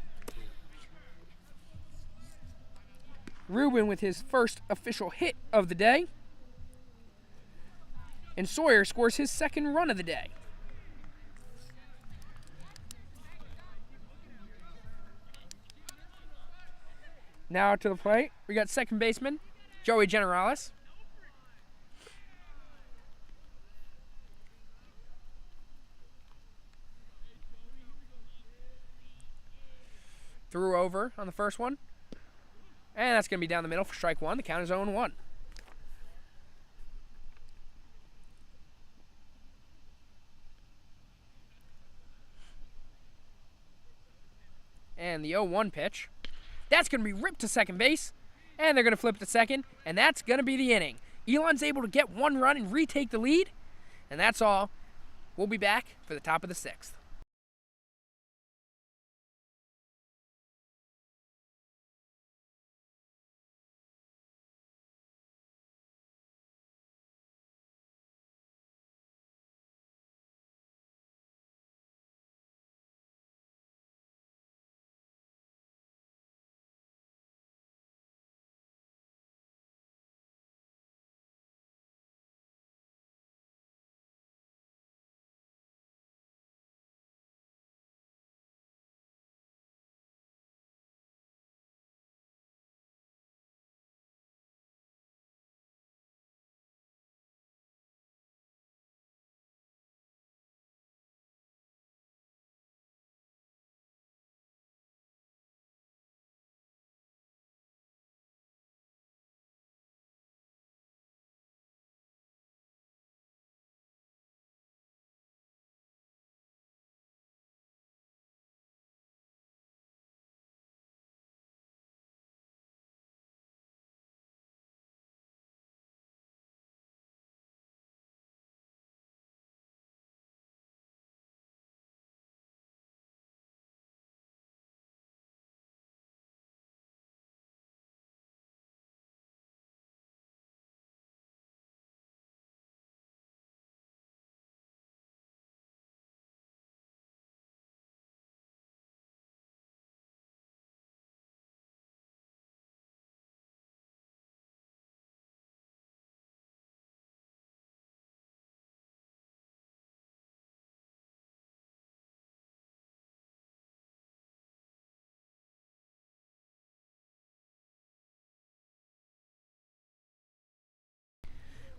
Rubin with his first official hit of the day. And Sawyer scores his second run of the day. Now to the plate, we got second baseman Joey Generales. Threw over on the first one. And that's going to be down the middle for strike one. The count is 0-1. And the 0-1 pitch. That's going to be ripped to second base. And they're going to flip to second. And that's going to be the inning. Elon's able to get one run and retake the lead. And that's all. We'll be back for the top of the 6th.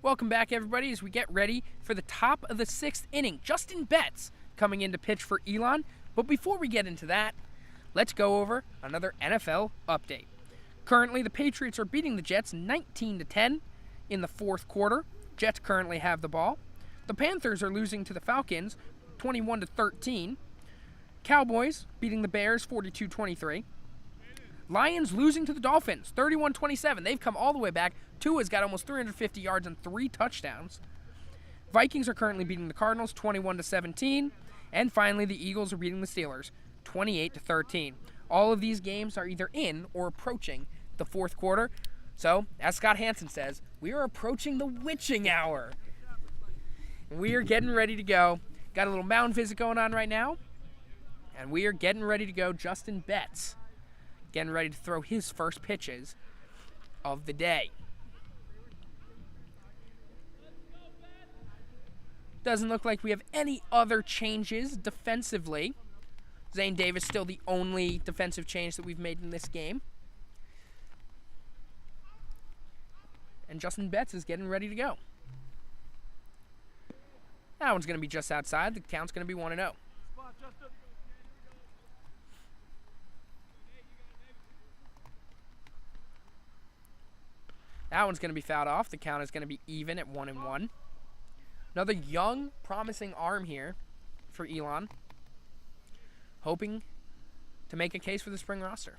Welcome back, everybody, as we get ready for the top of the 6th inning. Justin Betts coming in to pitch for Elon. But before we get into that, let's go over another NFL update. Currently, the Patriots are beating the Jets 19-10 in the 4th quarter. Jets currently have the ball. The Panthers are losing to the Falcons 21-13. Cowboys beating the Bears 42-23. Lions losing to the Dolphins 31-27. They've come all the way back. Tua's got almost 350 yards and 3 touchdowns. Vikings are currently beating the Cardinals 21-17. And finally, the Eagles are beating the Steelers 28-13. All of these games are either in or approaching the 4th quarter. So, as Scott Hansen says, we are approaching the witching hour. We are getting ready to go. Got a little mound visit going on right now. And we are getting ready to go. Justin Betts getting ready to throw his first pitches of the day. Doesn't look like we have any other changes defensively. Zane Davis still the only defensive change that we've made in this game. And Justin Betts is getting ready to go. That one's going to be just outside. The count's going to be 1-0. That one's going to be fouled off. The count is going to be even at 1-1. Another young, promising arm here for Elon, hoping to make a case for the spring roster.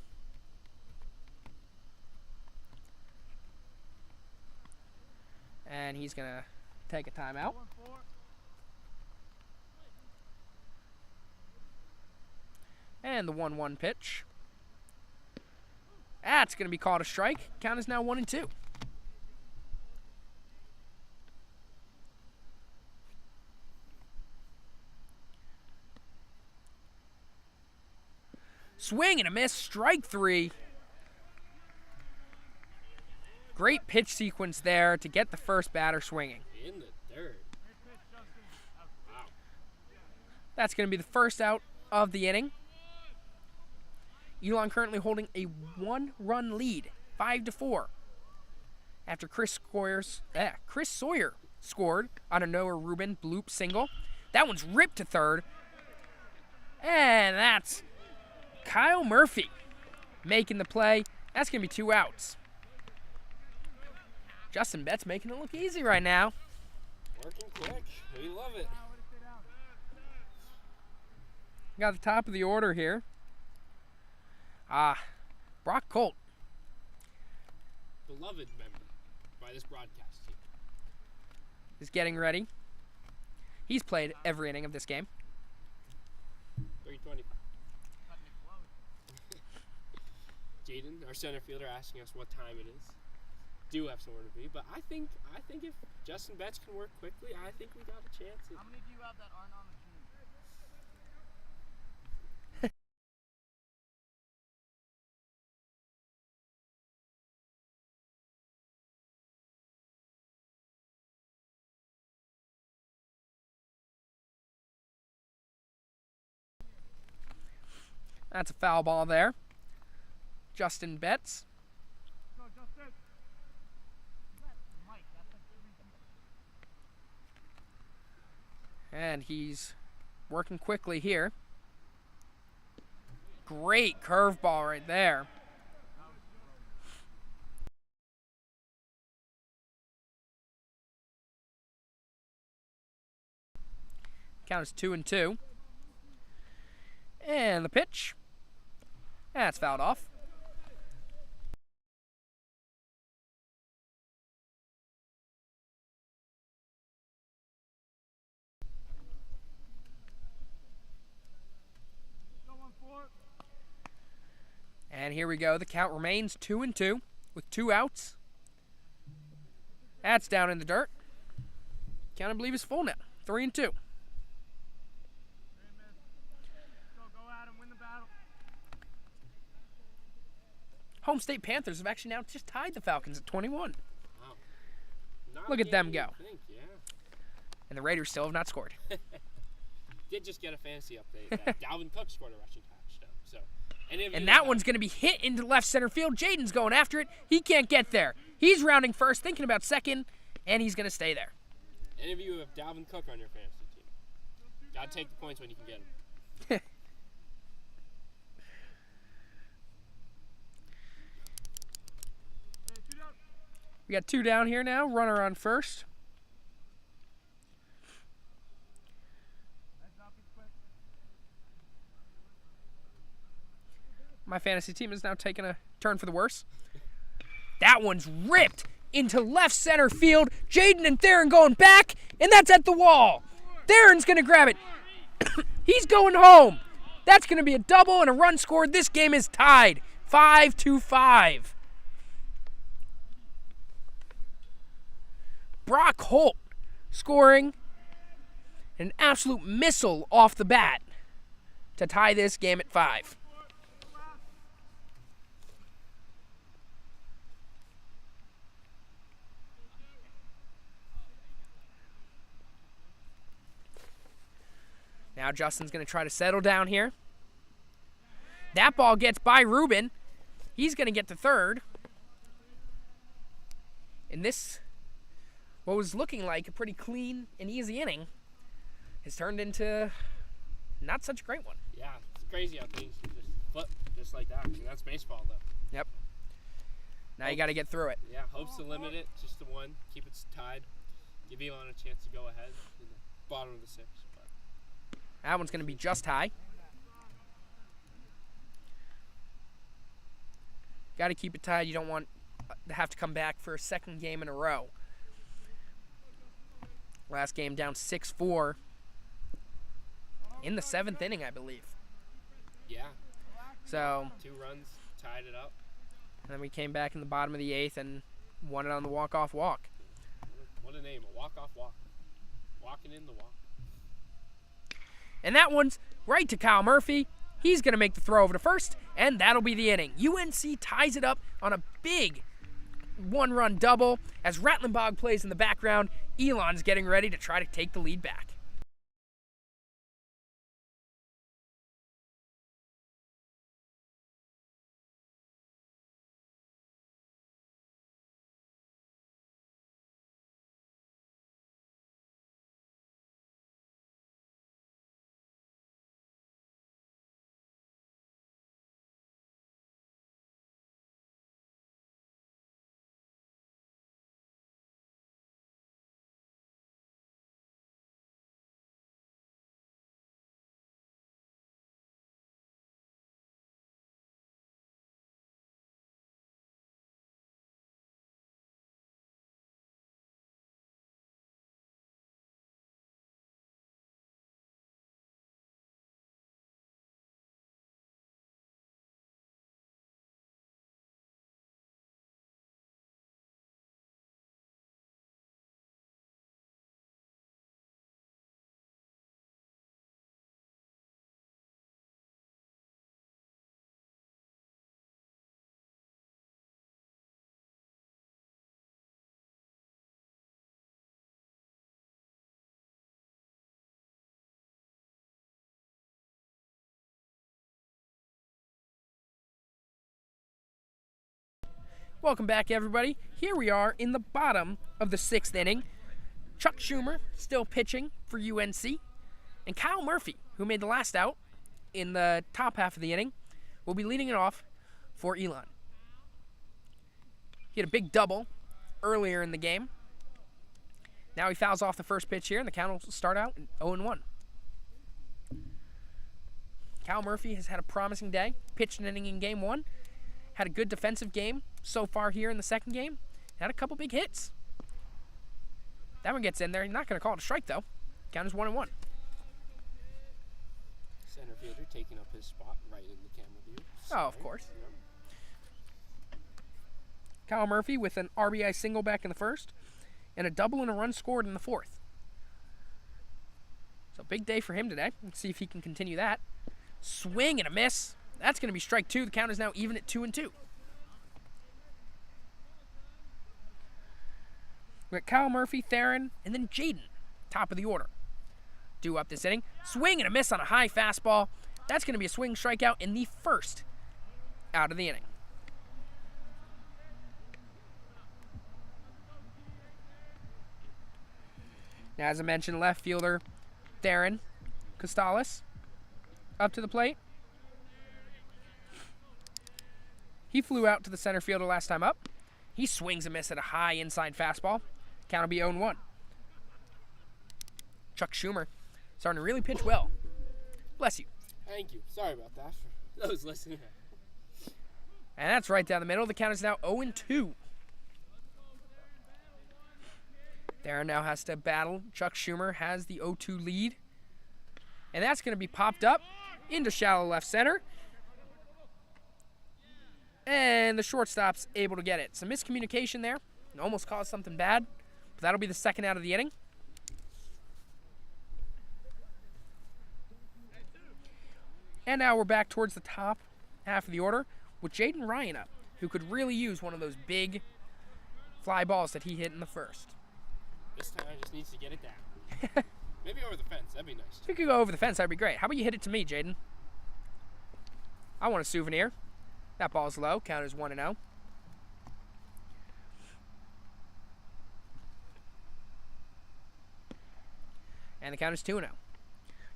And he's going to take a timeout. And the 1-1 pitch. That's going to be called a strike. Count is now 1-2. Swing and a miss, strike 3. Great pitch sequence there to get the first batter swinging.
In the dirt. Wow.
That's going to be the first out of the inning. Elon currently holding a 1-run lead, 5-4. After Chris Sawyer scored on a Noah Rubin bloop single. That one's ripped to third. And that's Kyle Murphy making the play. That's going to be 2 outs. Justin Betts making it look easy right now.
Working quick. We love it.
Got the top of the order here. Brock Colt.
Beloved member by this broadcast team.
Is getting ready. He's played every inning of this game.
320. Jaden, our center fielder, asking us what time it is. Do have somewhere to be, but I think if Justin Betts can work quickly, I think we got a chance.
How many do you have that aren't on the team?
That's a foul ball there. Justin Betts. And he's working quickly here. Great curveball right there. Count is 2-2. And the pitch. That's fouled off. And here we go. The count remains 2-2 with 2 outs. That's down in the dirt. Count, I believe, is full now. 3-2. Home State Panthers have actually now just tied the Falcons at 21.
Wow.
Look at them go.
Yeah.
And the Raiders still have not scored.
Did just get a fantasy update that Dalvin Cook scored a rushing touchdown. So,
and that one's going to be hit into left center field. Jaden's going after it. He can't get there. He's rounding first, thinking about second, and he's going to stay there.
Any of you who have Dalvin Cook on your fantasy team, gotta take the points when you can get them.
We got 2 down here now. Runner on first. My fantasy team is now taking a turn for the worse. That one's ripped into left center field. Jaden and Theron going back, and that's at the wall. Theron's going to grab it. He's going home. That's going to be a double and a run scored. This game is tied 5-5. Brock Holt scoring an absolute missile off the bat to tie this game at 5. Now Justin's going to try to settle down here. That ball gets by Ruben. He's going to get to third. And this, what was looking like a pretty clean and easy inning, has turned into not such a great one.
Yeah, it's crazy how things can just flip just like that. I mean, that's baseball, though.
Yep. Now you got to get through it.
Yeah, hopes to limit it just to 1, keep it tied, give Elon a chance to go ahead in the bottom of the 6th.
That one's going to be just high. Got to keep it tied. You don't want to have to come back for a second game in a row. Last game down 6-4 in the 7th inning, I believe.
Yeah.
So
2 runs, tied it up.
And then we came back in the bottom of the 8th and won it on the walk-off walk.
What a name, a walk-off walk. Walking in the walk.
And that one's right to Kyle Murphy. He's going to make the throw over to first, and that'll be the inning. UNC ties it up on a big 1-run double. As Rattlenbog plays in the background, Elon's getting ready to try to take the lead back. Welcome back, everybody. Here we are in the bottom of the 6th inning. Chuck Schumer still pitching for UNC. And Kyle Murphy, who made the last out in the top half of the inning, will be leading it off for Elon. He had a big double earlier in the game. Now he fouls off the first pitch here, and the count will start out 0-1. Kyle Murphy has had a promising day. Pitched an inning in game 1. Had a good defensive game so far here in the second game. Had a couple big hits. That one gets in there. He's not going to call it a strike, though. Count is 1-1.
Center fielder taking up his spot right in the camera view.
Oh, of course. Kyle Murphy with an RBI single back in the first and a double and a run scored in the 4th. So big day for him today. Let's see if he can continue that. Swing and a miss. That's going to be strike 2. The count is now even at 2-2. We got Kyle Murphy, Theron, and then Jaden, top of the order. Due up this inning. Swing and a miss on a high fastball. That's going to be a swing strikeout in the 1st out of the inning. Now, as I mentioned, left fielder Darren Costales up to the plate. He flew out to the center fielder last time up. He swings a miss at a high inside fastball. Count will be 0-1. Chuck Schumer starting to really pitch well. Bless you.
Thank you. Sorry about that for those listening.
And that's right down the middle. The count is now 0-2. Darren now has to battle. Chuck Schumer has the 0-2 lead. And that's going to be popped up into shallow left center. And the shortstop's able to get it. Some miscommunication there. It almost caused something bad. But that'll be the second out of the inning. And now we're back towards the top half of the order with Jaden Ryan up, who could really use one of those big fly balls that he hit in the first.
This time I just needs to get it down. Maybe over the fence. That'd be nice.
If you could go over the fence, that'd be great. How about you hit it to me, Jaden? I want a souvenir. That ball's low. Count is 1-0. And the count is 2-0.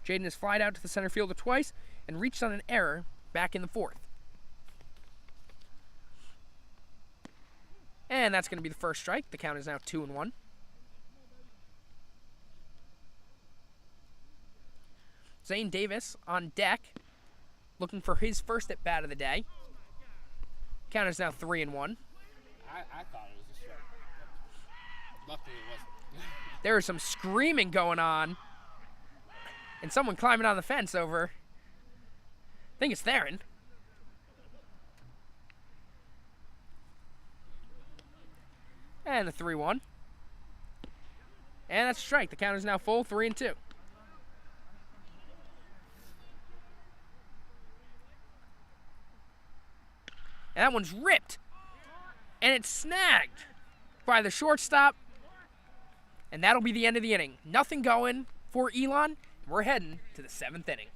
Jaden has flied out to the center fielder twice and reached on an error back in the fourth. And that's going to be the first strike. The count is now 2-1. Zane Davis on deck, looking for his first at bat of the day. Count is now 3-1.
I thought it was a strike. Luckily it wasn't.
There is some screaming going on. And someone climbing on the fence over. I think it's Theron. And the 3-1. And that's a strike. The count is now full, 3-2. And that one's ripped. And it's snagged by the shortstop. And that'll be the end of the inning. Nothing going for Elon. We're heading to the 7th inning.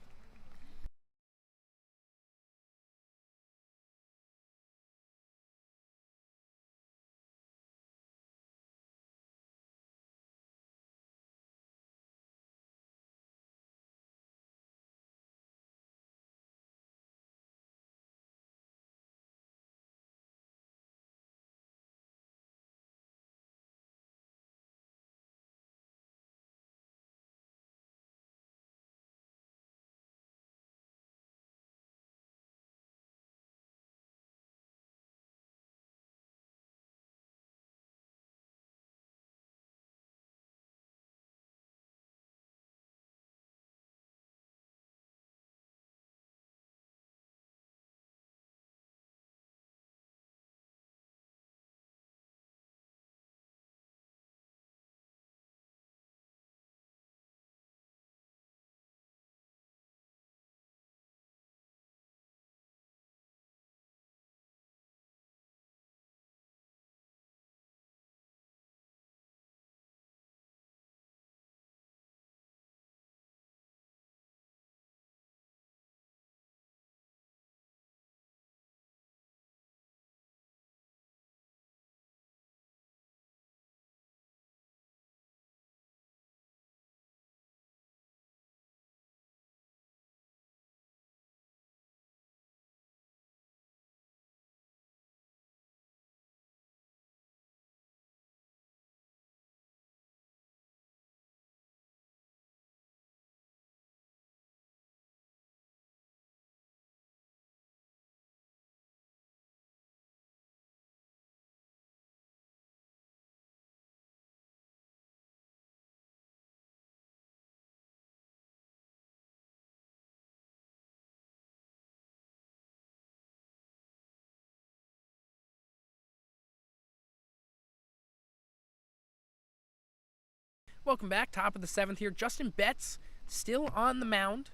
Welcome back. Top of the 7th here. Justin Betts still on the mound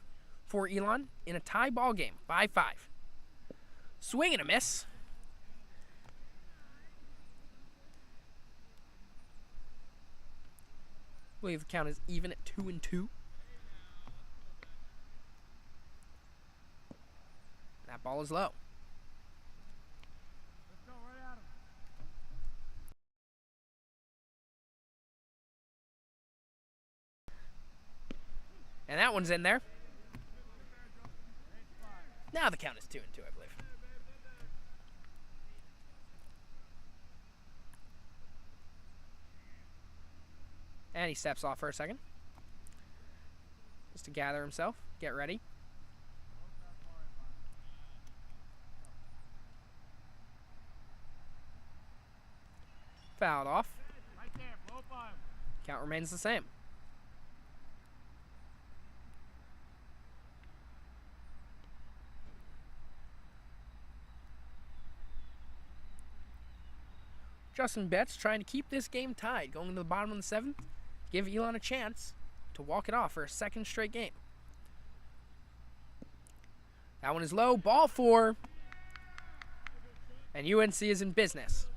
for Elon in a tie ball game. 5-5. Swing and a miss. I believe the count is even at 2-2. That ball is low. And that one's in there. Now the count is 2-2, I believe. And he steps off for a second. Just to gather himself, get ready. Fouled off. Count remains the same. Justin Betts trying to keep this game tied, going to the bottom of the 7th. Give Elon a chance to walk it off for a second straight game. That one is low. Ball 4. And UNC is in business.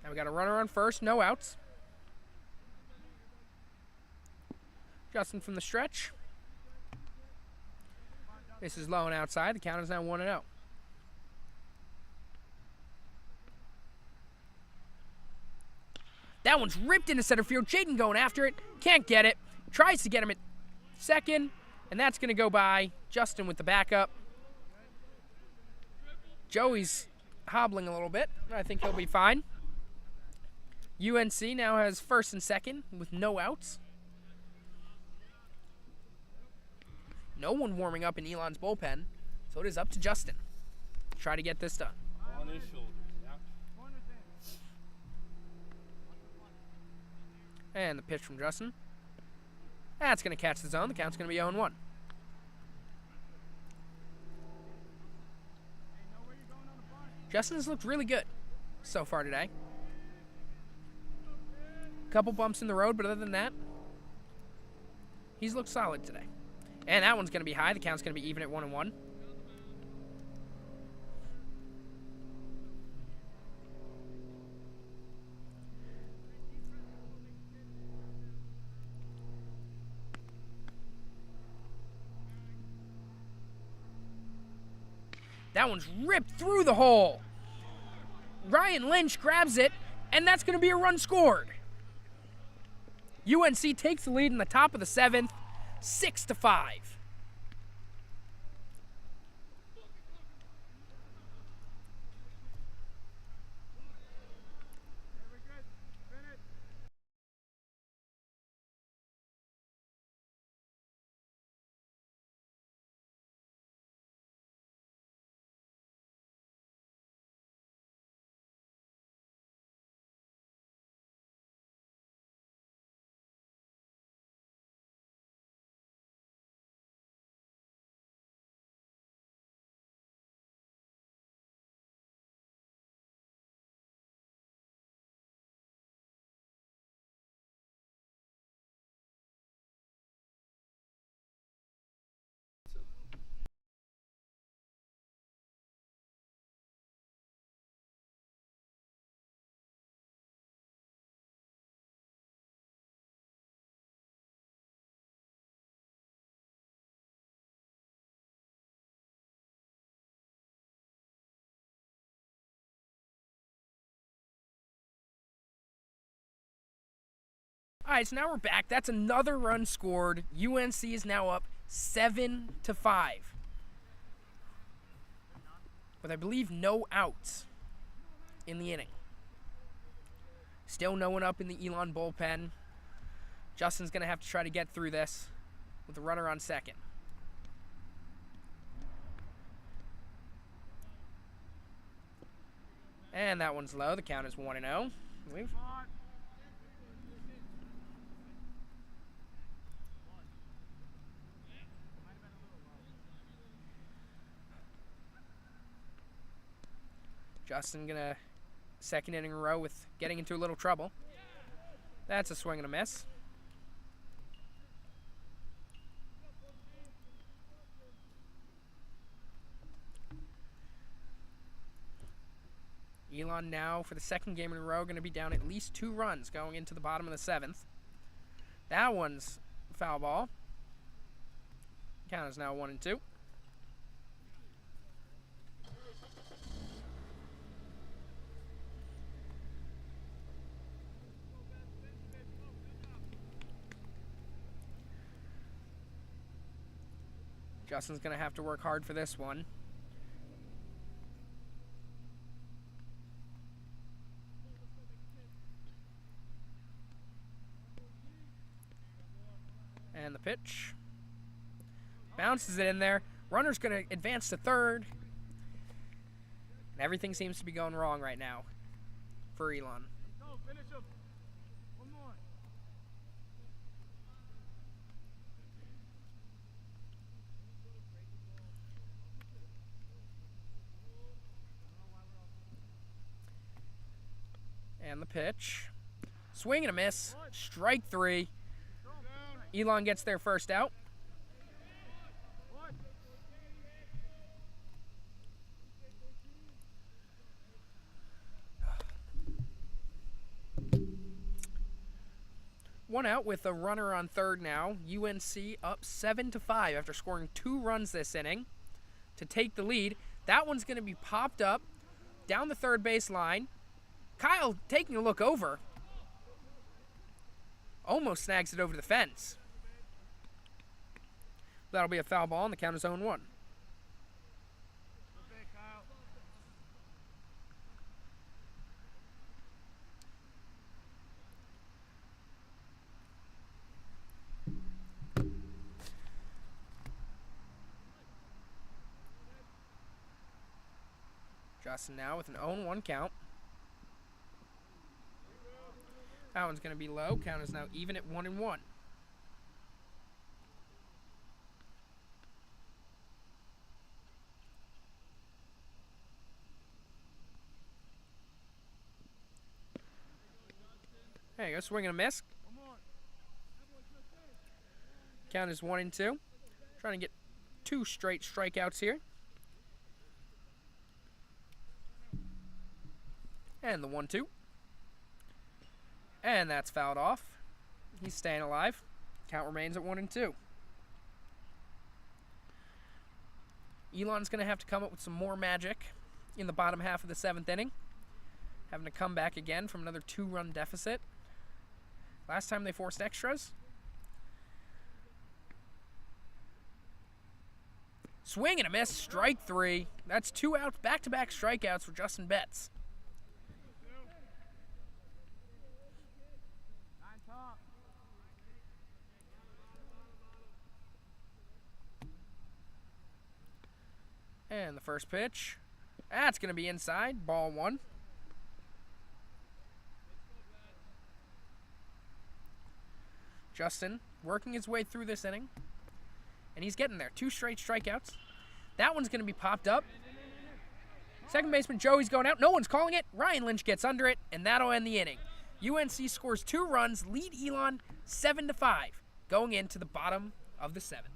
Now we got a runner on first, no outs. Justin from the stretch. This is low and outside. The count is now 1-0. That one's ripped into center field. Jaden going after it. Can't get it. Tries to get him at second. And that's going to go by. Justin with the backup. Joey's hobbling a little bit. I think he'll be fine. UNC now has first and second with no outs. No one warming up in Elon's bullpen, so it is up to Justin to try to get this done.
On his shoulders, yeah.
And the pitch from Justin. That's going to catch the zone. The count's going to be 0-1. Justin has looked really good so far today. Couple bumps in the road, but other than that, he's looked solid today. And that one's going to be high. The count's going to be even at 1-1. That one's ripped through the hole. Ryan Lynch grabs it, and that's going to be a run scored. UNC takes the lead in the top of the 7th, 6-5. All right, so now we're back. That's another run scored. UNC is now up 7-5. With, I believe, no outs in the inning. Still no one up in the Elon bullpen. Justin's going to have to try to get through this with a runner on second. And that one's low. The count is 1-0, I believe. Justin gonna second inning in a row with getting into a little trouble. That's a swing and a miss. Elon now, for the second game in a row, going to be down at least 2 runs going into the bottom of the 7th. That one's foul ball. Count is now 1-2. Justin's going to have to work hard for this one. And the pitch. Bounces it in there. Runner's going to advance to third. And everything seems to be going wrong right now for Elon. And the pitch. Swing and a miss. Strike 3. Elon gets their first out. One out with a runner on third now. UNC up 7-5 after scoring 2 runs this inning to take the lead. That one's going to be popped up down the third base line. Kyle taking a look over. Almost snags it over the fence. That'll be a foul ball, and the count is 0-1. Justin now with an 0-1 count. That one's going to be low. Count is now even at 1-1. There you go. Swing and a miss. Count is 1-2. Trying to get 2 straight strikeouts here. And the 1-2. And that's fouled off. He's staying alive. Count remains at 1-2. Elon's going to have to come up with some more magic in the bottom half of the 7th inning. Having to come back again from another 2-run deficit. Last time they forced extras. Swing and a miss. Strike 3. That's 2 outs, back-to-back strikeouts for Justin Betts. And the first pitch. That's going to be inside. Ball 1. Justin working his way through this inning. And he's getting there. 2 straight strikeouts. That one's going to be popped up. Second baseman Joey's going out. No one's calling it. Ryan Lynch gets under it, and that'll end the inning. UNC scores 2 runs, lead Elon 7-5, going into the bottom of the 7th.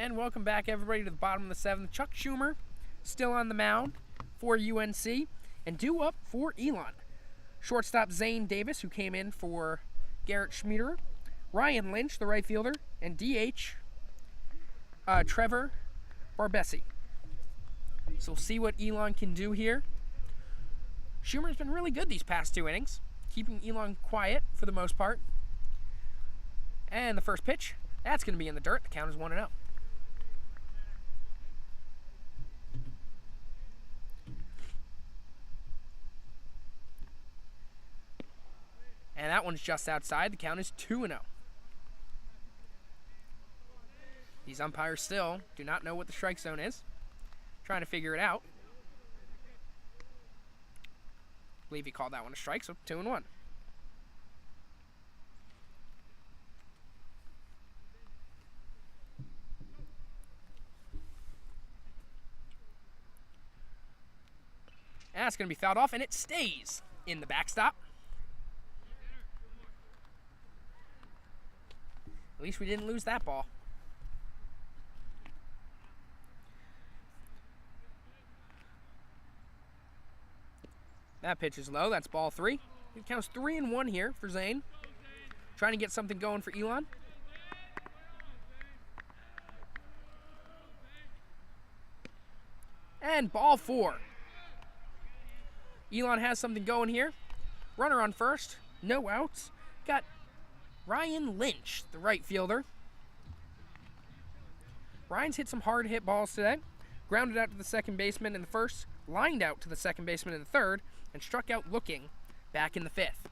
And welcome back, everybody, to the bottom of the 7th. Chuck Schumer still on the mound for UNC, and due up for Elon. Shortstop Zane Davis, who came in for Garrett Schmiederer. Ryan Lynch, the right fielder, and DH Trevor Barbesi. So we'll see what Elon can do here. Schumer's been really good these past 2 innings, keeping Elon quiet for the most part. And the first pitch, that's going to be in the dirt. The count is 1-0. And that one's just outside. The count is 2-0. These umpires still do not know what the strike zone is. Trying to figure it out. I believe he called that one a strike, so 2-1. That's going to be fouled off, and it stays in the backstop. At least we didn't lose that ball. That pitch is low. That's ball 3. It counts 3-1 here for Zane. Trying to get something going for Elon. And ball 4. Elon has something going here. Runner on first. No outs. Got Ryan Lynch, the right fielder. Ryan's hit some hard hit balls today. Grounded out to the second baseman in the first, lined out to the second baseman in the third, and struck out looking back in the 5th.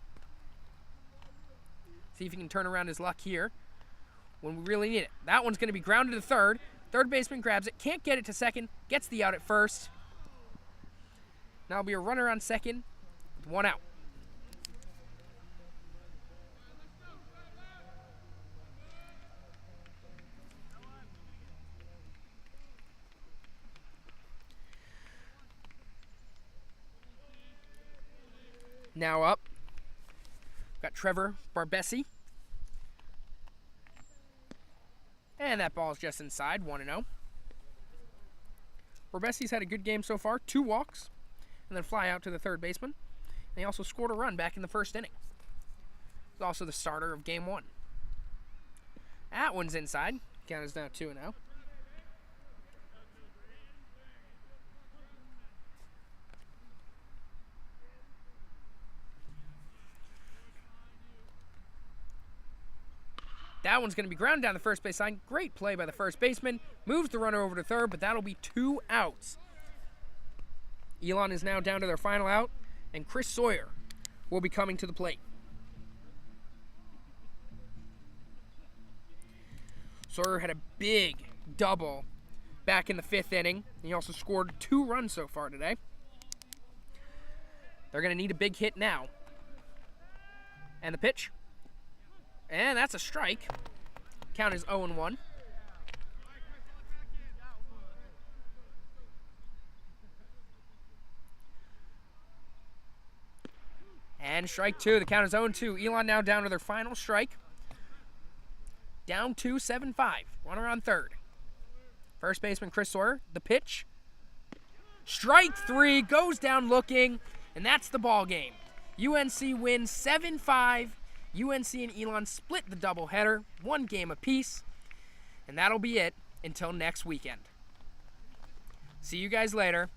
See if he can turn around his luck here when we really need it. That one's going to be grounded to third. Third baseman grabs it, can't get it to second, gets the out at first. Now it'll be a runner on second with 1 out. Now up, got Trevor Barbesi. And that ball is just inside, 1-0. Barbesi's had a good game so far, 2 walks, and then fly out to the third baseman. And he also scored a run back in the first inning. He's also the starter of game 1. That one's inside, count is now 2-0. That one's going to be grounded down the first base line. Great play by the first baseman. Moves the runner over to third, but that'll be 2 outs. Elon is now down to their final out, and Chris Sawyer will be coming to the plate. Sawyer had a big double back in the 5th inning. He also scored 2 runs so far today. They're going to need a big hit now. And the pitch. And that's a strike. Count is 0-1. And strike 2. The count is 0-2. Elon now down to their final strike. Down 2-7-5. Runner on third. First baseman Chris Sawyer. The pitch. Strike 3. Goes down looking. And that's the ball game. UNC wins 7-5. UNC and Elon split the doubleheader, 1 game apiece, and that'll be it until next weekend. See you guys later.